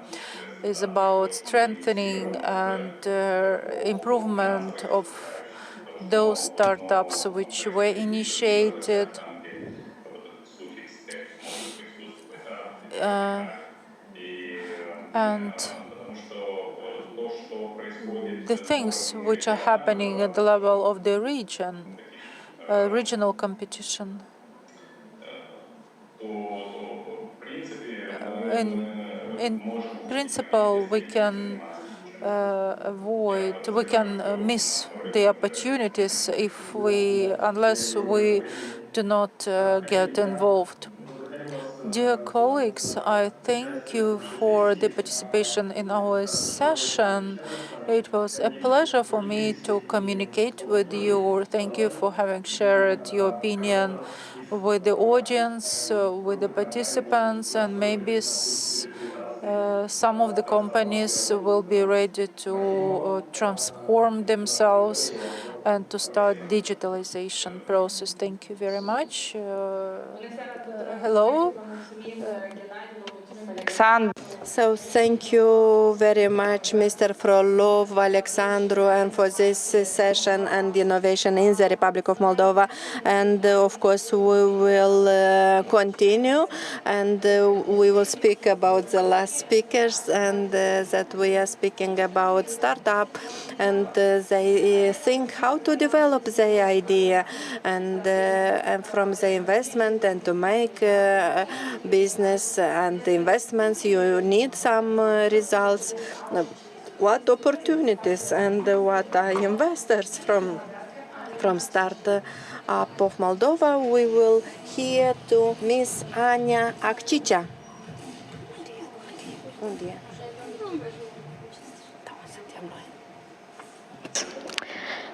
is about strengthening and improvement of those startups which were initiated and the things which are happening at the level of the region, regional competition. In principle, we can miss the opportunities unless we do not get involved. Dear colleagues, I thank you for the participation in our session. It was a pleasure for me to communicate with you. Thank you for having shared your opinion with the audience, with the participants, and maybe some of the companies will be ready to transform themselves and to start digitalization process. Thank you very much. Hello. Alexandru. So thank you very much, Mr. Frolov, Alexandru, and for this session and innovation in the Republic of Moldova. And of course, we will continue, and we will speak about the last speakers, and that we are speaking about startup, and they think how to develop the idea, and from the investment, and to make business and investments, you need some results. What opportunities and what are investors from Startup of Moldova? We will hear to Miss Anya Akcicia.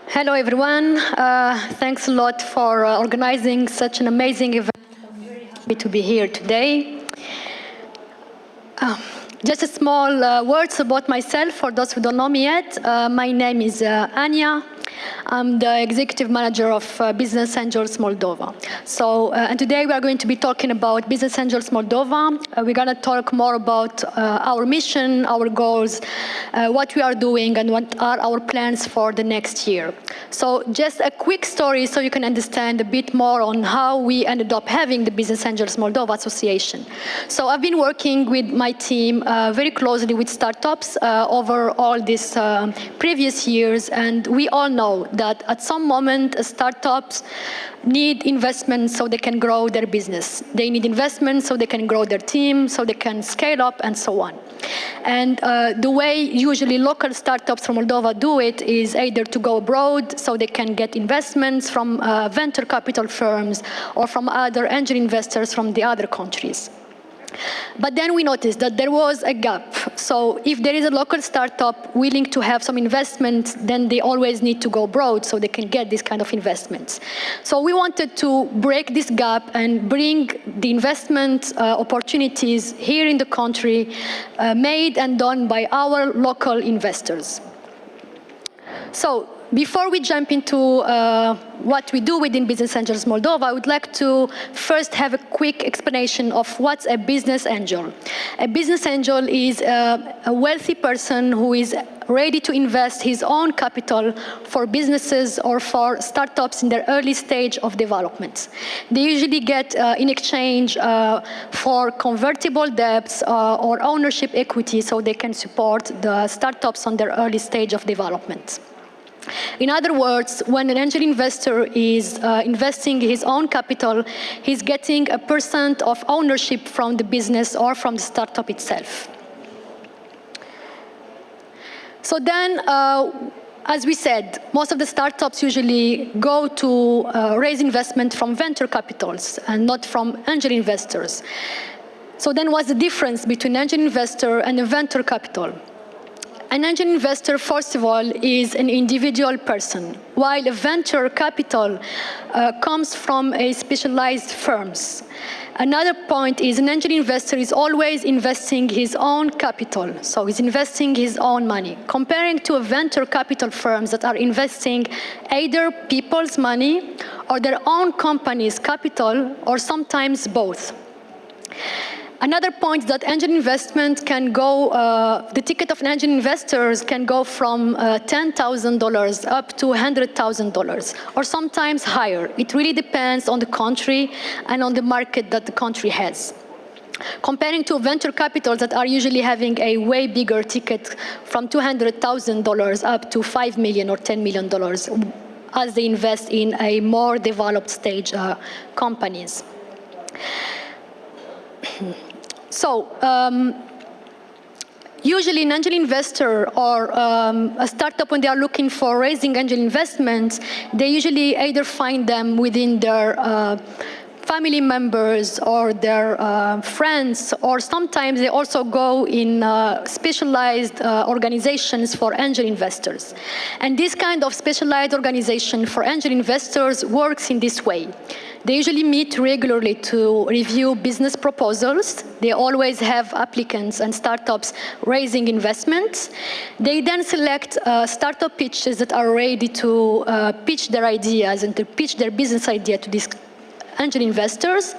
Hello, everyone. Thanks a lot for organizing such an amazing event. I'm very happy to be here today. Just a small words about myself for those who don't know me yet. My name is Anya. I'm the executive manager of Business Angels Moldova. So, and today we are going to be talking about Business Angels Moldova. We're going to talk more about our mission, our goals, what we are doing, and what are our plans for the next year. So, just a quick story so you can understand a bit more on how we ended up having the Business Angels Moldova Association. So, I've been working with my team very closely with startups over all these previous years, and we all know that at some moment startups need investment so they can grow their business. They need investment so they can grow their team, so they can scale up, and so on. And the way usually local startups from Moldova do it is either to go abroad so they can get investments from venture capital firms or from other angel investors from the other countries. But then we noticed that there was a gap. So if there is a local startup willing to have some investment, then they always need to go abroad so they can get this kind of investments. So we wanted to break this gap and bring the investment opportunities here in the country made and done by our local investors. So before we jump into what we do within Business Angels Moldova, I would like to first have a quick explanation of what's a business angel. A business angel is a wealthy person who is ready to invest his own capital for businesses or for startups in their early stage of development. They usually get in exchange for convertible debts or ownership equity so they can support the startups on their early stage of development. In other words, when an angel investor is investing his own capital, he's getting a % of ownership from the business or from the startup itself. So then, as we said, most of the startups usually go to raise investment from venture capitals and not from angel investors. So then what's the difference between an angel investor and a venture capital? An angel investor, first of all, is an individual person, while a venture capital comes from a specialized firms. Another point is an angel investor is always investing his own capital, so he's investing his own money, comparing to a venture capital firms that are investing either people's money or their own company's capital, or sometimes both. Another point is that angel investment can go, the ticket of an angel investors can go from $10,000 up to $100,000, or sometimes higher. It really depends on the country and on the market that the country has. Comparing to venture capitals that are usually having a way bigger ticket from $200,000 up to $5 million or $10 million as they invest in a more developed stage companies. So, usually an angel investor or a startup, when they are looking for raising angel investments, they usually either find them within their family members or their friends, or sometimes they also go in specialized organizations for angel investors. And this kind of specialized organization for angel investors works in this way. They usually meet regularly to review business proposals. They always have applicants and startups raising investments. They then select startup pitches that are ready to pitch their ideas and to pitch their business idea to these angel investors.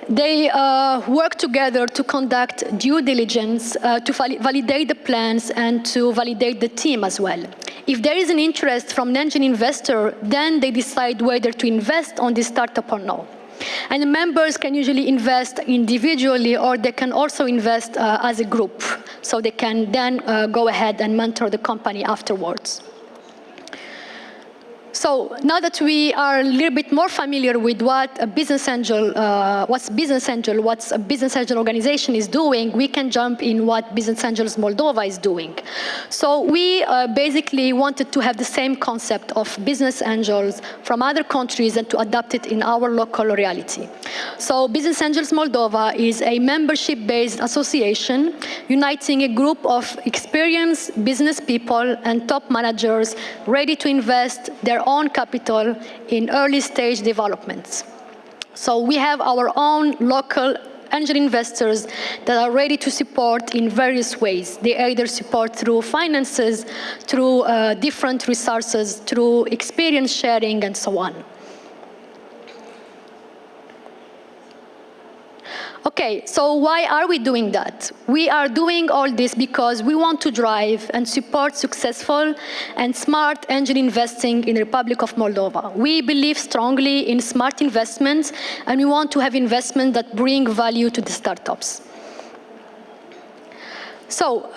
They work together to conduct due diligence, to validate the plans, and to validate the team as well. If there is an interest from an angel investor, then they decide whether to invest on this startup or no. And the members can usually invest individually, or they can also invest as a group. So they can then go ahead and mentor the company afterwards. So now that we are a little bit more familiar with what a business angel, what a business angel organization is doing, we can jump in what Business Angels Moldova is doing. So we basically wanted to have the same concept of business angels from other countries and to adapt it in our local reality. So Business Angels Moldova is a membership-based association uniting a group of experienced business people and top managers ready to invest their own capital in early stage developments. So we have our own local angel investors that are ready to support in various ways. They either support through finances, through different resources, through experience sharing, and so on. Okay, so why are we doing that? We are doing all this because we want to drive and support successful and smart angel investing in the Republic of Moldova. We believe strongly in smart investments, and we want to have investments that bring value to the startups. So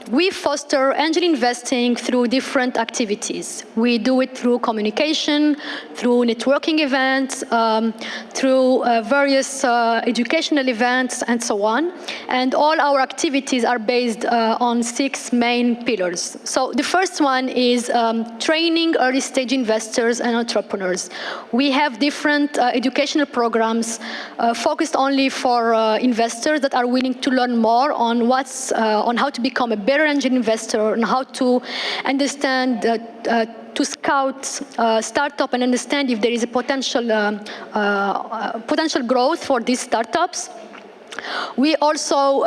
we foster angel investing through different activities. We do it through communication, through networking events, through various educational events, and so on. And all our activities are based on 6 main pillars. So the first one is training early stage investors and entrepreneurs. We have different educational programs focused only for investors that are willing to learn more on on how to become a better angel investor, and how to understand, to scout startup and understand if there is a potential growth for these startups. We also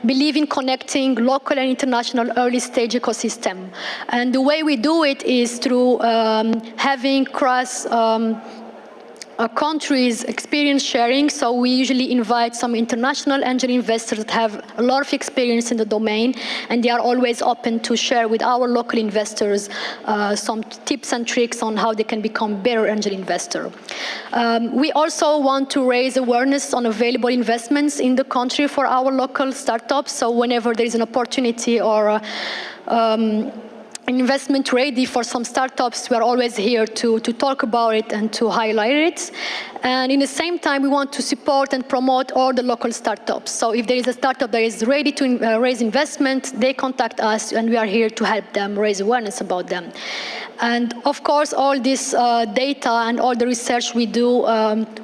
believe in connecting local and international early stage ecosystem. And the way we do it is through having cross countries experience sharing. So we usually invite some international angel investors that have a lot of experience in the domain, and they are always open to share with our local investors some tips and tricks on how they can become better angel investor. We also want to raise awareness on available investments in the country for our local startups. So whenever there is an opportunity or investment ready for some startups, we are always here to talk about it and to highlight it. And in the same time, we want to support and promote all the local startups. So if there is a startup that is ready to raise investment, they contact us, and we are here to help them raise awareness about them. And of course, all this data and all the research we do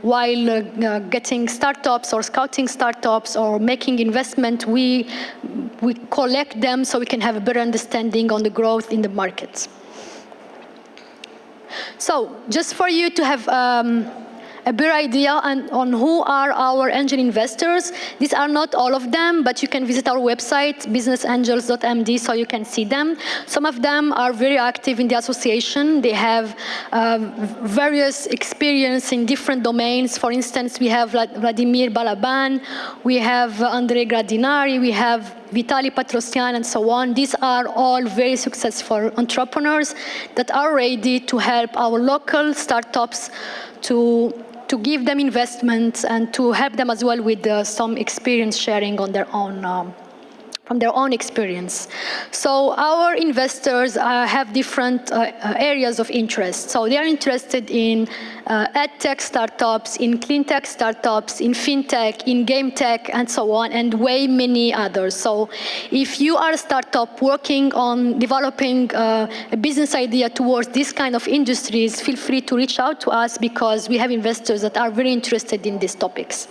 while getting startups or scouting startups or making investment, we collect them so we can have a better understanding on the growth in the markets. So just for you to have a better idea on who are our angel investors. These are not all of them, but you can visit our website, businessangels.md, so you can see them. Some of them are very active in the association. They have various experience in different domains. For instance, we have Vladimir Balaban, we have Andrei Gradinari, we have Vitaly Patrosyan, and so on. These are all very successful entrepreneurs that are ready to help our local startups to give them investments and to help them as well with some experience sharing on their own, from their own experience. So our investors have different areas of interest. So they are interested in ed tech startups, in clean tech startups, in fintech, in game tech, and so on, and way many others. So if you are a startup working on developing a business idea towards this kind of industries, feel free to reach out to us, because we have investors that are very interested in these topics.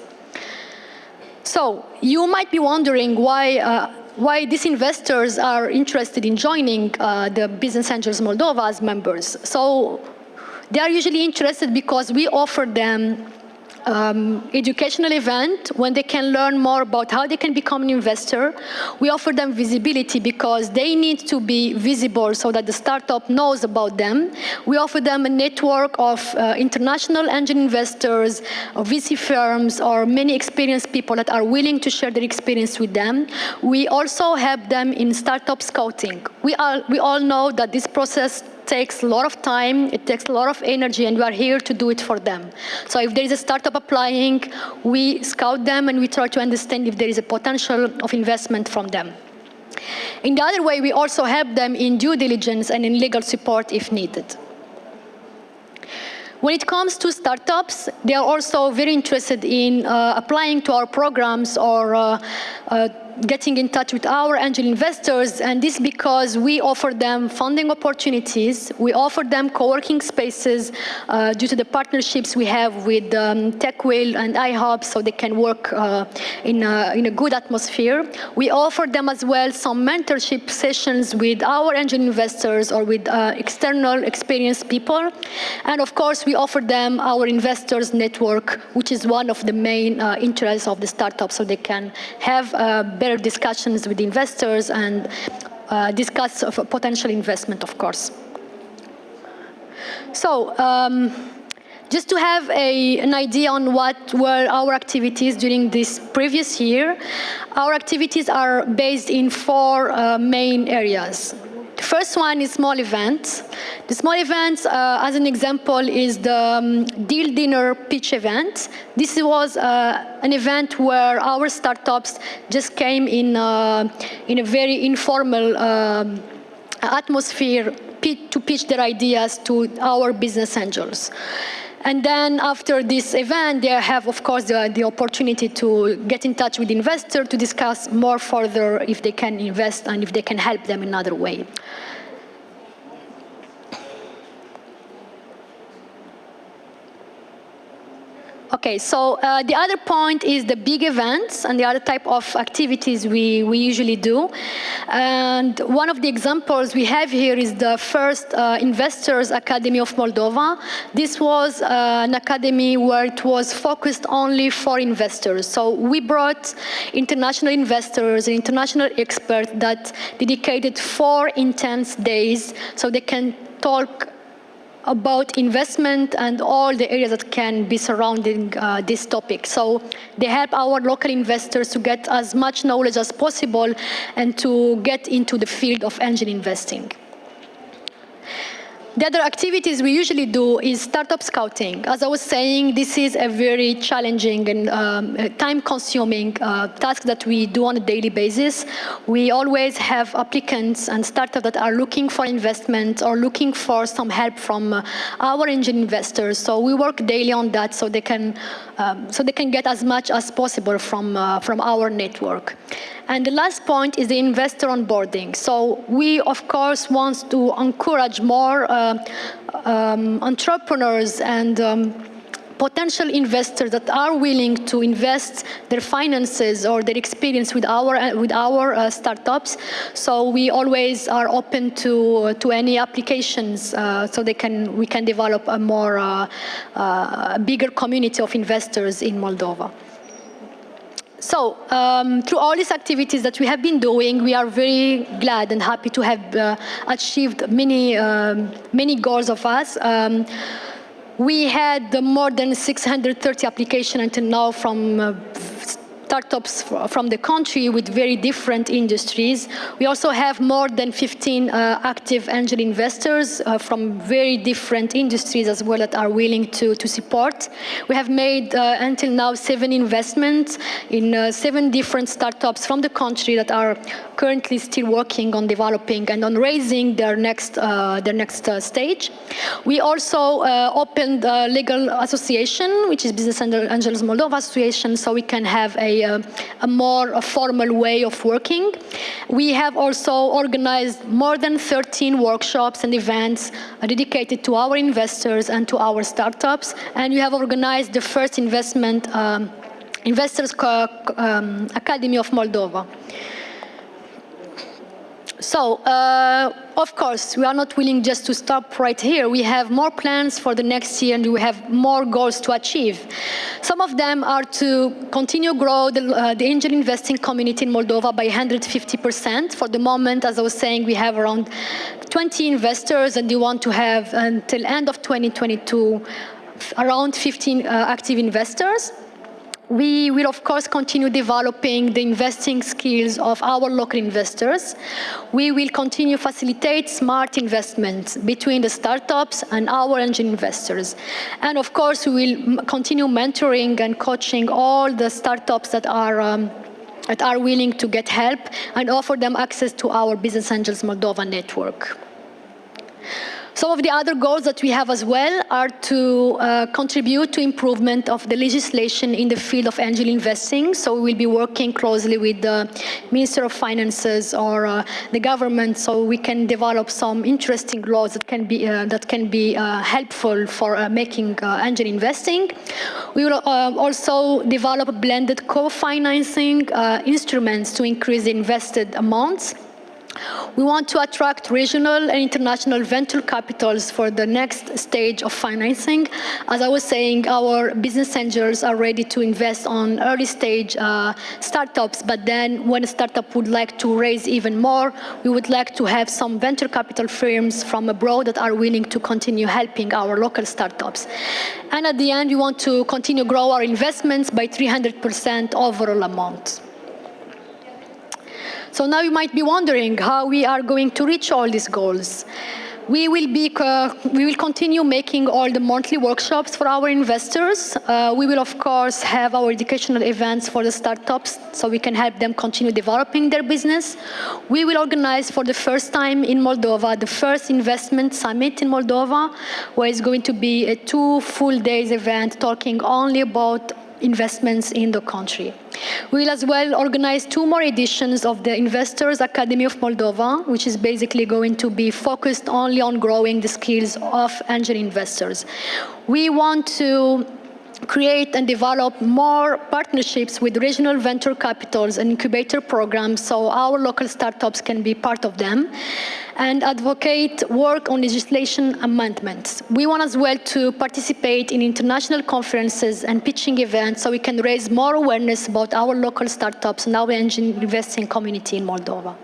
So you might be wondering why these investors are interested in joining the Business Angels Moldova as members. So they are usually interested because we offer them educational event when they can learn more about how they can become an investor. We offer them visibility because they need to be visible so that the startup knows about them. We offer them a network of international angel investors, VC firms, or many experienced people that are willing to share their experience with them. We also help them in startup scouting. We all know that this process takes a lot of time, it takes a lot of energy, and we are here to do it for them. So if there is a startup applying, we scout them and we try to understand if there is a potential of investment from them. In the other way, we also help them in due diligence and in legal support if needed. When it comes to startups, they are also very interested in applying to our programs or getting in touch with our angel investors, and this because we offer them funding opportunities, we offer them co-working spaces due to the partnerships we have with TechWheel and iHub, so they can work in a good atmosphere. We offer them as well some mentorship sessions with our angel investors or with external experienced people, and of course we offer them our investors network, which is one of the main interests of the startup, so they can have better discussions with investors and discuss potential investment, of course. So just to have an idea on what were our activities during this previous year, our activities are based in 4 main areas. The first one is small events. The small events, as an example, is the Deal Dinner Pitch event. This was an event where our startups just came in a very informal atmosphere to pitch their ideas to our business angels. And then after this event, they have, of course, the opportunity to get in touch with investors to discuss more further if they can invest and if they can help them in another way. Okay, so the other point is the big events and the other type of activities we usually do. And one of the examples we have here is the first Investors Academy of Moldova. This was an academy where it was focused only for investors. So we brought international investors and international experts that dedicated 4 intense days so they can talk about investment and all the areas that can be surrounding this topic. So they help our local investors to get as much knowledge as possible and to get into the field of angel investing. The other activities we usually do is startup scouting. As I was saying, this is a very challenging and time-consuming task that we do on a daily basis. We always have applicants and startups that are looking for investment or looking for some help from our angel investors. So we work daily on that so they can get as much as possible from our network. And the last point is the investor onboarding. So we, of course, want to encourage more entrepreneurs and potential investors that are willing to invest their finances or their experience with our startups. So we always are open to any applications, so we can develop a more bigger community of investors in Moldova. So through all these activities that we have been doing, we are very glad and happy to have achieved many goals of us. We had more than 630 applications until now from startups from the country with very different industries. We also have more than 15 active angel investors from very different industries as well that are willing to support. We have made until now 7 investments in 7 different startups from the country that are currently still working on developing and on raising their next stage. We also opened a legal association, which is Business Angels Moldova Association, so we can have a more formal way of working. We have also organized more than 13 workshops and events dedicated to our investors and to our startups, and we have organized the first Investors Academy of Moldova. So, of course, we are not willing just to stop right here. We have more plans for the next year, and we have more goals to achieve. Some of them are to continue grow the angel investing community in Moldova by 150%. For the moment, as I was saying, we have around 20 investors, and we want to have, until end of 2022, around 15 active investors. We will, of course, continue developing the investing skills of our local investors. We will continue facilitate smart investments between the startups and our angel investors. And of course, we will continue mentoring and coaching all the startups that are willing to get help and offer them access to our Business Angels Moldova network. Some of the other goals that we have as well are to contribute to improvement of the legislation in the field of angel investing. So we will be working closely with the Minister of Finances or the government, so we can develop some interesting laws that can be helpful for making angel investing. We will also develop blended co-financing instruments to increase the invested amounts. We want to attract regional and international venture capitals for the next stage of financing. As I was saying, our business angels are ready to invest on early stage startups, but then when a startup would like to raise even more, we would like to have some venture capital firms from abroad that are willing to continue helping our local startups. And at the end, we want to continue grow our investments by 300% overall amount. So now you might be wondering how we are going to reach all these goals. We will continue making all the monthly workshops for our investors. We will, of course, have our educational events for the startups so we can help them continue developing their business. We will organize for the first time in Moldova the first investment summit in Moldova, where it's going to be a 2 full days event talking only about investments in the country. We will as well organize 2 more editions of the Investors Academy of Moldova, which is basically going to be focused only on growing the skills of angel investors. We want to create and develop more partnerships with regional venture capitals and incubator programs so our local startups can be part of them, and advocate work on legislation amendments. We want as well to participate in international conferences and pitching events so we can raise more awareness about our local startups and our angel investing community in Moldova.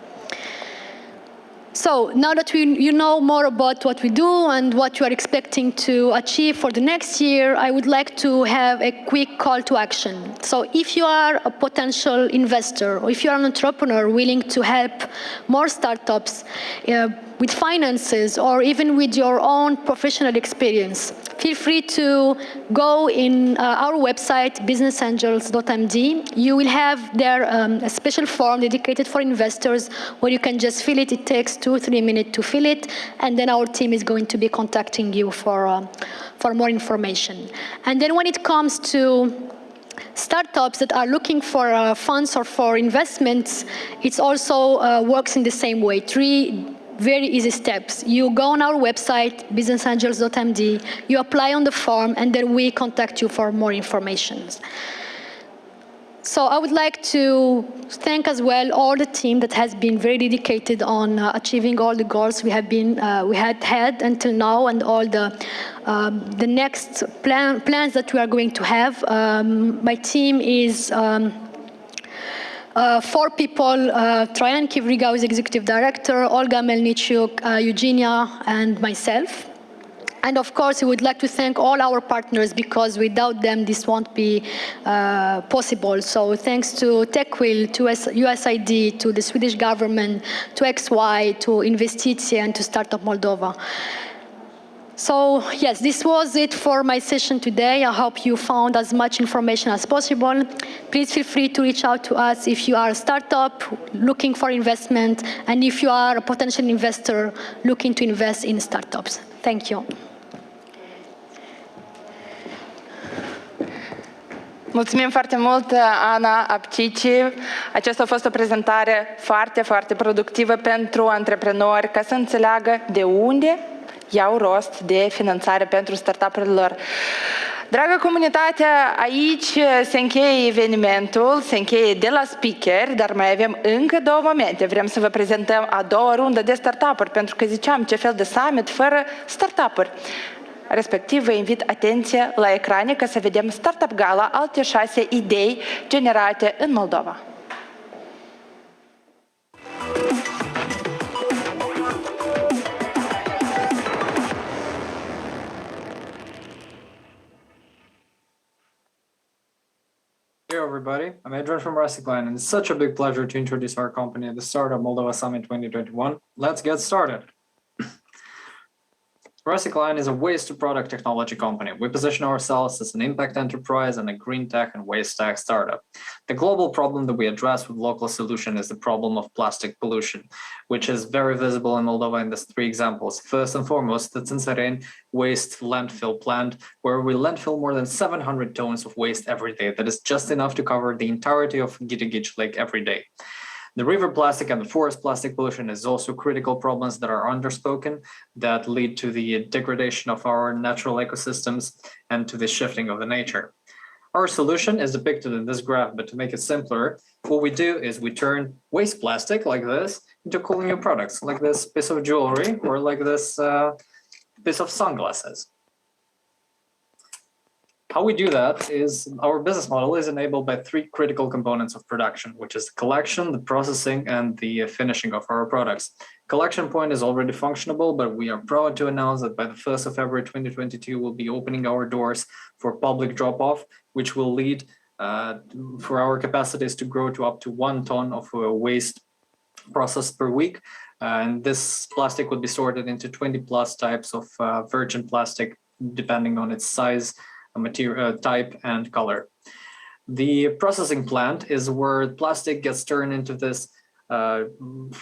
So now that you know more about what we do and what you are expecting to achieve for the next year, I would like to have a quick call to action. So if you are a potential investor or if you are an entrepreneur willing to help more startups with finances or even with your own professional experience, feel free to go in our website, businessangels.md. You will have there a special form dedicated for investors where you can just fill it. It takes 2-3 minutes to fill it, and then our team is going to be contacting you for more information. And then when it comes to startups that are looking for funds or for investments, it also works in the same way. 3 very easy steps. You go on our website, businessangels.md, you apply on the form, and then we contact you for more information. So I would like to thank as well all the team that has been very dedicated on achieving all the goals we had until now, and all the next plans that we are going to have. My team is 4 people, Traian Kivriga is Executive Director, Olga Melnichuk, Eugenia, and myself. And of course, we would like to thank all our partners, because without them, this won't be possible. So thanks to TechWheel, to USAID, to the Swedish government, to XY, to Investitia, and to Startup Moldova. So yes, this was it for my session today. I hope you found as much information as possible. Please feel free to reach out to us if you are a startup looking for investment, and if you are a potential investor looking to invest in startups. Thank you. Mulțumim foarte mult, Ana Apcici. Aceasta a fost o prezentare foarte, foarte productivă pentru antreprenori, ca să înțeleagă de unde iau rost de finanțare pentru startup-urile lor. Dragă comunitate, aici se încheie evenimentul, se încheie de la speaker, dar mai avem încă 2 momente. Vrem să vă prezentăm a doua rundă de startup-uri, pentru că ziceam ce fel de summit fără startup-uri. Respectiv, vă invit atenție la ecrane ca să vedem Startup Gala, alte 6 idei generate în Moldova. Hey everybody, I'm Adrian from Rusticline, and it's such a big pleasure to introduce our company at the Startup Moldova Summit 2021. Let's get started. Rusticline is a waste-to-product technology company. We position ourselves as an impact enterprise and a green tech and waste tech startup. The global problem that we address with local solution is the problem of plastic pollution, which is very visible in Moldova in these 3 examples. First and foremost, the Țânțăreni waste landfill plant, where we landfill more than 700 tons of waste every day. That is just enough to cover the entirety of Ghidigici Lake every day. The river plastic and the forest plastic pollution is also critical problems that are underspoken, that lead to the degradation of our natural ecosystems and to the shifting of the nature. Our solution is depicted in this graph, but to make it simpler, what we do is we turn waste plastic like this into cool new products, like this piece of jewelry or like this piece of sunglasses. How we do that is our business model is enabled by 3 critical components of production, which is the collection, the processing, and the finishing of our products. Collection point is already functionable, but we are proud to announce that by the 1st of February 2022, we'll be opening our doors for public drop-off, which will lead for our capacities to grow to up to 1 ton of waste processed per week. And this plastic would be sorted into 20 plus types of virgin plastic, depending on its size, material type, and color. The processing plant is where plastic gets turned into this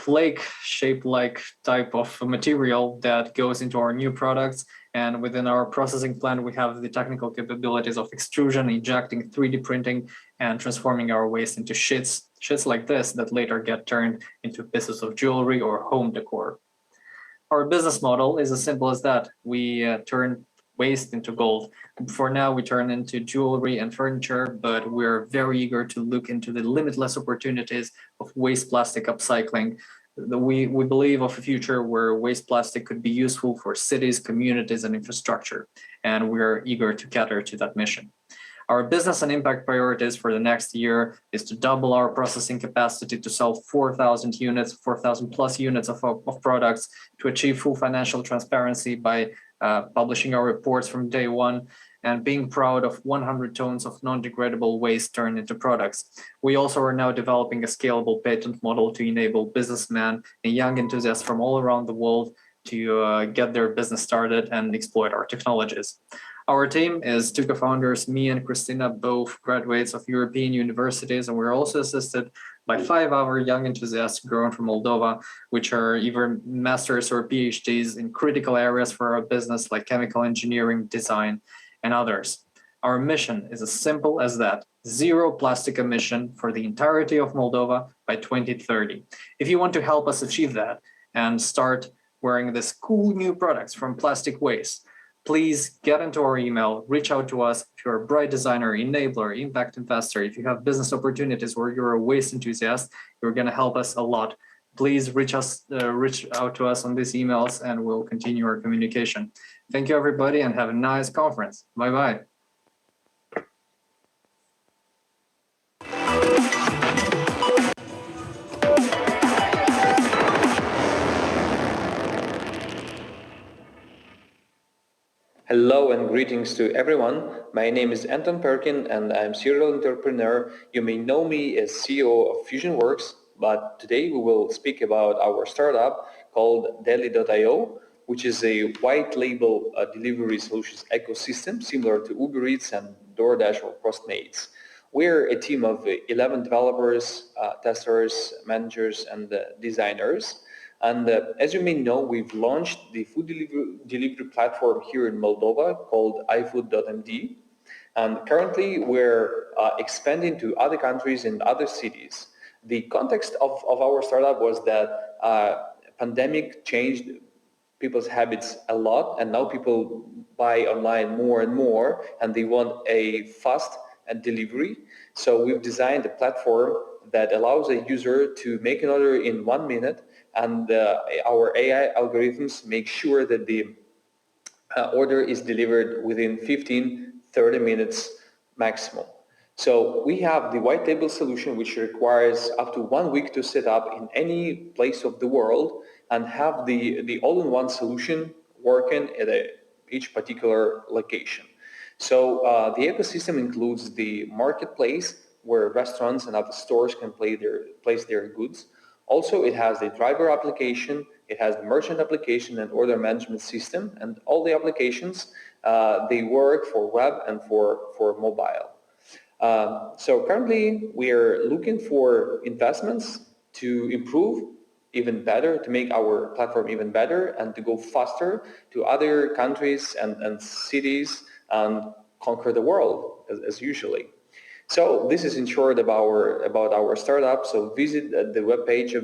flake shaped like type of material that goes into our new products. And within our processing plant, we have the technical capabilities of extrusion, injecting, 3D printing, and transforming our waste into sheets like this that later get turned into pieces of jewelry or home decor. Our business model is as simple as that. We turn waste into gold. For now, we turn into jewelry and furniture, but we're very eager to look into the limitless opportunities of waste plastic upcycling. We believe of a future where waste plastic could be useful for cities, communities, and infrastructure, and we're eager to cater to that mission. Our business and impact priorities for the next year is to double our processing capacity to sell 4,000 units, 4,000 plus units of products, to achieve full financial transparency by publishing our reports from day 1, and being proud of 100 tons of non-degradable waste turned into products. We also are now developing a scalable patent model to enable businessmen and young enthusiasts from all around the world to get their business started and exploit our technologies. Our team is 2 co-founders, me and Christina, both graduates of European universities, and we're also assisted by 5 other young enthusiasts grown from Moldova, which are either masters or PhDs in critical areas for our business, like chemical engineering, design, and others. Our mission is as simple as that: 0 plastic emission for the entirety of Moldova by 2030. If you want to help us achieve that and start wearing these cool new products from plastic waste, please get into our email, reach out to us. If you're a bright designer, enabler, impact investor, if you have business opportunities or you're a waste enthusiast, you're going to help us a lot. Please reach out to us on these emails and we'll continue our communication. Thank you, everybody, and have a nice conference. Bye-bye. Hello and greetings to everyone. My name is Anton Perkin and I'm serial entrepreneur. You may know me as CEO of FusionWorks, but today we will speak about our startup called Deli.io, which is a white label delivery solutions ecosystem similar to Uber Eats and DoorDash or Postmates. We're a team of 11 developers, testers, managers, and designers. And as you may know, we've launched the food delivery platform here in Moldova called iFood.md. And currently we're expanding to other countries and other cities. The context of our startup was that pandemic changed people's habits a lot, and now people buy online more and more, and they want a fast delivery. So we've designed a platform that allows a user to make an order in 1 minute, and our AI algorithms make sure that the order is delivered within 15-30 minutes maximum. So we have the white label solution, which requires up to 1 week to set up in any place of the world, and have the all-in-one solution working at each particular location. So the ecosystem includes the marketplace, where restaurants and other stores can place their goods. Also, it has the driver application, it has the merchant application and order management system, and all the applications, they work for web and for mobile. So currently, we are looking for investments to improve even better, to make our platform even better, and to go faster to other countries and cities and conquer the world as usually. So this is in short about our startup. So visit the webpage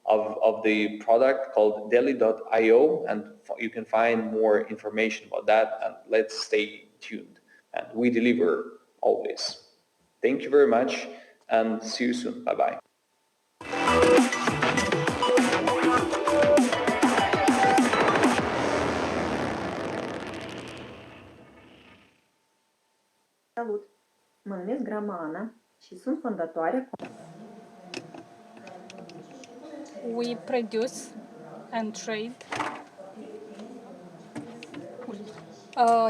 of the product called Deli.io, and you can find more information about that, and let's stay tuned. And we deliver always. Thank you very much, and see you soon. Bye-bye. Salut! Mă numesc Gramana și sunt fondatoarea. We produce and trade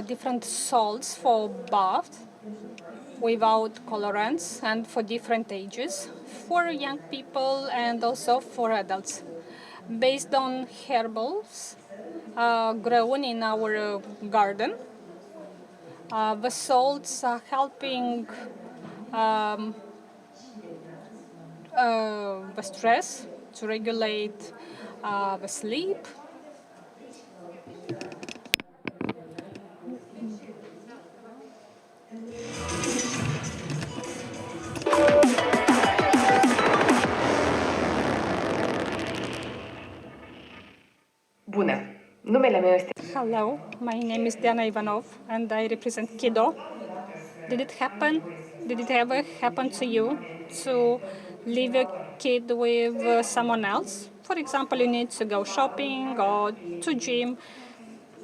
different salts for bath without colorants and for different ages, for young people and also for adults, based on herbals grown in our garden. The salts are helping the stress, to regulate the sleep. Bună! Numele meu este... Hello, my name is Diana Ivanov and I represent Kido. Did it happen? Did it ever happen to you to leave a kid with someone else? For example, you need to go shopping or to gym,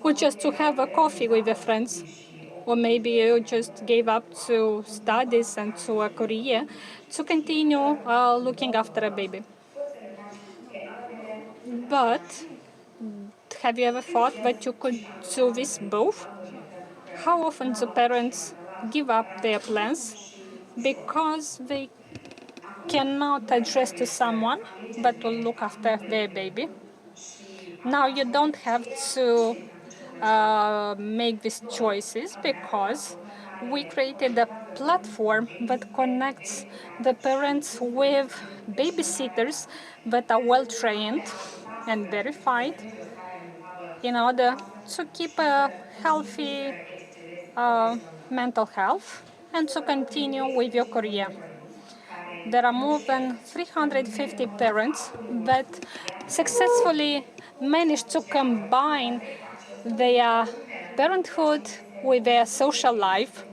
or just to have a coffee with your friends. Or maybe you just gave up to studies and to a career to continue looking after a baby. But have you ever thought that you could do this both? How often do parents give up their plans because they cannot address to someone but will look after their baby? Now you don't have to make these choices because we created a platform that connects the parents with babysitters that are well trained and verified in order to keep a healthy mental health and to continue with your career. There are more than 350 parents that successfully managed to combine their parenthood with their social life,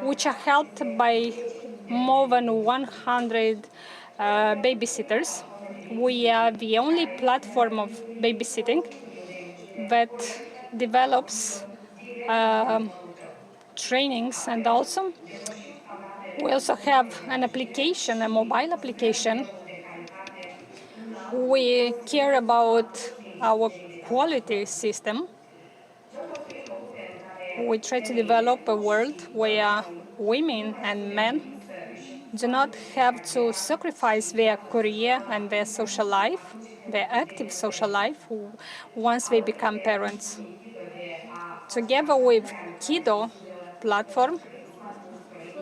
which are helped by more than 100 babysitters. We are the only platform of babysitting that develops trainings, and also we also have an application, a mobile application. We care about our quality system. We try to develop a world where women and men do not have to sacrifice their career and their social life, their active social life, once they become parents. Together with Kido platform,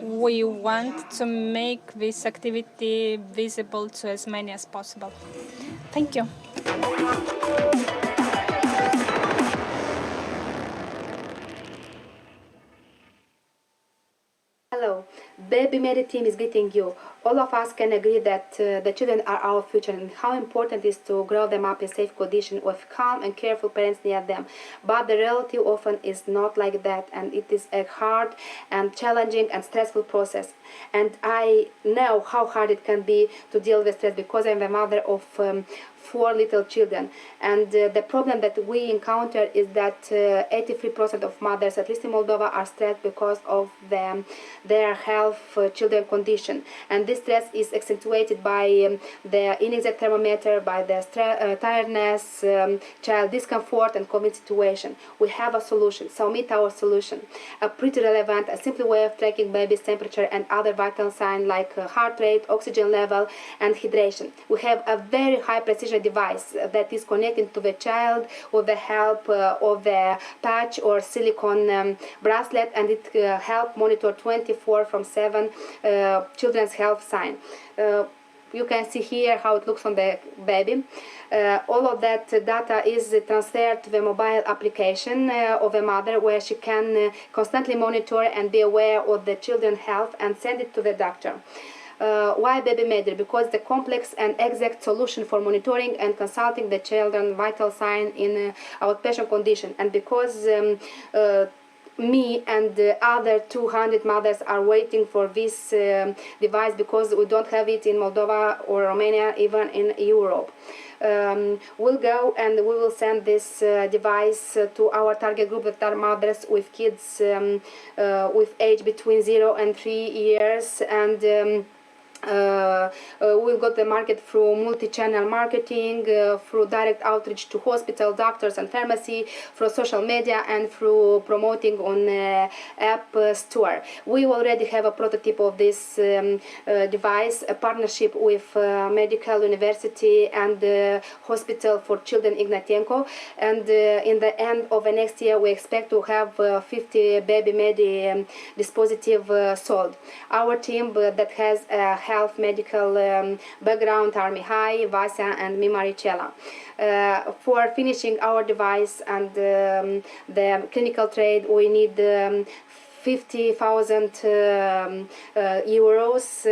we want to make this activity visible to as many as possible. Thank you. Hello, Baby Mary team is greeting you. All of us can agree that the children are our future and how important it is to grow them up in safe conditions with calm and careful parents near them. But the reality often is not like that, and it is a hard and challenging and stressful process. And I know how hard it can be to deal with stress because I'm the mother of 4 little children, and the problem that we encounter is that 83% of mothers, at least in Moldova, are stressed because of their health children condition, and this stress is accentuated by the inexact thermometer, by the tiredness, child discomfort and COVID situation. We have a solution, so meet our solution, a pretty relevant, a simple way of tracking baby's temperature and other vital signs like heart rate, oxygen level and hydration. We have a very high precision device that is connected to the child with the help of the patch or silicone bracelet, and it helps monitor 24/7 children's health sign. You can see here how it looks on the baby. All of that data is transferred to the mobile application of a mother, where she can constantly monitor and be aware of the children's health and send it to the doctor. Why Baby Medal? Because the complex and exact solution for monitoring and consulting the children's vital sign in outpatient condition, and because me and the other 200 mothers are waiting for this device because we don't have it in Moldova or Romania, even in Europe. We'll go and we will send this device to our target group that are mothers with kids with age between 0 and 3 years, and we'll go to the market through multi-channel marketing, through direct outreach to hospital, doctors and pharmacy, through social media, and through promoting on app store. We already have a prototype of this device, a partnership with medical university and hospital for children Ignatienko, and in the end of the next year we expect to have 50 Baby Medi dispositive sold. Our team that has a health medical background are Mihai, Vasya and me, Maricela. For finishing our device and the clinical trade, we need 50,000 euros,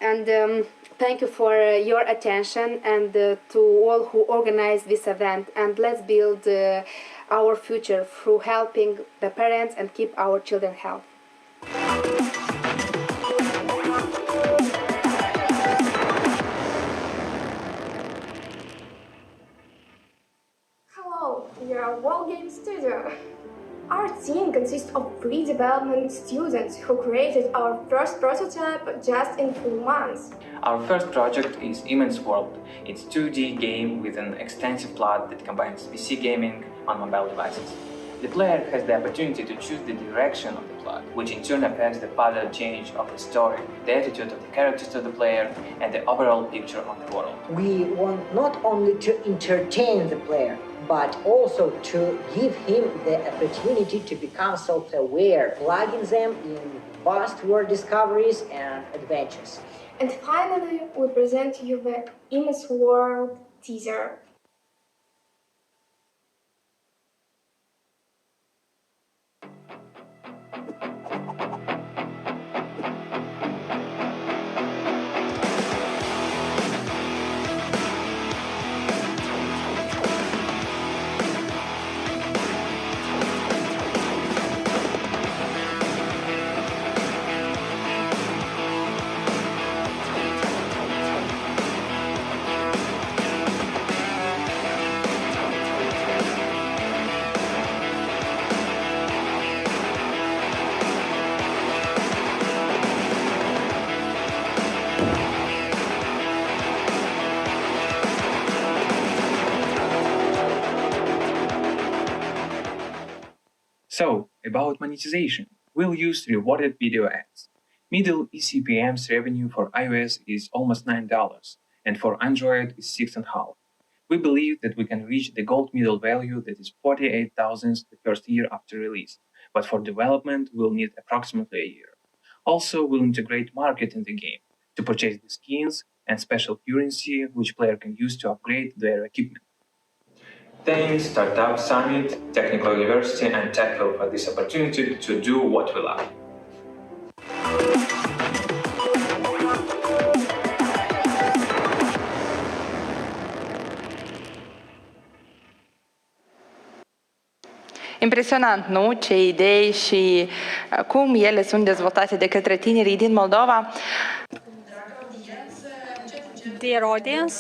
and thank you for your attention, and to all who organized this event, and let's build our future through helping the parents and keep our children healthy. Hello, we are a World Game Studio. Our team consists of 3 development students who created our first prototype just in 2 months. Our first project is Immense World. It's a 2D game with an extensive plot that combines PC gaming on mobile devices. The player has the opportunity to choose the direction of the plot, which in turn affects the further change of the story, the attitude of the characters to the player, and the overall picture of the world. We want not only to entertain the player, but also to give him the opportunity to become self-aware, plugging them in vast world discoveries and adventures. And finally, we present to you the Immense World teaser. So, about monetization, we'll use rewarded video ads. Middle eCPM's revenue for iOS is almost $9, and for Android is $6.5. We believe that we can reach the gold middle value that is $48,000 the first year after release, but for development we'll need approximately a year. Also, we'll integrate market in the game to purchase the skins and special currency which player can use to upgrade their equipment. Thanks Startup Summit, Technical University and TechVille for this opportunity to do what we love. Impresionant, nu? Ce idei și cum ele sunt dezvoltate de către tinerii din Moldova. Dear audience,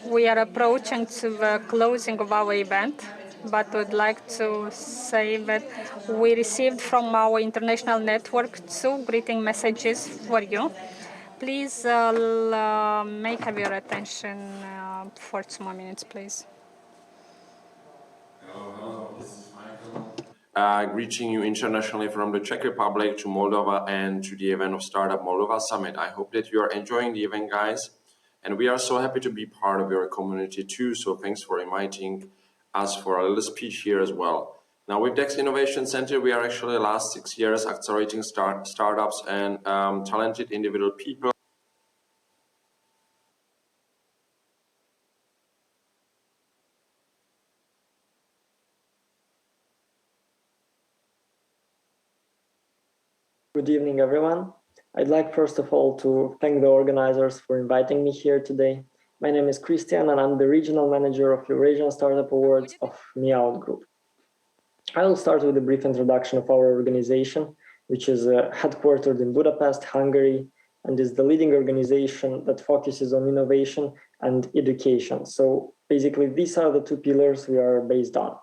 we are approaching to the closing of our event, but would like to say that we received from our international network 2 greeting messages for you. Please may have your attention for 2 more minutes, please. Hello, this is Michael. Greeting you internationally from the Czech Republic to Moldova and to the event of Startup Moldova Summit. I hope that you are enjoying the event, guys. And we are so happy to be part of your community too. So thanks for inviting us for a little speech here as well. Now with Dex Innovation Center, we are actually the last 6 years accelerating startups and talented individual people. Good evening, everyone. I'd like first of all to thank the organizers for inviting me here today. My name is Christian and I'm the regional manager of Eurasian Startup Awards of Meout Group. I will start with a brief introduction of our organization, which is headquartered in Budapest, Hungary, and is the leading organization that focuses on innovation and education. So basically, these are the 2 pillars we are based on.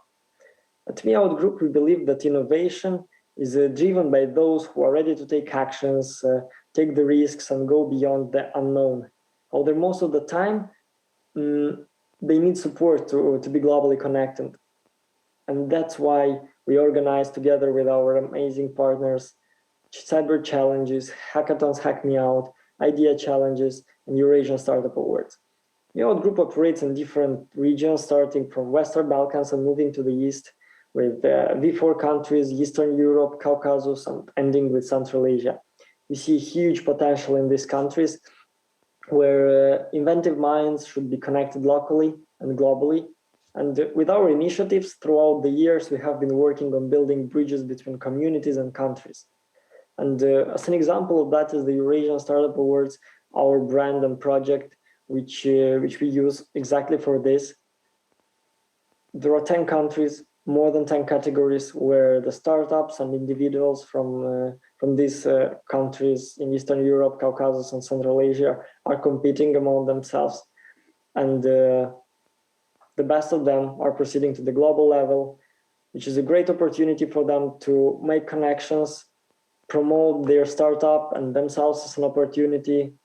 At Meout Group, we believe that innovation is driven by those who are ready to take actions, take the risks, and go beyond the unknown. Although most of the time, they need support to be globally connected. And that's why we organize together with our amazing partners cyber challenges, hackathons, Hack Me Out, idea challenges, and Eurasian Startup Awards. Meout Group operates in different regions, starting from Western Balkans and moving to the East, with V4 countries, Eastern Europe, Caucasus, and ending with Central Asia. We see huge potential in these countries where inventive minds should be connected locally and globally. And with our initiatives throughout the years, we have been working on building bridges between communities and countries. And as an example of that is the Eurasian Startup Awards, our brand and project, which we use exactly for this. There are 10 countries, more than 10 categories where the startups and individuals from these countries in Eastern Europe, Caucasus, and Central Asia are competing among themselves. And the best of them are proceeding to the global level, which is a great opportunity for them to make connections, promote their startup and themselves as an opportunity,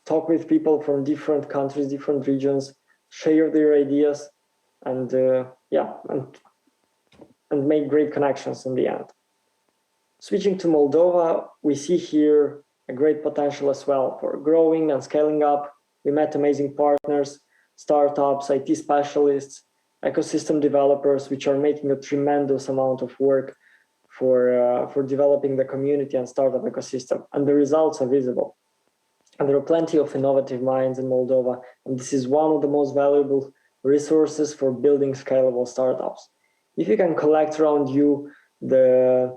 talk with people from different countries, different regions, share their ideas, and and make great connections in the end. Switching to Moldova, we see here a great potential as well for growing and scaling up. We met amazing partners, startups, IT specialists, ecosystem developers, which are making a tremendous amount of work for developing the community and startup ecosystem. And the results are visible. And there are plenty of innovative minds in Moldova. And this is one of the most valuable resources for building scalable startups. If you can collect around you the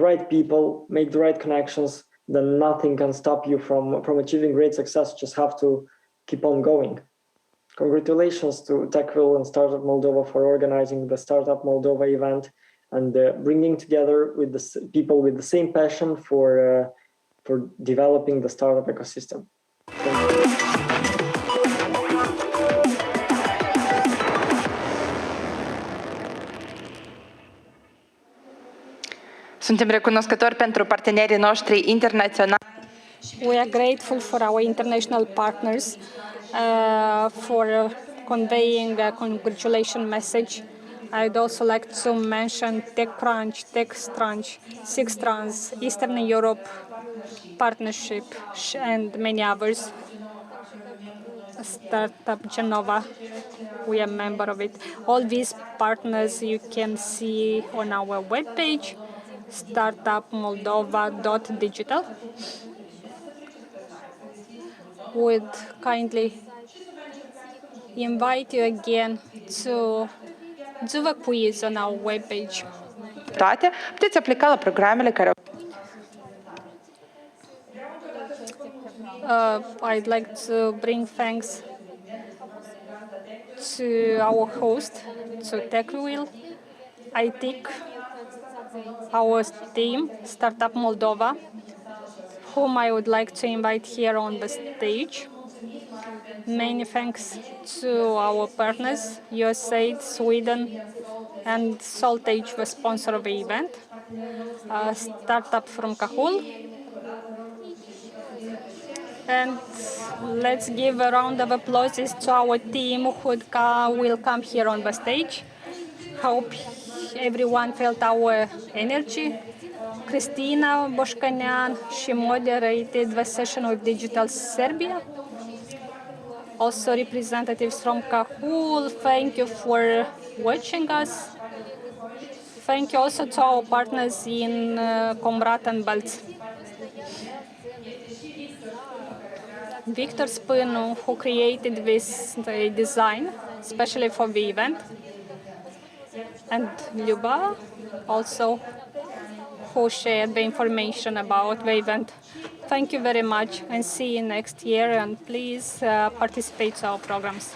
right people, make the right connections, then nothing can stop you from achieving great success. You just have to keep on going. Congratulations to Techville and Startup Moldova for organizing the Startup Moldova event and bringing together with the people with the same passion for developing the startup ecosystem. Suntem recunoscători pentru partenerii noștri internaționali. We are grateful for our international partners for conveying a congratulation message. I'd also like to mention TechCrunch, TechCrunch, Sixtrans, Eastern Europe Partnership, and many others. Startup Genova, we are a member of it. All these partners you can see on our webpage, startupmoldova.digital. Would kindly invite you again to do a quiz on our webpage. Puteți aplica la programele care I'd like to bring thanks to our host, to Techville, I think our team, Startup Moldova, whom I would like to invite here on the stage. Many thanks to our partners, USAID, Sweden, and Saltage, the sponsor of the event. Startup from Cahul. And let's give a round of applause to our team who will come here on the stage. Hope everyone felt our energy. Christina Boshkanyan, she moderated the session with Digital Serbia. Also representatives from Cahul, thank you for watching us. Thank you also to our partners in Comrat and Balts. Victor Spânu, who created this design, especially for the event. And Luba, also, who shared the information about the event. Thank you very much and see you next year, and please participate in our programs.